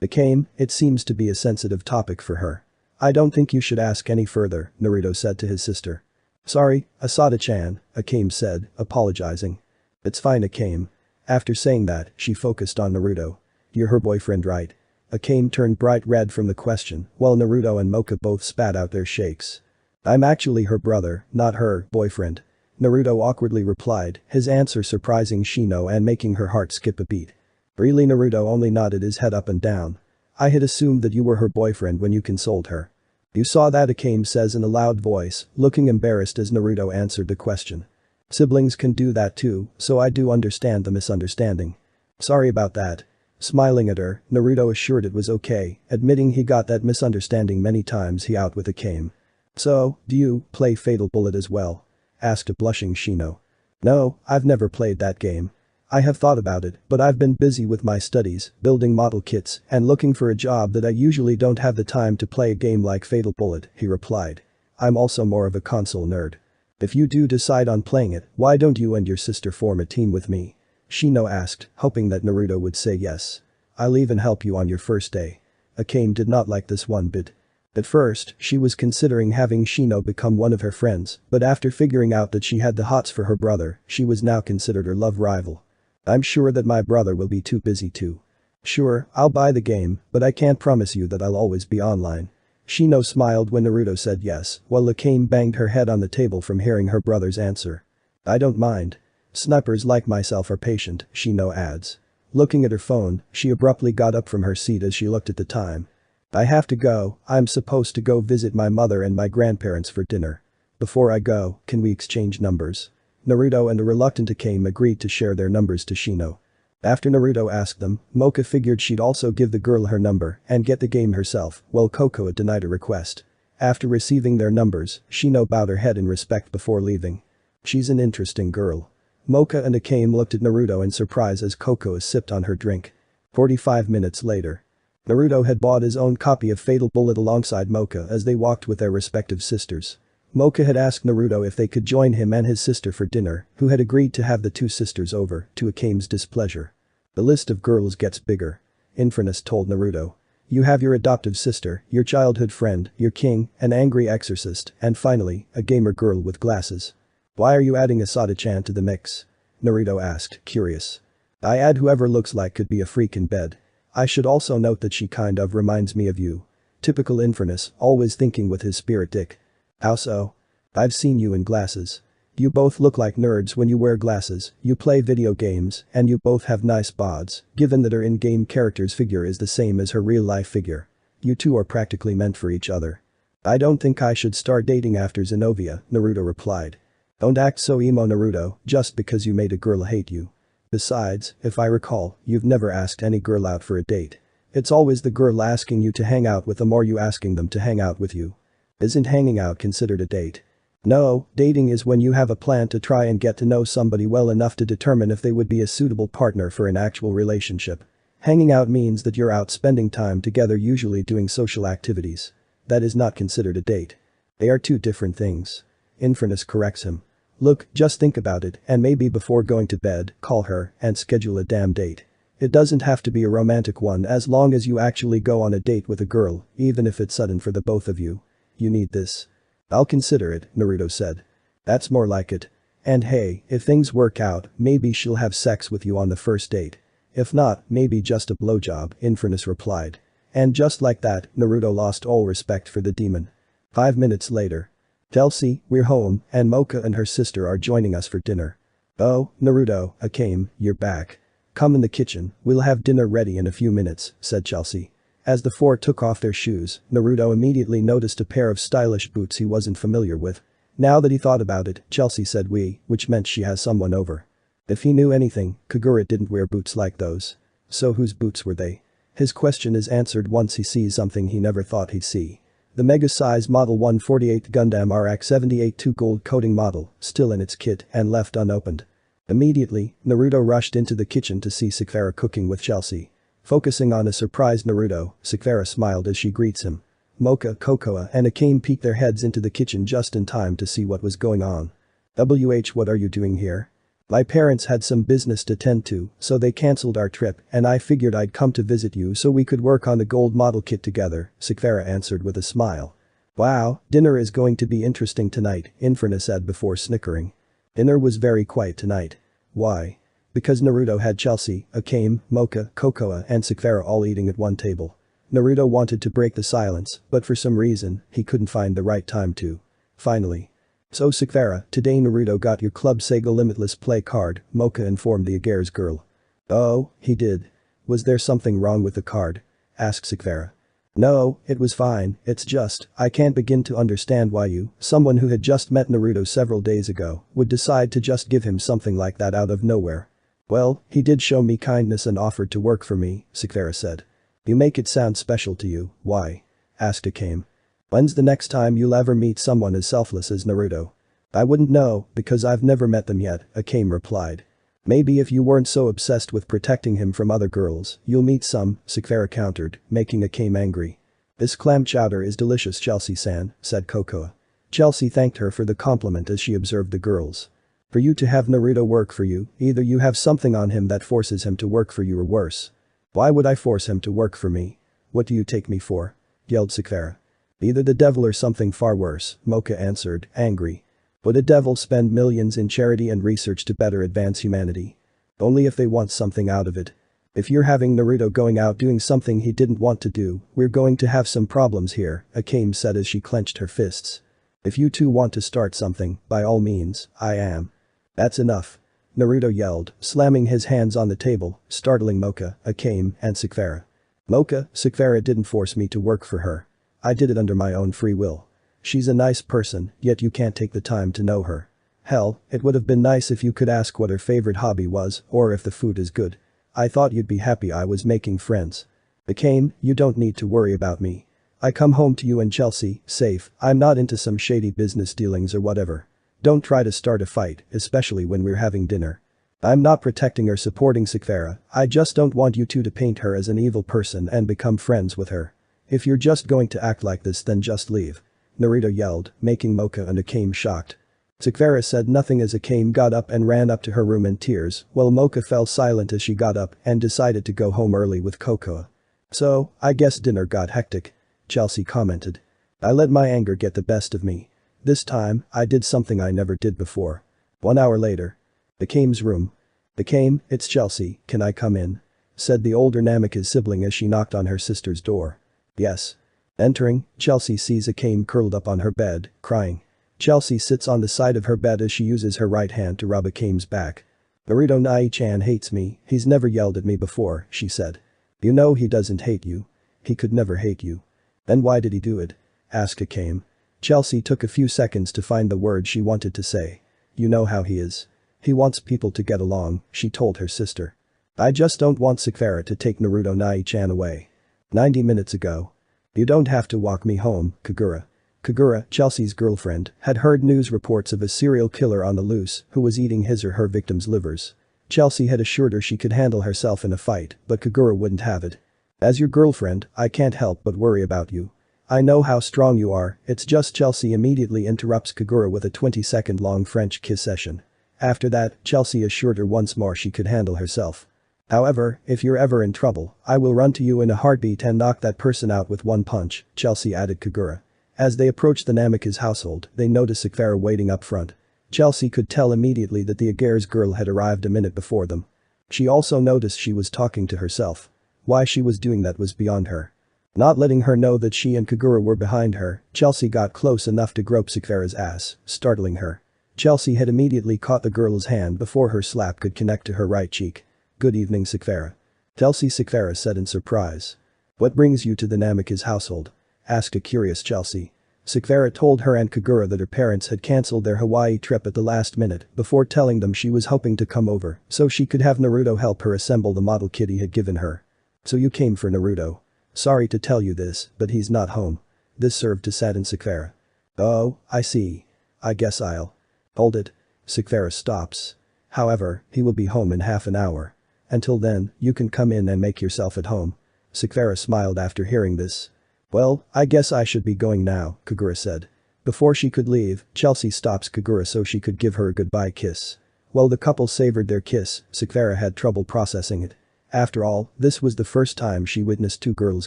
Akame, it seems to be a sensitive topic for her. "I don't think you should ask any further," Naruto said to his sister. "Sorry, Asada-chan," Akame said, apologizing. "It's fine, Akame." After saying that, she focused on Naruto. "You're her boyfriend, right?" Akame turned bright red from the question, while Naruto and Mocha both spat out their shakes. "I'm actually her brother, not her boyfriend," Naruto awkwardly replied, his answer surprising Shino and making her heart skip a beat. "Really?" Naruto only nodded his head up and down. "I had assumed that you were her boyfriend when you consoled her." "You saw that?" Akame says in a loud voice, looking embarrassed as Naruto answered the question. "Siblings can do that too, so I do understand the misunderstanding." "Sorry about that." Smiling at her, Naruto assured it was okay, admitting he got that misunderstanding many times he out with Akame. "So, do you play Fatal Bullet as well?" asked a blushing Shino. "No, I've never played that game. I have thought about it, but I've been busy with my studies, building model kits, and looking for a job that I usually don't have the time to play a game like Fatal Bullet," he replied. "I'm also more of a console nerd." "If you do decide on playing it, why don't you and your sister form a team with me?" Shino asked, hoping that Naruto would say yes. "I'll even help you on your first day." Akame did not like this one bit. At first, she was considering having Shino become one of her friends, but after figuring out that she had the hots for her brother, she was now considered her love rival. "I'm sure that my brother will be too busy too." "Sure, I'll buy the game, but I can't promise you that I'll always be online." Shino smiled when Naruto said yes, while Akame banged her head on the table from hearing her brother's answer. "I don't mind. Snipers like myself are patient," Shino adds. Looking at her phone, she abruptly got up from her seat as she looked at the time. "I have to go, I'm supposed to go visit my mother and my grandparents for dinner. Before I go, can we exchange numbers?" Naruto and a reluctant Akame agreed to share their numbers to Shino. After Naruto asked them, Mocha figured she'd also give the girl her number and get the game herself, while Kokoa denied a request. After receiving their numbers, Shino bowed her head in respect before leaving. "She's an interesting girl." Mocha and Akame looked at Naruto in surprise as Kokoa sipped on her drink. 45 minutes later. Naruto had bought his own copy of Fatal Bullet alongside Mocha as they walked with their respective sisters. Mocha had asked Naruto if they could join him and his sister for dinner, who had agreed to have the two sisters over, to Akame's displeasure. "The list of girls gets bigger," Infernus told Naruto. "You have your adoptive sister, your childhood friend, your king, an angry exorcist, and finally, a gamer girl with glasses." "Why are you adding Asada-chan to the mix?" Naruto asked, curious. "I add whoever looks like could be a freak in bed. I should also note that she kind of reminds me of you." Typical Infernus, always thinking with his spirit dick. "How so?" "I've seen you in glasses. You both look like nerds when you wear glasses, you play video games, and you both have nice bods, given that her in-game character's figure is the same as her real-life figure. You two are practically meant for each other." "I don't think I should start dating after Zenobia," Naruto replied. "Don't act so emo, Naruto, just because you made a girl hate you. Besides, if I recall, you've never asked any girl out for a date. It's always the girl asking you to hang out with them or you asking them to hang out with you. Isn't hanging out considered a date?" "No, dating is when you have a plan to try and get to know somebody well enough to determine if they would be a suitable partner for an actual relationship. Hanging out means that you're out spending time together, usually doing social activities. That is not considered a date. They are two different things." Infernus corrects him. "Look, just think about it and maybe before going to bed, call her and schedule a damn date. It doesn't have to be a romantic one as long as you actually go on a date with a girl, even if it's sudden for the both of you. You need this." "I'll consider it," Naruto said. "That's more like it. And hey, if things work out, maybe she'll have sex with you on the first date. If not, maybe just a blowjob," Infernus replied. And just like that, Naruto lost all respect for the demon. 5 minutes later. "Chelsea, we're home, and Mocha and her sister are joining us for dinner." "Oh, Naruto, Akame, you're back. Come in the kitchen, we'll have dinner ready in a few minutes," said Chelsea. As the four took off their shoes, Naruto immediately noticed a pair of stylish boots he wasn't familiar with. Now that he thought about it, Chelsea said we, which meant she has someone over. If he knew anything, Kagura didn't wear boots like those. So whose boots were they? His question is answered once he sees something he never thought he'd see. The mega-size Model 148 Gundam RX-78 2 gold coating model, still in its kit and left unopened. Immediately, Naruto rushed into the kitchen to see Sakura cooking with Chelsea. Focusing on a surprised Naruto, Sakura smiled as she greets him. Mocha, Cocoa, and Akame peeked their heads into the kitchen just in time to see what was going on. What are you doing here? My parents had some business to tend to, so they cancelled our trip and I figured I'd come to visit you so we could work on the gold model kit together, Sakura answered with a smile. Wow, dinner is going to be interesting tonight, Inferno said before snickering. Dinner was very quiet tonight. Why? Because Naruto had Chelsea, Akame, Mocha, Cocoa and Sakura all eating at one table. Naruto wanted to break the silence, but for some reason, he couldn't find the right time to. Finally. So Sakura, today Naruto got your Club Sega Limitless Play card, Mocha informed the Agear's girl. Oh, he did. Was there something wrong with the card? Asked Sakura. No, it was fine, it's just, I can't begin to understand why you, someone who had just met Naruto several days ago, would decide to just give him something like that out of nowhere. Well, he did show me kindness and offered to work for me, Sakura said. You make it sound special to you, why? Asked Akame. When's the next time you'll ever meet someone as selfless as Naruto? I wouldn't know, because I've never met them yet, Akame replied. Maybe if you weren't so obsessed with protecting him from other girls, you'll meet some, Sakura countered, making Akame angry. This clam chowder is delicious, Chelsea-san, said Cocoa. Chelsea thanked her for the compliment as she observed the girls. For you to have Naruto work for you, either you have something on him that forces him to work for you or worse. Why would I force him to work for me? What do you take me for? Yelled Sakura. Either the devil or something far worse, Mocha answered, angry. Would a devil spend millions in charity and research to better advance humanity? Only if they want something out of it. If you're having Naruto going out doing something he didn't want to do, we're going to have some problems here, Akame said as she clenched her fists. If you two want to start something, by all means, I am. That's enough. Naruto yelled, slamming his hands on the table, startling Mocha, Akame, and Sakura. Mocha, Sakura didn't force me to work for her. I did it under my own free will. She's a nice person, yet you can't take the time to know her. Hell, it would have been nice if you could ask what her favorite hobby was or if the food is good. I thought you'd be happy I was making friends. Akame, you don't need to worry about me. I come home to you and Chelsea, safe, I'm not into some shady business dealings or whatever. Don't try to start a fight, especially when we're having dinner. I'm not protecting or supporting Sakura, I just don't want you two to paint her as an evil person and become friends with her. If you're just going to act like this then just leave. Naruto yelled, making Mocha and Akame shocked. Sakura said nothing as Akame got up and ran up to her room in tears, while Mocha fell silent as she got up and decided to go home early with Cocoa. So, I guess dinner got hectic. Chelsea commented. I let my anger get the best of me. This time, I did something I never did before. 1 hour later. Akame's room. Akame, it's Chelsea, can I come in? Said the older Namika's sibling as she knocked on her sister's door. Yes. Entering, Chelsea sees Akame curled up on her bed, crying. Chelsea sits on the side of her bed as she uses her right hand to rub Akame's back. Naruto Nai-chan hates me, he's never yelled at me before, she said. You know he doesn't hate you. He could never hate you. Then why did he do it? Asked Akame. Chelsea took a few seconds to find the words she wanted to say. You know how he is. He wants people to get along, she told her sister. I just don't want Sakura to take Naruto Nai-chan away. 90 minutes ago. You don't have to walk me home, Kagura. Kagura, Chelsea's girlfriend, had heard news reports of a serial killer on the loose who was eating his or her victims' livers. Chelsea had assured her she could handle herself in a fight, but Kagura wouldn't have it. As your girlfriend, I can't help but worry about you. I know how strong you are, it's just Chelsea immediately interrupts Kagura with a 20-second long French kiss session. After that, Chelsea assured her once more she could handle herself. However, if you're ever in trouble, I will run to you in a heartbeat and knock that person out with one punch, Chelsea added Kagura. As they approached the Namika's household, they noticed Sakura waiting up front. Chelsea could tell immediately that the Agear's girl had arrived a minute before them. She also noticed she was talking to herself. Why she was doing that was beyond her. Not letting her know that she and Kagura were behind her, Chelsea got close enough to grope Sakura's ass, startling her. Chelsea had immediately caught the girl's hand before her slap could connect to her right cheek. Good evening, Sakura. Chelsea, Sakura said in surprise. What brings you to the Namika's household? Asked a curious Chelsea. Sakura told her and Kagura that her parents had cancelled their Hawaii trip at the last minute before telling them she was hoping to come over so she could have Naruto help her assemble the model kit he had given her. So you came for Naruto. Sorry to tell you this, but he's not home. This served to sadden Sakura. Oh, I see. I guess I'll. Hold it. Sakura stops. However, he will be home in half an hour. Until then, you can come in and make yourself at home. Sakura smiled after hearing this. Well, I guess I should be going now, Kagura said. Before she could leave, Chelsea stops Kagura so she could give her a goodbye kiss. While the couple savored their kiss, Sakura had trouble processing it. After all, this was the first time she witnessed two girls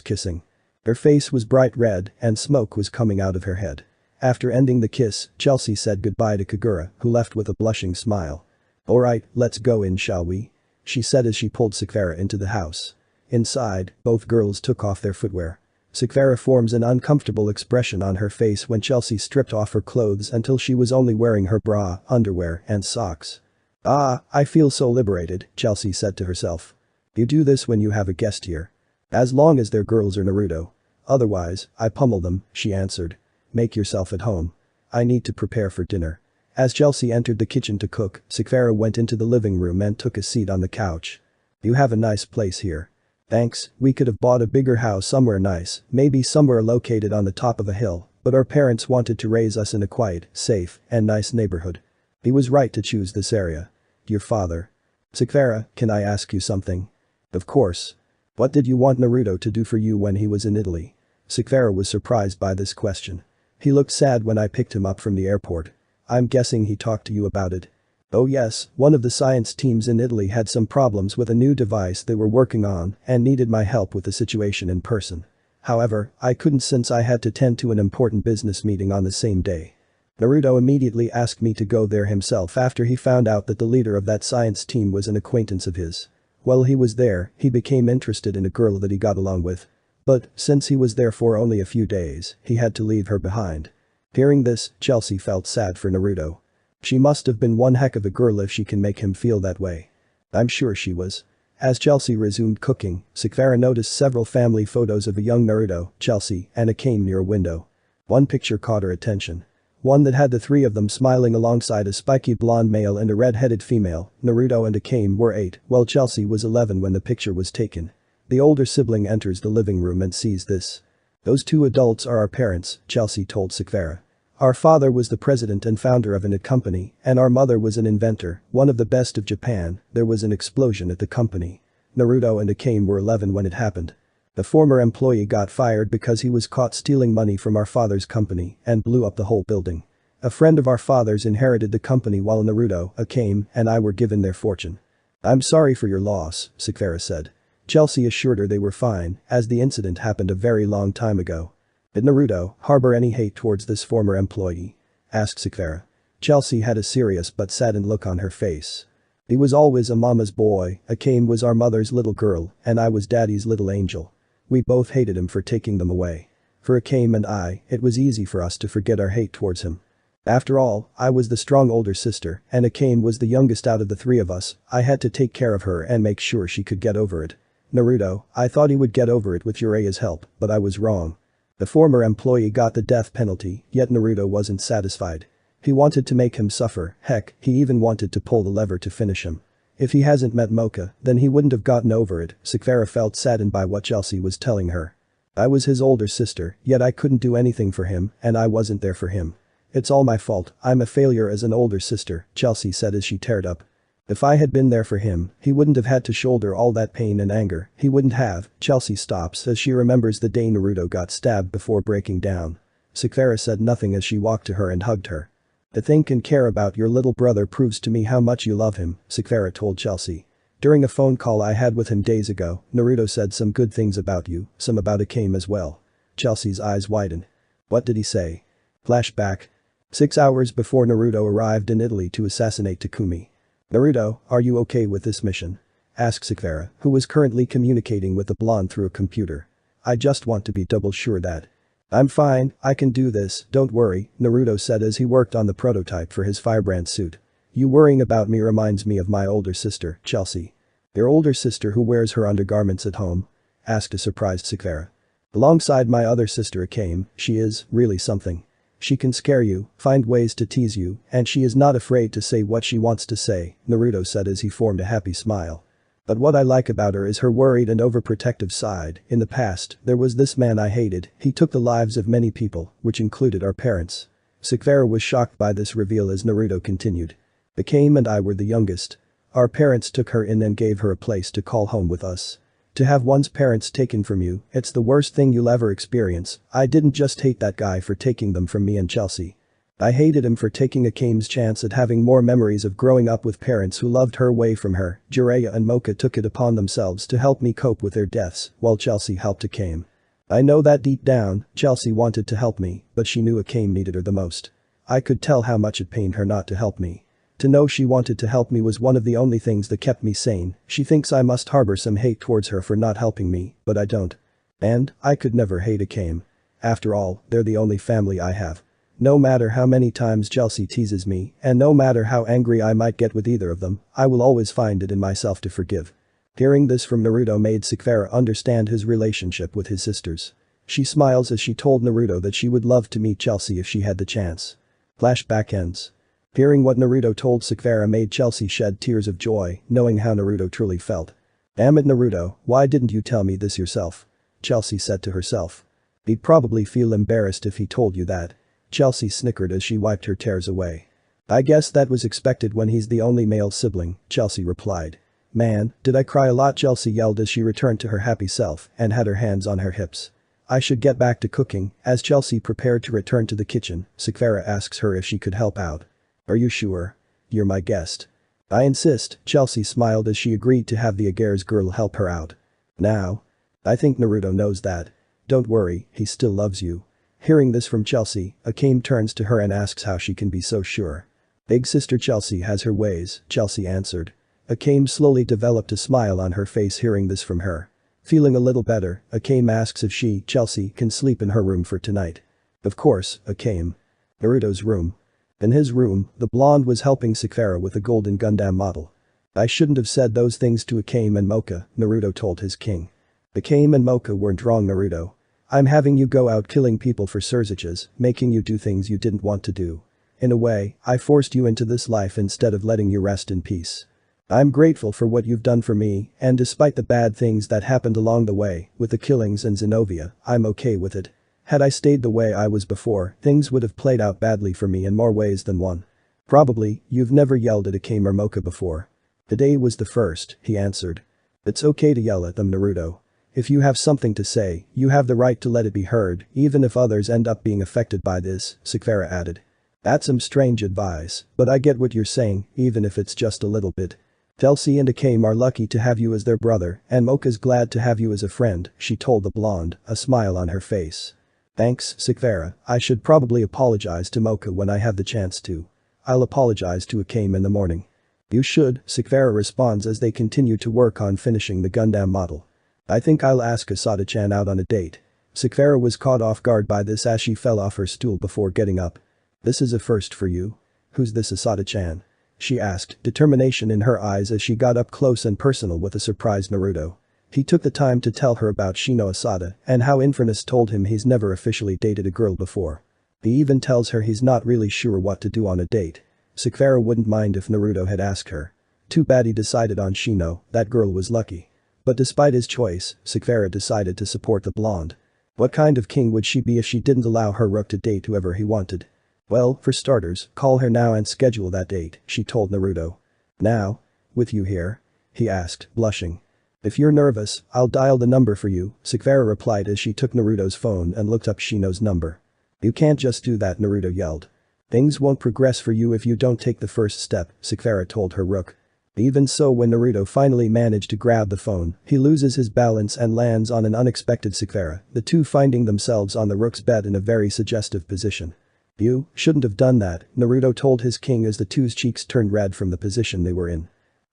kissing. Her face was bright red and smoke was coming out of her head. After ending the kiss, Chelsea said goodbye to Kagura, who left with a blushing smile. Alright, let's go in, shall we? She said as she pulled Sakura into the house. Inside, both girls took off their footwear. Sakura forms an uncomfortable expression on her face when Chelsea stripped off her clothes until she was only wearing her bra, underwear, and socks. Ah, I feel so liberated, Chelsea said to herself. You do this when you have a guest here. As long as they're girls or Naruto. Otherwise, I pummel them, she answered. Make yourself at home. I need to prepare for dinner. As Chelsea entered the kitchen to cook, Sakura went into the living room and took a seat on the couch. You have a nice place here. Thanks, we could have bought a bigger house somewhere nice, maybe somewhere located on the top of a hill, but our parents wanted to raise us in a quiet, safe, and nice neighborhood. He was right to choose this area. Your father. Sakura, can I ask you something? Of course. What did you want Naruto to do for you when he was in Italy? Sakura was surprised by this question. He looked sad when I picked him up from the airport. I'm guessing he talked to you about it. Oh yes, one of the science teams in Italy had some problems with a new device they were working on and needed my help with the situation in person. However, I couldn't since I had to tend to an important business meeting on the same day. Naruto immediately asked me to go there himself after he found out that the leader of that science team was an acquaintance of his. While he was there, he became interested in a girl that he got along with. But, since he was there for only a few days, he had to leave her behind. Hearing this, Chelsea felt sad for Naruto. She must have been one heck of a girl if she can make him feel that way. I'm sure she was. As Chelsea resumed cooking, Sakura noticed several family photos of a young Naruto, Chelsea, and Akane near a window. One picture caught her attention. One that had the three of them smiling alongside a spiky blonde male and a red-headed female. Naruto and Akane were 8, while Chelsea was 11 when the picture was taken. The older sibling enters the living room and sees this. Those two adults are our parents, Chelsea told Sakura. Our father was the president and founder of a company, and our mother was an inventor, one of the best of Japan. There was an explosion at the company. Naruto and Akane were 11 when it happened. The former employee got fired because he was caught stealing money from our father's company and blew up the whole building. A friend of our father's inherited the company while Naruto, Akane, and I were given their fortune. I'm sorry for your loss, Sakura said. Chelsea assured her they were fine, as the incident happened a very long time ago. Did Naruto harbor any hate towards this former employee? Asked Sakura. Chelsea had a serious but saddened look on her face. He was always a mama's boy, Akane was our mother's little girl, and I was daddy's little angel. We both hated him for taking them away. For Akane and I, it was easy for us to forget our hate towards him. After all, I was the strong older sister, and Akane was the youngest out of the three of us. I had to take care of her and make sure she could get over it. Naruto, I thought he would get over it with Uraya's help, but I was wrong. The former employee got the death penalty, yet Naruto wasn't satisfied. He wanted to make him suffer, heck, he even wanted to pull the lever to finish him. If he hasn't met Mocha, then he wouldn't have gotten over it. Sakura felt saddened by what Chelsea was telling her. I was his older sister, yet I couldn't do anything for him, and I wasn't there for him. It's all my fault, I'm a failure as an older sister, Chelsea said as she teared up. If I had been there for him, he wouldn't have had to shoulder all that pain and anger, he wouldn't have. Chelsea stops as she remembers the day Naruto got stabbed before breaking down. Sakura said nothing as she walked to her and hugged her. To think and care about your little brother proves to me how much you love him, Sakura told Chelsea. During a phone call I had with him days ago, Naruto said some good things about you, some about Akane as well. Chelsea's eyes widened. What did he say? Flashback. 6 hours before Naruto arrived in Italy to assassinate Takumi. Naruto, are you okay with this mission? Asked Sakura, who was currently communicating with the blonde through a computer. I just want to be double sure that. I'm fine, I can do this, don't worry, Naruto said as he worked on the prototype for his firebrand suit. You worrying about me reminds me of my older sister, Chelsea. Your older sister who wears her undergarments at home? Asked a surprised Sakura. Alongside my other sister Akame, she is really something. She can scare you, find ways to tease you, and she is not afraid to say what she wants to say, Naruto said as he formed a happy smile. But what I like about her is her worried and overprotective side. In the past, there was this man I hated, he took the lives of many people, which included our parents. Sekvara was shocked by this reveal as Naruto continued. Akame and I were the youngest. Our parents took her in and gave her a place to call home with us. To have one's parents taken from you, it's the worst thing you'll ever experience. I didn't just hate that guy for taking them from me and Chelsea. I hated him for taking Akame's chance at having more memories of growing up with parents who loved her away from her. Jiraiya and Mocha took it upon themselves to help me cope with their deaths, while Chelsea helped Akame. I know that deep down, Chelsea wanted to help me, but she knew Akame needed her the most. I could tell how much it pained her not to help me. To know she wanted to help me was one of the only things that kept me sane. She thinks I must harbor some hate towards her for not helping me, but I don't. And, I could never hate Akame. After all, they're the only family I have. No matter how many times Chelsea teases me, and no matter how angry I might get with either of them, I will always find it in myself to forgive. Hearing this from Naruto made Sekvara understand his relationship with his sisters. She smiles as she told Naruto that she would love to meet Chelsea if she had the chance. Flashback ends. Hearing what Naruto told Sekvara made Chelsea shed tears of joy, knowing how Naruto truly felt. Damn it Naruto, why didn't you tell me this yourself? Chelsea said to herself. He'd probably feel embarrassed if he told you that. Chelsea snickered as she wiped her tears away. I guess that was expected when he's the only male sibling, Chelsea replied. Man, did I cry a lot, Chelsea yelled as she returned to her happy self and had her hands on her hips. I should get back to cooking. As Chelsea prepared to return to the kitchen, Sekvara asks her if she could help out. Are you sure? You're my guest. I insist, Chelsea smiled as she agreed to have the Agar's girl help her out. Now? I think Naruto knows that. Don't worry, he still loves you. Hearing this from Chelsea, Akame turns to her and asks how she can be so sure. Big sister Chelsea has her ways, Chelsea answered. Akame slowly developed a smile on her face hearing this from her. Feeling a little better, Akame asks if she, Chelsea, can sleep in her room for tonight. Of course, Akame. Naruto's room. In his room, the blonde was helping Sekvara with a golden Gundam model. I shouldn't have said those things to Akame and Mocha, Naruto told his king. Akame and Mocha weren't wrong, Naruto. I'm having you go out killing people for Surziches, making you do things you didn't want to do. In a way, I forced you into this life instead of letting you rest in peace. I'm grateful for what you've done for me, and despite the bad things that happened along the way, with the killings and Zenobia, I'm okay with it. Had I stayed the way I was before, things would have played out badly for me in more ways than one. Probably, you've never yelled at Akame or Mocha before. Today was the first, he answered. It's okay to yell at them, Naruto. If you have something to say, you have the right to let it be heard, even if others end up being affected by this, Sekvara added. That's some strange advice, but I get what you're saying, even if it's just a little bit. Chelsea and Akame are lucky to have you as their brother, and Mocha's glad to have you as a friend, she told the blonde, a smile on her face. Thanks, Sekvara, I should probably apologize to Mocha when I have the chance to. I'll apologize to Akame in the morning. You should, Sekvara responds as they continue to work on finishing the Gundam model. I think I'll ask Asada-chan out on a date. Sekvara was caught off guard by this as she fell off her stool before getting up. This is a first for you. Who's this Asada-chan? She asked, determination in her eyes as she got up close and personal with a surprised Naruto. He took the time to tell her about Shino Asada and how Infernus told him he's never officially dated a girl before. He even tells her he's not really sure what to do on a date. Sekvara wouldn't mind if Naruto had asked her. Too bad he decided on Shino, that girl was lucky. But despite his choice, Sekvara decided to support the blonde. What kind of king would she be if she didn't allow her rook to date whoever he wanted? Well, for starters, call her now and schedule that date, she told Naruto. Now? With you here? He asked, blushing. If you're nervous, I'll dial the number for you, Sekvara replied as she took Naruto's phone and looked up Shino's number. You can't just do that, Naruto yelled. Things won't progress for you if you don't take the first step, Sekvara told her rook. Even so, when Naruto finally managed to grab the phone, he loses his balance and lands on an unexpected Sekvara, the two finding themselves on the rook's bed in a very suggestive position. You shouldn't have done that, Naruto told his king as the two's cheeks turned red from the position they were in.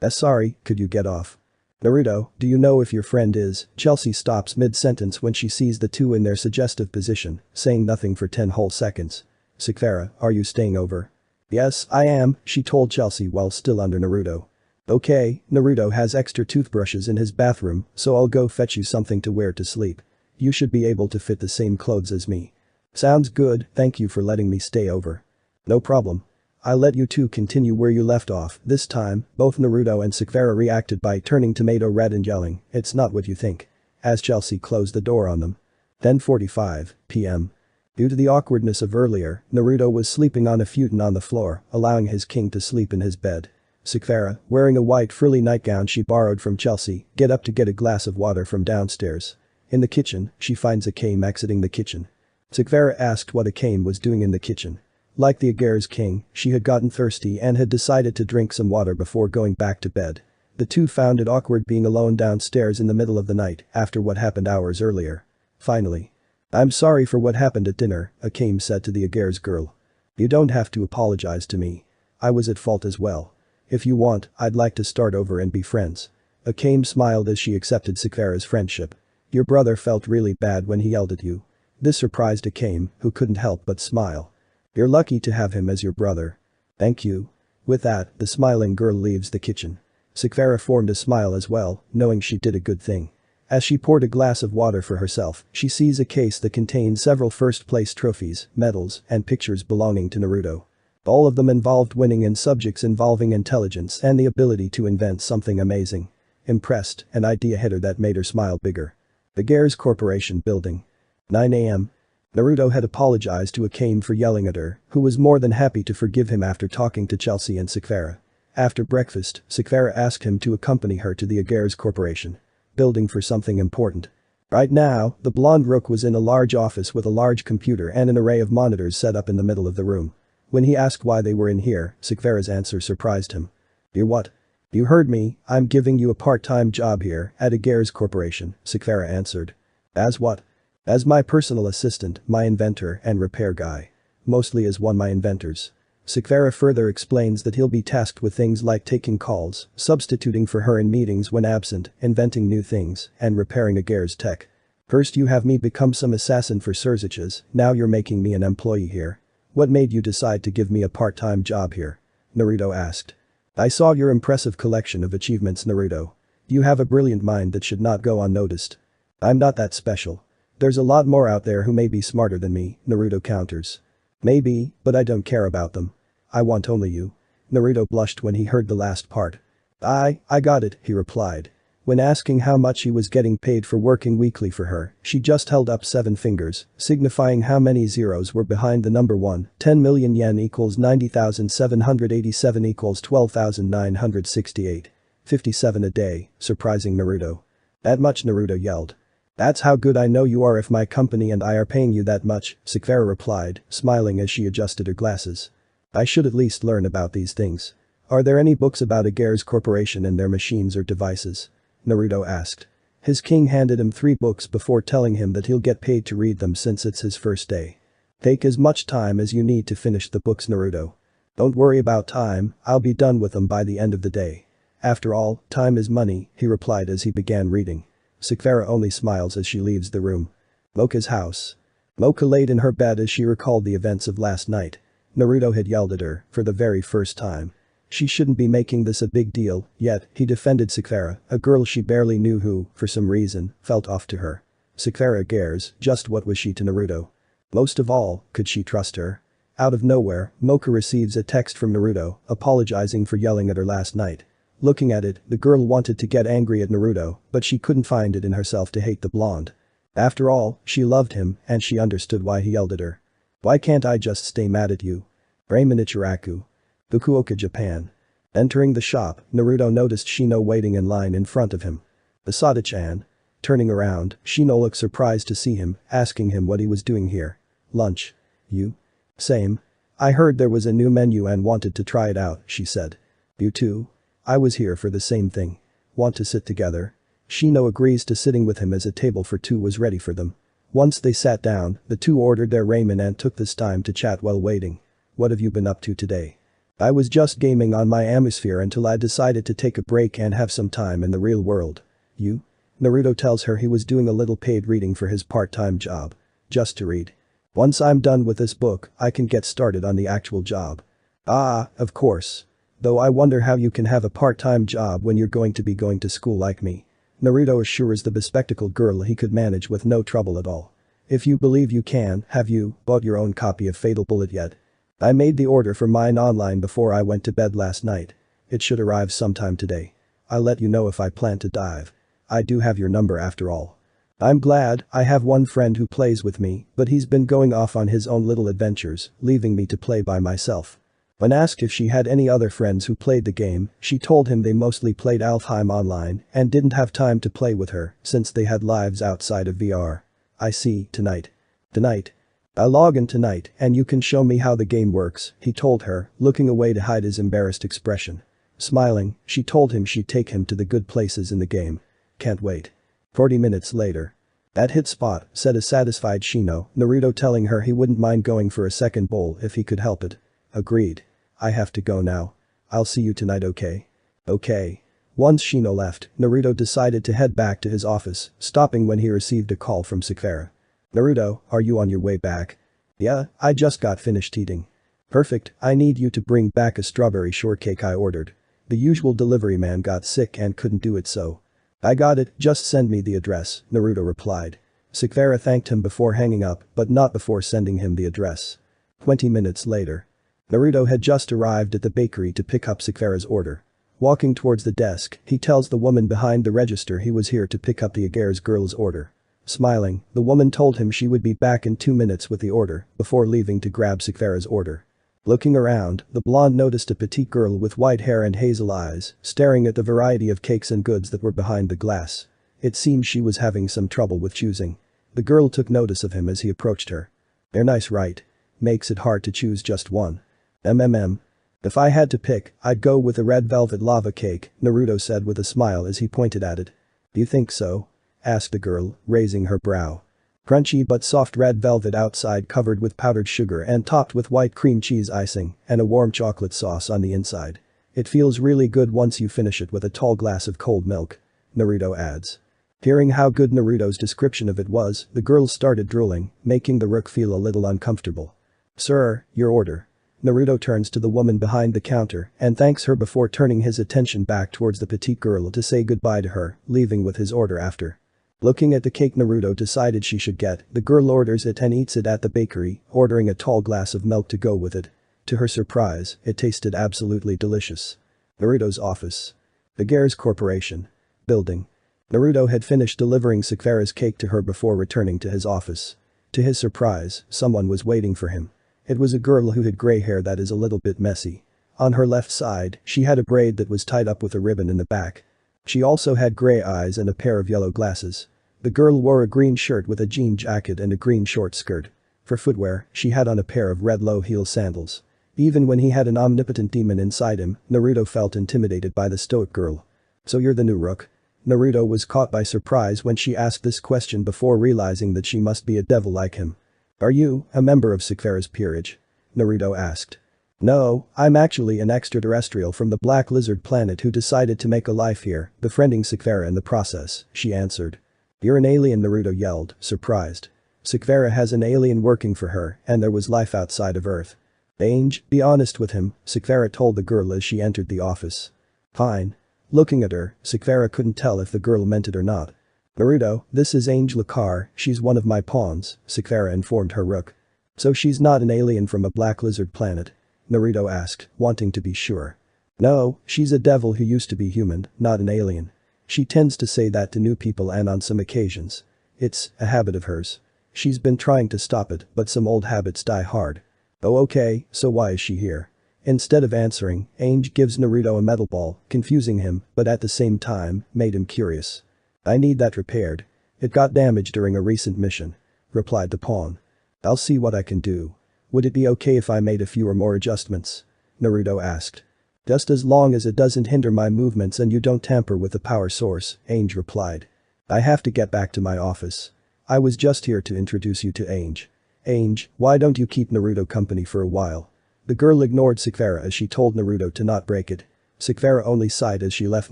Sorry, could you get off? Naruto, do you know if your friend is? Chelsea stops mid-sentence when she sees the two in their suggestive position, saying nothing for 10 whole seconds. Sekvara, are you staying over? Yes, I am, she told Chelsea while still under Naruto. Okay, Naruto has extra toothbrushes in his bathroom, so I'll go fetch you something to wear to sleep. You should be able to fit the same clothes as me. Sounds good, thank you for letting me stay over. No problem. I'll let you two continue where you left off. This time, both Naruto and Sakura reacted by turning tomato red and yelling, "It's not what you think," as Chelsea closed the door on them. 10:45 p.m. Due to the awkwardness of earlier, Naruto was sleeping on a futon on the floor, allowing his king to sleep in his bed. Sakura, wearing a white frilly nightgown she borrowed from Chelsea, get up to get a glass of water from downstairs. In the kitchen, she finds Akame exiting the kitchen. Sakura asked what Akame was doing in the kitchen. Like the Agare's king, she had gotten thirsty and had decided to drink some water before going back to bed. The two found it awkward being alone downstairs in the middle of the night after what happened hours earlier. Finally. "I'm sorry for what happened at dinner," Akame said to the Agare's girl. "You don't have to apologize to me. I was at fault as well. If you want, I'd like to start over and be friends." Akame smiled as she accepted Sakura's friendship. "Your brother felt really bad when he yelled at you." This surprised Akame, who couldn't help but smile. "You're lucky to have him as your brother." "Thank you." With that, the smiling girl leaves the kitchen. Sakura formed a smile as well, knowing she did a good thing. As she poured a glass of water for herself, she sees a case that contains several first-place trophies, medals, and pictures belonging to Naruto. All of them involved winning in subjects involving intelligence and the ability to invent something amazing. Impressed, an idea hit her that made her smile bigger. The Gares Corporation building. 9 a.m. Naruto had apologized to Akame for yelling at her, who was more than happy to forgive him after talking to Chelsea and Sakura. After breakfast, Sakura asked him to accompany her to the Agares Corporation building for something important. Right now, the blonde rook was in a large office with a large computer and an array of monitors set up in the middle of the room. When he asked why they were in here, Sakura's answer surprised him. "You what?" "You heard me, I'm giving you a part-time job here at Agares Corporation," Sakura answered. "As what?" "As my personal assistant, my inventor and repair guy. Mostly as one my inventors." Sakura further explains that he'll be tasked with things like taking calls, substituting for her in meetings when absent, inventing new things, and repairing Agare's tech. "First you have me become some assassin for Surziches, now you're making me an employee here. What made you decide to give me a part-time job here?" Naruto asked. "I saw your impressive collection of achievements, Naruto. You have a brilliant mind that should not go unnoticed." "I'm not that special. There's a lot more out there who may be smarter than me," Naruto counters. "Maybe, but I don't care about them. I want only you." Naruto blushed when he heard the last part. I got it," he replied. When asking how much he was getting paid for working weekly for her, she just held up 7 fingers, signifying how many zeros were behind the number 1, 10 million yen equals 90,787 equals 12,968. 57 a day, surprising Naruto. "That much?" Naruto yelled. "That's how good I know you are if my company and I are paying you that much," Sakura replied, smiling as she adjusted her glasses. "I should at least learn about these things. Are there any books about Agares Corporation and their machines or devices?" Naruto asked. His king handed him 3 books before telling him that he'll get paid to read them since it's his first day. "Take as much time as you need to finish the books, Naruto. Don't worry about time, I'll be done with them by the end of the day. After all, time is money," he replied as he began reading. Sakura only smiles as she leaves the room. Mocha's house. Mocha laid in her bed as she recalled the events of last night. Naruto had yelled at her for the very first time. She shouldn't be making this a big deal, yet he defended Sakura, a girl she barely knew who, for some reason, felt off to her. Sakura Gares, just what was she to Naruto? Most of all, could she trust her? Out of nowhere, Mocha receives a text from Naruto, apologizing for yelling at her last night. Looking at it, the girl wanted to get angry at Naruto, but she couldn't find it in herself to hate the blonde. After all, she loved him, and she understood why he yelled at her. "Why can't I just stay mad at you?" Ramen Ichiraku. Fukuoka, Japan. Entering the shop, Naruto noticed Shino waiting in line in front of him. "Asada-chan." Turning around, Shino looked surprised to see him, asking him what he was doing here. "Lunch. You?" "Same. I heard there was a new menu and wanted to try it out," she said. "You too?" "I was here for the same thing. Want to sit together?" Shino agrees to sitting with him as a table for 2 was ready for them. Once they sat down, the two ordered their ramen and took this time to chat while waiting. "What have you been up to today?" "I was just gaming on my Amisphere until I decided to take a break and have some time in the real world." "You?" Naruto tells her he was doing a little paid reading for his part-time job. "Just to read. Once I'm done with this book, I can get started on the actual job." "Ah, of course. Though I wonder how you can have a part-time job when you're going to be going to school like me." Naruto assures the bespectacled girl he could manage with no trouble at all. If you believe you can, have you bought your own copy of Fatal Bullet yet? I made the order for mine online before I went to bed last night. It should arrive sometime today. I'll let you know if I plan to dive. I do have your number after all. I'm glad. I have one friend who plays with me, but he's been going off on his own little adventures, leaving me to play by myself. When asked if she had any other friends who played the game, she told him they mostly played Alfheim online and didn't have time to play with her since they had lives outside of VR. I see, tonight. Tonight. I'll log in tonight and you can show me how the game works, he told her, looking away to hide his embarrassed expression. Smiling, she told him she'd take him to the good places in the game. Can't wait. 40 minutes later. That hit spot, said a satisfied Shino, Naruto telling her he wouldn't mind going for a second bowl if he could help it. Agreed. I have to go now. I'll see you tonight, okay? Okay. Once Shino left, Naruto decided to head back to his office, stopping when he received a call from Sakura. Naruto, are you on your way back? Yeah, I just got finished eating. Perfect, I need you to bring back a strawberry shortcake I ordered. The usual delivery man got sick and couldn't do it, so. I got it, just send me the address, Naruto replied. Sakura thanked him before hanging up, but not before sending him the address. 20 minutes later. Naruto had just arrived at the bakery to pick up Sakura's order. Walking towards the desk, he tells the woman behind the register he was here to pick up the Agare's girl's order. Smiling, the woman told him she would be back in 2 minutes with the order before leaving to grab Sakura's order. Looking around, the blonde noticed a petite girl with white hair and hazel eyes, staring at the variety of cakes and goods that were behind the glass. It seemed she was having some trouble with choosing. The girl took notice of him as he approached her. They're nice, right? Makes it hard to choose just one. If I had to pick, I'd go with a red velvet lava cake, Naruto said with a smile as he pointed at it. Do you think so? Asked the girl, raising her brow. Crunchy but soft red velvet outside covered with powdered sugar and topped with white cream cheese icing and a warm chocolate sauce on the inside. It feels really good once you finish it with a tall glass of cold milk. Naruto adds. Hearing how good Naruto's description of it was, the girl started drooling, making the rook feel a little uncomfortable. Sir, your order. Naruto turns to the woman behind the counter and thanks her before turning his attention back towards the petite girl to say goodbye to her, leaving with his order after. Looking at the cake Naruto decided she should get, the girl orders it and eats it at the bakery, ordering a tall glass of milk to go with it. To her surprise, it tasted absolutely delicious. Naruto's office. The Gares Corporation. Building. Naruto had finished delivering Sakura's cake to her before returning to his office. To his surprise, someone was waiting for him. It was a girl who had gray hair that is a little bit messy. On her left side, she had a braid that was tied up with a ribbon in the back. She also had gray eyes and a pair of yellow glasses. The girl wore a green shirt with a jean jacket and a green short skirt. For footwear, she had on a pair of red low-heel sandals. Even when he had an omnipotent demon inside him, Naruto felt intimidated by the stoic girl. So you're the new rook? Naruto was caught by surprise when she asked this question before realizing that she must be a devil like him. Are you a member of Sakura's peerage? Naruto asked. No, I'm actually an extraterrestrial from the Black Lizard planet who decided to make a life here, befriending Sakura in the process, she answered. You're an alien, Naruto yelled, surprised. Sakura has an alien working for her and there was life outside of Earth. Ainge, be honest with him, Sakura told the girl as she entered the office. Fine. Looking at her, Sakura couldn't tell if the girl meant it or not. Naruto, this is Ainge Lakar, she's one of my pawns, Sakura informed her rook. So she's not an alien from a Black Lizard planet? Naruto asked, wanting to be sure. No, she's a devil who used to be human, not an alien. She tends to say that to new people and on some occasions. It's a habit of hers. She's been trying to stop it, but some old habits die hard. Oh okay, so why is she here? Instead of answering, Ainge gives Naruto a metal ball, confusing him, but at the same time, made him curious. I need that repaired. It got damaged during a recent mission, replied the pawn. I'll see what I can do. Would it be okay if I made a few or more adjustments? Naruto asked. Just as long as it doesn't hinder my movements and you don't tamper with the power source, Ainge replied. I have to get back to my office. I was just here to introduce you to Ainge. Ainge, why don't you keep Naruto company for a while? The girl ignored Sakura as she told Naruto to not break it. Sakura only sighed as she left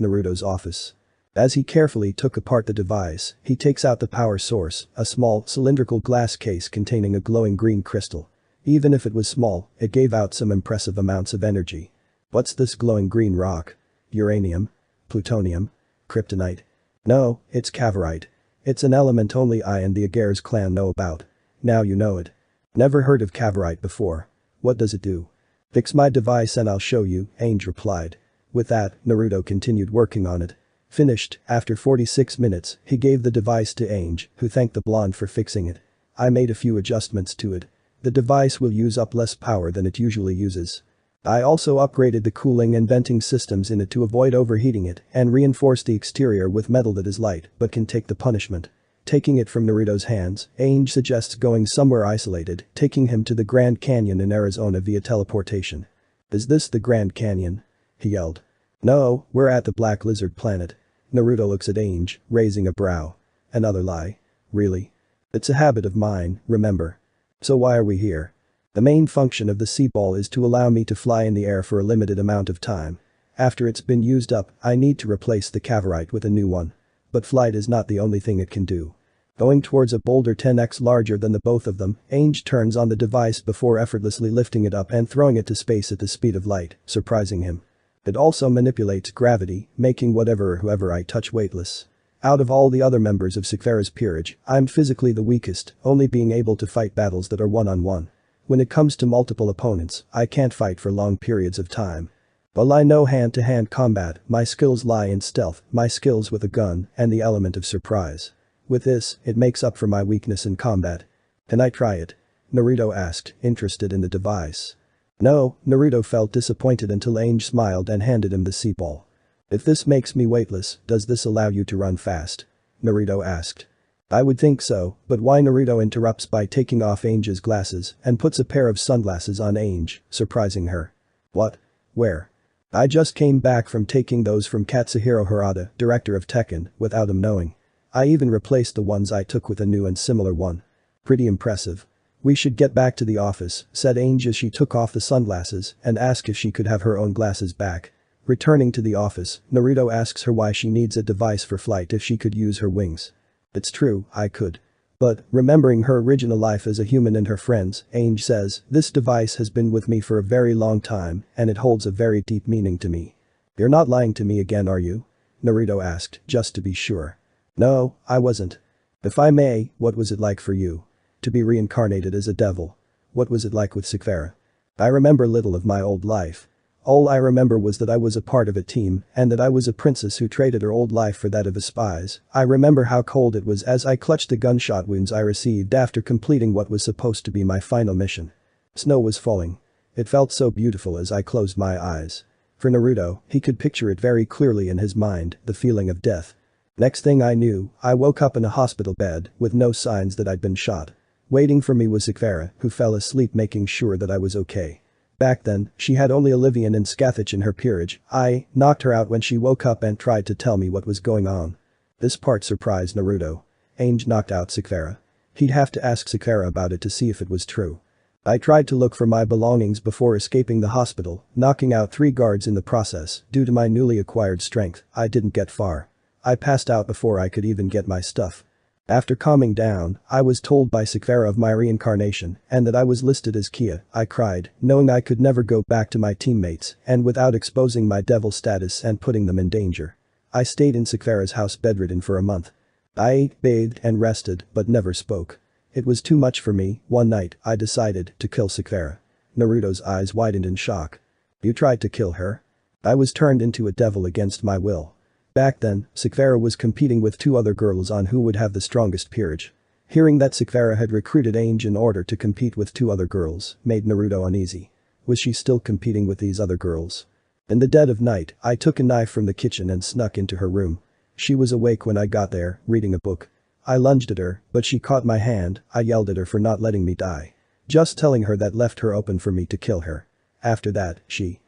Naruto's office. As he carefully took apart the device, he takes out the power source, a small, cylindrical glass case containing a glowing green crystal. Even if it was small, it gave out some impressive amounts of energy. What's this glowing green rock? Uranium? Plutonium? Kryptonite? No, it's cavorite. It's an element only I and the Agares clan know about. Now you know it. Never heard of cavorite before. What does it do? Fix my device and I'll show you, Ainge replied. With that, Naruto continued working on it. Finished, after 46 minutes, he gave the device to Ainge, who thanked the blonde for fixing it. I made a few adjustments to it. The device will use up less power than it usually uses. I also upgraded the cooling and venting systems in it to avoid overheating it and reinforced the exterior with metal that is light but can take the punishment. Taking it from Naruto's hands, Ainge suggests going somewhere isolated, taking him to the Grand Canyon in Arizona via teleportation. Is this the Grand Canyon? He yelled. No, we're at the Black Lizard planet. Naruto looks at Ainge, raising a brow. Another lie? Really? It's a habit of mine, remember. So why are we here? The main function of the sea ball is to allow me to fly in the air for a limited amount of time. After it's been used up, I need to replace the cavorite with a new one. But flight is not the only thing it can do. Going towards a boulder 10x larger than the both of them, Ainge turns on the device before effortlessly lifting it up and throwing it to space at the speed of light, surprising him. It also manipulates gravity, making whatever or whoever I touch weightless. Out of all the other members of Sequeira's peerage, I'm physically the weakest, only being able to fight battles that are one-on-one. When it comes to multiple opponents, I can't fight for long periods of time. While I know hand-to-hand combat, my skills lie in stealth, my skills with a gun, and the element of surprise. With this, it makes up for my weakness in combat. Can I try it? Naruto asked, interested in the device. No, Naruto felt disappointed until Ainge smiled and handed him the sea ball. If this makes me weightless, does this allow you to run fast? Naruto asked. I would think so, but why? Naruto interrupts by taking off Ainge's glasses and puts a pair of sunglasses on Ainge, surprising her. What? Where? I just came back from taking those from Katsuhiro Harada, director of Tekken, without him knowing. I even replaced the ones I took with a new and similar one. Pretty impressive. We should get back to the office, said Ainge as she took off the sunglasses and asked if she could have her own glasses back. Returning to the office, Naruto asks her why she needs a device for flight if she could use her wings. It's true, I could. But, remembering her original life as a human and her friends, Ainge says, this device has been with me for a very long time and it holds a very deep meaning to me. You're not lying to me again, are you? Naruto asked, just to be sure. No, I wasn't. If I may, what was it like for you? To be reincarnated as a devil. What was it like with Sequeira? I remember little of my old life. All I remember was that I was a part of a team and that I was a princess who traded her old life for that of a spies. I remember how cold it was as I clutched the gunshot wounds I received after completing what was supposed to be my final mission. Snow was falling. It felt so beautiful as I closed my eyes. For Naruto, he could picture it very clearly in his mind, the feeling of death. Next thing I knew, I woke up in a hospital bed with no signs that I'd been shot. Waiting for me was Sequeira, who fell asleep making sure that I was okay. Back then, she had only Olivian and Scathach in her peerage. I knocked her out when she woke up and tried to tell me what was going on. This part surprised Naruto. Ainge knocked out Sequeira. He'd have to ask Sequeira about it to see if it was true. I tried to look for my belongings before escaping the hospital, knocking out 3 guards in the process. Due to my newly acquired strength, I didn't get far. I passed out before I could even get my stuff. After calming down, I was told by Sequeira of my reincarnation and that I was listed as Kia. I cried, knowing I could never go back to my teammates and without exposing my devil status and putting them in danger. I stayed in Sequeira's house bedridden for a month. I ate, bathed and rested but never spoke. It was too much for me. One night, I decided to kill Sequeira. Naruto's eyes widened in shock. You tried to kill her? I was turned into a devil against my will. Back then, Sequeira was competing with 2 other girls on who would have the strongest peerage. Hearing that Sequeira had recruited Ainge in order to compete with 2 other girls made Naruto uneasy. Was she still competing with these other girls? In the dead of night, I took a knife from the kitchen and snuck into her room. She was awake when I got there, reading a book. I lunged at her, but she caught my hand. I yelled at her for not letting me die. Just telling her that left her open for me to kill her. After that, she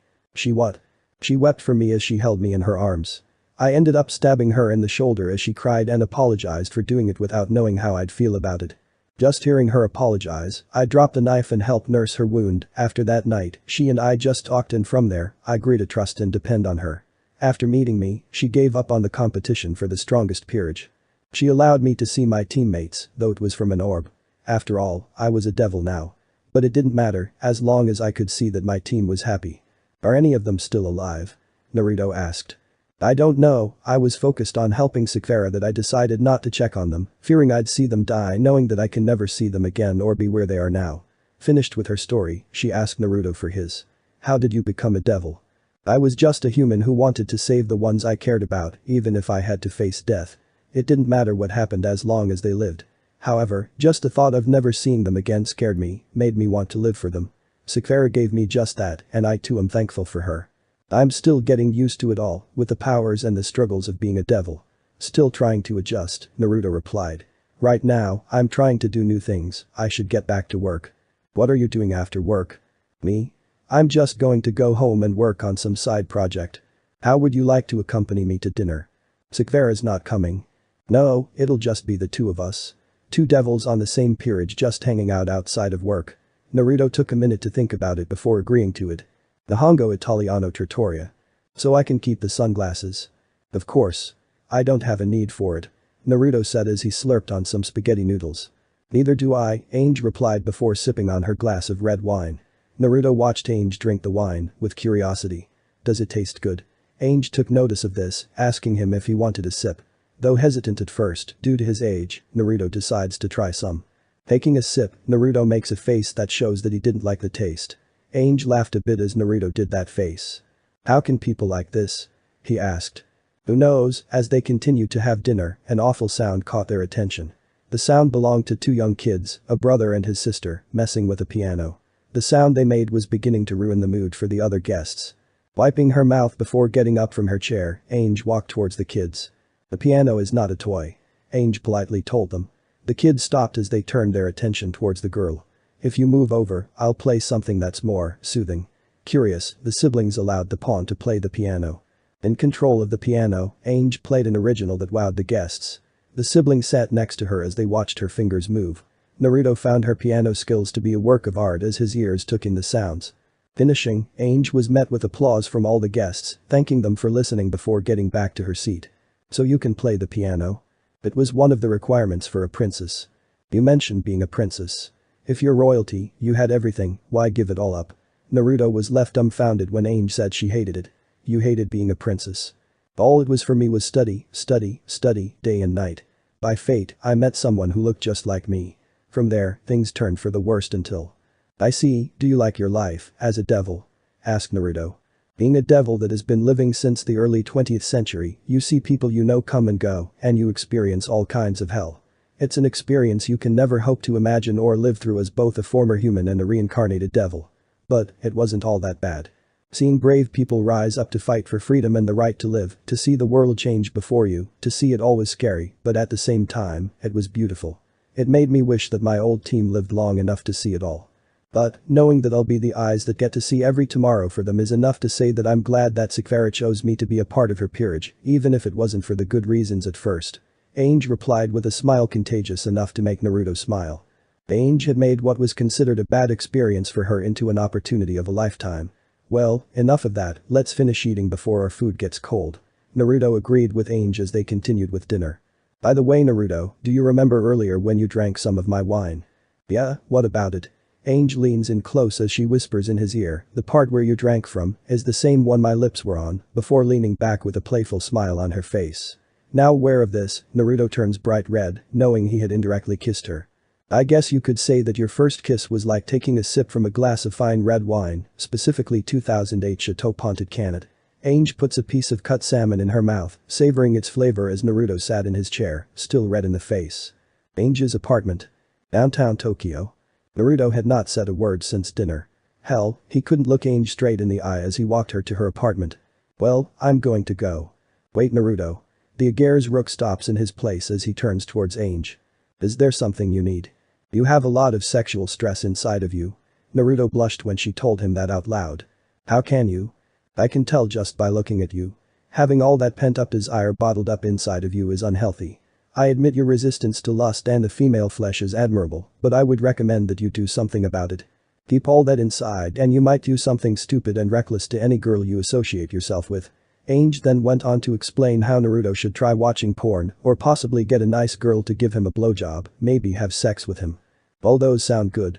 what? She wept for me as she held me in her arms. I ended up stabbing her in the shoulder as she cried and apologized for doing it without knowing how I'd feel about it. Just hearing her apologize, I dropped the knife and helped nurse her wound. After that night, she and I just talked and from there, I grew to trust and depend on her. After meeting me, she gave up on the competition for the strongest peerage. She allowed me to see my teammates, though it was from an orb. After all, I was a devil now. But it didn't matter, as long as I could see that my team was happy. Are any of them still alive? Naruto asked. I don't know, I was focused on helping Sakura that I decided not to check on them, fearing I'd see them die knowing that I can never see them again or be where they are now. Finished with her story, she asked Naruto for his. How did you become a devil? I was just a human who wanted to save the ones I cared about, even if I had to face death. It didn't matter what happened as long as they lived. However, just the thought of never seeing them again scared me, made me want to live for them. Sakura gave me just that, and I too am thankful for her. I'm still getting used to it all, with the powers and the struggles of being a devil. Still trying to adjust, Naruto replied. Right now, I'm trying to do new things, I should get back to work. What are you doing after work? Me? I'm just going to go home and work on some side project. How would you like to accompany me to dinner? Sakura's not coming. No, it'll just be the two of us. Two devils on the same peerage just hanging out outside of work. Naruto took a minute to think about it before agreeing to it. The Hongo Italiano Trattoria. So I can keep the sunglasses. Of course. I don't have a need for it. Naruto said as he slurped on some spaghetti noodles. Neither do I, Ainge replied before sipping on her glass of red wine. Naruto watched Ainge drink the wine, with curiosity. Does it taste good? Ainge took notice of this, asking him if he wanted a sip. Though hesitant at first, due to his age, Naruto decides to try some. Taking a sip, Naruto makes a face that shows that he didn't like the taste. Ainge laughed a bit as Naruto did that face. How can people like this? He asked. Who knows, as they continued to have dinner, an awful sound caught their attention. The sound belonged to two young kids, a brother and his sister, messing with a piano. The sound they made was beginning to ruin the mood for the other guests. Wiping her mouth before getting up from her chair, Ainge walked towards the kids. The piano is not a toy. Ainge politely told them. The kids stopped as they turned their attention towards the girl. If you move over, I'll play something that's more soothing. Curious, the siblings allowed the pawn to play the piano. In control of the piano, Ainge played an original that wowed the guests. The siblings sat next to her as they watched her fingers move. Naruto found her piano skills to be a work of art as his ears took in the sounds. Finishing, Ainge was met with applause from all the guests, thanking them for listening before getting back to her seat. So you can play the piano? It was one of the requirements for a princess. You mentioned being a princess. If you're royalty, you had everything, why give it all up? Naruto was left dumbfounded when Ainge said she hated it. You hated being a princess. All it was for me was study, study, study, day and night. By fate, I met someone who looked just like me. From there, things turned for the worst until. I see, do you like your life, as a devil? Asked Naruto. Being a devil that has been living since the early 20th century, you see people you know come and go, and you experience all kinds of hell. It's an experience you can never hope to imagine or live through as both a former human and a reincarnated devil. But, it wasn't all that bad. Seeing brave people rise up to fight for freedom and the right to live, to see the world change before you, to see it all was scary, but at the same time, it was beautiful. It made me wish that my old team lived long enough to see it all. But, knowing that I'll be the eyes that get to see every tomorrow for them is enough to say that I'm glad that Sakura chose me to be a part of her peerage, even if it wasn't for the good reasons at first. Ainge replied with a smile contagious enough to make Naruto smile. Ainge had made what was considered a bad experience for her into an opportunity of a lifetime. Well, enough of that, let's finish eating before our food gets cold. Naruto agreed with Ainge as they continued with dinner. By the way Naruto, do you remember earlier when you drank some of my wine? Yeah, what about it? Ainge leans in close as she whispers in his ear, the part where you drank from is the same one my lips were on, before leaning back with a playful smile on her face. Now aware of this, Naruto turns bright red, knowing he had indirectly kissed her. I guess you could say that your first kiss was like taking a sip from a glass of fine red wine, specifically 2008 Chateau Pontet Canet. Ainge puts a piece of cut salmon in her mouth, savoring its flavor as Naruto sat in his chair, still red in the face. Ainge's apartment. Downtown Tokyo. Naruto had not said a word since dinner. Hell, he couldn't look Ainge straight in the eye as he walked her to her apartment. Well, I'm going to go. Wait Naruto. The Aguirre's rook stops in his place as he turns towards Ainge. Is there something you need? You have a lot of sexual stress inside of you. Naruto blushed when she told him that out loud. How can you? I can tell just by looking at you. Having all that pent-up desire bottled up inside of you is unhealthy. I admit your resistance to lust and the female flesh is admirable, but I would recommend that you do something about it. Keep all that inside and you might do something stupid and reckless to any girl you associate yourself with. Ainge then went on to explain how Naruto should try watching porn or possibly get a nice girl to give him a blowjob, maybe have sex with him. All those sound good,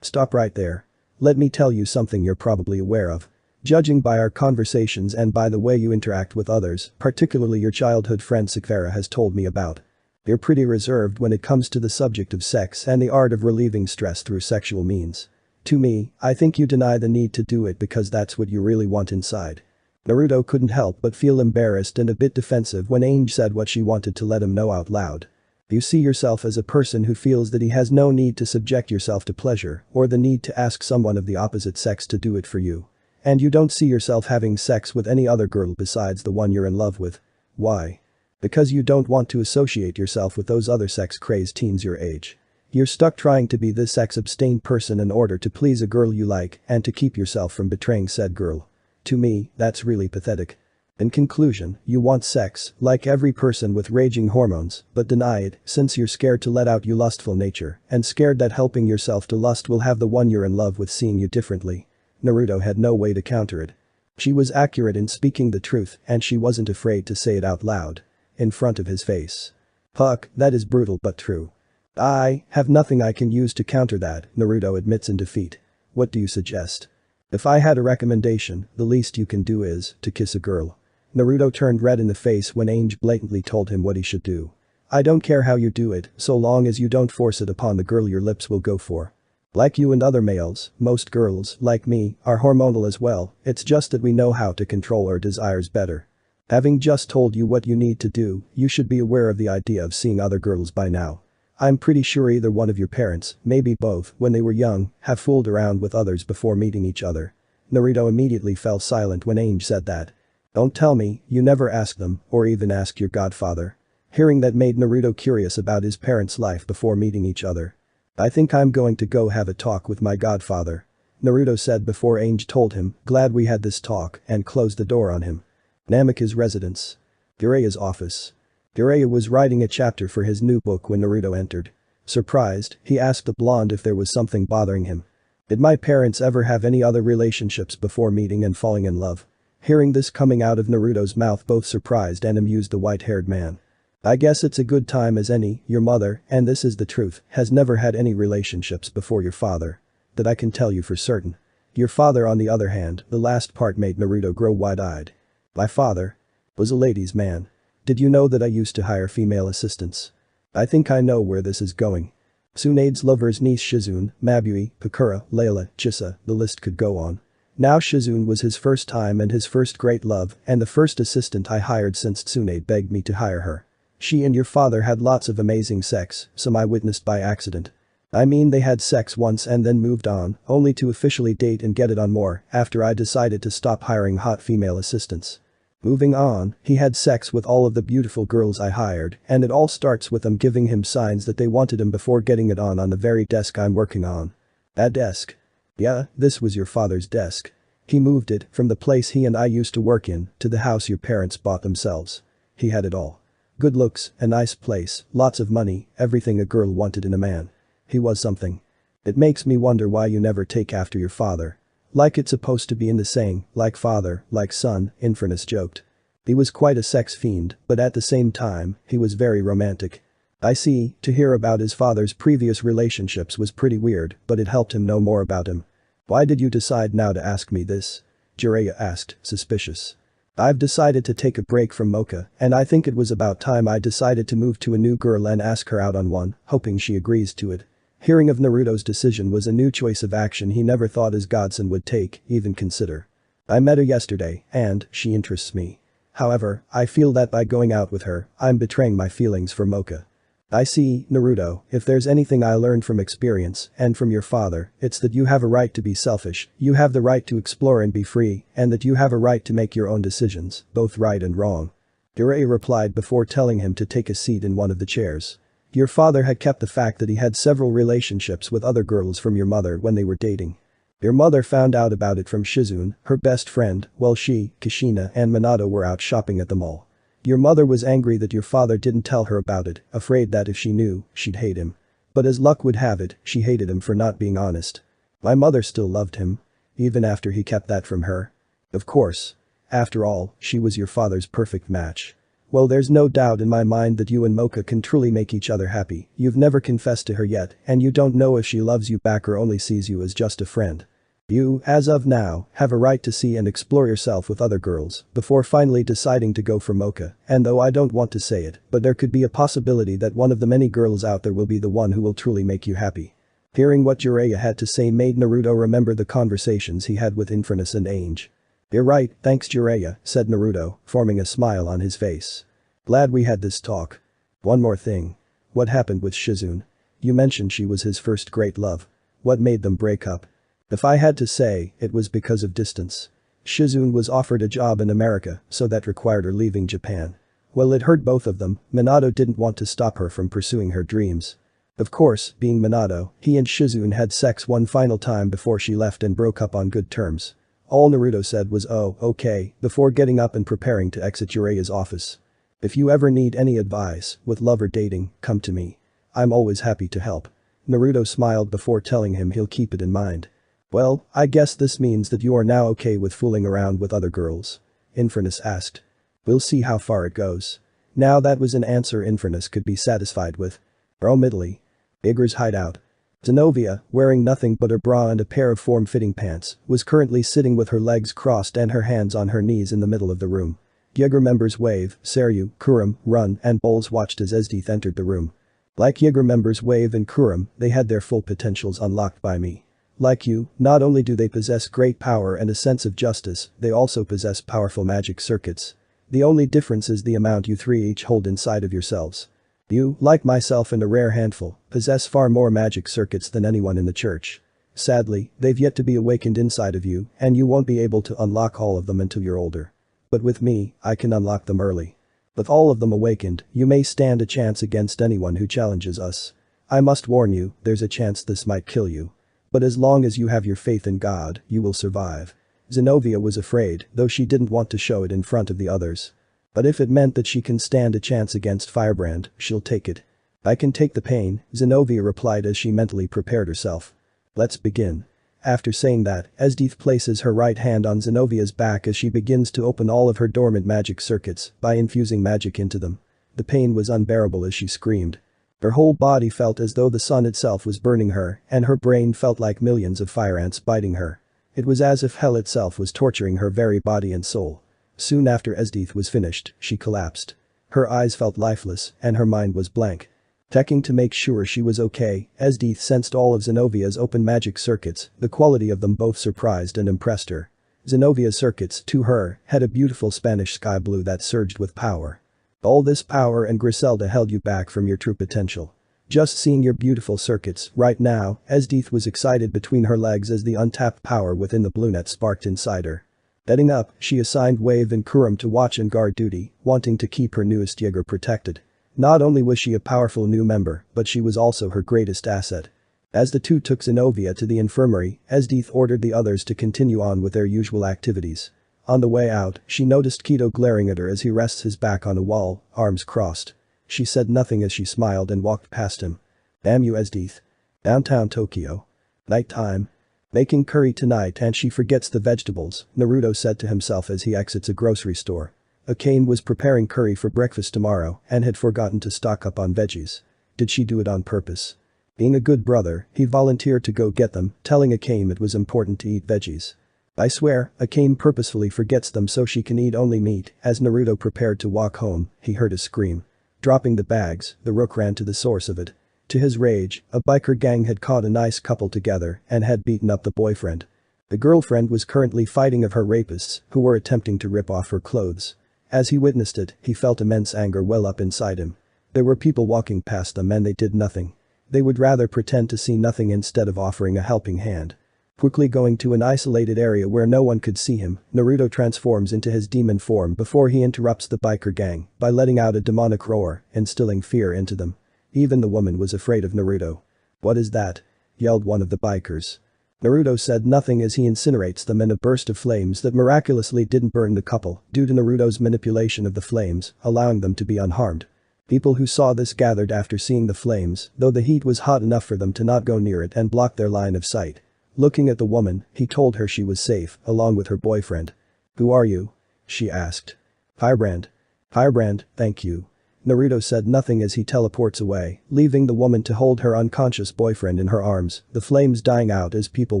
Stop right there. Let me tell you something you're probably aware of. Judging by our conversations and by the way you interact with others, particularly your childhood friend Sakvara has told me about. You're pretty reserved when it comes to the subject of sex and the art of relieving stress through sexual means. To me, I think you deny the need to do it because that's what you really want inside. Naruto couldn't help but feel embarrassed and a bit defensive when Ainge said what she wanted to let him know out loud. You see yourself as a person who feels that he has no need to subject yourself to pleasure or the need to ask someone of the opposite sex to do it for you. And you don't see yourself having sex with any other girl besides the one you're in love with. Why? Because you don't want to associate yourself with those other sex-crazed teens your age. You're stuck trying to be this sex-abstained person in order to please a girl you like and to keep yourself from betraying said girl. To me, that's really pathetic. In conclusion, you want sex, like every person with raging hormones, but deny it since you're scared to let out your lustful nature and scared that helping yourself to lust will have the one you're in love with seeing you differently. Naruto had no way to counter it. She was accurate in speaking the truth and she wasn't afraid to say it out loud. In front of his face. Fuck, that is brutal but true. I have nothing I can use to counter that, Naruto admits in defeat. What do you suggest? If I had a recommendation, the least you can do is to kiss a girl. Naruto turned red in the face when Ainge blatantly told him what he should do. I don't care how you do it, so long as you don't force it upon the girl your lips will go for. Like you and other males, most girls, like me, are hormonal as well, it's just that we know how to control our desires better. Having just told you what you need to do, you should be aware of the idea of seeing other girls by now. I'm pretty sure either one of your parents, maybe both, when they were young, have fooled around with others before meeting each other. Naruto immediately fell silent when Ainge said that. Don't tell me, you never asked them, or even asked your godfather. Hearing that made Naruto curious about his parents' life before meeting each other. I think I'm going to go have a talk with my godfather. Naruto said before Ainge told him, glad we had this talk, and closed the door on him. Namika's residence. Jireya's office. Jireya was writing a chapter for his new book when Naruto entered. Surprised, he asked the blonde if there was something bothering him. Did my parents ever have any other relationships before meeting and falling in love? Hearing this coming out of Naruto's mouth both surprised and amused the white-haired man. I guess it's a good time as any, your mother, and this is the truth, has never had any relationships before your father. That I can tell you for certain. Your father on the other hand, the last part made Naruto grow wide-eyed. My father was a ladies' man. Did you know that I used to hire female assistants? I think I know where this is going. Tsunade's lover's niece Shizune, Mabui, Pakura, Layla, Chisa, the list could go on. Now Shizune was his first time and his first great love and the first assistant I hired since Tsunade begged me to hire her. She and your father had lots of amazing sex, some I witnessed by accident. I mean they had sex once and then moved on, only to officially date and get it on more after I decided to stop hiring hot female assistants. Moving on, he had sex with all of the beautiful girls I hired and it all starts with them giving him signs that they wanted him before getting it on the very desk I'm working on. That desk? Yeah, this was your father's desk. He moved it from the place he and I used to work in to the house your parents bought themselves. He had it all. Good looks, a nice place, lots of money, everything a girl wanted in a man. He was something. It makes me wonder why you never take after your father. Like it's supposed to be in the saying, like father, like son, Infernus joked. He was quite a sex fiend, but at the same time, he was very romantic. I see, to hear about his father's previous relationships was pretty weird, but it helped him know more about him. Why did you decide now to ask me this? Jireya asked, suspicious. I've decided to take a break from Mocha, and I think it was about time I decided to move to a new girl and ask her out on one, hoping she agrees to it. Hearing of Naruto's decision was a new choice of action he never thought his godson would take, even consider. I met her yesterday, and she interests me. However, I feel that by going out with her, I'm betraying my feelings for Mocha. I see, Naruto, if there's anything I learned from experience and from your father, it's that you have a right to be selfish, you have the right to explore and be free, and that you have a right to make your own decisions, both right and wrong. Jireya replied before telling him to take a seat in one of the chairs. Your father had kept the fact that he had several relationships with other girls from your mother when they were dating. Your mother found out about it from Shizune, her best friend, while she, Kushina and Minato were out shopping at the mall. Your mother was angry that your father didn't tell her about it, afraid that if she knew, she'd hate him. But as luck would have it, she hated him for not being honest. My mother still loved him. Even after he kept that from her. Of course. After all, she was your father's perfect match. Well, there's no doubt in my mind that you and Mocha can truly make each other happy. You've never confessed to her yet, and you don't know if she loves you back or only sees you as just a friend. You, as of now, have a right to see and explore yourself with other girls before finally deciding to go for Mocha, and though I don't want to say it, but there could be a possibility that one of the many girls out there will be the one who will truly make you happy. Hearing what Jiraiya had to say made Naruto remember the conversations he had with Infernus and Ainge. You're right, thanks Jiraiya, said Naruto, forming a smile on his face. Glad we had this talk. One more thing. What happened with Shizune? You mentioned she was his first great love. What made them break up? If I had to say, it was because of distance. Shizune was offered a job in America, so that required her leaving Japan. Well, it hurt both of them. Minato didn't want to stop her from pursuing her dreams. Of course, being Minato, he and Shizune had sex one final time before she left and broke up on good terms. All Naruto said was "oh, okay," before getting up and preparing to exit Jiraiya's office. If you ever need any advice with love or dating, come to me. I'm always happy to help. Naruto smiled before telling him he'll keep it in mind. Well, I guess this means that you are now okay with fooling around with other girls? Infernus asked. We'll see how far it goes. Now that was an answer Infernus could be satisfied with. Bromidly. Igor's hideout. Zenobia, wearing nothing but a bra and a pair of form-fitting pants, was currently sitting with her legs crossed and her hands on her knees in the middle of the room. Jaeger members Wave, Seryu, Kurum, Run, and Bowles watched as Esdeath entered the room. Like Jaeger members Wave and Kurum, they had their full potentials unlocked by me. Like you, not only do they possess great power and a sense of justice, they also possess powerful magic circuits. The only difference is the amount you three each hold inside of yourselves. You, like myself and a rare handful, possess far more magic circuits than anyone in the church. Sadly, they've yet to be awakened inside of you, and you won't be able to unlock all of them until you're older. But with me, I can unlock them early. With all of them awakened, you may stand a chance against anyone who challenges us. I must warn you, there's a chance this might kill you. But as long as you have your faith in God, you will survive. Zenobia was afraid, though she didn't want to show it in front of the others. But if it meant that she can stand a chance against Firebrand, she'll take it. I can take the pain, Zenobia replied as she mentally prepared herself. Let's begin. After saying that, Esdeath places her right hand on Zenovia's back as she begins to open all of her dormant magic circuits by infusing magic into them. The pain was unbearable as she screamed. Her whole body felt as though the sun itself was burning her, and her brain felt like millions of fire ants biting her. It was as if hell itself was torturing her very body and soul. Soon after Esdeath was finished, she collapsed. Her eyes felt lifeless, and her mind was blank. Checking to make sure she was okay, Esdeath sensed all of Zenovia's open magic circuits, the quality of them both surprised and impressed her. Zenovia's circuits, to her, had a beautiful Spanish sky blue that surged with power. All this power and Griselda held you back from your true potential. Just seeing your beautiful circuits, right now, Esdeath was excited between her legs as the untapped power within the blue net sparked inside her. Heading up, she assigned Wave and Kurum to watch and guard duty, wanting to keep her newest Jaeger protected. Not only was she a powerful new member, but she was also her greatest asset. As the two took Zenobia to the infirmary, Esdeath ordered the others to continue on with their usual activities. On the way out, she noticed Kido glaring at her as he rests his back on a wall, arms crossed. She said nothing as she smiled and walked past him. Damn you Esdeath. Downtown Tokyo. Nighttime. Making curry tonight and she forgets the vegetables, Naruto said to himself as he exits a grocery store. Akane was preparing curry for breakfast tomorrow and had forgotten to stock up on veggies. Did she do it on purpose? Being a good brother, he volunteered to go get them, telling Akane it was important to eat veggies. I swear, Akane purposefully forgets them so she can eat only meat. As Naruto prepared to walk home, he heard a scream. Dropping the bags, the rook ran to the source of it. To his rage, a biker gang had caught a nice couple together and had beaten up the boyfriend. The girlfriend was currently fighting of her rapists, who were attempting to rip off her clothes. As he witnessed it, he felt immense anger well up inside him. There were people walking past them and they did nothing. They would rather pretend to see nothing instead of offering a helping hand. Quickly going to an isolated area where no one could see him, Naruto transforms into his demon form before he interrupts the biker gang by letting out a demonic roar, instilling fear into them. Even the woman was afraid of Naruto. What is that? Yelled one of the bikers. Naruto said nothing as he incinerates them in a burst of flames that miraculously didn't burn the couple due to Naruto's manipulation of the flames, allowing them to be unharmed. People who saw this gathered after seeing the flames, though the heat was hot enough for them to not go near it and block their line of sight. Looking at the woman, he told her she was safe, along with her boyfriend. Who are you? She asked. Firebrand. Firebrand, thank you. Naruto said nothing as he teleports away, leaving the woman to hold her unconscious boyfriend in her arms, the flames dying out as people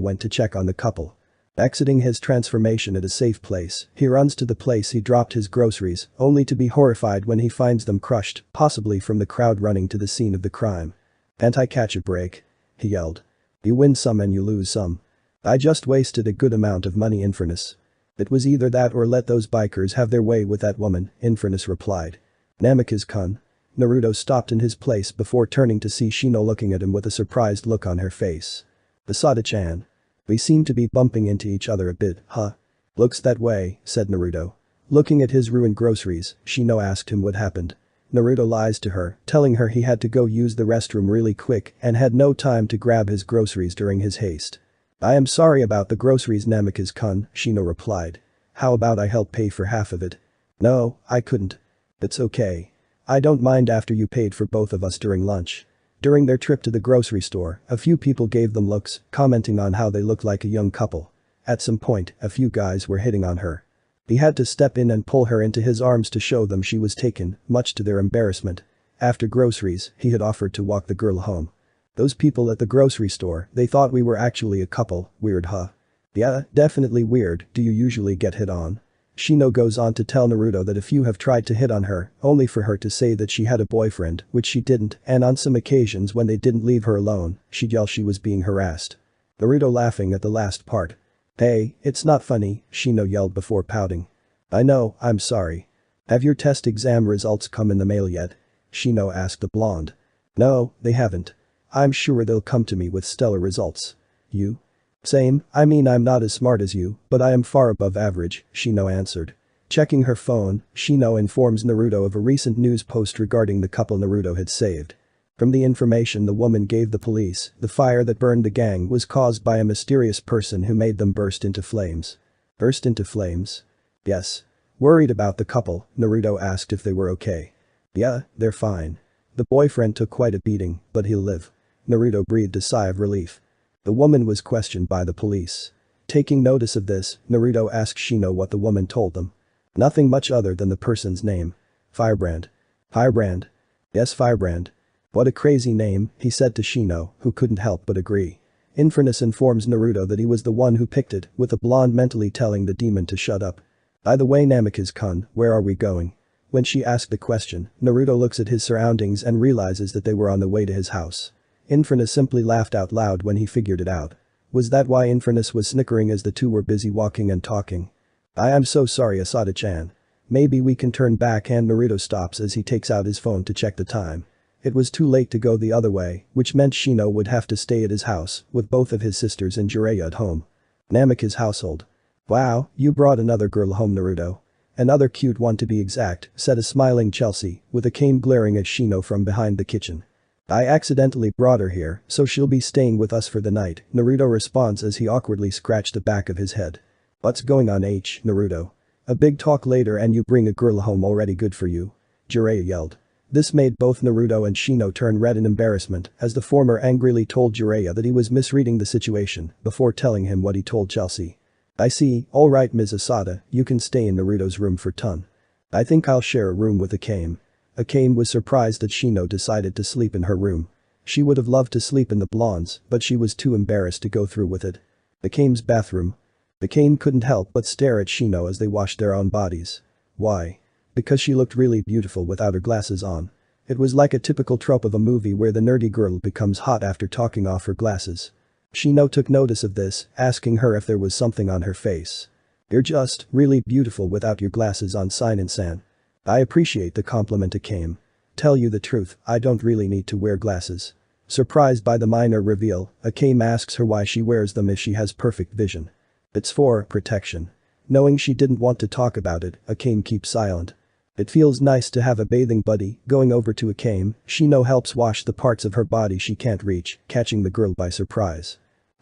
went to check on the couple. Exiting his transformation at a safe place, he runs to the place he dropped his groceries, only to be horrified when he finds them crushed, possibly from the crowd running to the scene of the crime. "Can't I catch a break?" he yelled. "You win some and you lose some. I just wasted a good amount of money, Infernus." "It was either that or let those bikers have their way with that woman," Infernus replied. "Namikaze-kun." Naruto stopped in his place before turning to see Shino looking at him with a surprised look on her face. "Asada-chan. We seem to be bumping into each other a bit, huh?" "Looks that way," said Naruto. Looking at his ruined groceries, Shino asked him what happened. Naruto lies to her, telling her he had to go use the restroom really quick and had no time to grab his groceries during his haste. "I am sorry about the groceries, Namikaze-kun," Shino replied. "How about I help pay for half of it?" "No, I couldn't." "It's okay. I don't mind after you paid for both of us during lunch." During their trip to the grocery store, a few people gave them looks, commenting on how they looked like a young couple. At some point, a few guys were hitting on her. He had to step in and pull her into his arms to show them she was taken, much to their embarrassment. After groceries, he had offered to walk the girl home. "Those people at the grocery store, they thought we were actually a couple, weird huh?" "Yeah, definitely weird. Do you usually get hit on?" Shino goes on to tell Naruto that a few have tried to hit on her, only for her to say that she had a boyfriend, which she didn't, and on some occasions when they didn't leave her alone, she'd yell she was being harassed. Naruto laughing at the last part. "Hey, it's not funny," Shino yelled before pouting. "I know, I'm sorry. Have your test exam results come in the mail yet?" Shino asked the blonde. "No, they haven't. I'm sure they'll come to me with stellar results." "You?" "Same, I mean I'm not as smart as you, but I am far above average," Shino answered. Checking her phone, Shino informs Naruto of a recent news post regarding the couple Naruto had saved. From the information the woman gave the police, the fire that burned the gang was caused by a mysterious person who made them burst into flames. Burst into flames? Yes. Worried about the couple, Naruto asked if they were okay. "Yeah, they're fine. The boyfriend took quite a beating, but he'll live." Naruto breathed a sigh of relief. The woman was questioned by the police. Taking notice of this, Naruto asked Shino what the woman told them. "Nothing much other than the person's name. Firebrand." "Firebrand?" "Yes, Firebrand." "What a crazy name," he said to Shino, who couldn't help but agree. Infernus informs Naruto that he was the one who picked it, with the blonde mentally telling the demon to shut up. "By the way, Namikaze-kun, where are we going?" When she asked the question, Naruto looks at his surroundings and realizes that they were on the way to his house. Infernus simply laughed out loud when he figured it out. Was that why Infernus was snickering as the two were busy walking and talking? "I am so sorry, Asada-chan. Maybe we can turn back," and Naruto stops as he takes out his phone to check the time. It was too late to go the other way, which meant Shino would have to stay at his house, with both of his sisters and Jiraiya at home. Namika's household. "Wow, you brought another girl home, Naruto. Another cute one to be exact," said a smiling Chelsea, with a cane glaring at Shino from behind the kitchen. "I accidentally brought her here, so she'll be staying with us for the night," Naruto responds as he awkwardly scratched the back of his head. "What's going on, Naruto? A big talk later and you bring a girl home already, good for you," Jiraiya yelled. This made both Naruto and Shino turn red in embarrassment as the former angrily told Jiraiya that he was misreading the situation before telling him what he told Chelsea. "I see, alright Ms. Asada, you can stay in Naruto's room for ton. I think I'll share a room with Akame." Akame was surprised that Shino decided to sleep in her room. She would have loved to sleep in the blonde's, but she was too embarrassed to go through with it. Akame's bathroom. Akame couldn't help but stare at Shino as they washed their own bodies. Why? Because she looked really beautiful without her glasses on. It was like a typical trope of a movie where the nerdy girl becomes hot after taking off her glasses. Shino took notice of this, asking her if there was something on her face. "You're just really beautiful without your glasses on, Seinen-san." "I appreciate the compliment, Akame. Tell you the truth, I don't really need to wear glasses." Surprised by the minor reveal, Akame asks her why she wears them if she has perfect vision. "It's for protection." Knowing she didn't want to talk about it, Akame keeps silent. It feels nice to have a bathing buddy. Going over to Akame, Shino helps wash the parts of her body she can't reach, catching the girl by surprise.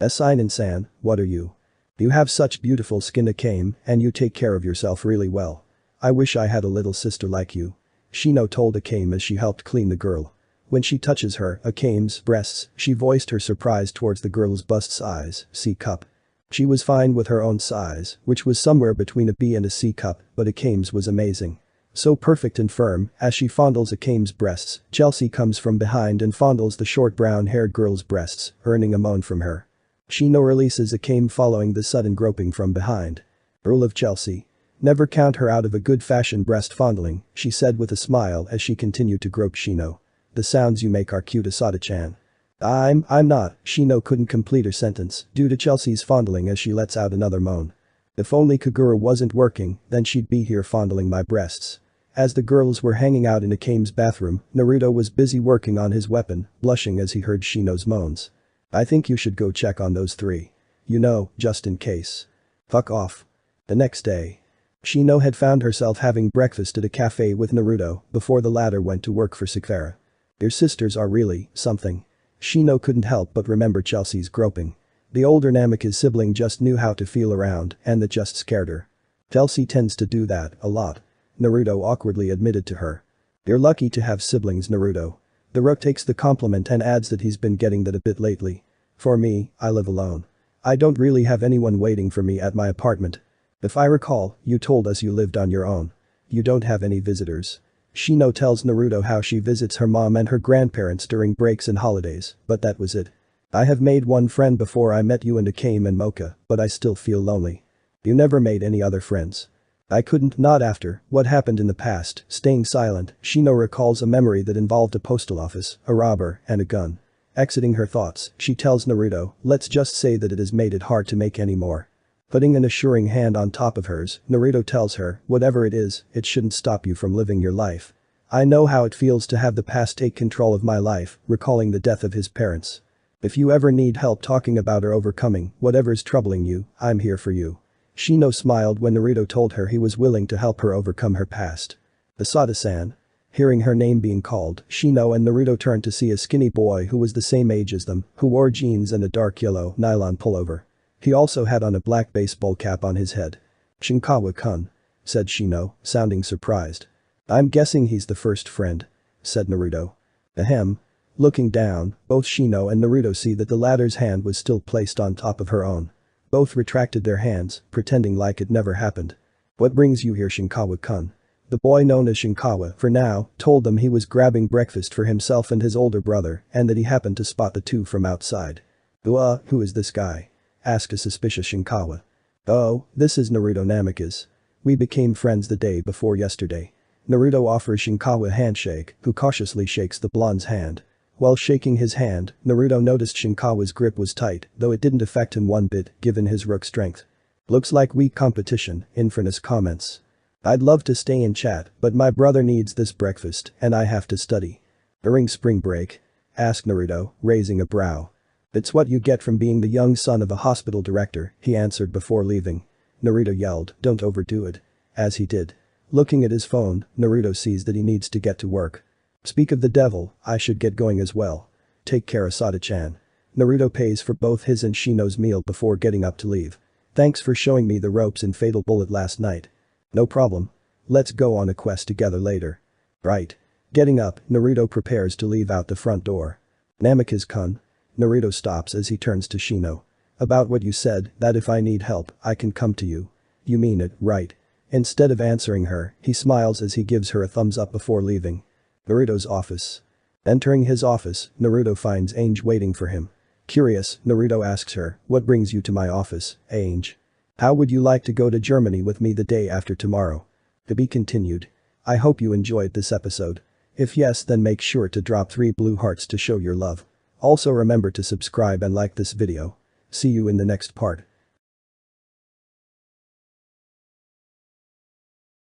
"Seinen-san, what are you? You have such beautiful skin, Akame, and you take care of yourself really well. I wish I had a little sister like you," Shino told Akame as she helped clean the girl. When she touches her, Akame's breasts, she voiced her surprise towards the girl's bust size, C cup. She was fine with her own size, which was somewhere between a B and a C cup, but Akame's was amazing. So perfect and firm. As she fondles Akame's breasts, Chelsea comes from behind and fondles the short brown-haired girl's breasts, earning a moan from her. Shino releases a cane following the sudden groping from behind. Rule of Chelsea. Never count her out of a good-fashioned breast fondling, she said with a smile as she continued to grope Shino. The sounds you make are cute, Asada-chan. I'm not, Shino couldn't complete her sentence due to Chelsea's fondling as she lets out another moan. If only Kagura wasn't working, then she'd be here fondling my breasts. As the girls were hanging out in Akame's bathroom, Naruto was busy working on his weapon, blushing as he heard Shino's moans. I think you should go check on those three. You know, just in case. Fuck off. The next day. Shino had found herself having breakfast at a cafe with Naruto before the latter went to work for Sakura. Your sisters are really something. Shino couldn't help but remember Chelsea's groping. The older Namika's sibling just knew how to feel around and that just scared her. Chelsea tends to do that a lot. Naruto awkwardly admitted to her. You're lucky to have siblings, Naruto. The Rook takes the compliment and adds that he's been getting that a bit lately. For me, I live alone. I don't really have anyone waiting for me at my apartment. If I recall, you told us you lived on your own. You don't have any visitors. Shino tells Naruto how she visits her mom and her grandparents during breaks and holidays, but that was it. I have made one friend before I met you and Akame and Mocha, but I still feel lonely. You never made any other friends. I couldn't, not after what happened in the past. Staying silent, Shino recalls a memory that involved a postal office, a robber, and a gun. Exiting her thoughts, she tells Naruto, let's just say that it has made it hard to make any more. Putting an assuring hand on top of hers, Naruto tells her, whatever it is, it shouldn't stop you from living your life. I know how it feels to have the past take control of my life, recalling the death of his parents. If you ever need help talking about or overcoming whatever's troubling you, I'm here for you. Shino smiled when Naruto told her he was willing to help her overcome her past. Asada-san. Hearing her name being called, Shino and Naruto turned to see a skinny boy who was the same age as them, who wore jeans and a dark yellow nylon pullover. He also had on a black baseball cap on his head. Shinkawa-kun, said Shino, sounding surprised. I'm guessing he's the first friend, said Naruto. Ahem. Looking down, both Shino and Naruto see that the latter's hand was still placed on top of her own. Both retracted their hands, pretending like it never happened. What brings you here, Shinkawa-kun? The boy known as Shinkawa, for now, told them he was grabbing breakfast for himself and his older brother and that he happened to spot the two from outside. Who is this guy? Asked a suspicious Shinkawa. Oh, this is Naruto Namikaze. We became friends the day before yesterday. Naruto offers Shinkawa a handshake, who cautiously shakes the blonde's hand. While shaking his hand, Naruto noticed Shinkawa's grip was tight, though it didn't affect him one bit, given his rook strength. Looks like weak competition, Infernus comments. I'd love to stay and chat, but my brother needs this breakfast, and I have to study. During spring break? Asked Naruto, raising a brow. It's what you get from being the young son of a hospital director, he answered before leaving. Naruto yelled, don't overdo it. As he did. Looking at his phone, Naruto sees that he needs to get to work. Speak of the devil, I should get going as well. Take care, Asada-chan. Naruto pays for both his and Shino's meal before getting up to leave. Thanks for showing me the ropes in Fatal Bullet last night. No problem. Let's go on a quest together later. Right. Getting up, Naruto prepares to leave out the front door. Namikaze-kun. Naruto stops as he turns to Shino. About what you said, that if I need help, I can come to you. You mean it, right? Instead of answering her, he smiles as he gives her a thumbs up before leaving. Naruto's office. Entering his office, Naruto finds Ainge waiting for him. Curious, Naruto asks her, what brings you to my office, Ainge? How would you like to go to Germany with me the day after tomorrow? To be continued. I hope you enjoyed this episode. If yes, then make sure to drop 3 blue hearts to show your love. Also remember to subscribe and like this video. See you in the next part.